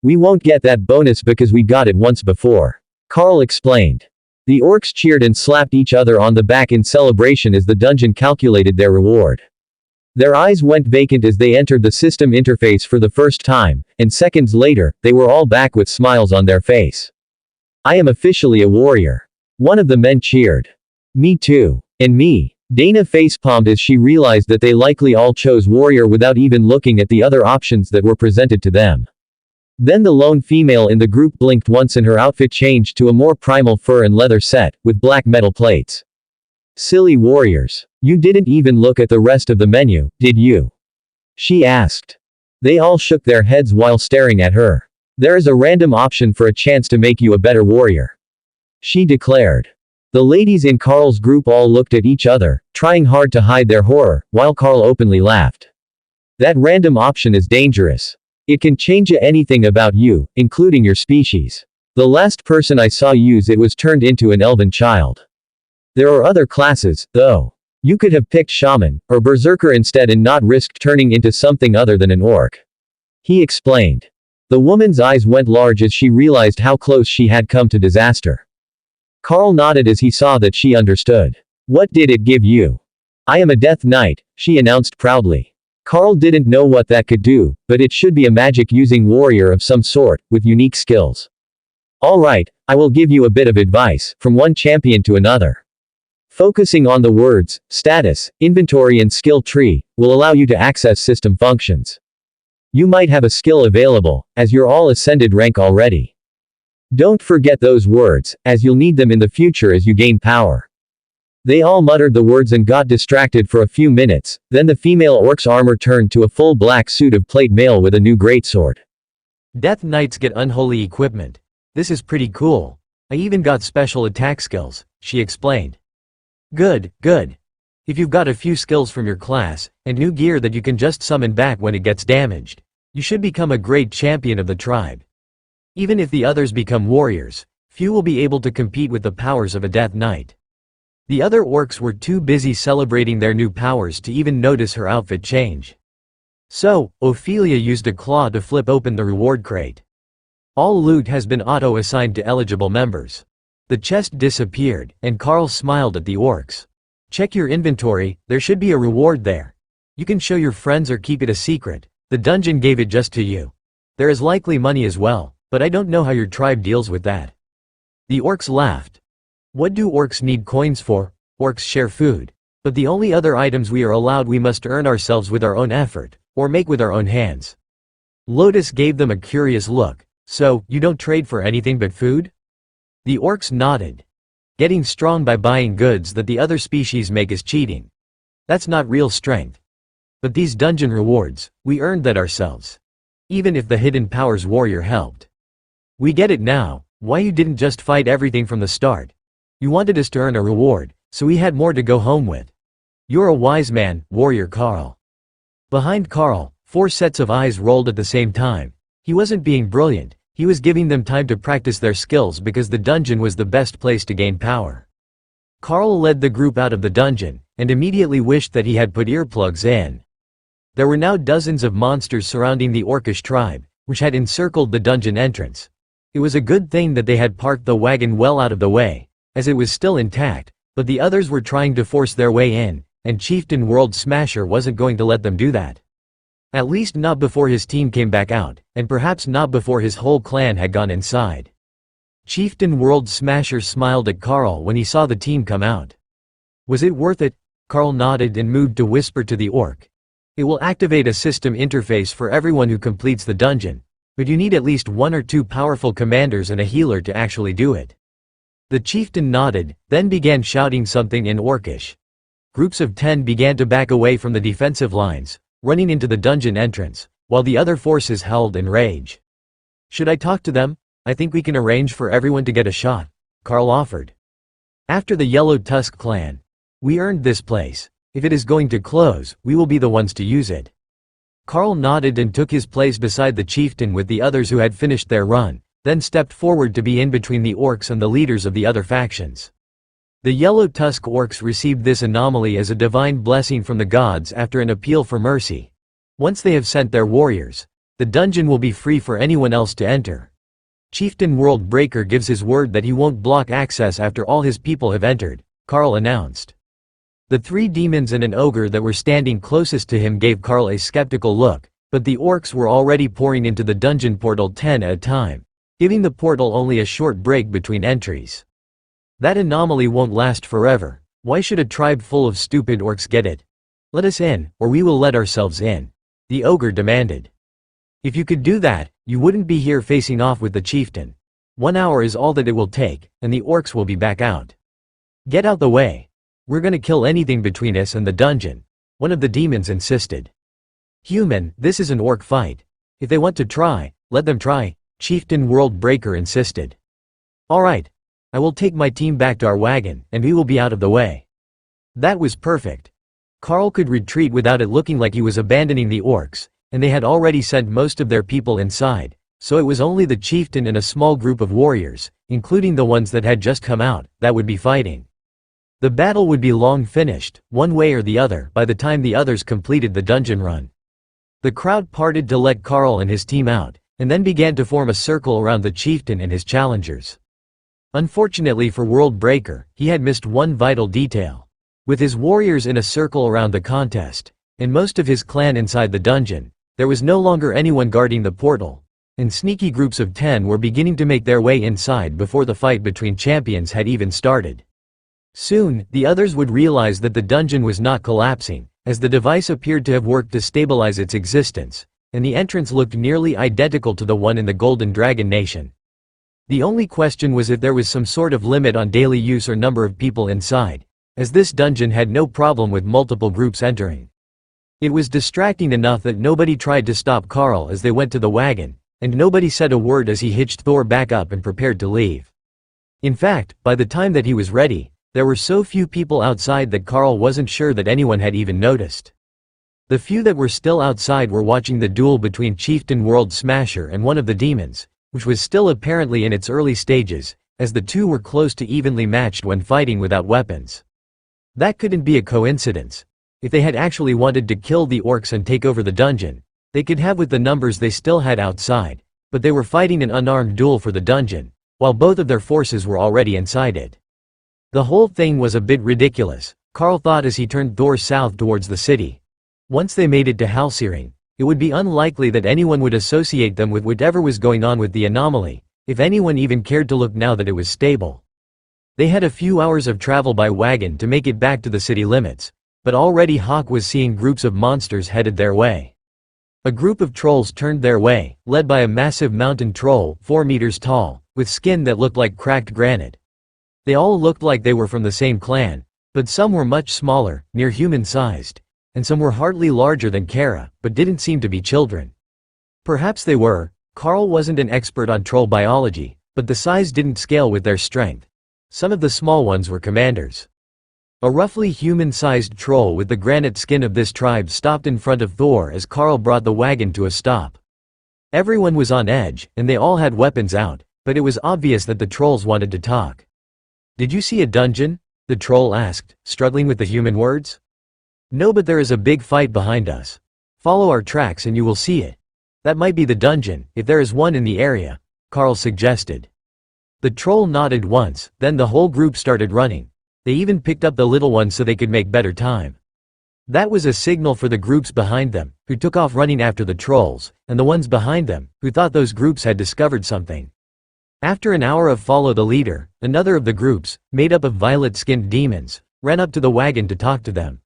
We won't get that bonus because we got it once before. Carl explained. The orcs cheered and slapped each other on the back in celebration as the dungeon calculated their reward. Their eyes went vacant as they entered the system interface for the first time, and seconds later, they were all back with smiles on their face. I am officially a warrior. One of the men cheered. Me too. And me. Dana facepalmed as she realized that they likely all chose warrior without even looking at the other options that were presented to them. Then the lone female in the group blinked once and her outfit changed to a more primal fur and leather set, with black metal plates. Silly warriors. You didn't even look at the rest of the menu, did you? She asked. They all shook their heads while staring at her. There is a random option for a chance to make you a better warrior. She declared. The ladies in Carl's group all looked at each other, trying hard to hide their horror, while Carl openly laughed. That random option is dangerous. It can change anything about you, including your species. The last person I saw use it was turned into an elven child. There are other classes, though. You could have picked shaman, or berserker instead and not risked turning into something other than an orc. He explained. The woman's eyes went large as she realized how close she had come to disaster. Carl nodded as he saw that she understood. What did it give you? I am a death knight, she announced proudly. Carl didn't know what that could do, but it should be a magic-using warrior of some sort, with unique skills. Alright, I will give you a bit of advice, from one champion to another. Focusing on the words, status, inventory and skill tree, will allow you to access system functions. You might have a skill available, as you're all ascended rank already. Don't forget those words, as you'll need them in the future as you gain power. They all muttered the words and got distracted for a few minutes, then the female orc's armor turned to a full black suit of plate mail with a new greatsword. Death Knights get unholy equipment. This is pretty cool. I even got special attack skills, she explained. Good, good. If you've got a few skills from your class, and new gear that you can just summon back when it gets damaged, you should become a great champion of the tribe. Even if the others become warriors, few will be able to compete with the powers of a Death Knight. The other orcs were too busy celebrating their new powers to even notice her outfit change. So, Ophelia used a claw to flip open the reward crate. All loot has been auto-assigned to eligible members. The chest disappeared, and Carl smiled at the orcs. Check your inventory, there should be a reward there. You can show your friends or keep it a secret. The dungeon gave it just to you. There is likely money as well, but I don't know how your tribe deals with that. The orcs laughed. What do orcs need coins for? Orcs share food. But the only other items we are allowed we must earn ourselves with our own effort, or make with our own hands. Lotus gave them a curious look. So, you don't trade for anything but food? The orcs nodded. Getting strong by buying goods that the other species make is cheating. That's not real strength. But these dungeon rewards, we earned that ourselves. Even if the Hidden Powers warrior helped. We get it now, why you didn't just fight everything from the start. You wanted us to earn a reward, so we had more to go home with. You're a wise man, warrior Carl. Behind Carl, 4 sets of eyes rolled at the same time. He wasn't being brilliant. He was giving them time to practice their skills because the dungeon was the best place to gain power. Carl led the group out of the dungeon, and immediately wished that he had put earplugs in. There were now dozens of monsters surrounding the orcish tribe, which had encircled the dungeon entrance. It was a good thing that they had parked the wagon well out of the way, as it was still intact, but the others were trying to force their way in, and Chieftain World Smasher wasn't going to let them do that. At least not before his team came back out, and perhaps not before his whole clan had gone inside. Chieftain World Smasher smiled at Carl when he saw the team come out. Was it worth it? Carl nodded and moved to whisper to the orc. It will activate a system interface for everyone who completes the dungeon, but you need at least 1 or 2 powerful commanders and a healer to actually do it. The chieftain nodded, then began shouting something in Orcish. Groups of 10 began to back away from the defensive lines, running into the dungeon entrance, while the other forces held in rage. Should I talk to them? I think we can arrange for everyone to get a shot, Carl offered. After the Yellow Tusk clan. We earned this place. If it is going to close, we will be the ones to use it. Carl nodded and took his place beside the chieftain with the others who had finished their run, then stepped forward to be in between the orcs and the leaders of the other factions. The Yellow Tusk orcs received this anomaly as a divine blessing from the gods after an appeal for mercy. Once they have sent their warriors, the dungeon will be free for anyone else to enter. Chieftain World Breaker gives his word that he won't block access after all his people have entered, Carl announced. The 3 demons and an ogre that were standing closest to him gave Carl a skeptical look, but the orcs were already pouring into the dungeon portal 10 at a time, giving the portal only a short break between entries. That anomaly won't last forever. Why should a tribe full of stupid orcs get it? Let us in, or we will let ourselves in, the ogre demanded. If you could do that, you wouldn't be here facing off with the chieftain. 1 hour is all that it will take, and the orcs will be back out. Get out the way. We're gonna kill anything between us and the dungeon, one of the demons insisted. Human, this is an orc fight. If they want to try, let them try, Chieftain World Breaker insisted. Alright. I will take my team back to our wagon, and we will be out of the way. That was perfect. Carl could retreat without it looking like he was abandoning the orcs, and they had already sent most of their people inside, so it was only the chieftain and a small group of warriors, including the ones that had just come out, that would be fighting. The battle would be long finished, one way or the other, by the time the others completed the dungeon run. The crowd parted to let Carl and his team out, and then began to form a circle around the chieftain and his challengers. Unfortunately for World Breaker, he had missed one vital detail. With his warriors in a circle around the contest, and most of his clan inside the dungeon, there was no longer anyone guarding the portal, and sneaky groups of 10 were beginning to make their way inside before the fight between champions had even started. Soon, the others would realize that the dungeon was not collapsing, as the device appeared to have worked to stabilize its existence, and the entrance looked nearly identical to the one in the Golden Dragon Nation. The only question was if there was some sort of limit on daily use or number of people inside, as this dungeon had no problem with multiple groups entering. It was distracting enough that nobody tried to stop Carl as they went to the wagon, and nobody said a word as he hitched Thor back up and prepared to leave. In fact, by the time that he was ready, there were so few people outside that Carl wasn't sure that anyone had even noticed. The few that were still outside were watching the duel between Chieftain World Smasher and one of the demons, which was still apparently in its early stages, as the two were close to evenly matched when fighting without weapons. That couldn't be a coincidence. If they had actually wanted to kill the orcs and take over the dungeon, they could have with the numbers they still had outside, but they were fighting an unarmed duel for the dungeon, while both of their forces were already inside it. The whole thing was a bit ridiculous, Carl thought as he turned Thor south towards the city. Once they made it to Halsiring, it would be unlikely that anyone would associate them with whatever was going on with the anomaly, if anyone even cared to look now that it was stable. They had a few hours of travel by wagon to make it back to the city limits, but already Hawk was seeing groups of monsters headed their way. A group of trolls turned their way, led by a massive mountain troll, 4 meters tall, with skin that looked like cracked granite. They all looked like they were from the same clan, but some were much smaller, near human-sized, and some were hardly larger than Kara, but didn't seem to be children. Perhaps they were. Carl wasn't an expert on troll biology, but the size didn't scale with their strength. Some of the small ones were commanders. A roughly human-sized troll with the granite skin of this tribe stopped in front of Thor as Carl brought the wagon to a stop. Everyone was on edge, and they all had weapons out, but it was obvious that the trolls wanted to talk. "Did you see a dungeon?" the troll asked, struggling with the human words. "No, but there is a big fight behind us. Follow our tracks and you will see it. That might be the dungeon, if there is one in the area," Carl suggested. The troll nodded once, then the whole group started running. They even picked up the little ones so they could make better time. That was a signal for the groups behind them, who took off running after the trolls, and the ones behind them, who thought those groups had discovered something. After an hour of follow the leader, another of the groups, made up of violet-skinned demons, ran up to the wagon to talk to them.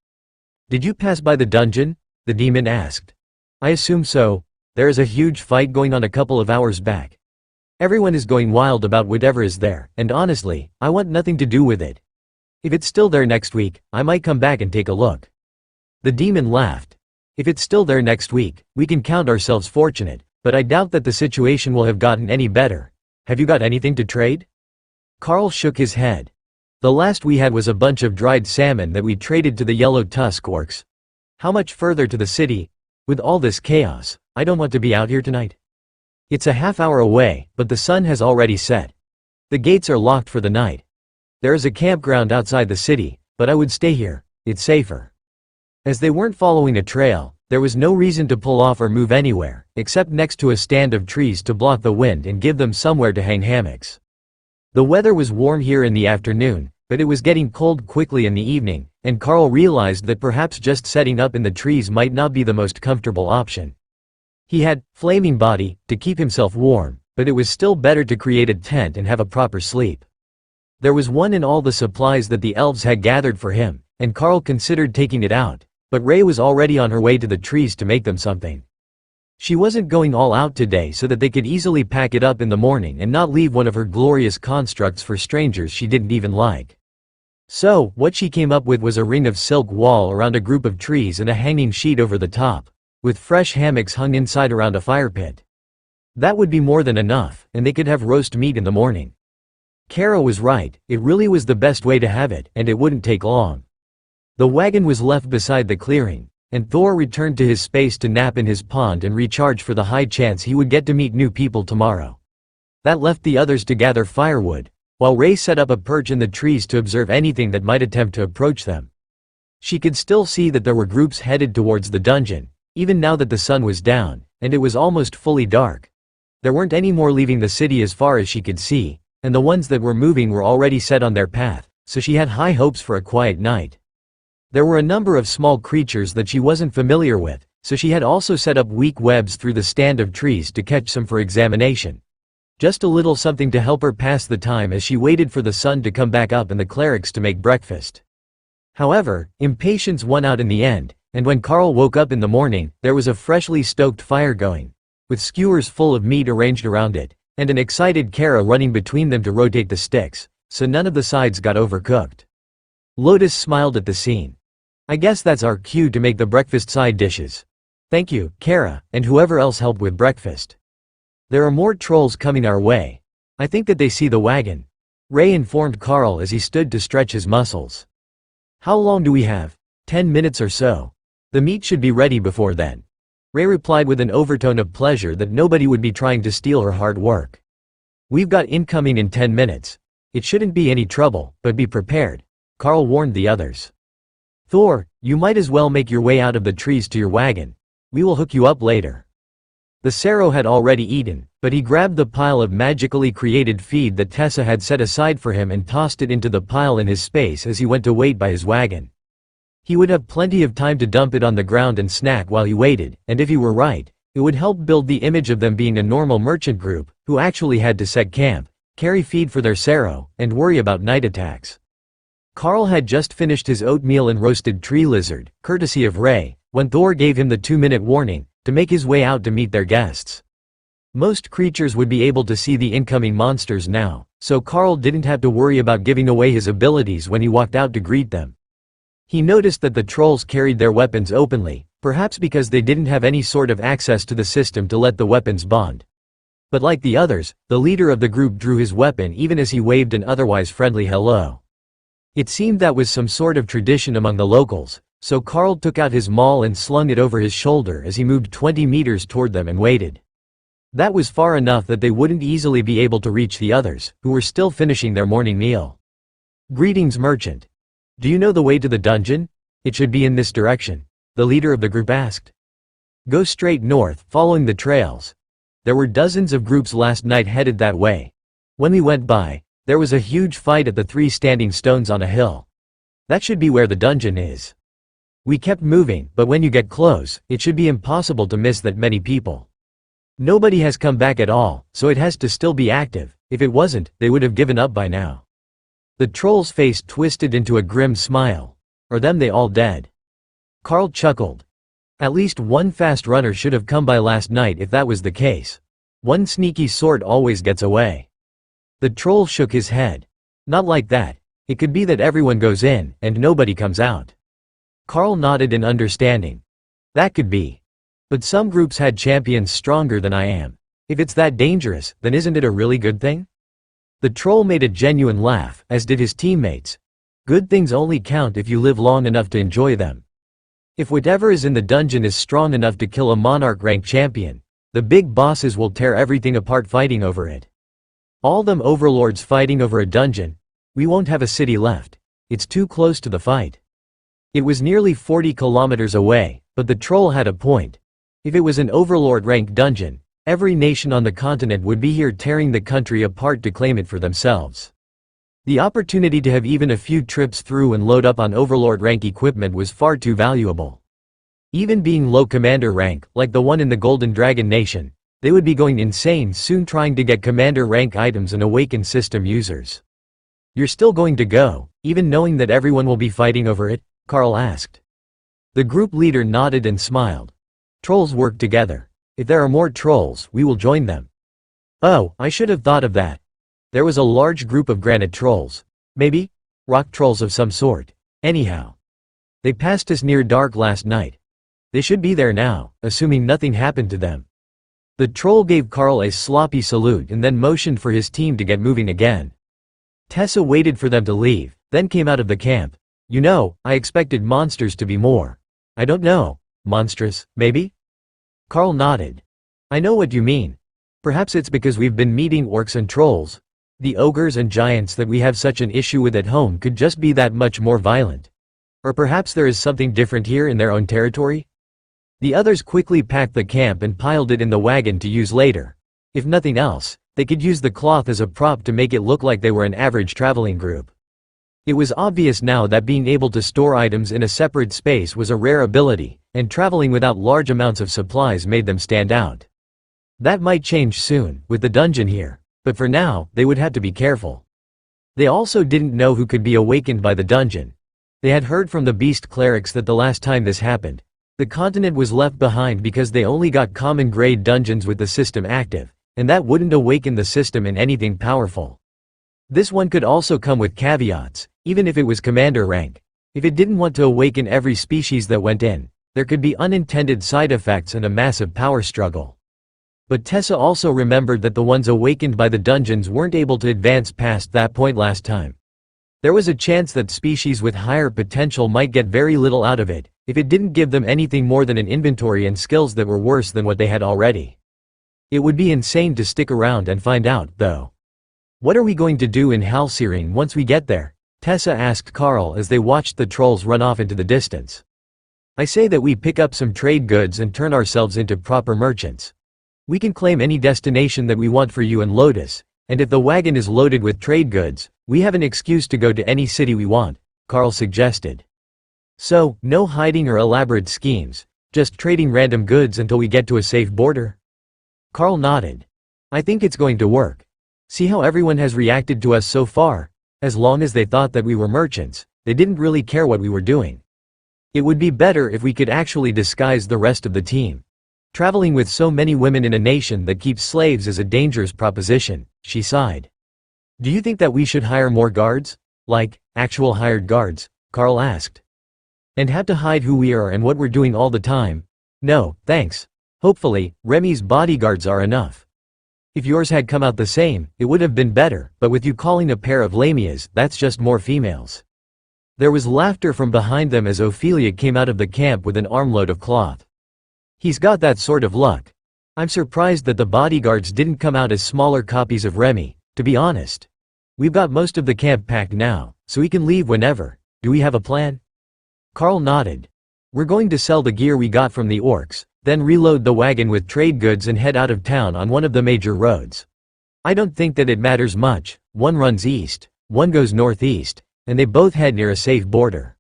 "Did you pass by the dungeon?" the demon asked. "I assume so. There is a huge fight going on a couple of hours back. Everyone is going wild about whatever is there, and honestly, I want nothing to do with it. If it's still there next week, I might come back and take a look." The demon laughed. "If it's still there next week, we can count ourselves fortunate, but I doubt that the situation will have gotten any better. Have you got anything to trade?" Carl shook his head. "The last we had was a bunch of dried salmon that we traded to the yellow tusk orcs. How much further to the city? With all this chaos, I don't want to be out here tonight. It's a half-hour away, but the sun has already set. The gates are locked for the night. There is a campground outside the city, but I would stay here, it's safer." As they weren't following a trail, There was no reason to pull off or move anywhere, except next to a stand of trees to block the wind and give them somewhere to hang hammocks. The weather was warm here in the afternoon, but it was getting cold quickly in the evening, and Carl realized that perhaps just setting up in the trees might not be the most comfortable option. He had flaming body to keep himself warm, but it was still better to create a tent and have a proper sleep. There was one in all the supplies that the elves had gathered for him, and Carl considered taking it out, but Ray was already on her way to the trees to make them something. She wasn't going all out today so that they could easily pack it up in the morning and not leave one of her glorious constructs for strangers she didn't even like. So, what she came up with was a ring of silk wall around a group of trees and a hanging sheet over the top, with fresh hammocks hung inside around a fire pit. That would be more than enough, and they could have roast meat in the morning. Kara was right, it really was the best way to have it, and it wouldn't take long. The wagon was left beside the clearing, and Thor returned to his space to nap in his pond and recharge for the high chance he would get to meet new people tomorrow. That left the others to gather firewood, while Ray set up a perch in the trees to observe anything that might attempt to approach them. She could still see that there were groups headed towards the dungeon, even now that the sun was down, and it was almost fully dark. There weren't any more leaving the city as far as she could see, and the ones that were moving were already set on their path, so she had high hopes for a quiet night. There were a number of small creatures that she wasn't familiar with, so she had also set up weak webs through the stand of trees to catch some for examination. Just a little something to help her pass the time as she waited for the sun to come back up and the clerics to make breakfast. However, impatience won out in the end, and when Carl woke up in the morning, there was a freshly stoked fire going, with skewers full of meat arranged around it, and an excited Kara running between them to rotate the sticks, so none of the sides got overcooked. Lotus smiled at the scene. "I guess that's our cue to make the breakfast side dishes. Thank you, Kara, and whoever else helped with breakfast. There are more trolls coming our way. I think that they see the wagon," Ray informed Carl as he stood to stretch his muscles. "How long do we have?" 10 minutes or so. The meat should be ready before then," Ray replied with an overtone of pleasure that nobody would be trying to steal her hard work. "We've got incoming in 10 minutes. It shouldn't be any trouble, but be prepared," Carl warned the others. "Thor, you might as well make your way out of the trees to your wagon. We will hook you up later." The Sero had already eaten, but he grabbed the pile of magically created feed that Tessa had set aside for him and tossed it into the pile in his space as he went to wait by his wagon. He would have plenty of time to dump it on the ground and snack while he waited, and if he were right, it would help build the image of them being a normal merchant group, who actually had to set camp, carry feed for their Sero, and worry about night attacks. Carl had just finished his oatmeal and roasted tree lizard, courtesy of Ray, when Thor gave him the 2-minute warning, to make his way out to meet their guests. Most creatures would be able to see the incoming monsters now, so Carl didn't have to worry about giving away his abilities when he walked out to greet them. He noticed that the trolls carried their weapons openly, perhaps because they didn't have any sort of access to the system to let the weapons bond. But like the others, the leader of the group drew his weapon even as he waved an otherwise friendly hello. It seemed that was some sort of tradition among the locals, so Carl took out his maul and slung it over his shoulder as he moved 20 meters toward them and waited. That was far enough that they wouldn't easily be able to reach the others, who were still finishing their morning meal. "Greetings, merchant. Do you know the way to the dungeon? It should be in this direction," the leader of the group asked. "Go straight north, following the trails. There were dozens of groups last night headed that way. When we went by, there was a huge fight at the 3 standing stones on a hill. That should be where the dungeon is. We kept moving, but when you get close, it should be impossible to miss that many people. Nobody has come back at all, so it has to still be active. If it wasn't, they would have given up by now." The troll's face twisted into a grim smile. "Are them they all dead?" Carl chuckled. "At least one fast runner should have come by last night if that was the case. One sneaky sort always gets away." The troll shook his head. "Not like that. It could be that everyone goes in, and nobody comes out." Carl nodded in understanding. "That could be. But some groups had champions stronger than I am. If it's that dangerous, then isn't it a really good thing?" The troll made a genuine laugh, as did his teammates. "Good things only count if you live long enough to enjoy them. If whatever is in the dungeon is strong enough to kill a monarch-ranked champion, the big bosses will tear everything apart fighting over it. All them overlords fighting over a dungeon, we won't have a city left. It's too close to the fight." It was nearly 40 kilometers away, but the troll had a point. If it was an overlord-rank dungeon, every nation on the continent would be here tearing the country apart to claim it for themselves. The opportunity to have even a few trips through and load up on overlord-rank equipment was far too valuable. Even being low commander rank, like the one in the Golden Dragon Nation, they would be going insane soon trying to get commander rank items and awaken system users. "You're still going to go, even knowing that everyone will be fighting over it?" Carl asked. The group leader nodded and smiled. "Trolls work together. If there are more trolls, we will join them." "Oh, I should have thought of that. There was a large group of granite trolls. Maybe? Rock trolls of some sort. Anyhow. They passed us near dark last night. They should be there now, assuming nothing happened to them." The troll gave Carl a sloppy salute and then motioned for his team to get moving again. Tessa waited for them to leave, then came out of the camp. "You know, I expected monsters to be more. I don't know, monstrous, maybe?" Carl nodded. "I know what you mean. Perhaps it's because we've been meeting orcs and trolls. The ogres and giants that we have such an issue with at home could just be that much more violent. Or perhaps there is something different here in their own territory?" The others quickly packed the camp and piled it in the wagon to use later. If nothing else, they could use the cloth as a prop to make it look like they were an average traveling group. It was obvious now that being able to store items in a separate space was a rare ability, and traveling without large amounts of supplies made them stand out. That might change soon, with the dungeon here, but for now, they would have to be careful. They also didn't know who could be awakened by the dungeon. They had heard from the beast clerics that the last time this happened, the continent was left behind because they only got common grade dungeons with the system active, and that wouldn't awaken the system in anything powerful. This one could also come with caveats, even if it was commander rank. If it didn't want to awaken every species that went in, there could be unintended side effects and a massive power struggle. But Tessa also remembered that the ones awakened by the dungeons weren't able to advance past that point last time. There was a chance that species with higher potential might get very little out of it, if it didn't give them anything more than an inventory and skills that were worse than what they had already. It would be insane to stick around and find out, though. "What are we going to do in Halcyon once we get there?" Tessa asked Carl as they watched the trolls run off into the distance. "I say that we pick up some trade goods and turn ourselves into proper merchants. We can claim any destination that we want for you and Lotus, and if the wagon is loaded with trade goods, we have an excuse to go to any city we want," Carl suggested. "So, no hiding or elaborate schemes, just trading random goods until we get to a safe border?" Carl nodded. "I think it's going to work. See how everyone has reacted to us so far? As long as they thought that we were merchants, they didn't really care what we were doing. It would be better if we could actually disguise the rest of the team. Traveling with so many women in a nation that keeps slaves is a dangerous proposition," she sighed. "Do you think that we should hire more guards? Like, actual hired guards?" Carl asked. "And have to hide who we are and what we're doing all the time? No, thanks. Hopefully, Remy's bodyguards are enough. If yours had come out the same, it would have been better, but with you calling a pair of lamias, that's just more females." There was laughter from behind them as Ophelia came out of the camp with an armload of cloth. "He's got that sort of luck. I'm surprised that the bodyguards didn't come out as smaller copies of Remy, to be honest. We've got most of the camp packed now, so we can leave whenever. Do we have a plan?" Carl nodded. "We're going to sell the gear we got from the orcs, then reload the wagon with trade goods and head out of town on one of the major roads. I don't think that it matters much, one runs east, one goes northeast, and they both head near a safe border.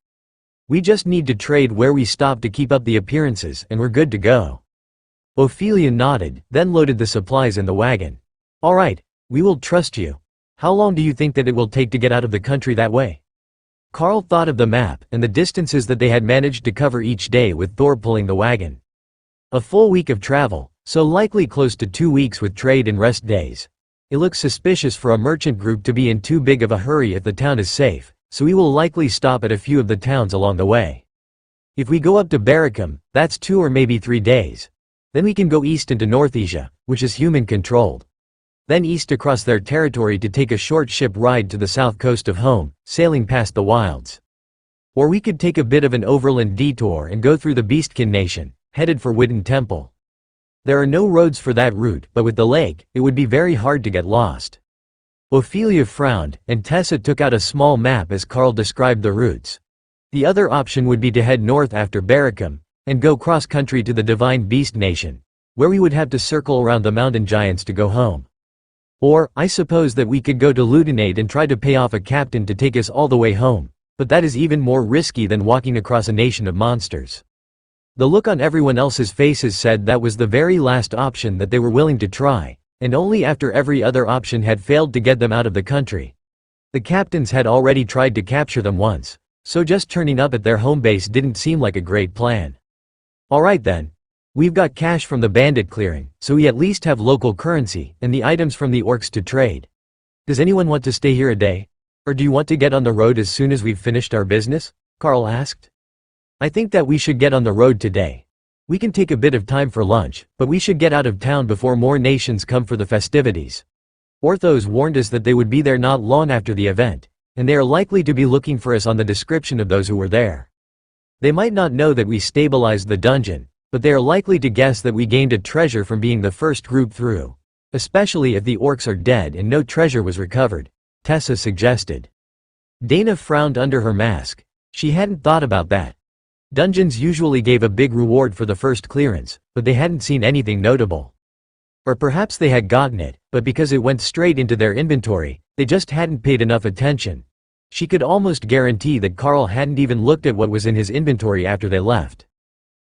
We just need to trade where we stop to keep up the appearances and we're good to go." Ophelia nodded, then loaded the supplies in the wagon. "All right, we will trust you. How long do you think that it will take to get out of the country that way?" Carl thought of the map and the distances that they had managed to cover each day with Thor pulling the wagon. A full week of travel, so likely close to 2 weeks with trade and rest days. It looks suspicious for a merchant group to be in too big of a hurry if the town is safe, so we will likely stop at a few of the towns along the way. If we go up to Barracum, that's 2 or maybe 3 days. Then we can go east into Northesia, which is human-controlled. Then east across their territory to take a short ship ride to the south coast of home, sailing past the wilds. Or we could take a bit of an overland detour and go through the Beastkin Nation, headed for Widden Temple. There are no roads for that route, but with the lake, it would be very hard to get lost." Ophelia frowned, and Tessa took out a small map as Carl described the routes. The other option would be to head north after Barakum, and go cross-country to the Divine Beast Nation, where we would have to circle around the mountain giants to go home. Or, I suppose that we could go to Ludenate and try to pay off a captain to take us all the way home, but that is even more risky than walking across a nation of monsters. The look on everyone else's faces said that was the very last option that they were willing to try, and only after every other option had failed to get them out of the country. The captains had already tried to capture them once, so just turning up at their home base didn't seem like a great plan. Alright then. We've got cash from the bandit clearing, so we at least have local currency, and the items from the orcs to trade. Does anyone want to stay here a day? Or do you want to get on the road as soon as we've finished our business? Carl asked. I think that we should get on the road today. We can take a bit of time for lunch, but we should get out of town before more nations come for the festivities. Orthos warned us that they would be there not long after the event, and they are likely to be looking for us on the description of those who were there. They might not know that we stabilized the dungeon, but they are likely to guess that we gained a treasure from being the first group through. Especially if the orcs are dead and no treasure was recovered, Tessa suggested. Dana frowned under her mask. She hadn't thought about that. Dungeons usually gave a big reward for the first clearance, but they hadn't seen anything notable. Or perhaps they had gotten it, but because it went straight into their inventory, they just hadn't paid enough attention. She could almost guarantee that Carl hadn't even looked at what was in his inventory after they left.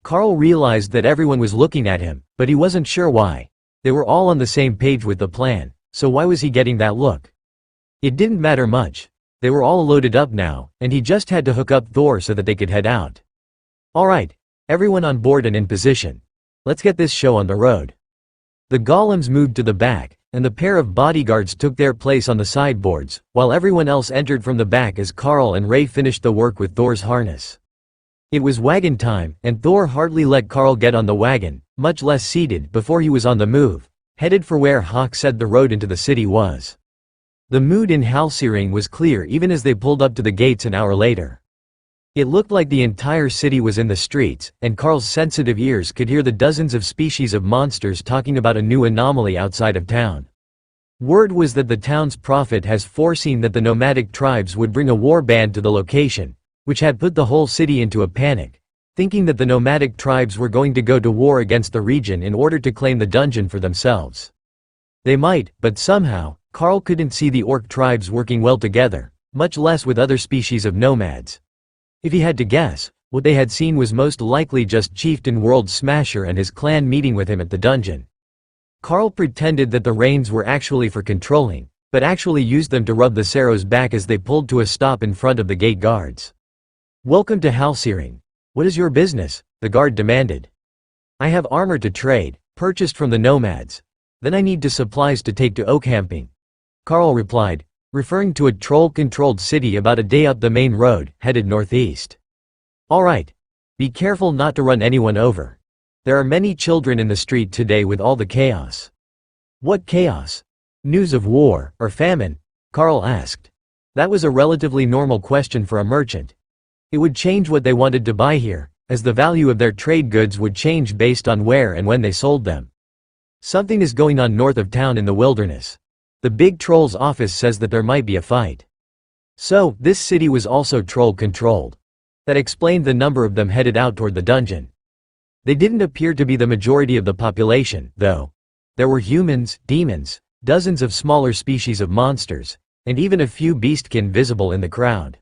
Carl realized that everyone was looking at him, but he wasn't sure why. They were all on the same page with the plan, so why was he getting that look? It didn't matter much. They were all loaded up now, and he just had to hook up Thor so that they could head out. Alright, everyone on board and in position. Let's get this show on the road. The golems moved to the back, and the pair of bodyguards took their place on the sideboards, while everyone else entered from the back as Carl and Ray finished the work with Thor's harness. It was wagon time, and Thor hardly let Carl get on the wagon, much less seated, before he was on the move, headed for where Hawk said the road into the city was. The mood in Halsering was clear even as they pulled up to the gates an hour later. It looked like the entire city was in the streets, and Carl's sensitive ears could hear the dozens of species of monsters talking about a new anomaly outside of town. Word was that the town's prophet has foreseen that the nomadic tribes would bring a war band to the location, which had put the whole city into a panic, thinking that the nomadic tribes were going to go to war against the region in order to claim the dungeon for themselves. They might, but somehow, Carl couldn't see the orc tribes working well together, much less with other species of nomads. If he had to guess, what they had seen was most likely just Chieftain World Smasher and his clan meeting with him at the dungeon. Carl pretended that the reins were actually for controlling, but actually used them to rub the Saros back as they pulled to a stop in front of the gate guards. "Welcome to Halsering. What is your business?" the guard demanded. "I have armor to trade, purchased from the nomads. Then I need supplies to take to Oakhamping," Carl replied, referring to a troll-controlled city about a day up the main road, headed northeast. "Alright. Be careful not to run anyone over. There are many children in the street today with all the chaos." "What chaos? News of war, or famine?" Carl asked. That was a relatively normal question for a merchant. It would change what they wanted to buy here, as the value of their trade goods would change based on where and when they sold them. "Something is going on north of town in the wilderness. The big troll's office says that there might be a fight." So, this city was also troll-controlled. That explained the number of them headed out toward the dungeon. They didn't appear to be the majority of the population, though. There were humans, demons, dozens of smaller species of monsters, and even a few beastkin visible in the crowd.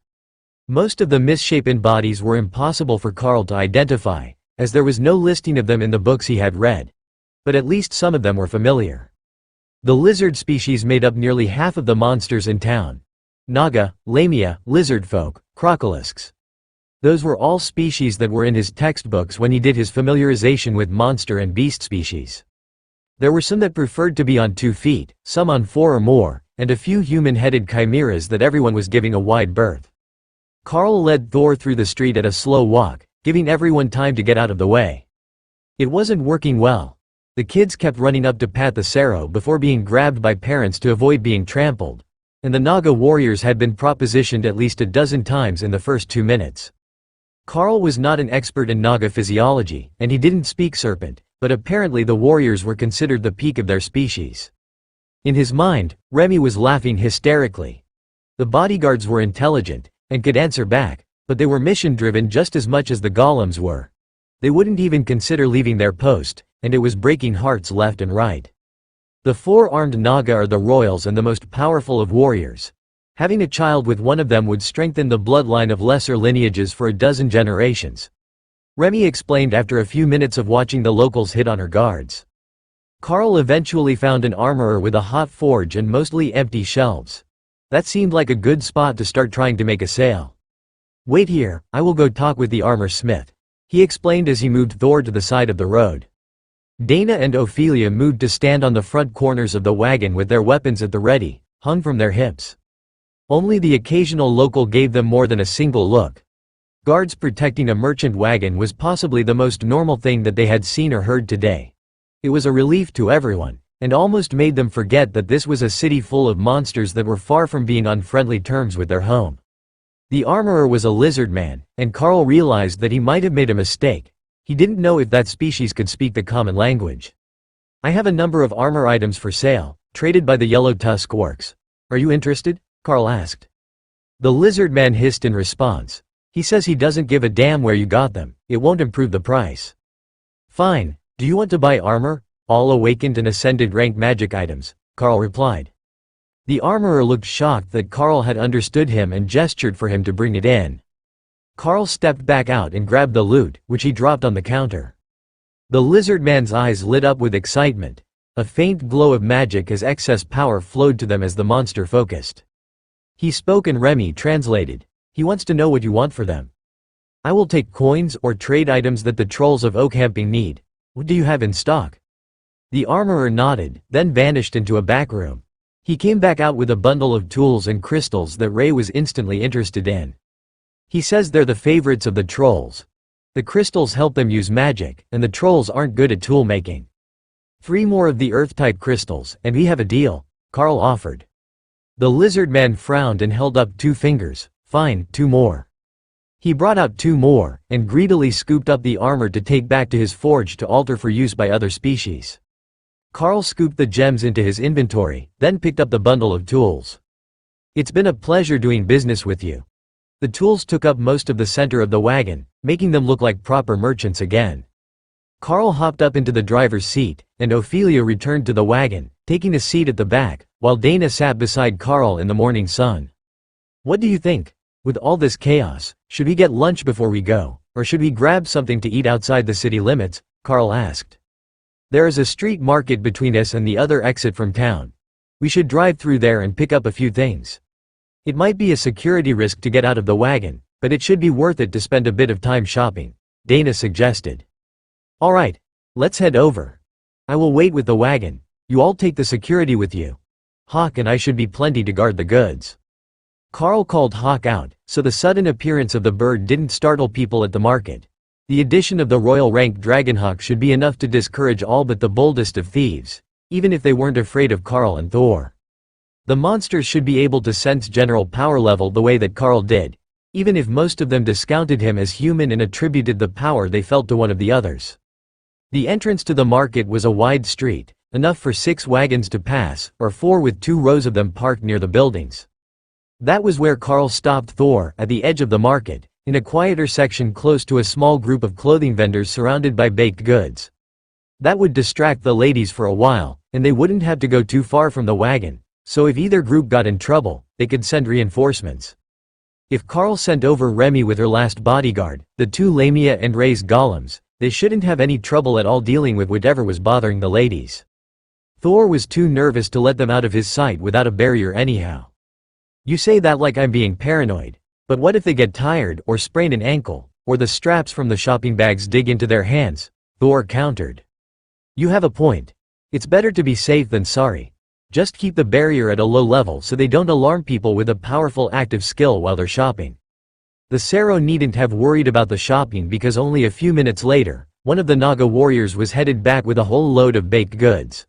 Most of the misshapen bodies were impossible for Carl to identify, as there was no listing of them in the books he had read. But at least some of them were familiar. The lizard species made up nearly half of the monsters in town. Naga, Lamia, lizardfolk, crocolisks. Those were all species that were in his textbooks when he did his familiarization with monster and beast species. There were some that preferred to be on 2 feet, some on 4 or more, and a few human-headed chimeras that everyone was giving a wide berth. Carl led Thor through the street at a slow walk, giving everyone time to get out of the way. It wasn't working well. The kids kept running up to pat the Saro before being grabbed by parents to avoid being trampled, and the Naga warriors had been propositioned at least a dozen times in the first 2 minutes. Carl was not an expert in Naga physiology, and he didn't speak serpent, but apparently the warriors were considered the peak of their species. In his mind, Remy was laughing hysterically. The bodyguards were intelligent, and could answer back, But they were mission-driven just as much as the golems were. They wouldn't even consider leaving their post, and it was breaking hearts left and right. The four-armed Naga are the royals and the most powerful of warriors. Having a child with one of them would strengthen the bloodline of lesser lineages for a dozen generations. Remy explained after a few minutes of watching the locals hit on her guards. Carl eventually found an armorer with a hot forge and mostly empty shelves. That seemed like a good spot to start trying to make a sale. "Wait here, I will go talk with the armor smith," he explained as he moved Thor to the side of the road. Dana and Ophelia moved to stand on the front corners of the wagon with their weapons at the ready, hung from their hips. Only the occasional local gave them more than a single look. Guards protecting a merchant wagon was possibly the most normal thing that they had seen or heard today. It was a relief to everyone, and almost made them forget that this was a city full of monsters that were far from being on friendly terms with their home. The armorer was a lizard man, and Carl realized that he might have made a mistake. He didn't know if that species could speak the common language. "I have a number of armor items for sale, traded by the Yellow Tusk orcs. Are you interested?" Carl asked. The lizard man hissed in response. "He says he doesn't give a damn where you got them, it won't improve the price." "Fine, do you want to buy armor, all awakened and ascended rank magic items?" Carl replied. The armorer looked shocked that Carl had understood him and gestured for him to bring it in. Carl stepped back out and grabbed the loot, which he dropped on the counter. The lizard man's eyes lit up with excitement. A faint glow of magic as excess power flowed to them as the monster focused. He spoke and Remy translated. "He wants to know what you want for them." "I will take coins or trade items that the trolls of Oakhamping need. What do you have in stock?" The armorer nodded, then vanished into a back room. He came back out with a bundle of tools and crystals that Ray was instantly interested in. He says they're the favorites of the trolls. The crystals help them use magic, and the trolls aren't good at tool making. 3 more of the earth-type crystals, and we have a deal, Carl offered. The lizard man frowned and held up 2 fingers. "Fine, 2 more." He brought out 2 more, and greedily scooped up the armor to take back to his forge to alter for use by other species. Carl scooped the gems into his inventory, then picked up the bundle of tools. "It's been a pleasure doing business with you." The tools took up most of the center of the wagon, making them look like proper merchants again. Carl hopped up into the driver's seat, and Ophelia returned to the wagon, taking a seat at the back, while Dana sat beside Carl in the morning sun. "What do you think? With all this chaos, should we get lunch before we go, or should we grab something to eat outside the city limits?" Carl asked. "There is a street market between us and the other exit from town. We should drive through there and pick up a few things. It might be a security risk to get out of the wagon, but it should be worth it to spend a bit of time shopping," Dana suggested. "All right, let's head over. I will wait with the wagon. You all take the security with you. Hawk and I should be plenty to guard the goods." Carl called Hawk out, so the sudden appearance of the bird didn't startle people at the market. The addition of the royal rank Dragonhawk should be enough to discourage all but the boldest of thieves, even if they weren't afraid of Carl and Thor. The monsters should be able to sense general power level the way that Carl did, even if most of them discounted him as human and attributed the power they felt to one of the others. The entrance to the market was a wide street, enough for 6 wagons to pass, or 4 with 2 rows of them parked near the buildings. That was where Carl stopped Thor, at the edge of the market, in a quieter section close to a small group of clothing vendors surrounded by baked goods. That would distract the ladies for a while, and they wouldn't have to go too far from the wagon, so if either group got in trouble, they could send reinforcements. If Carl sent over Remy with her last bodyguard, the 2 Lamia and Ray's golems, they shouldn't have any trouble at all dealing with whatever was bothering the ladies. Thor was too nervous to let them out of his sight without a barrier anyhow. "You say that like I'm being paranoid, but what if they get tired or sprain an ankle, or the straps from the shopping bags dig into their hands?" Thor countered. "You have a point. It's better to be safe than sorry. Just keep the barrier at a low level so they don't alarm people with a powerful active skill while they're shopping." The Sero needn't have worried about the shopping because only a few minutes later, one of the Naga warriors was headed back with a whole load of baked goods.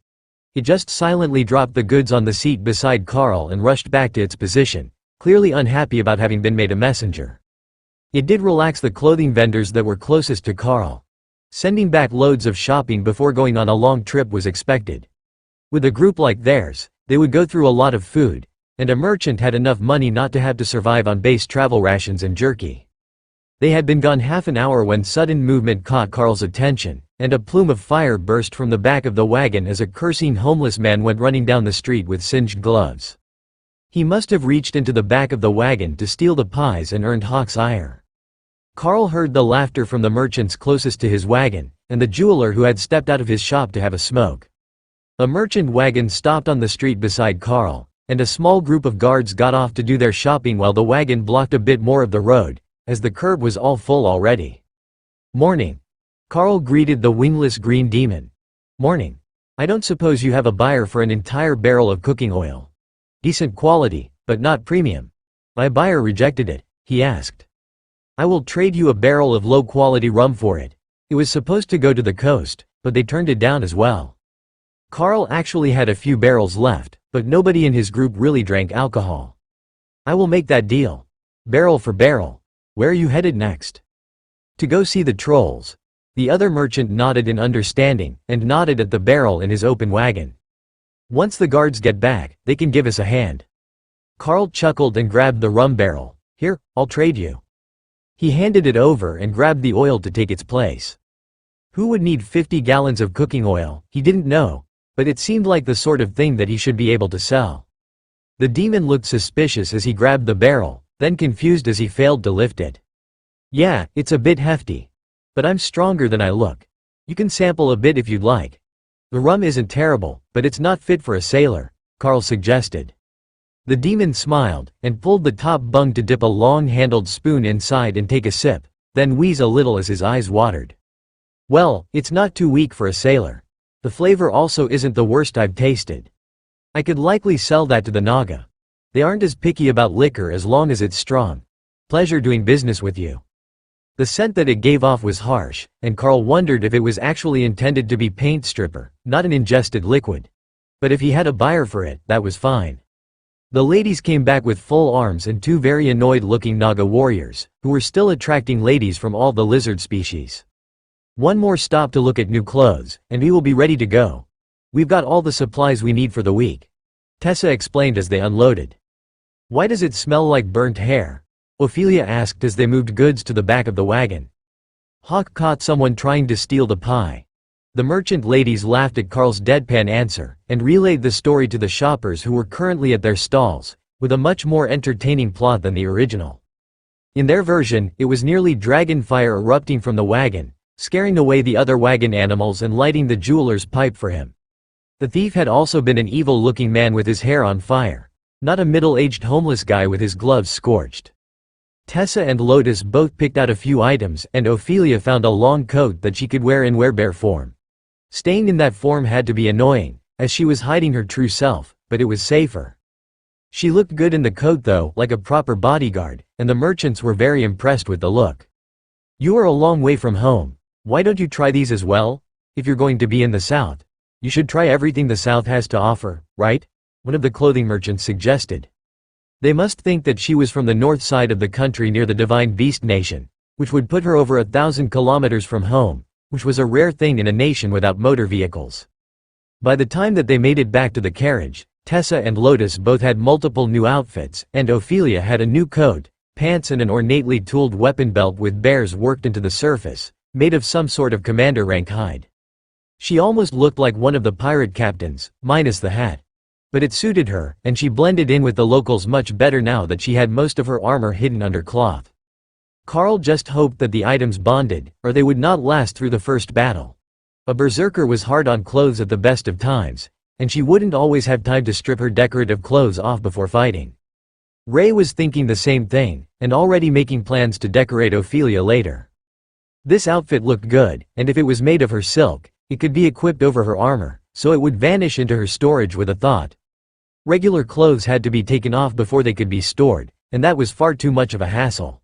It just silently dropped the goods on the seat beside Carl and rushed back to its position, clearly unhappy about having been made a messenger. It did relax the clothing vendors that were closest to Carl. Sending back loads of shopping before going on a long trip was expected. With a group like theirs, they would go through a lot of food, and a merchant had enough money not to have to survive on base travel rations and jerky. They had been gone half an hour when sudden movement caught Carl's attention, and a plume of fire burst from the back of the wagon as a cursing homeless man went running down the street with singed gloves. He must have reached into the back of the wagon to steal the pies and earned Hawk's ire. Carl heard the laughter from the merchants closest to his wagon, and the jeweler who had stepped out of his shop to have a smoke. A merchant wagon stopped on the street beside Carl, and a small group of guards got off to do their shopping while the wagon blocked a bit more of the road, as the curb was all full already. "Morning." Carl greeted the wingless green demon. "Morning. I don't suppose you have a buyer for an entire barrel of cooking oil. Decent quality, but not premium. My buyer rejected it," he asked. "I will trade you a barrel of low-quality rum for it. It was supposed to go to the coast, but they turned it down as well." Carl actually had a few barrels left, but nobody in his group really drank alcohol. "I will make that deal. Barrel for barrel. Where are you headed next?" "To go see the trolls." The other merchant nodded in understanding, and nodded at the barrel in his open wagon. "Once the guards get back, they can give us a hand." Carl chuckled and grabbed the rum barrel. "Here, I'll trade you." He handed it over and grabbed the oil to take its place. Who would need 50 gallons of cooking oil, he didn't know, but it seemed like the sort of thing that he should be able to sell. The demon looked suspicious as he grabbed the barrel, then confused as he failed to lift it. "Yeah, it's a bit hefty. But I'm stronger than I look. You can sample a bit if you'd like. The rum isn't terrible, but it's not fit for a sailor," Carl suggested. The demon smiled, and pulled the top bung to dip a long-handled spoon inside and take a sip, then wheeze a little as his eyes watered. "Well, it's not too weak for a sailor. The flavor also isn't the worst I've tasted. I could likely sell that to the Naga. They aren't as picky about liquor as long as it's strong. Pleasure doing business with you." The scent that it gave off was harsh, and Carl wondered if it was actually intended to be paint stripper, not an ingested liquid. But if he had a buyer for it, that was fine. The ladies came back with full arms and two very annoyed-looking Naga warriors, who were still attracting ladies from all the lizard species. "One more stop to look at new clothes, and we will be ready to go. We've got all the supplies we need for the week," Tessa explained as they unloaded. "Why does it smell like burnt hair?" Ophelia asked as they moved goods to the back of the wagon. Hawk caught someone trying to steal the pie. The merchant ladies laughed at Carl's deadpan answer, and relayed the story to the shoppers who were currently at their stalls, with a much more entertaining plot than the original. In their version, it was nearly dragon fire erupting from the wagon, scaring away the other wagon animals and lighting the jeweler's pipe for him. The thief had also been an evil-looking man with his hair on fire, not a middle-aged homeless guy with his gloves scorched. Tessa and Lotus both picked out a few items, and Ophelia found a long coat that she could wear in werebear form. Staying in that form had to be annoying, as she was hiding her true self, but it was safer. She looked good in the coat though, like a proper bodyguard, and the merchants were very impressed with the look. "You are a long way from home. Why don't you try these as well? If you're going to be in the South, you should try everything the South has to offer, right?" one of the clothing merchants suggested. They must think that she was from the north side of the country near the Divine Beast Nation, which would put her over 1,000 kilometers from home, which was a rare thing in a nation without motor vehicles. By the time that they made it back to the carriage, Tessa and Lotus both had multiple new outfits, and Ophelia had a new coat, pants and an ornately tooled weapon belt with bears worked into the surface, made of some sort of commander rank hide. She almost looked like one of the pirate captains, minus the hat. But it suited her, and she blended in with the locals much better now that she had most of her armor hidden under cloth. Carl just hoped that the items bonded, or they would not last through the first battle. A berserker was hard on clothes at the best of times, and she wouldn't always have time to strip her decorative clothes off before fighting. Ray was thinking the same thing, and already making plans to decorate Ophelia later. This outfit looked good, and if it was made of her silk, it could be equipped over her armor, so it would vanish into her storage with a thought. Regular clothes had to be taken off before they could be stored, and that was far too much of a hassle.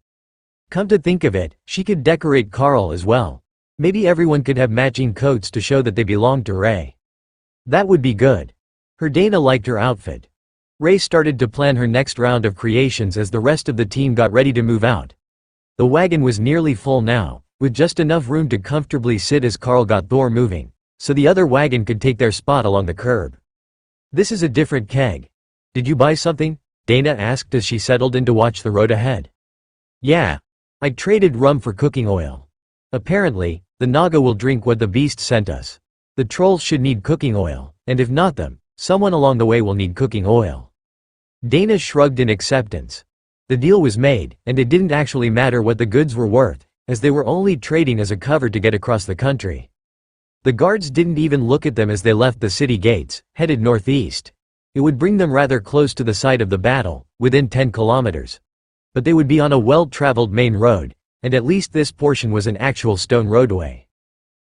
Come to think of it, she could decorate Carl as well. Maybe everyone could have matching coats to show that they belonged to Ray. That would be good. Her Dana liked her outfit. Ray started to plan her next round of creations as the rest of the team got ready to move out. The wagon was nearly full now, with just enough room to comfortably sit as Carl got Thor moving, so the other wagon could take their spot along the curb. "This is a different keg. Did you buy something?" Dana asked as she settled in to watch the road ahead. "Yeah. I traded rum for cooking oil. Apparently, the Naga will drink what the beast sent us. The trolls should need cooking oil, and if not them, someone along the way will need cooking oil." Dana shrugged in acceptance. The deal was made, and it didn't actually matter what the goods were worth, as they were only trading as a cover to get across the country. The guards didn't even look at them as they left the city gates, headed northeast. It would bring them rather close to the site of the battle, within 10 kilometers. But they would be on a well-traveled main road, and at least this portion was an actual stone roadway.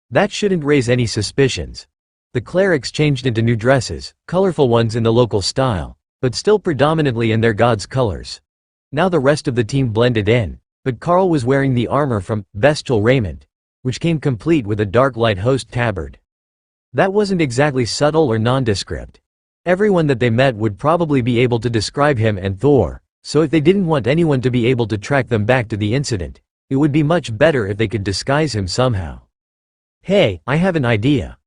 That shouldn't raise any suspicions. The clerics changed into new dresses, colorful ones in the local style, but still predominantly in their god's colors. Now the rest of the team blended in, but Carl was wearing the armor from Bestial Raiment, which came complete with a dark light host tabard. That wasn't exactly subtle or nondescript. Everyone that they met would probably be able to describe him and Thor, so if they didn't want anyone to be able to track them back to the incident, it would be much better if they could disguise him somehow. "Hey, I have an idea.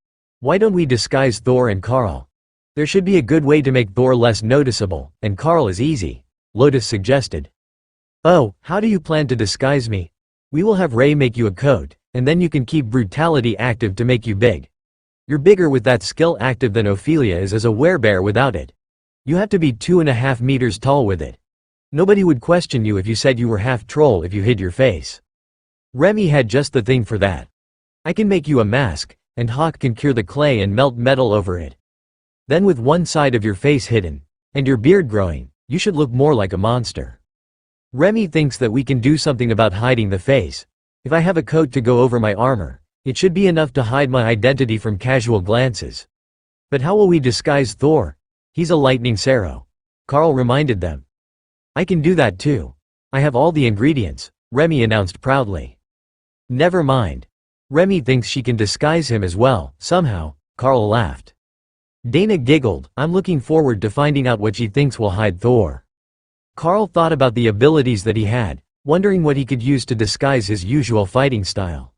Why don't we disguise Thor and Carl? There should be a good way to make Thor less noticeable, and Carl is easy," Lotus suggested. "Oh, how do you plan to disguise me? We will have Ray make you a coat, and then you can keep brutality active to make you big. You're bigger with that skill active than Ophelia is as a werebear without it. You have to be 2.5 meters tall with it. Nobody would question you if you said you were half troll if you hid your face. Remy had just the thing for that. I can make you a mask, and Hawk can cure the clay and melt metal over it. Then with one side of your face hidden, and your beard growing, you should look more like a monster. Remy thinks that we can do something about hiding the face. If I have a coat to go over my armor, it should be enough to hide my identity from casual glances. But how will we disguise Thor? He's a lightning Saro," Carl reminded them. "I can do that too. I have all the ingredients," Remy announced proudly. "Never mind. Remy thinks she can disguise him as well, somehow," Carl laughed. Dana giggled. "I'm looking forward to finding out what she thinks will hide Thor." Carl thought about the abilities that he had, wondering what he could use to disguise his usual fighting style.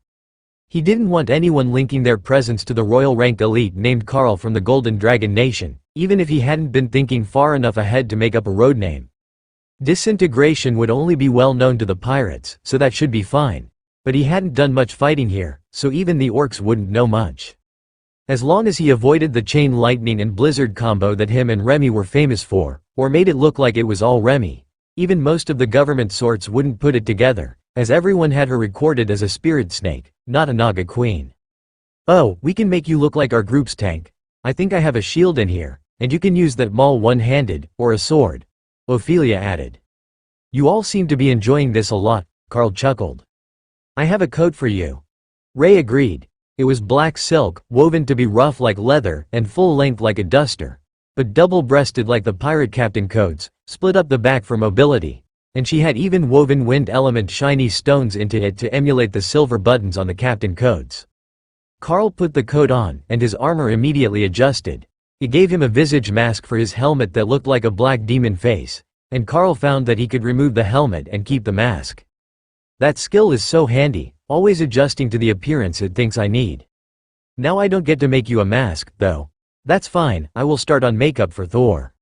He didn't want anyone linking their presence to the royal rank elite named Carl from the Golden Dragon Nation, even if he hadn't been thinking far enough ahead to make up a road name. Disintegration would only be well known to the pirates, so that should be fine. But he hadn't done much fighting here, so even the orcs wouldn't know much. As long as he avoided the chain lightning and blizzard combo that him and Remy were famous for, or made it look like it was all Remy, even most of the government sorts wouldn't put it together, as everyone had her recorded as a spirit snake, not a Naga queen. "Oh, we can make you look like our group's tank. I think I have a shield in here, and you can use that maul one-handed, or a sword," Ophelia added. "You all seem to be enjoying this a lot," Carl chuckled. "I have a coat for you." Ray agreed. It was black silk, woven to be rough like leather, and full length like a duster, but double-breasted like the pirate captain coats, split up the back for mobility, and she had even woven wind element shiny stones into it to emulate the silver buttons on the captain coats. Carl put the coat on, and his armor immediately adjusted. It gave him a visage mask for his helmet that looked like a black demon face, and Carl found that he could remove the helmet and keep the mask. That skill is so handy, always adjusting to the appearance it thinks I need. Now I don't get to make you a mask, though. That's fine, I will start on makeup for Thor.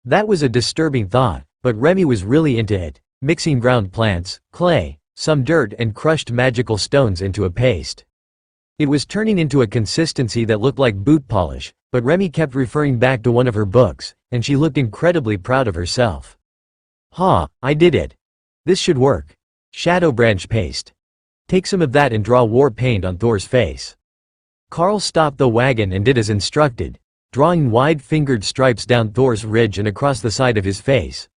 That was a disturbing thought, but Remy was really into it, mixing ground plants, clay, some dirt and crushed magical stones into a paste. It was turning into a consistency that looked like boot polish, but Remy kept referring back to one of her books, and she looked incredibly proud of herself. "Ha, I did it. This should work. Shadow branch paste. Take some of that and draw war paint on Thor's face." Carl stopped the wagon and did as instructed, drawing wide-fingered stripes down Thor's ridge and across the side of his face.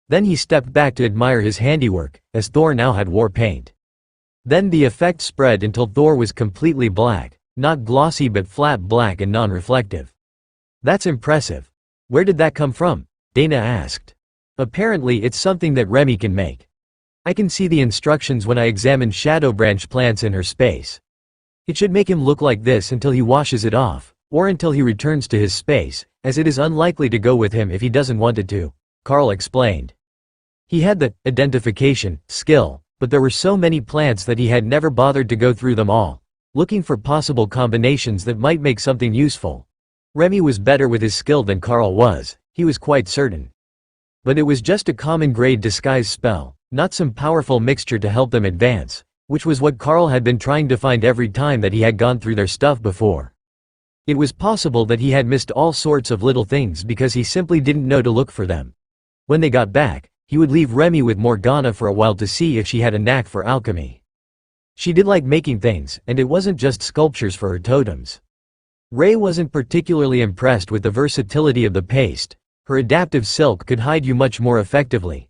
Then he stepped back to admire his handiwork, as Thor now had war paint. Then the effect spread until Thor was completely black, not glossy but flat black and non-reflective. "That's impressive. Where did that come from?" Dana asked. "Apparently it's something that Remy can make. I can see the instructions when I examine shadow branch plants in her space. It should make him look like this until he washes it off, or until he returns to his space, as it is unlikely to go with him if he doesn't want it to," Carl explained. He had the identification skill, but there were so many plants that he had never bothered to go through them all, looking for possible combinations that might make something useful. Remy was better with his skill than Carl was, he was quite certain. But it was just a common grade disguise spell, not some powerful mixture to help them advance, which was what Carl had been trying to find every time that he had gone through their stuff before. It was possible that he had missed all sorts of little things because he simply didn't know to look for them. When they got back, he would leave Remy with Morgana for a while to see if she had a knack for alchemy. She did like making things, and it wasn't just sculptures for her totems. Ray wasn't particularly impressed with the versatility of the paste. Her adaptive silk could hide you much more effectively.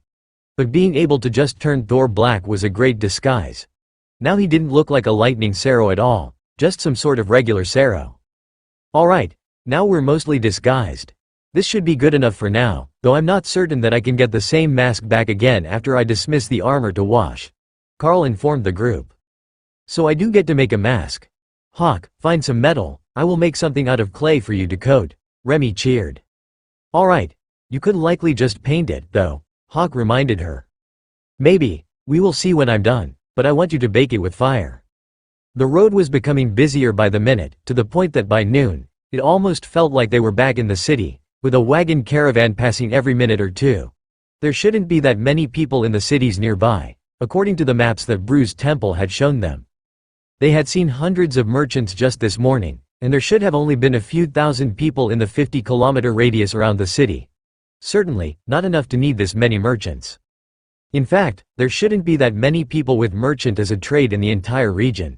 But being able to just turn Thor black was a great disguise. Now he didn't look like a lightning Saro at all, just some sort of regular Saro. Alright, now we're mostly disguised. This should be good enough for now, though I'm not certain that I can get the same mask back again after I dismiss the armor to wash. Carl informed the group. So I do get to make a mask. Hawk, find some metal, I will make something out of clay for you to coat. Remy cheered. Alright, you could likely just paint it, though, Hawk reminded her. Maybe, we will see when I'm done, but I want you to bake it with fire. The road was becoming busier by the minute, to the point that by noon, it almost felt like they were back in the city, with a wagon caravan passing every minute or two. There shouldn't be that many people in the cities nearby, according to the maps that Bruce Temple had shown them. They had seen hundreds of merchants just this morning, and there should have only been a few thousand people in the 50-kilometer radius around the city. Certainly, not enough to need this many merchants. In fact, there shouldn't be that many people with merchant as a trade in the entire region.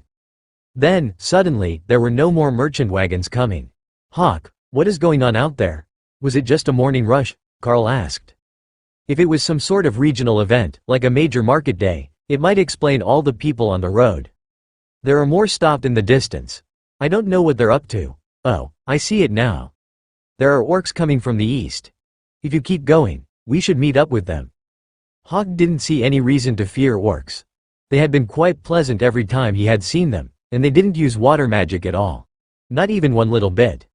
Then, suddenly, there were no more merchant wagons coming. Hawk, what is going on out there? Was it just a morning rush? Carl asked. If it was some sort of regional event, like a major market day, it might explain all the people on the road. There are more stopped in the distance. I don't know what they're up to. Oh, I see it now. There are orcs coming from the east. If you keep going, we should meet up with them. Hawk didn't see any reason to fear orcs. They had been quite pleasant every time he had seen them, and they didn't use water magic at all. Not even one little bit.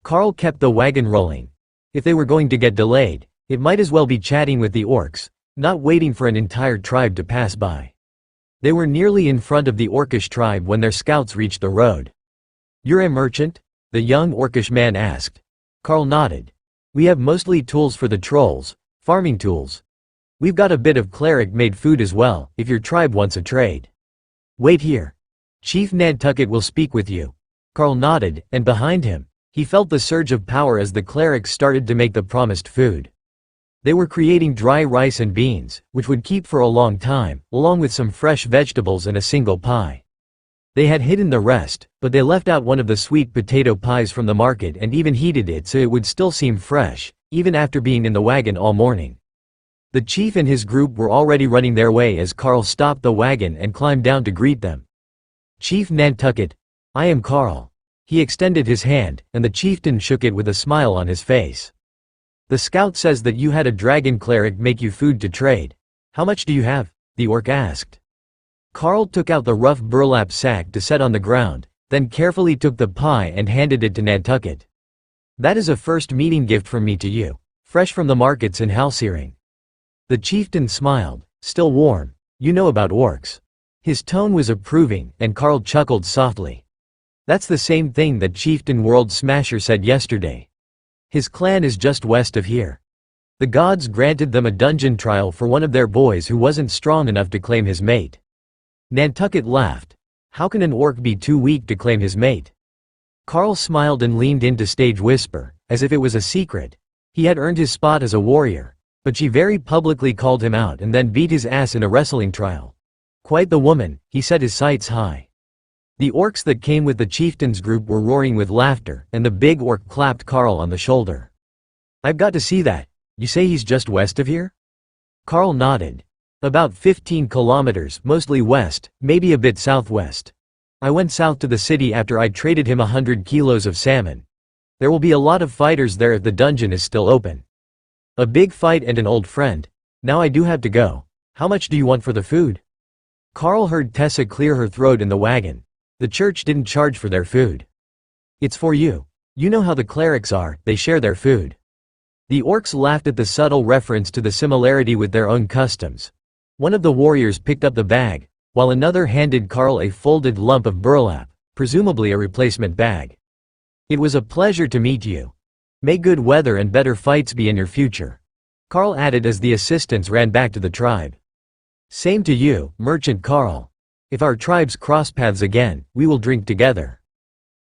Carl kept the wagon rolling. If they were going to get delayed, it might as well be chatting with the orcs, not waiting for an entire tribe to pass by. They were nearly in front of the orcish tribe when their scouts reached the road. You're a merchant? The young orcish man asked. Carl nodded. We have mostly tools for the trolls, farming tools. We've got a bit of cleric-made food as well, if your tribe wants a trade. Wait here. Chief Nantucket will speak with you. Carl nodded, and behind him, he felt the surge of power as the clerics started to make the promised food. They were creating dry rice and beans, which would keep for a long time, along with some fresh vegetables and a single pie. They had hidden the rest, but they left out one of the sweet potato pies from the market and even heated it so it would still seem fresh, even after being in the wagon all morning. The chief and his group were already running their way as Carl stopped the wagon and climbed down to greet them. Chief Nantucket, I am Carl. He extended his hand, and the chieftain shook it with a smile on his face. The scout says that you had a dragon cleric make you food to trade. How much do you have? The orc asked. Carl took out the rough burlap sack to set on the ground, then carefully took the pie and handed it to Nantucket. That is a first meeting gift from me to you, fresh from the markets in Halseering. The chieftain smiled, still warm. You know about orcs. His tone was approving, and Carl chuckled softly. That's the same thing that Chieftain World Smasher said yesterday. His clan is just west of here. The gods granted them a dungeon trial for one of their boys who wasn't strong enough to claim his mate. Nantucket laughed. How can an orc be too weak to claim his mate? Carl smiled and leaned in to stage whisper, as if it was a secret. He had earned his spot as a warrior, but she very publicly called him out and then beat his ass in a wrestling trial. Quite the woman, he set his sights high. The orcs that came with the chieftain's group were roaring with laughter, and the big orc clapped Carl on the shoulder. I've got to see that. You say he's just west of here? Carl nodded. About 15 kilometers, mostly west, maybe a bit southwest. I went south to the city after I traded him 100 kilos of salmon. There will be a lot of fighters there if the dungeon is still open. A big fight and an old friend. Now I do have to go. How much do you want for the food? Carl heard Tessa clear her throat in the wagon. The church didn't charge for their food. It's for you. You know how the clerics are, they share their food. The orcs laughed at the subtle reference to the similarity with their own customs. One of the warriors picked up the bag, while another handed Carl a folded lump of burlap, presumably a replacement bag. It was a pleasure to meet you. May good weather and better fights be in your future. Carl added as the assistants ran back to the tribe. Same to you, Merchant Carl. If our tribes cross paths again, we will drink together.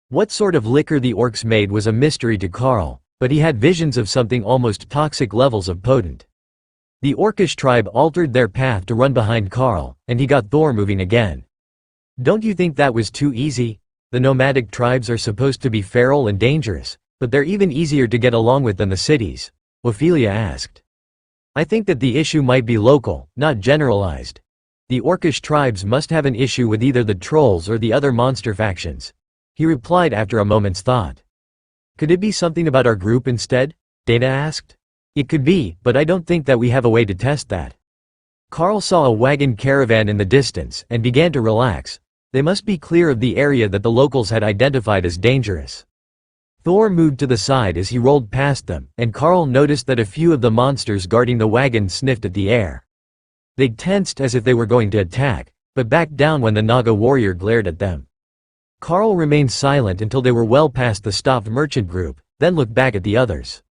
What sort of liquor the orcs made was a mystery to Carl, but he had visions of something almost toxic levels of potent. The orcish tribe altered their path to run behind Carl, and he got Thor moving again. Don't you think that was too easy? The nomadic tribes are supposed to be feral and dangerous, but they're even easier to get along with than the cities, Ophelia asked. I think that the issue might be local, not generalized. The orcish tribes must have an issue with either the trolls or the other monster factions, he replied after a moment's thought. Could it be something about our group instead? Dana asked. It could be, but I don't think that we have a way to test that. Carl saw a wagon caravan in the distance and began to relax. They must be clear of the area that the locals had identified as dangerous. Thor moved to the side as he rolled past them, and Carl noticed that a few of the monsters guarding the wagon sniffed at the air. They tensed as if they were going to attack, but backed down when the Naga warrior glared at them. Carl remained silent until they were well past the stopped merchant group, then looked back at the others.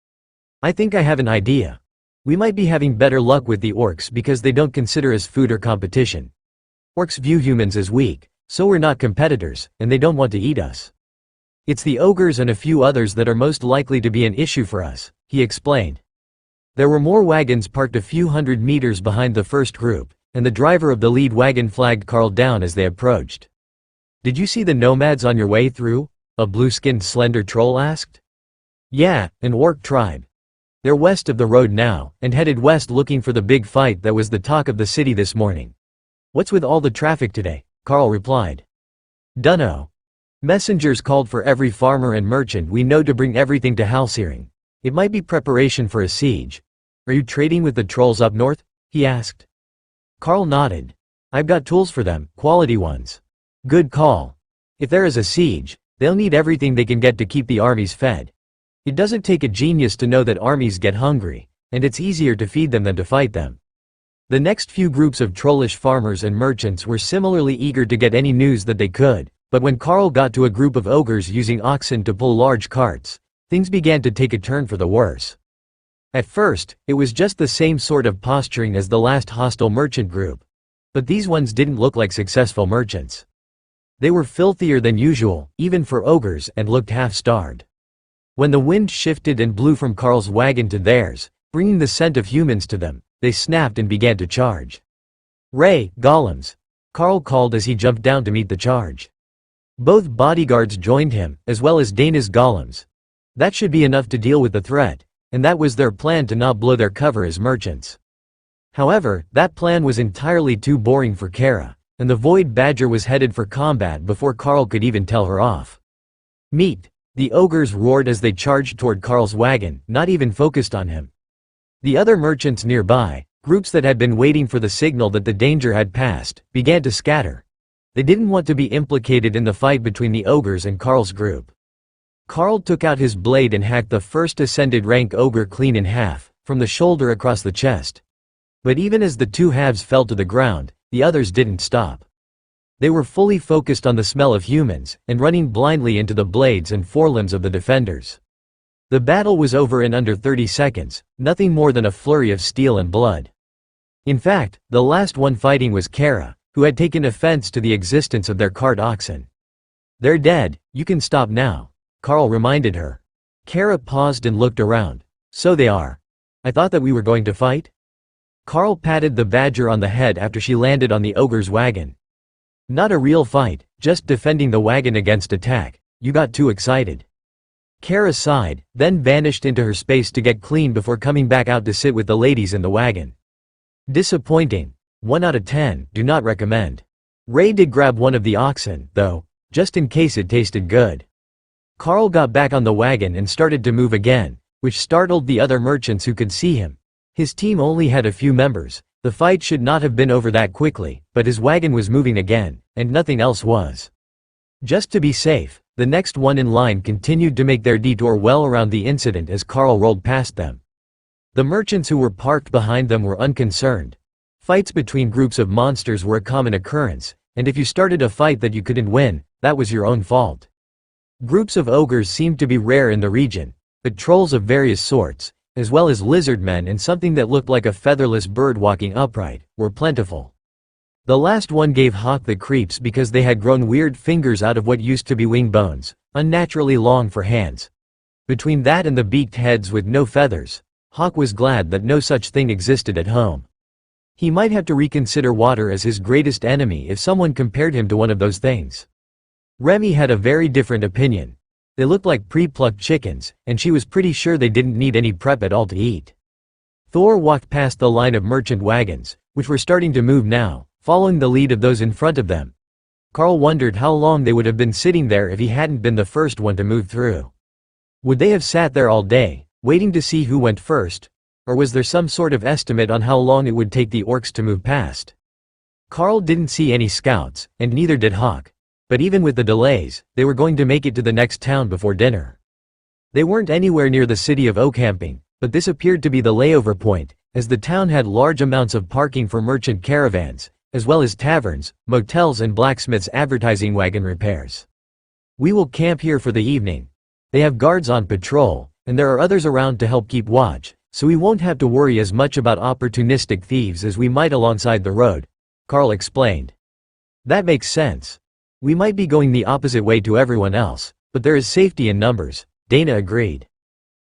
I think I have an idea. We might be having better luck with the orcs because they don't consider us food or competition. Orcs view humans as weak, so we're not competitors, and they don't want to eat us. It's the ogres and a few others that are most likely to be an issue for us, he explained. There were more wagons parked a few hundred meters behind the first group, and the driver of the lead wagon flagged Carl down as they approached. Did you see the nomads on your way through? A blue-skinned slender troll asked. Yeah, an orc tribe. They're west of the road now, and headed west looking for the big fight that was the talk of the city this morning. What's with all the traffic today? Carl replied. Dunno. Messengers called for every farmer and merchant we know to bring everything to Halsering. It might be preparation for a siege. Are you trading with the trolls up north? He asked. Carl nodded. I've got tools for them, quality ones. Good call. If there is a siege, they'll need everything they can get to keep the armies fed. It doesn't take a genius to know that armies get hungry, and it's easier to feed them than to fight them. The next few groups of trollish farmers and merchants were similarly eager to get any news that they could, but when Carl got to a group of ogres using oxen to pull large carts, things began to take a turn for the worse. At first, it was just the same sort of posturing as the last hostile merchant group. But these ones didn't look like successful merchants. They were filthier than usual, even for ogres, and looked half-starved. When the wind shifted and blew from Carl's wagon to theirs, bringing the scent of humans to them, they snapped and began to charge. Ray, golems! Carl called as he jumped down to meet the charge. Both bodyguards joined him, as well as Dana's golems. That should be enough to deal with the threat, and that was their plan to not blow their cover as merchants. However, that plan was entirely too boring for Kara, and the Void Badger was headed for combat before Carl could even tell her off. Meet! The ogres roared as they charged toward Carl's wagon, not even focused on him. The other merchants nearby, groups that had been waiting for the signal that the danger had passed, began to scatter. They didn't want to be implicated in the fight between the ogres and Carl's group. Carl took out his blade and hacked the first ascended rank ogre clean in half, from the shoulder across the chest. But even as the two halves fell to the ground, the others didn't stop. They were fully focused on the smell of humans, and running blindly into the blades and forelimbs of the defenders. The battle was over in under 30 seconds, nothing more than a flurry of steel and blood. In fact, the last one fighting was Kara, who had taken offense to the existence of their cart oxen. They're dead, you can stop now, Carl reminded her. Kara paused and looked around. So they are. I thought that we were going to fight? Carl patted the badger on the head after she landed on the ogre's wagon. Not a real fight, just defending the wagon against attack. You got too excited. Kara sighed, then vanished into her space to get clean before coming back out to sit with the ladies in the wagon. Disappointing. 1 out of 10, do not recommend. Ray did grab one of the oxen, though, just in case it tasted good. Carl got back on the wagon and started to move again, which startled the other merchants who could see him. His team only had a few members. The fight should not have been over that quickly, but his wagon was moving again, and nothing else was. Just to be safe, the next one in line continued to make their detour well around the incident as Carl rolled past them. The merchants who were parked behind them were unconcerned. Fights between groups of monsters were a common occurrence, and if you started a fight that you couldn't win, that was your own fault. Groups of ogres seemed to be rare in the region, but trolls of various sorts, as well as lizard men and something that looked like a featherless bird walking upright, were plentiful. The last one gave Hawk the creeps because they had grown weird fingers out of what used to be wing bones, unnaturally long for hands. Between that and the beaked heads with no feathers, Hawk was glad that no such thing existed at home. He might have to reconsider water as his greatest enemy if someone compared him to one of those things. Remy had a very different opinion. They looked like pre-plucked chickens, and she was pretty sure they didn't need any prep at all to eat. Thor walked past the line of merchant wagons, which were starting to move now, following the lead of those in front of them. Carl wondered how long they would have been sitting there if he hadn't been the first one to move through. Would they have sat there all day, waiting to see who went first, or was there some sort of estimate on how long it would take the orcs to move past? Carl didn't see any scouts, and neither did Hawk. But even with the delays, they were going to make it to the next town before dinner. They weren't anywhere near the city of Oacamping, but this appeared to be the layover point, as the town had large amounts of parking for merchant caravans, as well as taverns, motels and blacksmiths advertising wagon repairs. We will camp here for the evening. They have guards on patrol, and there are others around to help keep watch, so we won't have to worry as much about opportunistic thieves as we might alongside the road, Carl explained. That makes sense. We might be going the opposite way to everyone else, but there is safety in numbers, Dana agreed.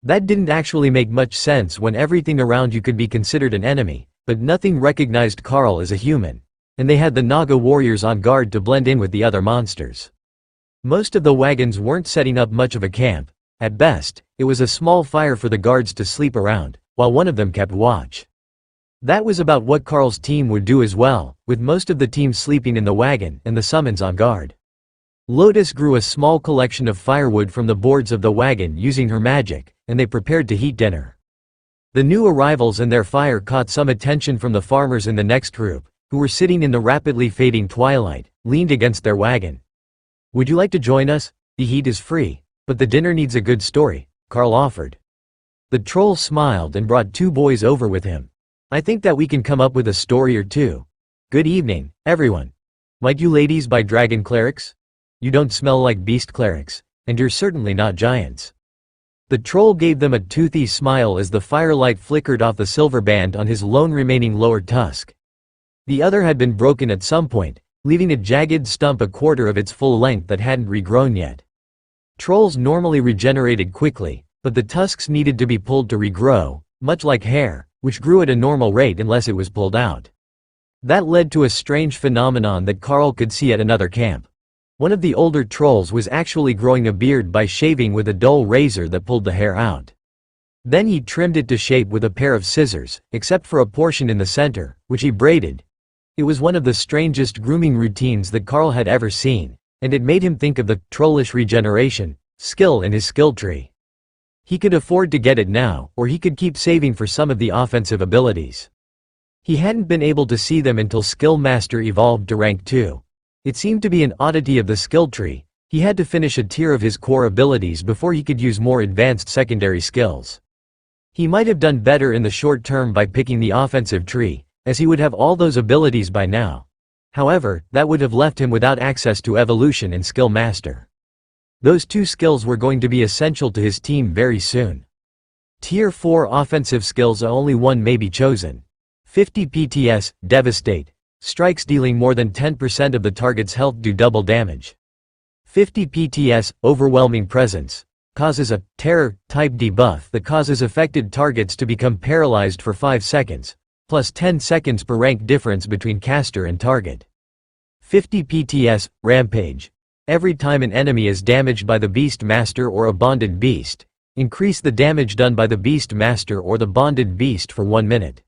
That didn't actually make much sense when everything around you could be considered an enemy, but nothing recognized Carl as a human, and they had the Naga warriors on guard to blend in with the other monsters. Most of the wagons weren't setting up much of a camp. At best, it was a small fire for the guards to sleep around, while one of them kept watch. That was about what Carl's team would do as well, with most of the team sleeping in the wagon and the summons on guard. Lotus grew a small collection of firewood from the boards of the wagon using her magic, and they prepared to heat dinner. The new arrivals and their fire caught some attention from the farmers in the next group, who were sitting in the rapidly fading twilight, leaned against their wagon. Would you like to join us? The heat is free, but the dinner needs a good story, Carl offered. The troll smiled and brought two boys over with him. I think that we can come up with a story or two. Good evening, everyone. Might you ladies buy dragon clerics? You don't smell like beast clerics, and you're certainly not giants. The troll gave them a toothy smile as the firelight flickered off the silver band on his lone remaining lower tusk. The other had been broken at some point, leaving a jagged stump a quarter of its full length that hadn't regrown yet. Trolls normally regenerated quickly, but the tusks needed to be pulled to regrow, much like hair, which grew at a normal rate unless it was pulled out. That led to a strange phenomenon that Carl could see at another camp. One of the older trolls was actually growing a beard by shaving with a dull razor that pulled the hair out. Then he trimmed it to shape with a pair of scissors, except for a portion in the center, which he braided. It was one of the strangest grooming routines that Carl had ever seen, and it made him think of the trollish regeneration skill in his skill tree. He could afford to get it now, or he could keep saving for some of the offensive abilities. He hadn't been able to see them until Skill Master evolved to rank 2. It seemed to be an oddity of the skill tree. He had to finish a tier of his core abilities before he could use more advanced secondary skills. He might have done better in the short term by picking the offensive tree, as he would have all those abilities by now. However, that would have left him without access to evolution and Skill Master. Those two skills were going to be essential to his team very soon. Tier 4 offensive skills, only one may be chosen. 50 PTS, Devastate. Strikes dealing more than 10% of the target's health do double damage. 50 PTS, Overwhelming Presence. Causes a terror-type debuff that causes affected targets to become paralyzed for 5 seconds, plus 10 seconds per rank difference between caster and target. 50 PTS, Rampage. Every time an enemy is damaged by the Beast Master or a bonded beast, increase the damage done by the Beast Master or the bonded beast for 1 minute.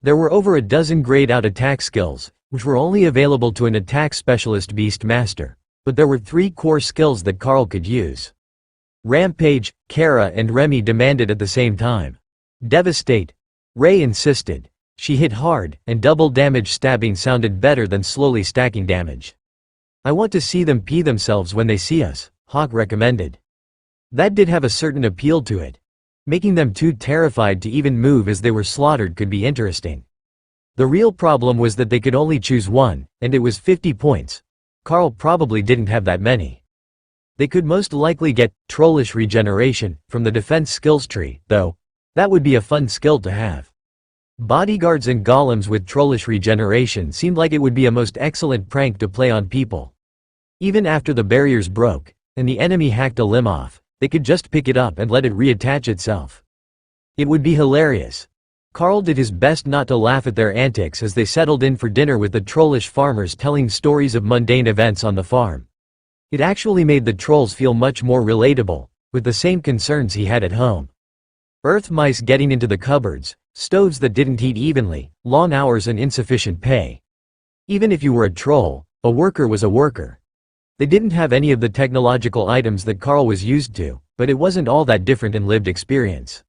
There were over a dozen grayed-out attack skills, which were only available to an attack specialist Beast Master, but there were 3 core skills that Carl could use. Rampage, Kara and Remy demanded at the same time. Devastate. Ray insisted. She hit hard, and double damage stabbing sounded better than slowly stacking damage. I want to see them pee themselves when they see us, Hawk recommended. That did have a certain appeal to it. Making them too terrified to even move as they were slaughtered could be interesting. The real problem was that they could only choose one, and it was 50 points. Carl probably didn't have that many. They could most likely get trollish regeneration from the defense skills tree, though. That would be a fun skill to have. Bodyguards and golems with trollish regeneration seemed like it would be a most excellent prank to play on people. Even after the barriers broke, and the enemy hacked a limb off, they could just pick it up and let it reattach itself. It would be hilarious. Carl did his best not to laugh at their antics as they settled in for dinner with the trollish farmers telling stories of mundane events on the farm. It actually made the trolls feel much more relatable, with the same concerns he had at home. Earth mice getting into the cupboards, stoves that didn't heat evenly, long hours and insufficient pay. Even if you were a troll, a worker was a worker. They didn't have any of the technological items that Carl was used to, but it wasn't all that different in lived experience.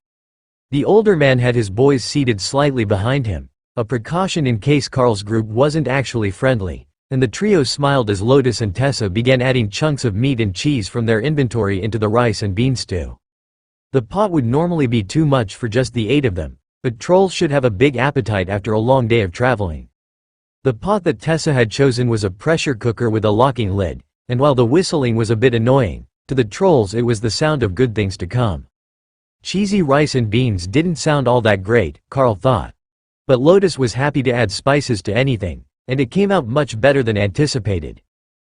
The older man had his boys seated slightly behind him, a precaution in case Carl's group wasn't actually friendly, and the trio smiled as Lotus and Tessa began adding chunks of meat and cheese from their inventory into the rice and bean stew. The pot would normally be too much for just the 8 of them, but trolls should have a big appetite after a long day of traveling. The pot that Tessa had chosen was a pressure cooker with a locking lid, and while the whistling was a bit annoying, to the trolls it was the sound of good things to come. Cheesy rice and beans didn't sound all that great, Carl thought. But Lotus was happy to add spices to anything, and it came out much better than anticipated.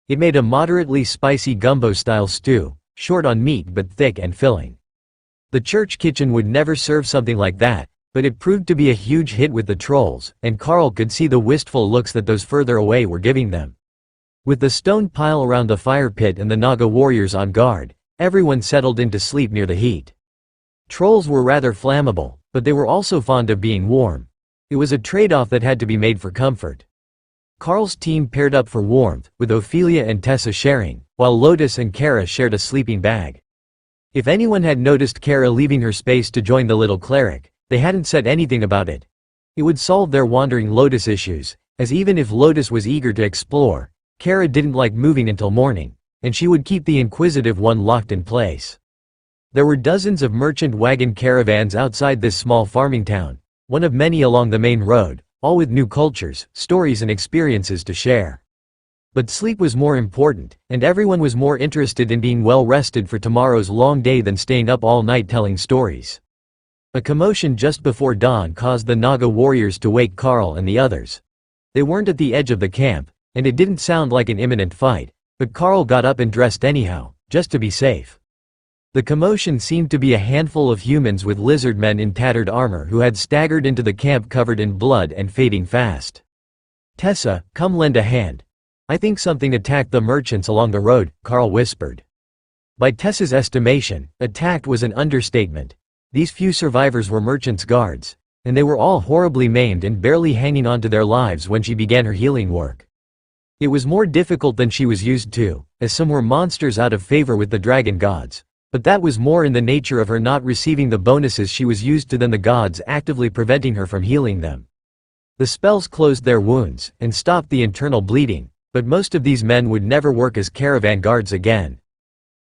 It made a moderately spicy gumbo-style stew, short on meat but thick and filling. The church kitchen would never serve something like that, but it proved to be a huge hit with the trolls, and Carl could see the wistful looks that those further away were giving them. With the stone pile around the fire pit and the Naga warriors on guard, everyone settled into sleep near the heat. Trolls were rather flammable, but they were also fond of being warm. It was a trade-off that had to be made for comfort. Carl's team paired up for warmth, with Ophelia and Tessa sharing, while Lotus and Kara shared a sleeping bag. If anyone had noticed Kara leaving her space to join the little cleric, they hadn't said anything about it. It would solve their wandering Lotus issues, as even if Lotus was eager to explore, Kara didn't like moving until morning, and she would keep the inquisitive one locked in place. There were dozens of merchant wagon caravans outside this small farming town, one of many along the main road, all with new cultures, stories and experiences to share. But sleep was more important, and everyone was more interested in being well rested for tomorrow's long day than staying up all night telling stories. A commotion just before dawn caused the Naga warriors to wake Carl and the others. They weren't at the edge of the camp, and it didn't sound like an imminent fight, but Carl got up and dressed anyhow, just to be safe. The commotion seemed to be a handful of humans with lizard men in tattered armor who had staggered into the camp covered in blood and fading fast. "Tessa, come lend a hand. I think something attacked the merchants along the road," Carl whispered. By Tessa's estimation, attacked was an understatement. These few survivors were merchants' guards, and they were all horribly maimed and barely hanging on to their lives when she began her healing work. It was more difficult than she was used to, as some were monsters out of favor with the dragon gods. But that was more in the nature of her not receiving the bonuses she was used to than the gods actively preventing her from healing them. The spells closed their wounds and stopped the internal bleeding, but most of these men would never work as caravan guards again.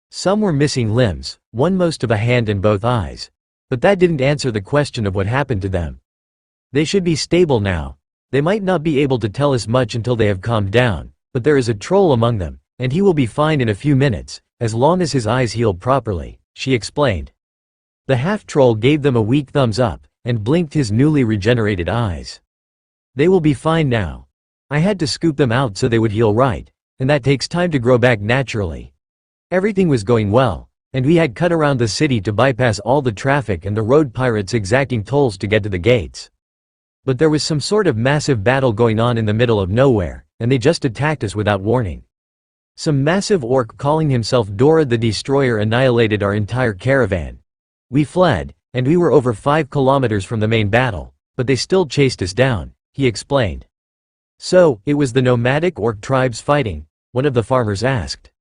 Some were missing limbs, one most of a hand and both eyes. But that didn't answer the question of what happened to them. They should be stable now. They might not be able to tell us much until they have calmed down, but there is a troll among them, and he will be fine in a few minutes, as long as his eyes heal properly, she explained. The half-troll gave them a weak thumbs up, and blinked his newly regenerated eyes. They will be fine now. I had to scoop them out so they would heal right, and that takes time to grow back naturally. Everything was going well, and we had cut around the city to bypass all the traffic and the road pirates exacting tolls to get to the gates. But there was some sort of massive battle going on in the middle of nowhere, and they just attacked us without warning. Some massive orc calling himself Dora the Destroyer annihilated our entire caravan. We fled, and we were over 5 kilometers from the main battle, but they still chased us down, he explained. So, it was the nomadic orc tribes fighting? One of the farmers asked.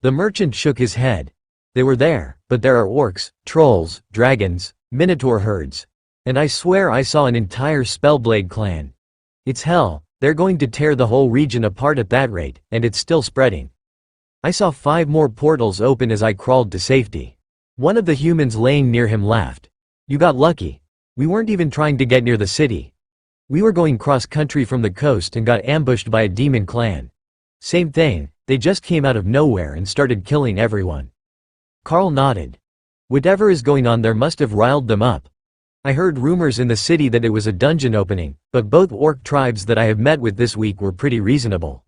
The merchant shook his head. They were there, but there are orcs, trolls, dragons, minotaur herds. And I swear I saw an entire Spellblade clan. It's hell. They're going to tear the whole region apart at that rate, and it's still spreading. I saw 5 more portals open as I crawled to safety. One of the humans laying near him laughed. You got lucky. We weren't even trying to get near the city. We were going cross-country from the coast and got ambushed by a demon clan. Same thing, they just came out of nowhere and started killing everyone. Carl nodded. Whatever is going on there must have riled them up. I heard rumors in the city that it was a dungeon opening, but both orc tribes that I have met with this week were pretty reasonable.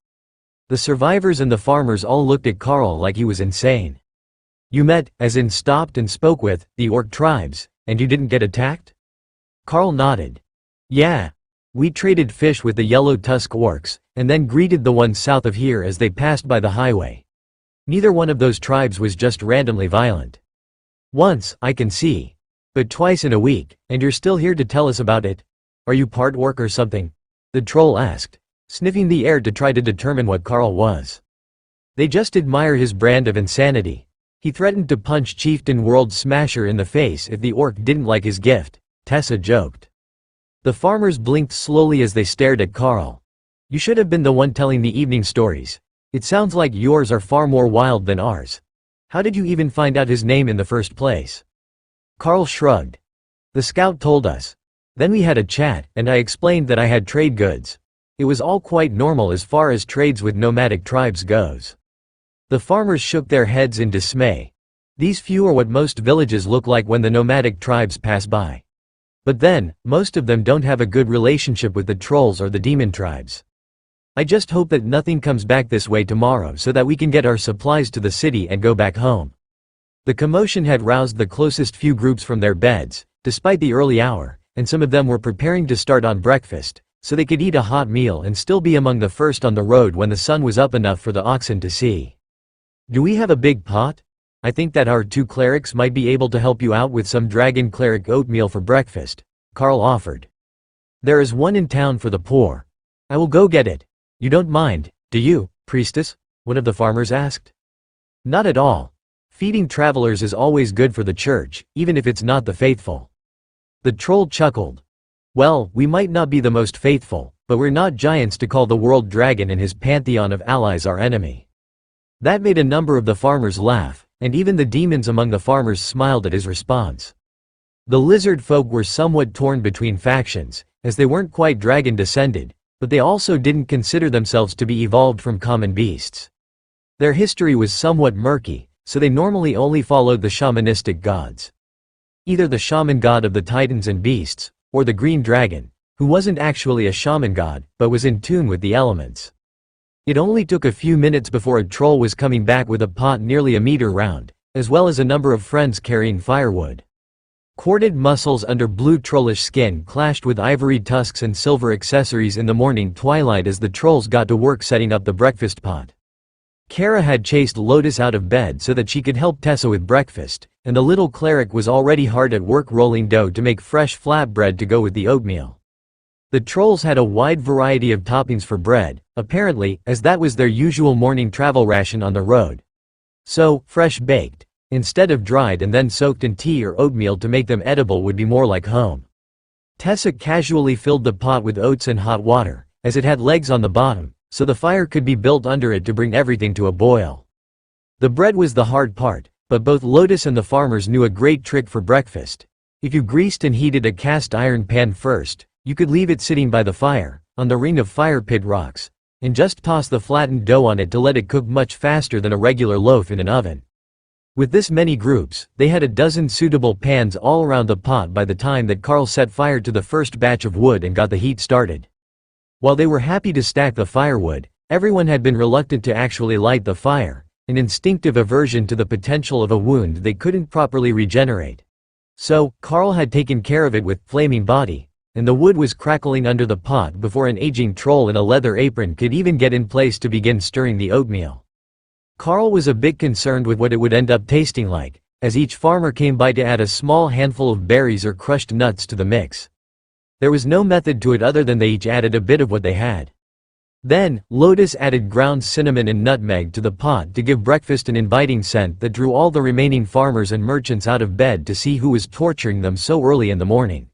The survivors and the farmers all looked at Carl like he was insane. You met, as in stopped and spoke with, the orc tribes, and you didn't get attacked? Carl nodded. Yeah. We traded fish with the yellow tusk orcs, and then greeted the ones south of here as they passed by the highway. Neither one of those tribes was just randomly violent. Once, I can see. But twice in a week, and you're still here to tell us about it? Are you part orc or something? The troll asked, sniffing the air to try to determine what Carl was. They just admire his brand of insanity. He threatened to punch Chieftain World Smasher in the face if the orc didn't like his gift, Tessa joked. The farmers blinked slowly as they stared at Carl. You should have been the one telling the evening stories. It sounds like yours are far more wild than ours. How did you even find out his name in the first place? Carl shrugged. The scout told us. Then we had a chat, and I explained that I had trade goods. It was all quite normal as far as trades with nomadic tribes goes. The farmers shook their heads in dismay. These few are what most villages look like when the nomadic tribes pass by. But then, most of them don't have a good relationship with the trolls or the demon tribes. I just hope that nothing comes back this way tomorrow so that we can get our supplies to the city and go back home. The commotion had roused the closest few groups from their beds, despite the early hour, and some of them were preparing to start on breakfast, so they could eat a hot meal and still be among the first on the road when the sun was up enough for the oxen to see. Do we have a big pot? I think that our 2 clerics might be able to help you out with some dragon cleric oatmeal for breakfast, Carl offered. There is one in town for the poor. I will go get it. You don't mind, do you, priestess? One of the farmers asked. Not at all. Feeding travelers is always good for the church, even if it's not the faithful. The troll chuckled. Well, we might not be the most faithful, but we're not giants to call the world dragon and his pantheon of allies our enemy. That made a number of the farmers laugh, and even the demons among the farmers smiled at his response. The lizard folk were somewhat torn between factions, as they weren't quite dragon descended, but they also didn't consider themselves to be evolved from common beasts. Their history was somewhat murky, so they normally only followed the shamanistic gods. Either the shaman god of the titans and beasts, or the green dragon, who wasn't actually a shaman god, but was in tune with the elements. It only took a few minutes before a troll was coming back with a pot nearly a meter round, as well as a number of friends carrying firewood. Corded muscles under blue trollish skin clashed with ivory tusks and silver accessories in the morning twilight as the trolls got to work setting up the breakfast pot. Kara had chased Lotus out of bed so that she could help Tessa with breakfast, and the little cleric was already hard at work rolling dough to make fresh flatbread to go with the oatmeal. The trolls had a wide variety of toppings for bread, apparently, as that was their usual morning travel ration on the road. So, fresh baked, instead of dried and then soaked in tea or oatmeal to make them edible would be more like home. Tessa casually filled the pot with oats and hot water, as it had legs on the bottom, so the fire could be built under it to bring everything to a boil. The bread was the hard part, but both Lotus and the farmers knew a great trick for breakfast. If you greased and heated a cast iron pan first, you could leave it sitting by the fire, on the ring of fire pit rocks, and just toss the flattened dough on it to let it cook much faster than a regular loaf in an oven. With this many groups, they had a dozen suitable pans all around the pot by the time that Carl set fire to the first batch of wood and got the heat started. While they were happy to stack the firewood, everyone had been reluctant to actually light the fire, an instinctive aversion to the potential of a wound they couldn't properly regenerate. So, Carl had taken care of it with flaming body, and the wood was crackling under the pot before an aging troll in a leather apron could even get in place to begin stirring the oatmeal. Carl was a bit concerned with what it would end up tasting like, as each farmer came by to add a small handful of berries or crushed nuts to the mix. There was no method to it other than they each added a bit of what they had. Then, Lotus added ground cinnamon and nutmeg to the pot to give breakfast an inviting scent that drew all the remaining farmers and merchants out of bed to see who was torturing them so early in the morning.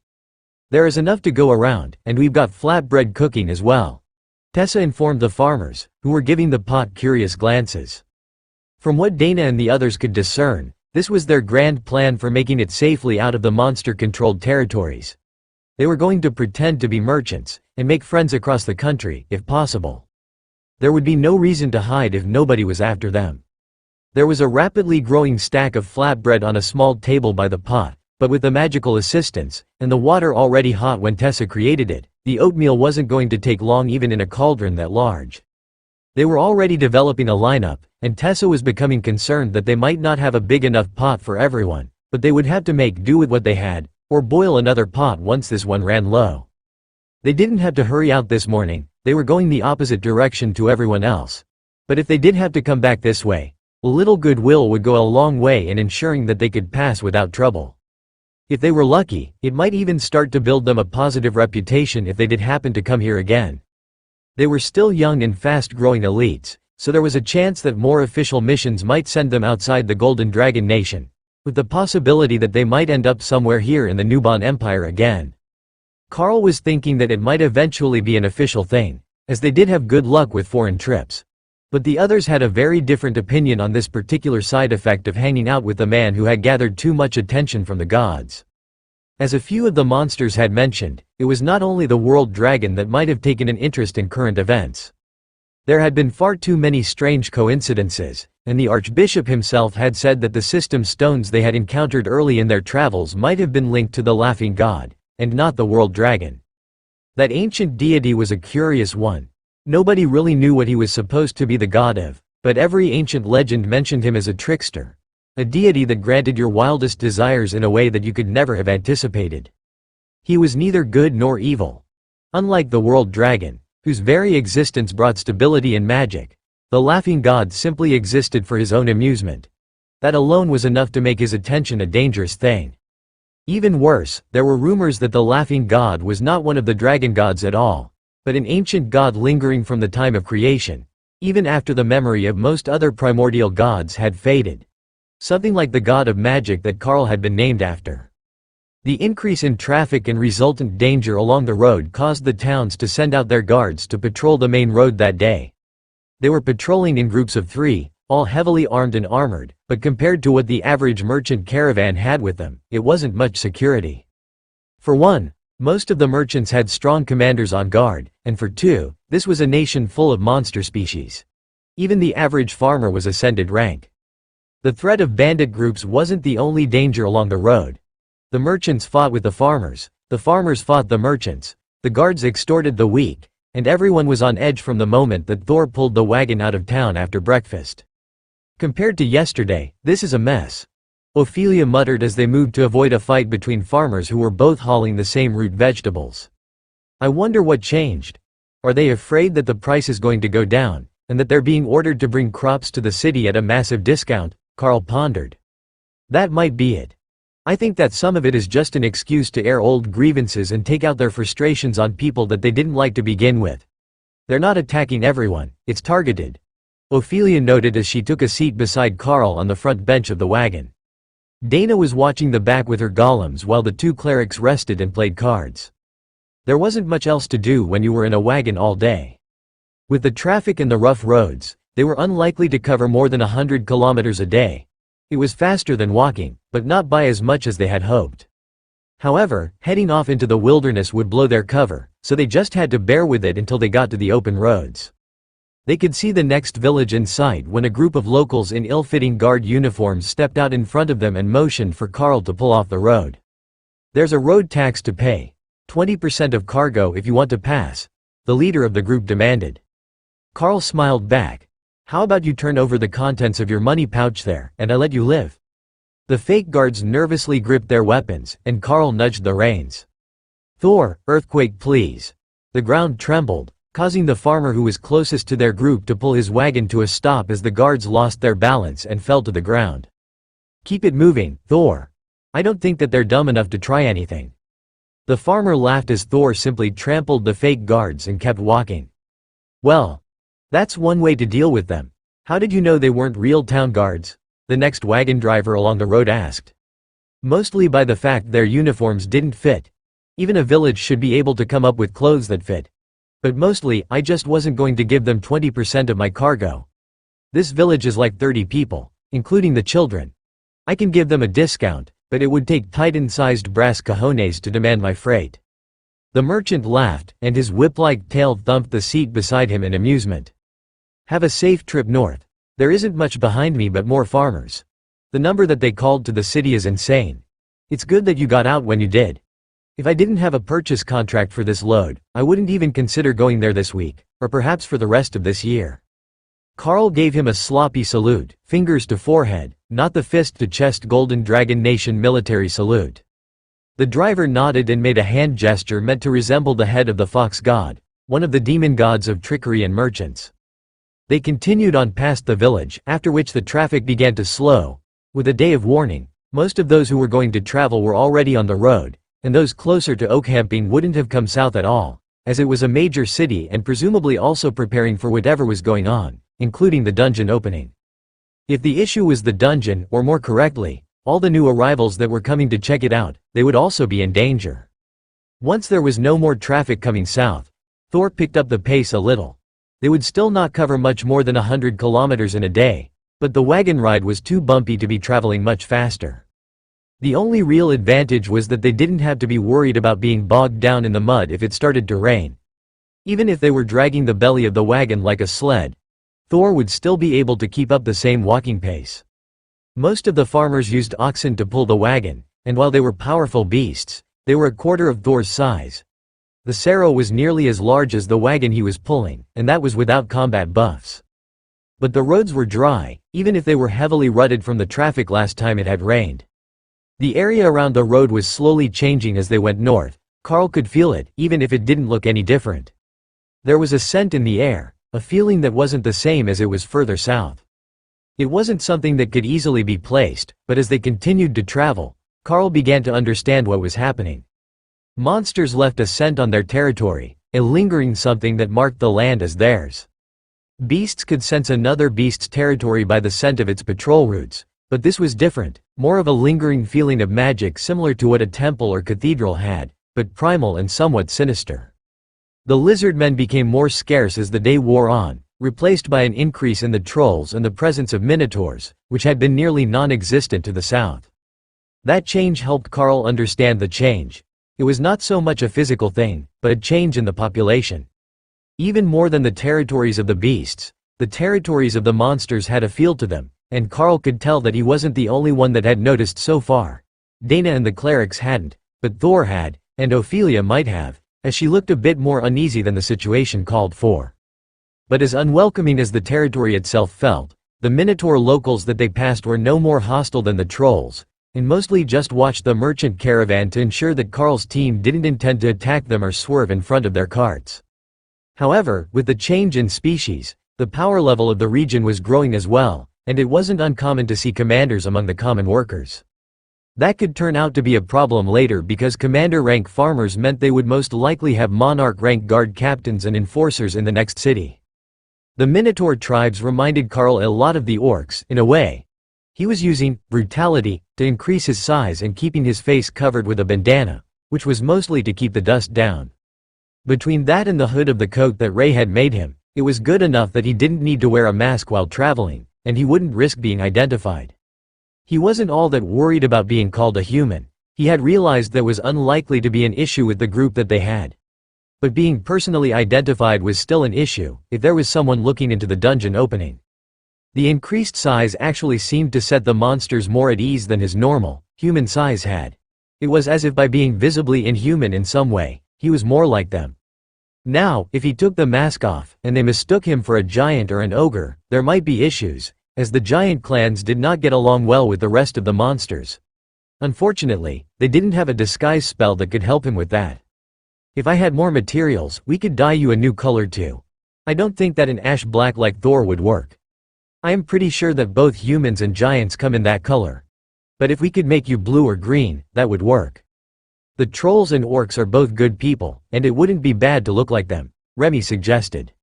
There is enough to go around, and we've got flatbread cooking as well, Tessa informed the farmers, who were giving the pot curious glances. From what Dana and the others could discern, this was their grand plan for making it safely out of the monster-controlled territories. They were going to pretend to be merchants, and make friends across the country, if possible. There would be no reason to hide if nobody was after them. There was a rapidly growing stack of flatbread on a small table by the pot, But with the magical assistance, and the water already hot when Tessa created it, the oatmeal wasn't going to take long even in a cauldron that large. They were already developing a lineup, and Tessa was becoming concerned that they might not have a big enough pot for everyone, but they would have to make do with what they had, or boil another pot once this one ran low. They didn't have to hurry out this morning, they were going the opposite direction to everyone else. But if they did have to come back this way, a little goodwill would go a long way in ensuring that they could pass without trouble. If they were lucky, it might even start to build them a positive reputation if they did happen to come here again. They were still young and fast-growing elites, so there was a chance that more official missions might send them outside the Golden Dragon Nation, with the possibility that they might end up somewhere here in the Nubon Empire again. Carl was thinking that it might eventually be an official thing, as they did have good luck with foreign trips. But the others had a very different opinion on this particular side effect of hanging out with the man who had gathered too much attention from the gods. As a few of the monsters had mentioned, it was not only the world dragon that might have taken an interest in current events. There had been far too many strange coincidences, and the Archbishop himself had said that the system stones they had encountered early in their travels might have been linked to the Laughing God, and not the world dragon. That ancient deity was a curious one. Nobody really knew what he was supposed to be the god of, but every ancient legend mentioned him as a trickster. A deity that granted your wildest desires in a way that you could never have anticipated. He was neither good nor evil. Unlike the world dragon, whose very existence brought stability and magic, the Laughing God simply existed for his own amusement. That alone was enough to make his attention a dangerous thing. Even worse, there were rumors that the Laughing God was not one of the dragon gods at all, but an ancient god lingering from the time of creation, even after the memory of most other primordial gods had faded. Something like the god of magic that Carl had been named after. The increase in traffic and resultant danger along the road caused the towns to send out their guards to patrol the main road that day. They were patrolling in groups of 3, all heavily armed and armored, but compared to what the average merchant caravan had with them, it wasn't much security. For one, most of the merchants had strong commanders on guard, and for two, this was a nation full of monster species. Even the average farmer was ascended rank. The threat of bandit groups wasn't the only danger along the road. The merchants fought with the farmers fought the merchants, the guards extorted the weak, and everyone was on edge from the moment that Thor pulled the wagon out of town after breakfast. Compared to yesterday, this is a mess. Ophelia muttered as they moved to avoid a fight between farmers who were both hauling the same root vegetables. I wonder what changed. Are they afraid that the price is going to go down, and that they're being ordered to bring crops to the city at a massive discount? Carl pondered. That might be it. I think that some of it is just an excuse to air old grievances and take out their frustrations on people that they didn't like to begin with. They're not attacking everyone, it's targeted. Ophelia noted as she took a seat beside Carl on the front bench of the wagon. Dana was watching the back with her golems while the 2 clerics rested and played cards. There wasn't much else to do when you were in a wagon all day. With the traffic and the rough roads, they were unlikely to cover more than 100 kilometers a day. It was faster than walking, but not by as much as they had hoped. However, heading off into the wilderness would blow their cover, so they just had to bear with it until they got to the open roads. They could see the next village in sight when a group of locals in ill-fitting guard uniforms stepped out in front of them and motioned for Carl to pull off the road. There's a road tax to pay. 20% of cargo if you want to pass, the leader of the group demanded. Carl smiled back. How about you turn over the contents of your money pouch there, and I let you live? The fake guards nervously gripped their weapons, and Carl nudged the reins. Thor, earthquake please. The ground trembled, causing the farmer who was closest to their group to pull his wagon to a stop as the guards lost their balance and fell to the ground. Keep it moving, Thor. I don't think that they're dumb enough to try anything. The farmer laughed as Thor simply trampled the fake guards and kept walking. Well, that's one way to deal with them. How did you know they weren't real town guards? The next wagon driver along the road asked. Mostly by the fact their uniforms didn't fit. Even a village should be able to come up with clothes that fit. But mostly, I just wasn't going to give them 20% of my cargo. This village is like 30 people, including the children. I can give them a discount, but it would take titan-sized brass cojones to demand my freight. The merchant laughed, and his whip-like tail thumped the seat beside him in amusement. Have a safe trip north. There isn't much behind me but more farmers. The number that they called to the city is insane. It's good that you got out when you did. If I didn't have a purchase contract for this load, I wouldn't even consider going there this week, or perhaps for the rest of this year." Carl gave him a sloppy salute, fingers to forehead, not the fist-to-chest Golden Dragon Nation military salute. The driver nodded and made a hand gesture meant to resemble the head of the fox god, one of the demon gods of trickery and merchants. They continued on past the village, after which the traffic began to slow. With a day of warning, most of those who were going to travel were already on the road, and those closer to Oakhamping wouldn't have come south at all, as it was a major city and presumably also preparing for whatever was going on, including the dungeon opening. If the issue was the dungeon, or more correctly, all the new arrivals that were coming to check it out, they would also be in danger. Once there was no more traffic coming south, Thor picked up the pace a little. They would still not cover much more than 100 kilometers in a day, but the wagon ride was too bumpy to be traveling much faster. The only real advantage was that they didn't have to be worried about being bogged down in the mud if it started to rain. Even if they were dragging the belly of the wagon like a sled, Thor would still be able to keep up the same walking pace. Most of the farmers used oxen to pull the wagon, and while they were powerful beasts, they were a quarter of Thor's size. The Sarrow was nearly as large as the wagon he was pulling, and that was without combat buffs. But the roads were dry, even if they were heavily rutted from the traffic last time it had rained. The area around the road was slowly changing as they went north. Carl could feel it, even if it didn't look any different. There was a scent in the air, a feeling that wasn't the same as it was further south. It wasn't something that could easily be placed, but as they continued to travel, Carl began to understand what was happening. Monsters left a scent on their territory, a lingering something that marked the land as theirs. Beasts could sense another beast's territory by the scent of its patrol routes, but this was different, more of a lingering feeling of magic similar to what a temple or cathedral had, but primal and somewhat sinister. The lizard men became more scarce as the day wore on, replaced by an increase in the trolls and the presence of minotaurs, which had been nearly non-existent to the south. That change helped Carl understand the change. It was not so much a physical thing, but a change in the population. Even more than the territories of the beasts, the territories of the monsters had a feel to them, and Carl could tell that he wasn't the only one that had noticed so far. Dana and the clerics hadn't, but Thor had, and Ophelia might have, as she looked a bit more uneasy than the situation called for. But as unwelcoming as the territory itself felt, the Minotaur locals that they passed were no more hostile than the trolls, and mostly just watched the merchant caravan to ensure that Carl's team didn't intend to attack them or swerve in front of their carts. However, with the change in species, the power level of the region was growing as well, and it wasn't uncommon to see commanders among the common workers. That could turn out to be a problem later because commander-rank farmers meant they would most likely have monarch-rank guard captains and enforcers in the next city. The Minotaur tribes reminded Carl a lot of the orcs, in a way. He was using brutality to increase his size and keeping his face covered with a bandana, which was mostly to keep the dust down. Between that and the hood of the coat that Ray had made him, it was good enough that he didn't need to wear a mask while traveling, and he wouldn't risk being identified. He wasn't all that worried about being called a human. He had realized that was unlikely to be an issue with the group that they had. But being personally identified was still an issue, if there was someone looking into the dungeon opening. The increased size actually seemed to set the monsters more at ease than his normal, human size had. It was as if by being visibly inhuman in some way, he was more like them. Now, if he took the mask off, and they mistook him for a giant or an ogre, there might be issues, as the giant clans did not get along well with the rest of the monsters. Unfortunately, they didn't have a disguise spell that could help him with that. If I had more materials, we could dye you a new color too. I don't think that an ash black like Thor would work. I am pretty sure that both humans and giants come in that color. But if we could make you blue or green, that would work. The trolls and orcs are both good people, and it wouldn't be bad to look like them, Remy suggested.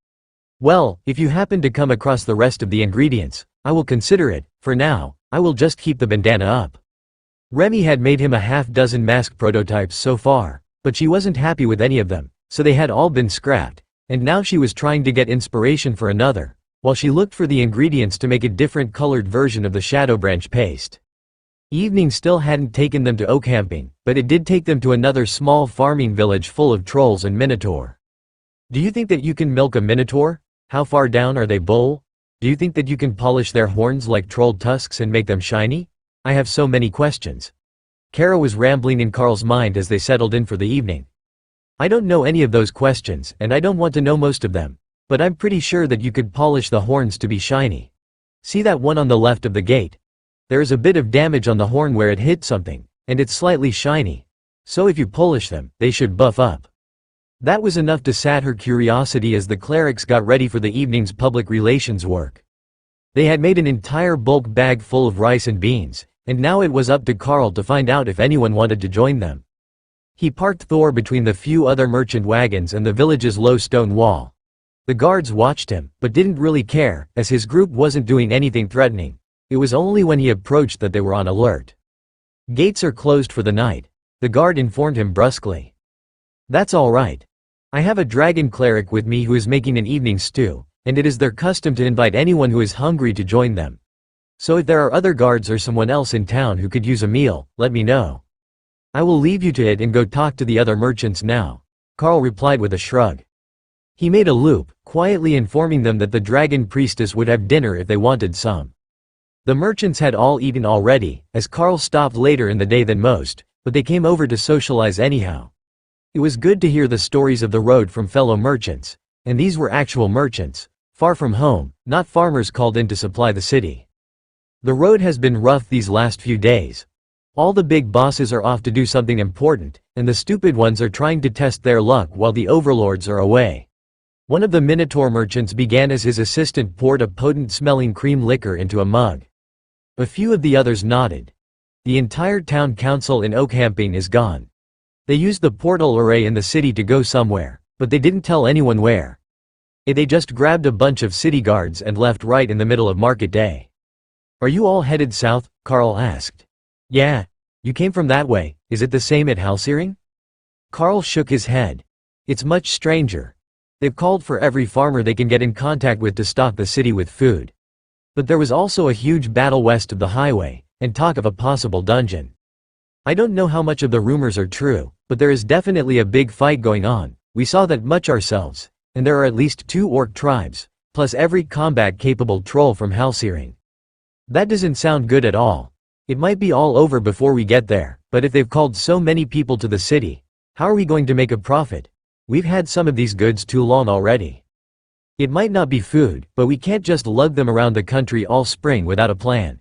Well, if you happen to come across the rest of the ingredients, I will consider it. For now, I will just keep the bandana up. Remy had made him a half-dozen mask prototypes so far, but she wasn't happy with any of them, so they had all been scrapped, and now she was trying to get inspiration for another, while she looked for the ingredients to make a different colored version of the shadow branch paste. Evening still hadn't taken them to Oakhamping, but it did take them to another small farming village full of trolls and minotaur. Do you think that you can milk a minotaur? How far down are they, bull? Do you think that you can polish their horns like troll tusks and make them shiny? I have so many questions. Kara was rambling in Carl's mind as they settled in for the evening. I don't know any of those questions, and I don't want to know most of them. But I'm pretty sure that you could polish the horns to be shiny. See that one on the left of the gate? There is a bit of damage on the horn where it hit something, and it's slightly shiny. So if you polish them, they should buff up. That was enough to sat her curiosity as the clerics got ready for the evening's public relations work. They had made an entire bulk bag full of rice and beans, and now it was up to Carl to find out if anyone wanted to join them. He parked Thor between the few other merchant wagons and the village's low stone wall. The guards watched him, but didn't really care, as his group wasn't doing anything threatening. It was only when he approached that they were on alert. Gates are closed for the night, the guard informed him brusquely. That's all right. I have a dragon cleric with me who is making an evening stew, and it is their custom to invite anyone who is hungry to join them. So if there are other guards or someone else in town who could use a meal, let me know. I will leave you to it and go talk to the other merchants now, Carl replied with a shrug. He made a loop, quietly informing them that the dragon priestess would have dinner if they wanted some. The merchants had all eaten already, as Carl stopped later in the day than most, but they came over to socialize anyhow. It was good to hear the stories of the road from fellow merchants, and these were actual merchants, far from home, not farmers called in to supply the city. The road has been rough these last few days. All the big bosses are off to do something important, and the stupid ones are trying to test their luck while the overlords are away. One of the Minotaur merchants began as his assistant poured a potent-smelling cream liquor into a mug. A few of the others nodded. The entire town council in Oakhamping is gone. They used the portal array in the city to go somewhere, but they didn't tell anyone where. They just grabbed a bunch of city guards and left right in the middle of market day. Are you all headed south? Carl asked. Yeah. You came from that way, is it the same at Halsiring? Carl shook his head. It's much stranger. They've called for every farmer they can get in contact with to stock the city with food. But there was also a huge battle west of the highway, and talk of a possible dungeon. I don't know how much of the rumors are true, but there is definitely a big fight going on. We saw that much ourselves, and there are at least 2 orc tribes, plus every combat-capable troll from Halsiring. That doesn't sound good at all. It might be all over before we get there, but if they've called so many people to the city, how are we going to make a profit? We've had some of these goods too long already. It might not be food, but we can't just lug them around the country all spring without a plan.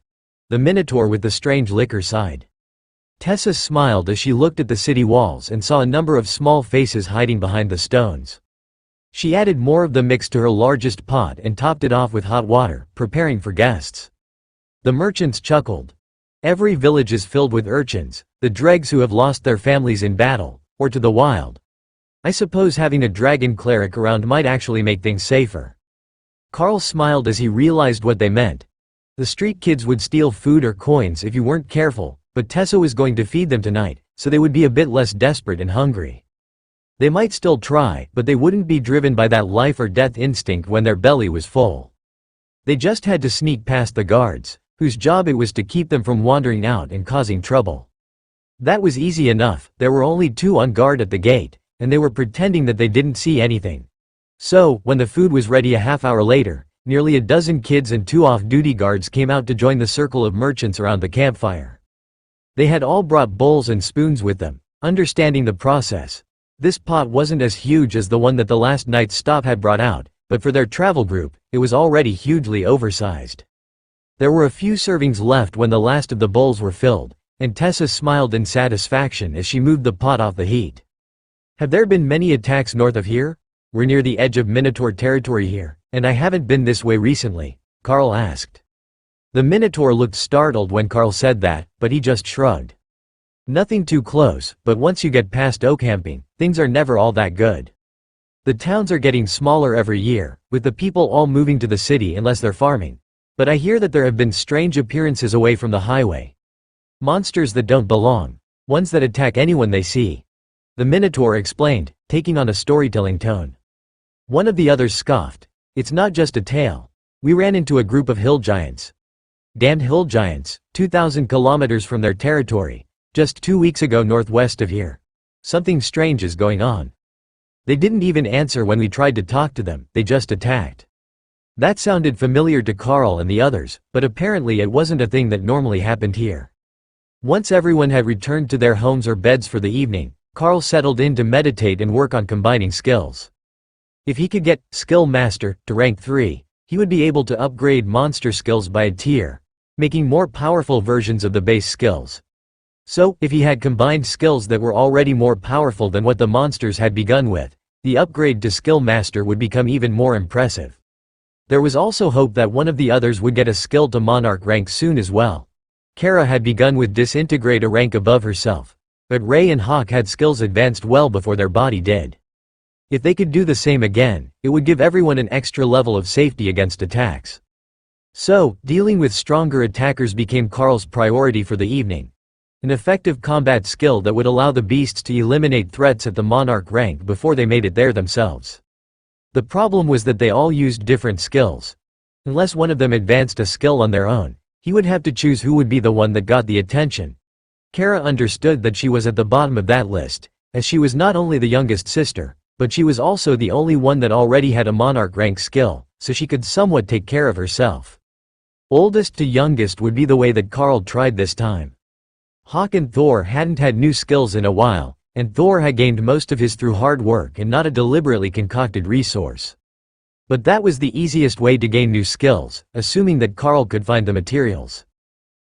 The Minotaur with the strange liquor sighed. Tessa smiled as she looked at the city walls and saw a number of small faces hiding behind the stones. She added more of the mix to her largest pot and topped it off with hot water, preparing for guests. The merchants chuckled. Every village is filled with urchins, the dregs who have lost their families in battle, or to the wild. I suppose having a dragon cleric around might actually make things safer. Carl smiled as he realized what they meant. The street kids would steal food or coins if you weren't careful, but Tessa was going to feed them tonight, so they would be a bit less desperate and hungry. They might still try, but they wouldn't be driven by that life or death instinct when their belly was full. They just had to sneak past the guards, whose job it was to keep them from wandering out and causing trouble. That was easy enough. There were only 2 on guard at the gate, and they were pretending that they didn't see anything. So, when the food was ready a half-hour later, nearly a dozen kids and 2 off-duty guards came out to join the circle of merchants around the campfire. They had all brought bowls and spoons with them, understanding the process. This pot wasn't as huge as the one that the last night's stop had brought out, but for their travel group, it was already hugely oversized. There were a few servings left when the last of the bowls were filled, and Tessa smiled in satisfaction as she moved the pot off the heat. Have there been many attacks north of here? We're near the edge of Minotaur territory here, and I haven't been this way recently, Carl asked. The Minotaur looked startled when Carl said that, but he just shrugged. Nothing too close, but once you get past Oakhamping, things are never all that good. The towns are getting smaller every year, with the people all moving to the city unless they're farming. But I hear that there have been strange appearances away from the highway. Monsters that don't belong. Ones that attack anyone they see. The Minotaur explained, taking on a storytelling tone. One of the others scoffed. It's not just a tale. We ran into a group of hill giants. Damned hill giants, 2,000 kilometers from their territory, just 2 weeks ago northwest of here. Something strange is going on. They didn't even answer when we tried to talk to them, they just attacked. That sounded familiar to Carl and the others, but apparently it wasn't a thing that normally happened here. Once everyone had returned to their homes or beds for the evening, Carl settled in to meditate and work on combining skills. If he could get Skill Master to rank 3, he would be able to upgrade monster skills by a tier, making more powerful versions of the base skills. So, if he had combined skills that were already more powerful than what the monsters had begun with, the upgrade to Skill Master would become even more impressive. There was also hope that one of the others would get a skill to Monarch rank soon as well. Kara had begun with Disintegrate a rank above herself, but Ray and Hawk had skills advanced well before their body did. If they could do the same again, it would give everyone an extra level of safety against attacks. So, dealing with stronger attackers became Carl's priority for the evening. An effective combat skill that would allow the beasts to eliminate threats at the Monarch rank before they made it there themselves. The problem was that they all used different skills. Unless one of them advanced a skill on their own, he would have to choose who would be the one that got the attention. Kara understood that she was at the bottom of that list, as she was not only the youngest sister, but she was also the only one that already had a Monarch rank skill, so she could somewhat take care of herself. Oldest to youngest would be the way that Carl tried this time. Hawk and Thor hadn't had new skills in a while, and Thor had gained most of his through hard work and not a deliberately concocted resource. But that was the easiest way to gain new skills, assuming that Carl could find the materials.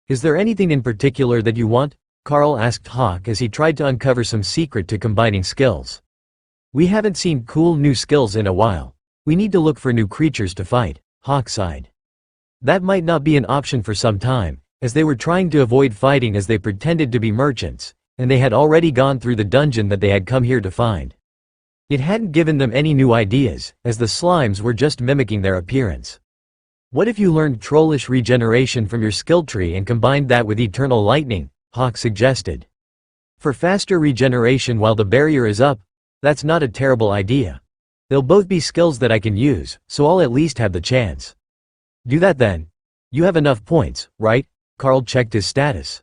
"Is there anything in particular that you want?" Carl asked Hawk as he tried to uncover some secret to combining skills. "We haven't seen cool new skills in a while. We need to look for new creatures to fight," Hawk sighed. That might not be an option for some time, as they were trying to avoid fighting as they pretended to be merchants, and they had already gone through the dungeon that they had come here to find. It hadn't given them any new ideas, as the slimes were just mimicking their appearance. "What if you learned Trollish Regeneration from your skill tree and combined that with Eternal Lightning?" Hawk suggested. "For faster regeneration while the barrier is up, that's not a terrible idea. They'll both be skills that I can use, so I'll at least have the chance." "Do that then. You have enough points, right?" Carl checked his status.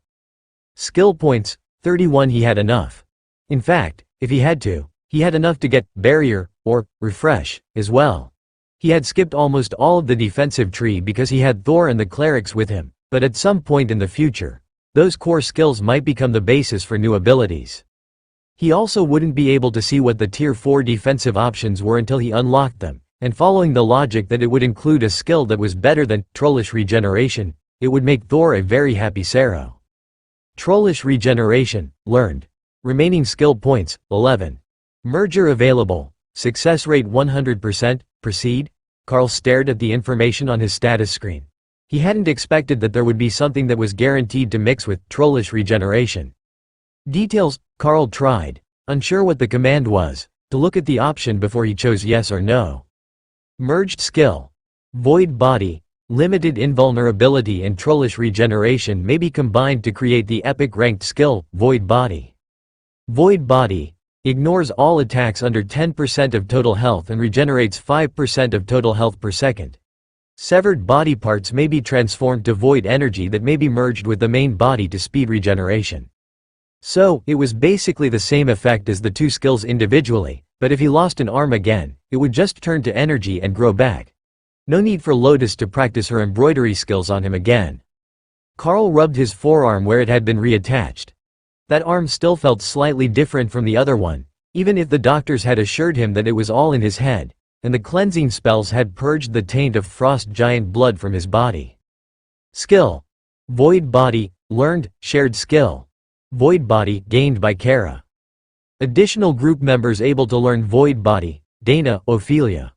Skill points, 31. He had enough. In fact, if he had to, he had enough to get Barrier, or Refresh, as well. He had skipped almost all of the defensive tree because he had Thor and the clerics with him, but at some point in the future, those core skills might become the basis for new abilities. He also wouldn't be able to see what the Tier 4 defensive options were until he unlocked them, and following the logic that it would include a skill that was better than Trollish Regeneration, it would make Thor a very happy Sero. Trollish Regeneration, learned. Remaining skill points, 11. Merger available. Success rate 100%, proceed? Carl stared at the information on his status screen. He hadn't expected that there would be something that was guaranteed to mix with Trollish Regeneration. Details, Carl tried, unsure what the command was, to look at the option before he chose yes or no. Merged skill. Void Body. Limited invulnerability and Trollish Regeneration may be combined to create the epic ranked skill, Void Body. Void Body ignores all attacks under 10% of total health and regenerates 5% of total health per second. Severed body parts may be transformed to void energy that may be merged with the main body to speed regeneration. So, it was basically the same effect as the two skills individually, but if he lost an arm again, it would just turn to energy and grow back. No need for Lotus to practice her embroidery skills on him again. Carl rubbed his forearm where it had been reattached. That arm still felt slightly different from the other one, even if the doctors had assured him that it was all in his head, and the cleansing spells had purged the taint of frost giant blood from his body. Skill. Void Body, learned, shared skill. Void Body, gained by Kara. Additional group members able to learn Void Body, Dana, Ophelia.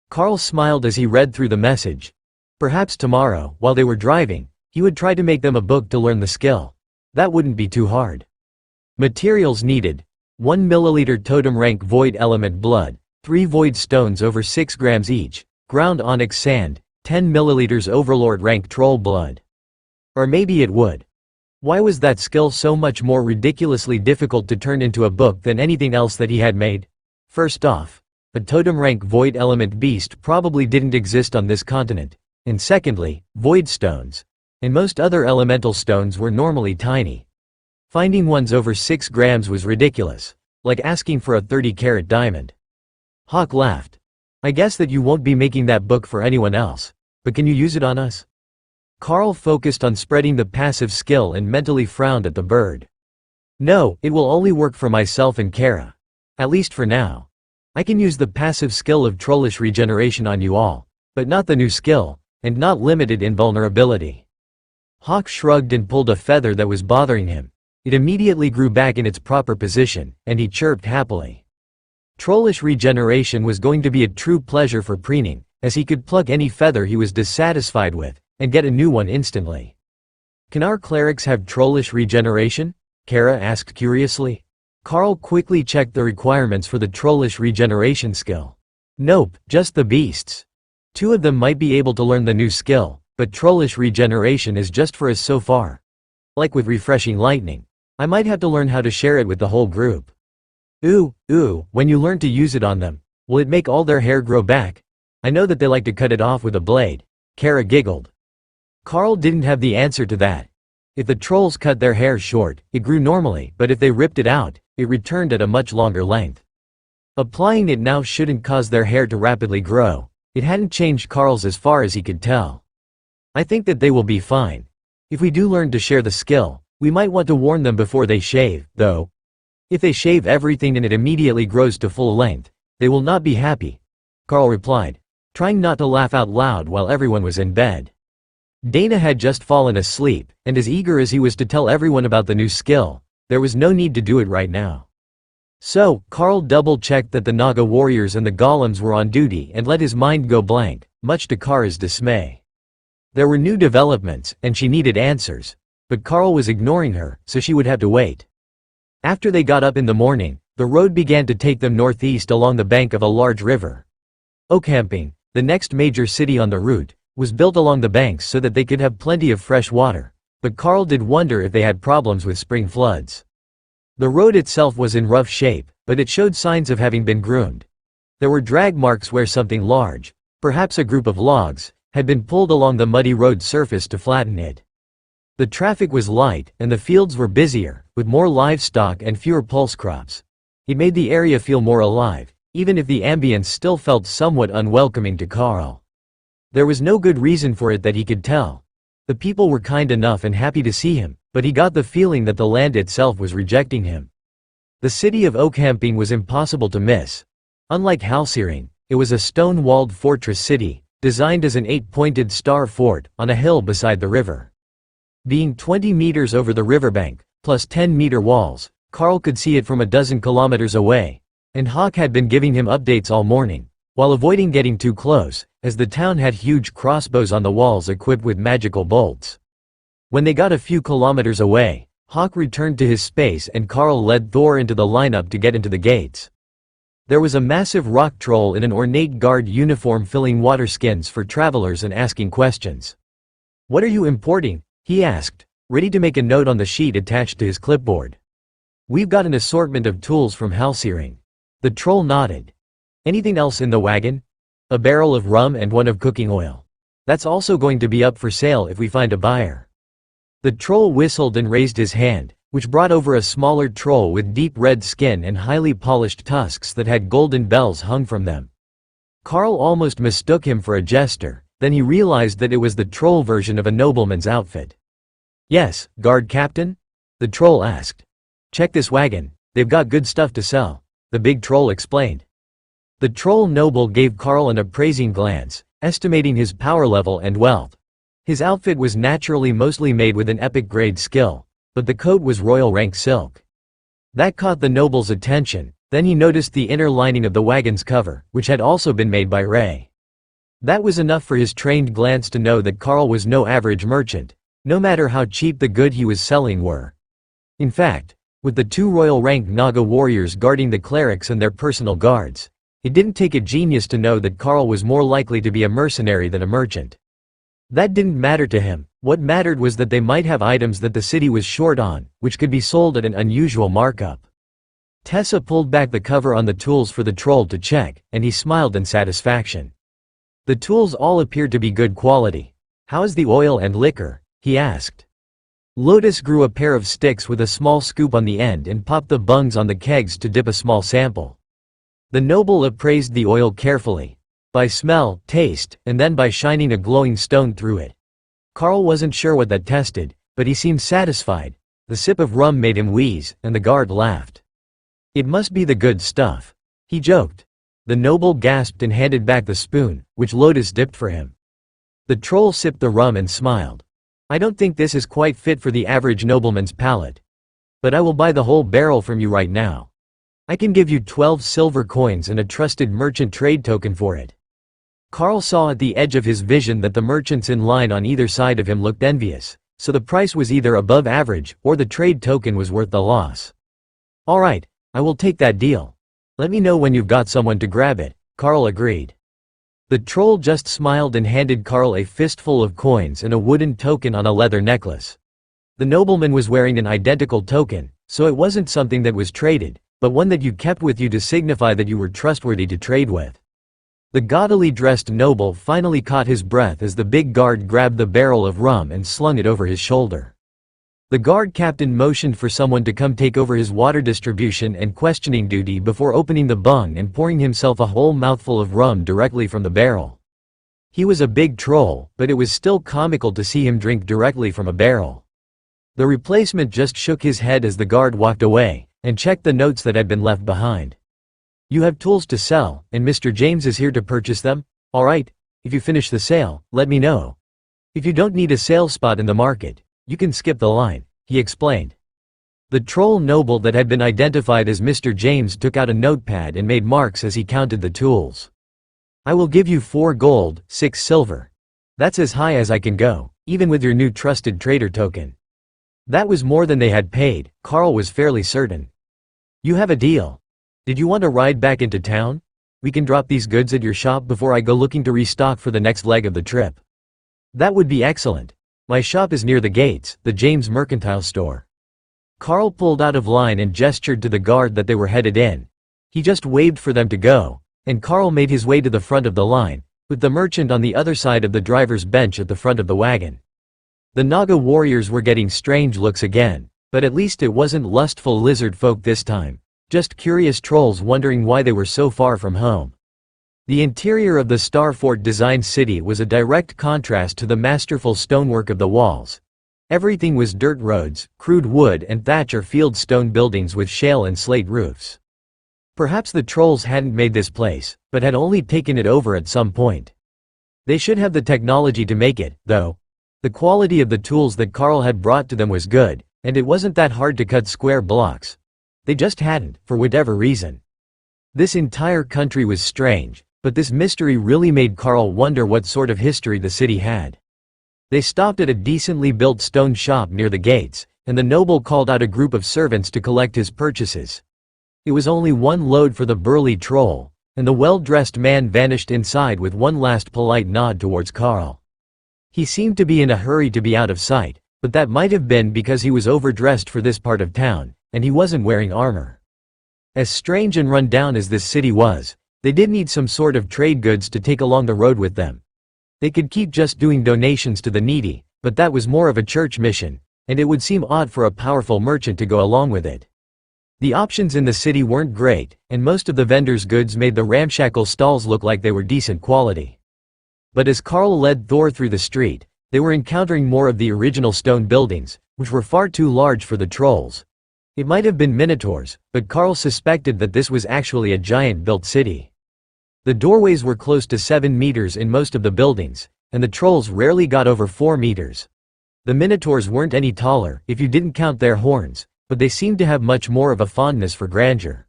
Carl smiled as he read through the message. Perhaps tomorrow, while they were driving, he would try to make them a book to learn the skill. That wouldn't be too hard. Materials needed. 1 ml totem rank void element blood, 3 void stones over 6 grams each, ground onyx sand, 10 ml overlord rank troll blood. Or maybe it would. Why was that skill so much more ridiculously difficult to turn into a book than anything else that he had made? First off, a totem rank void element beast probably didn't exist on this continent, and secondly, void stones, and most other elemental stones were normally tiny. Finding ones over 6 grams was ridiculous, like asking for a 30-carat diamond. Hawk laughed. "I guess that you won't be making that book for anyone else, but can you use it on us?" Carl focused on spreading the passive skill and mentally frowned at the bird. No, it will only work for myself and Kara. At least for now. I can use the passive skill of trollish regeneration on you all, but not the new skill, and not limited invulnerability. Hawk shrugged and pulled a feather that was bothering him. It immediately grew back in its proper position, and he chirped happily. Trollish regeneration was going to be a true pleasure for preening, as he could pluck any feather he was dissatisfied with, and get a new one instantly. Can our clerics have trollish regeneration? Kara asked curiously. Carl quickly checked the requirements for the trollish regeneration skill. Nope, just the beasts. 2 of them might be able to learn the new skill, but trollish regeneration is just for us so far. Like with refreshing lightning. I might have to learn how to share it with the whole group. Ooh, when you learn to use it on them, will it make all their hair grow back? I know that they like to cut it off with a blade. Kara giggled. Carl didn't have the answer to that. If the trolls cut their hair short, it grew normally, but if they ripped it out, it returned at a much longer length. Applying it now shouldn't cause their hair to rapidly grow. It hadn't changed Carl's as far as he could tell. I think that they will be fine. If we do learn to share the skill, we might want to warn them before they shave, though. If they shave everything and it immediately grows to full length, they will not be happy, Carl replied, trying not to laugh out loud while everyone was in bed. Dana had just fallen asleep, and as eager as he was to tell everyone about the new skill, there was no need to do it right now. So, Carl double-checked that the Naga warriors and the golems were on duty and let his mind go blank, much to Kara's dismay. There were new developments, and she needed answers, but Carl was ignoring her, so she would have to wait. After they got up in the morning, the road began to take them northeast along the bank of a large river. Oakhamping, the next major city on the route, was built along the banks so that they could have plenty of fresh water, but Carl did wonder if they had problems with spring floods. The road itself was in rough shape, but it showed signs of having been groomed. There were drag marks where something large, perhaps a group of logs, had been pulled along the muddy road surface to flatten it. The traffic was light, and the fields were busier, with more livestock and fewer pulse crops. It made the area feel more alive, even if the ambience still felt somewhat unwelcoming to Carl. There was no good reason for it that he could tell. The people were kind enough and happy to see him, but he got the feeling that the land itself was rejecting him. The city of Oakhamping was impossible to miss. Unlike Halcyon, it was a stone-walled fortress city, designed as an 8-pointed star fort, on a hill beside the river. Being 20 meters over the riverbank, plus 10-meter walls, Carl could see it from a dozen kilometers away, and Hawk had been giving him updates all morning, while avoiding getting too close, as the town had huge crossbows on the walls equipped with magical bolts. When they got a few kilometers away, Hawk returned to his space and Carl led Thor into the lineup to get into the gates. There was a massive rock troll in an ornate guard uniform filling water skins for travelers and asking questions. "What are you importing?" he asked, ready to make a note on the sheet attached to his clipboard. "We've got an assortment of tools from Halcyon." The troll nodded. "Anything else in the wagon?" "A barrel of rum and one of cooking oil. That's also going to be up for sale if we find a buyer." The troll whistled and raised his hand, which brought over a smaller troll with deep red skin and highly polished tusks that had golden bells hung from them. Carl almost mistook him for a jester, then he realized that it was the troll version of a nobleman's outfit. "Yes, guard captain?" the troll asked. "Check this wagon, they've got good stuff to sell," the big troll explained. The troll noble gave Carl an appraising glance, estimating his power level and wealth. His outfit was naturally mostly made with an epic grade skill, but the coat was royal rank silk. That caught the noble's attention, then he noticed the inner lining of the wagon's cover, which had also been made by Ray. That was enough for his trained glance to know that Carl was no average merchant, no matter how cheap the good he was selling were. In fact, with the 2 royal rank Naga warriors guarding the clerics and their personal guards, it didn't take a genius to know that Carl was more likely to be a mercenary than a merchant. That didn't matter to him. What mattered was that they might have items that the city was short on, which could be sold at an unusual markup. Tessa pulled back the cover on the tools for the troll to check, and he smiled in satisfaction. The tools all appeared to be good quality. "How's the oil and liquor?" he asked. Lotus grew a pair of sticks with a small scoop on the end and popped the bungs on the kegs to dip a small sample. The noble appraised the oil carefully, by smell, taste, and then by shining a glowing stone through it. Carl wasn't sure what that tested, but he seemed satisfied. The sip of rum made him wheeze, and the guard laughed. "It must be the good stuff," he joked. The noble gasped and handed back the spoon, which Lotus dipped for him. The troll sipped the rum and smiled. "I don't think this is quite fit for the average nobleman's palate. But I will buy the whole barrel from you right now. I can give you 12 silver coins and a trusted merchant trade token for it." Carl saw at the edge of his vision that the merchants in line on either side of him looked envious, so the price was either above average, or the trade token was worth the loss. "All right, I will take that deal. Let me know when you've got someone to grab it," Carl agreed. The troll just smiled and handed Carl a fistful of coins and a wooden token on a leather necklace. The nobleman was wearing an identical token, so it wasn't something that was traded, but one that you kept with you to signify that you were trustworthy to trade with. The gaudily dressed noble finally caught his breath as the big guard grabbed the barrel of rum and slung it over his shoulder. The guard captain motioned for someone to come take over his water distribution and questioning duty before opening the bung and pouring himself a whole mouthful of rum directly from the barrel. He was a big troll, but it was still comical to see him drink directly from a barrel. The replacement just shook his head as the guard walked away, and checked the notes that had been left behind. "You have tools to sell, and Mr. James is here to purchase them? All right, if you finish the sale, let me know. If you don't need a sales spot in the market, you can skip the line," he explained. The troll noble that had been identified as Mr. James took out a notepad and made marks as he counted the tools. "I will give you 4 gold, 6 silver. That's as high as I can go, even with your new trusted trader token." That was more than they had paid, Carl was fairly certain. "You have a deal. Did you want to ride back into town? We can drop these goods at your shop before I go looking to restock for the next leg of the trip." "That would be excellent. My shop is near the gates, the James Mercantile Store." Carl pulled out of line and gestured to the guard that they were headed in. He just waved for them to go, and Carl made his way to the front of the line, with the merchant on the other side of the driver's bench at the front of the wagon. The Naga warriors were getting strange looks again, but at least it wasn't lustful lizard folk this time, just curious trolls wondering why they were so far from home. The interior of the Star Fort designed city was a direct contrast to the masterful stonework of the walls. Everything was dirt roads, crude wood and thatch or field stone buildings with shale and slate roofs. Perhaps the trolls hadn't made this place, but had only taken it over at some point. They should have the technology to make it, though. The quality of the tools that Carl had brought to them was good, and it wasn't that hard to cut square blocks. They just hadn't, for whatever reason. This entire country was strange, but this mystery really made Carl wonder what sort of history the city had. They stopped at a decently built stone shop near the gates, and the noble called out a group of servants to collect his purchases. It was only one load for the burly troll, and the well-dressed man vanished inside with one last polite nod towards Carl. He seemed to be in a hurry to be out of sight, but that might have been because he was overdressed for this part of town, and he wasn't wearing armor. As strange and run down as this city was, they did need some sort of trade goods to take along the road with them. They could keep just doing donations to the needy, but that was more of a church mission, and it would seem odd for a powerful merchant to go along with it. The options in the city weren't great, and most of the vendors' goods made the ramshackle stalls look like they were decent quality. But as Carl led Thor through the street, they were encountering more of the original stone buildings, which were far too large for the trolls. It might have been minotaurs, but Carl suspected that this was actually a giant-built city. The doorways were close to 7 meters in most of the buildings, and the trolls rarely got over 4 meters. The minotaurs weren't any taller, if you didn't count their horns, but they seemed to have much more of a fondness for grandeur.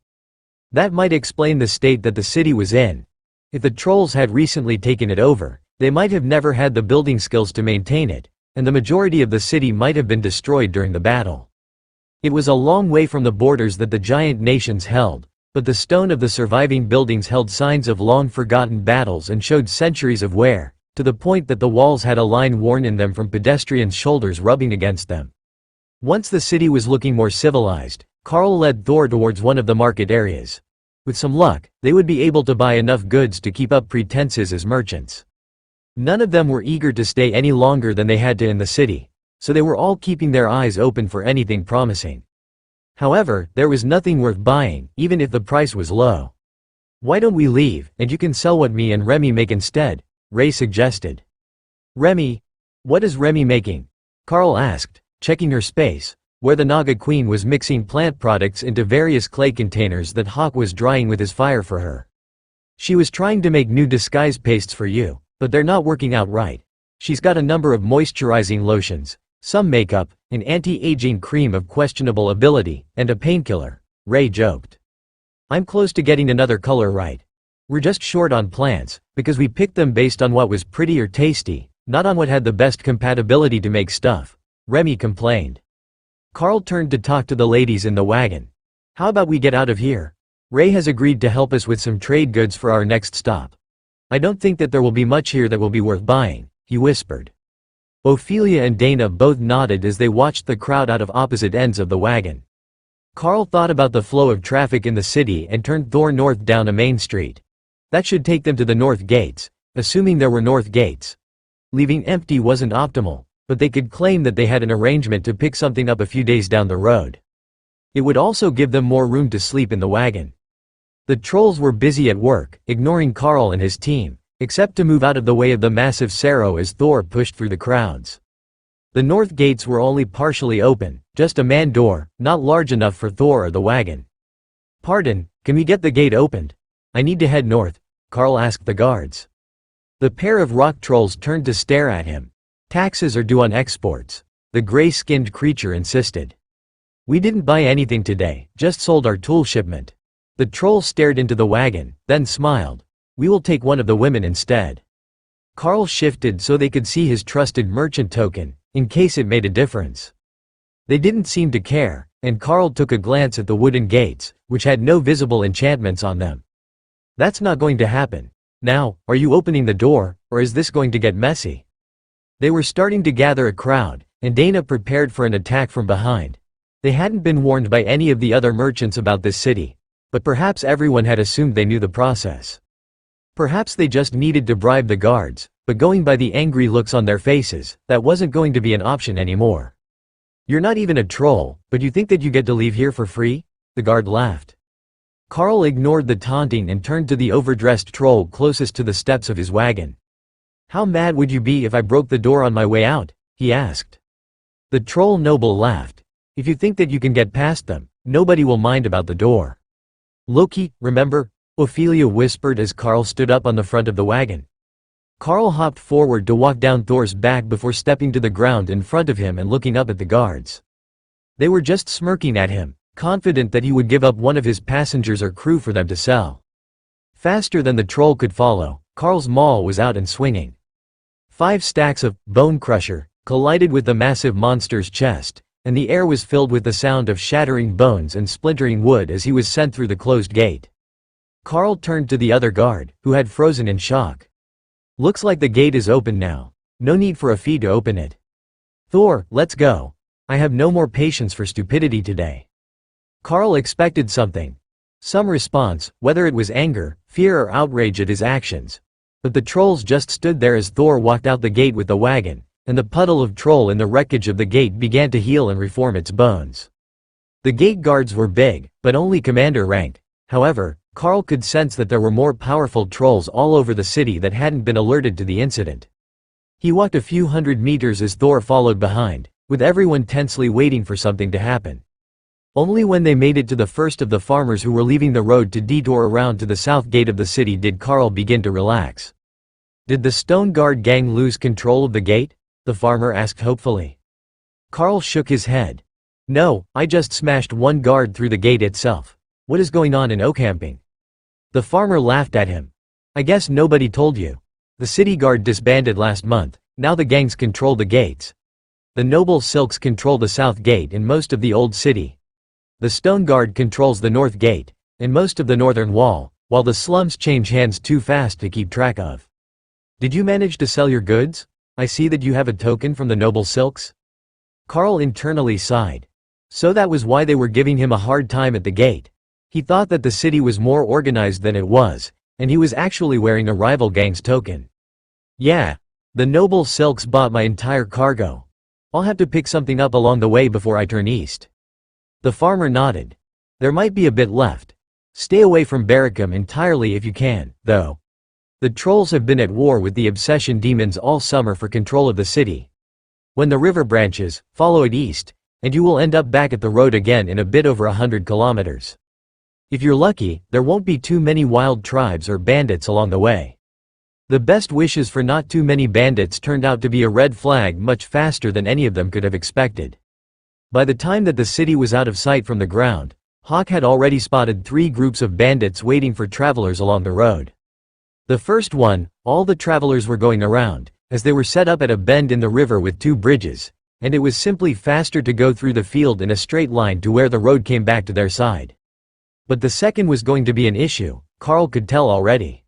That might explain the state that the city was in. If the trolls had recently taken it over, they might have never had the building skills to maintain it, and the majority of the city might have been destroyed during the battle. It was a long way from the borders that the giant nations held, but the stone of the surviving buildings held signs of long-forgotten battles and showed centuries of wear, to the point that the walls had a line worn in them from pedestrians' shoulders rubbing against them. Once the city was looking more civilized, Carl led Thor towards one of the market areas. With some luck, they would be able to buy enough goods to keep up pretenses as merchants. None of them were eager to stay any longer than they had to in the city, so they were all keeping their eyes open for anything promising. However, there was nothing worth buying, even if the price was low. "Why don't we leave, and you can sell what me and Remy make instead," Ray suggested. Remy? What is Remy making? Carl asked, checking her space, where the Naga Queen was mixing plant products into various clay containers that Hawk was drying with his fire for her. She was trying to make new disguise pastes for you, but they're not working out right. She's got a number of moisturizing lotions, some makeup, an anti-aging cream of questionable ability, and a painkiller, Ray joked. I'm close to getting another color right. We're just short on plants, because we picked them based on what was pretty or tasty, not on what had the best compatibility to make stuff, Remy complained. Carl turned to talk to the ladies in the wagon. How about we get out of here? Ray has agreed to help us with some trade goods for our next stop. I don't think that there will be much here that will be worth buying, he whispered. Ophelia and Dana both nodded as they watched the crowd out of opposite ends of the wagon. Carl thought about the flow of traffic in the city and turned Thor north down a main street. That should take them to the north gates, assuming there were north gates. Leaving empty wasn't optimal, but they could claim that they had an arrangement to pick something up a few days down the road. It would also give them more room to sleep in the wagon. The trolls were busy at work, ignoring Carl and his team, except to move out of the way of the massive Cerro as Thor pushed through the crowds. The north gates were only partially open, just a man door, not large enough for Thor or the wagon. Pardon, can we get the gate opened? I need to head north, Carl asked the guards. The pair of rock trolls turned to stare at him. Taxes are due on exports, the gray-skinned creature insisted. We didn't buy anything today, just sold our tool shipment. The troll stared into the wagon, then smiled. We will take one of the women instead. Carl shifted so they could see his trusted merchant token, in case it made a difference. They didn't seem to care, and Carl took a glance at the wooden gates, which had no visible enchantments on them. That's not going to happen. Now, are you opening the door, or is this going to get messy? They were starting to gather a crowd, and Dana prepared for an attack from behind. They hadn't been warned by any of the other merchants about this city, but perhaps everyone had assumed they knew the process. Perhaps they just needed to bribe the guards, but going by the angry looks on their faces, that wasn't going to be an option anymore. You're not even a troll, but you think that you get to leave here for free? The guard laughed. Carl ignored the taunting and turned to the overdressed troll closest to the steps of his wagon. How mad would you be if I broke the door on my way out? He asked. The troll noble laughed. If you think that you can get past them, nobody will mind about the door. Loki, remember? Ophelia whispered as Carl stood up on the front of the wagon. Carl hopped forward to walk down Thor's back before stepping to the ground in front of him and looking up at the guards. They were just smirking at him, confident that he would give up one of his passengers or crew for them to sell. Faster than the troll could follow, Carl's maul was out and swinging. 5 stacks of bone crusher collided with the massive monster's chest, and the air was filled with the sound of shattering bones and splintering wood as he was sent through the closed gate. Carl turned to the other guard, who had frozen in shock. Looks like the gate is open now. No need for a fee to open it. Thor, let's go. I have no more patience for stupidity today. Carl expected something. Some response, whether it was anger, fear or outrage at his actions. But the trolls just stood there as Thor walked out the gate with the wagon, and the puddle of troll in the wreckage of the gate began to heal and reform its bones. The gate guards were big, but only commander rank. However, Carl could sense that there were more powerful trolls all over the city that hadn't been alerted to the incident. He walked a few hundred meters as Thor followed behind, with everyone tensely waiting for something to happen. Only when they made it to the first of the farmers who were leaving the road to detour around to the south gate of the city did Carl begin to relax. Did the Stone Guard gang lose control of the gate? The farmer asked hopefully. Carl shook his head. No, I just smashed one guard through the gate itself. What is going on in Ocamping? The farmer laughed at him. I guess nobody told you. The city guard disbanded last month, now the gangs control the gates. The noble silks control the south gate and most of the old city. The Stone Guard controls the north gate, and most of the northern wall, while the slums change hands too fast to keep track of. Did you manage to sell your goods? I see that you have a token from the noble silks. Carl internally sighed. So that was why they were giving him a hard time at the gate. He thought that the city was more organized than it was, and he was actually wearing a rival gang's token. Yeah. The noble silks bought my entire cargo. I'll have to pick something up along the way before I turn east. The farmer nodded. There might be a bit left. Stay away from Barracum entirely if you can, though. The trolls have been at war with the obsession demons all summer for control of the city, When the river branches, follow it east, and you will end up back at the road again in a bit over 100 kilometers. If you're lucky, there won't be too many wild tribes or bandits along the way. The best wishes for not too many bandits turned out to be a red flag much faster than any of them could have expected. By the time that the city was out of sight from the ground, Hawk had already spotted 3 groups of bandits waiting for travelers along the road. The first one, all the travelers were going around, as they were set up at a bend in the river with 2 bridges, and it was simply faster to go through the field in a straight line to where the road came back to their side. But the second was going to be an issue, Carl could tell already.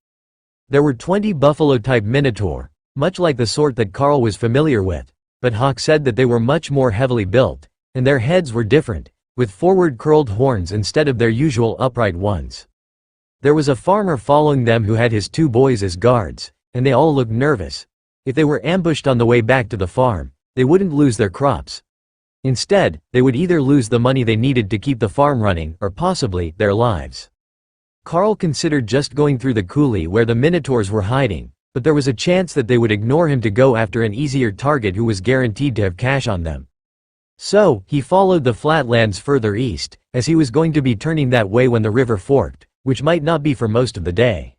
There were 20 buffalo-type minotaur, much like the sort that Carl was familiar with, but Hawk said that they were much more heavily built, and their heads were different, with forward curled horns instead of their usual upright ones. There was a farmer following them who had his 2 boys as guards, and they all looked nervous. If they were ambushed on the way back to the farm, they wouldn't lose their crops. Instead, they would either lose the money they needed to keep the farm running, or possibly, their lives. Carl considered just going through the coulee where the minotaurs were hiding, but there was a chance that they would ignore him to go after an easier target who was guaranteed to have cash on them. So, he followed the flatlands further east, as he was going to be turning that way when the river forked, which might not be for most of the day.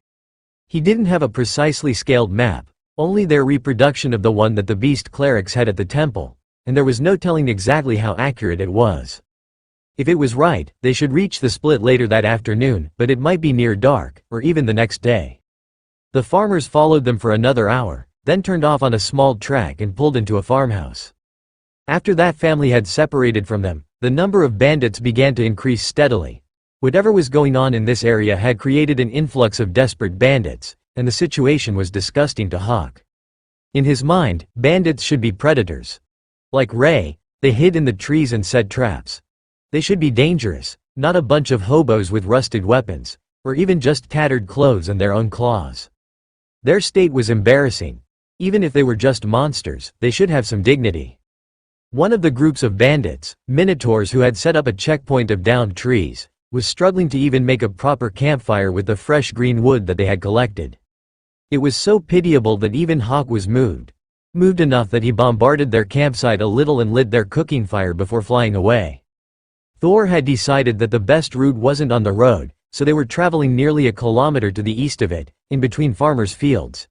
He didn't have a precisely scaled map, only their reproduction of the one that the beast clerics had at the temple, and there was no telling exactly how accurate it was. If it was right, they should reach the split later that afternoon, but it might be near dark, or even the next day. The farmers followed them for another hour, then turned off on a small track and pulled into a farmhouse. After that family had separated from them, the number of bandits began to increase steadily. Whatever was going on in this area had created an influx of desperate bandits, and the situation was disgusting to Hawk. In his mind, bandits should be predators. Like Ray, they hid in the trees and set traps. They should be dangerous, not a bunch of hobos with rusted weapons, or even just tattered clothes and their own claws. Their state was embarrassing. Even if they were just monsters, they should have some dignity. One of the groups of bandits, minotaurs who had set up a checkpoint of downed trees, was struggling to even make a proper campfire with the fresh green wood that they had collected. It was so pitiable that even Hawk was moved enough that he bombarded their campsite a little and lit their cooking fire before flying away. Thor had decided that the best route wasn't on the road, so they were traveling nearly a kilometer to the east of it, in between farmers' fields.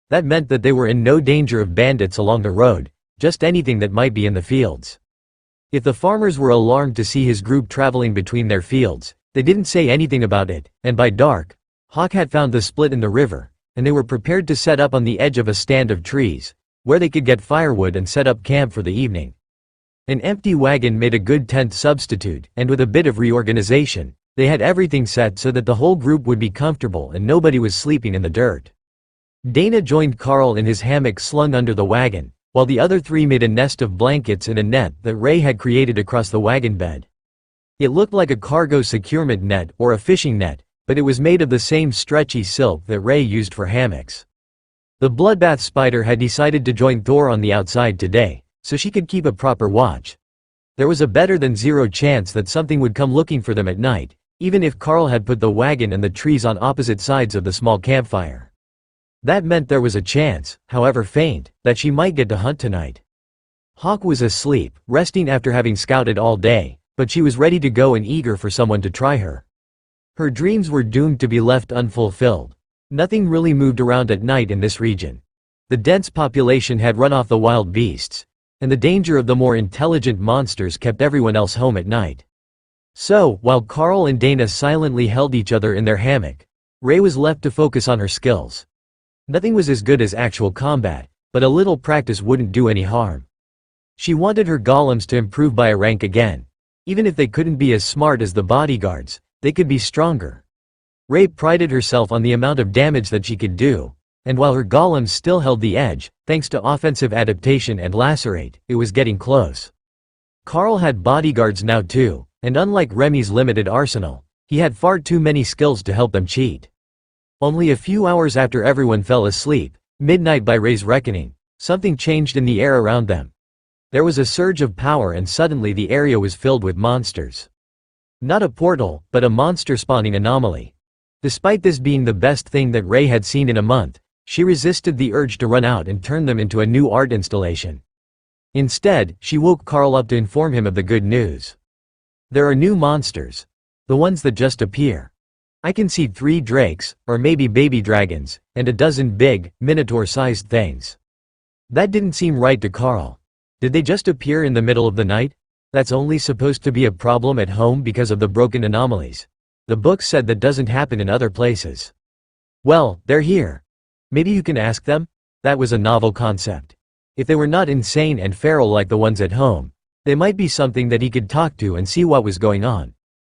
That meant that they were in no danger of bandits along the road, just anything that might be in the fields. If the farmers were alarmed to see his group traveling between their fields, they didn't say anything about it, and by dark, Hawk had found the split in the river, and they were prepared to set up on the edge of a stand of trees, where they could get firewood and set up camp for the evening. An empty wagon made a good tent substitute, and with a bit of reorganization, they had everything set so that the whole group would be comfortable and nobody was sleeping in the dirt. Dana joined Carl in his hammock slung under the wagon, while the other 3 made a nest of blankets in a net that Ray had created across the wagon bed. It looked like a cargo securement net or a fishing net, but it was made of the same stretchy silk that Ray used for hammocks. The bloodbath spider had decided to join Thor on the outside today, so she could keep a proper watch. There was a better than zero chance that something would come looking for them at night, even if Carl had put the wagon and the trees on opposite sides of the small campfire. That meant there was a chance, however faint, that she might get to hunt tonight. Hawk was asleep, resting after having scouted all day, but she was ready to go and eager for someone to try her. Her dreams were doomed to be left unfulfilled. Nothing really moved around at night in this region. The dense population had run off the wild beasts, and the danger of the more intelligent monsters kept everyone else home at night. So, while Carl and Dana silently held each other in their hammock, Ray was left to focus on her skills. Nothing was as good as actual combat, but a little practice wouldn't do any harm. She wanted her golems to improve by a rank again. Even if they couldn't be as smart as the bodyguards, they could be stronger. Ray prided herself on the amount of damage that she could do, and while her golems still held the edge, thanks to offensive adaptation and lacerate, it was getting close. Carl had bodyguards now too, and unlike Remy's limited arsenal, he had far too many skills to help them cheat. Only a few hours after everyone fell asleep, midnight by Ray's reckoning, something changed in the air around them. There was a surge of power and suddenly the area was filled with monsters. Not a portal, but a monster-spawning anomaly. Despite this being the best thing that Ray had seen in a month, she resisted the urge to run out and turn them into a new art installation. Instead, she woke Carl up to inform him of the good news. There are new monsters. The ones that just appear. I can see 3 drakes, or maybe baby dragons, and a dozen big, minotaur-sized things. That didn't seem right to Carl. Did they just appear in the middle of the night? That's only supposed to be a problem at home because of the broken anomalies. The book said that doesn't happen in other places. Well, they're here. Maybe you can ask them? That was a novel concept. If they were not insane and feral like the ones at home, they might be something that he could talk to and see what was going on.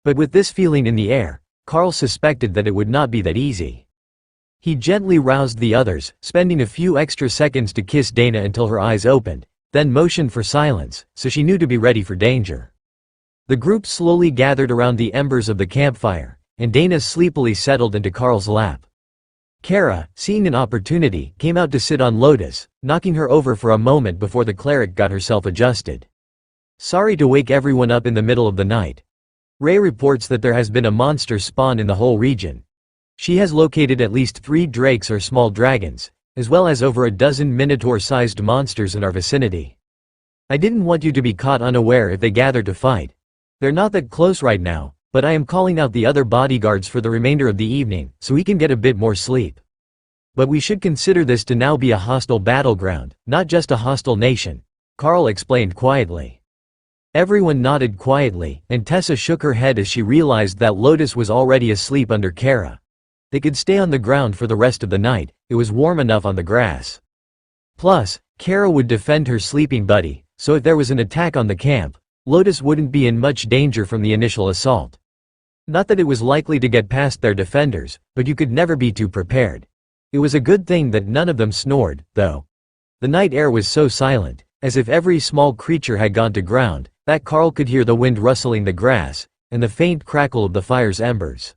But with this feeling in the air, Carl suspected that it would not be that easy. He gently roused the others, spending a few extra seconds to kiss Dana until her eyes opened, then motioned for silence, so she knew to be ready for danger. The group slowly gathered around the embers of the campfire, and Dana sleepily settled into Carl's lap. Kara, seeing an opportunity, came out to sit on Lotus, knocking her over for a moment before the cleric got herself adjusted. Sorry to wake everyone up in the middle of the night. Ray reports that there has been a monster spawn in the whole region. She has located at least 3 drakes or small dragons, as well as over a dozen minotaur-sized monsters in our vicinity. I didn't want you to be caught unaware if they gather to fight. They're not that close right now, but I am calling out the other bodyguards for the remainder of the evening, so we can get a bit more sleep. But we should consider this to now be a hostile battleground, not just a hostile nation, Carl explained quietly. Everyone nodded quietly, and Tessa shook her head as she realized that Lotus was already asleep under Kara. They could stay on the ground for the rest of the night, it was warm enough on the grass. Plus, Kara would defend her sleeping buddy, so if there was an attack on the camp, Lotus wouldn't be in much danger from the initial assault. Not that it was likely to get past their defenders, but you could never be too prepared. It was a good thing that none of them snored, though. The night air was so silent, as if every small creature had gone to ground, that Carl could hear the wind rustling the grass, and the faint crackle of the fire's embers.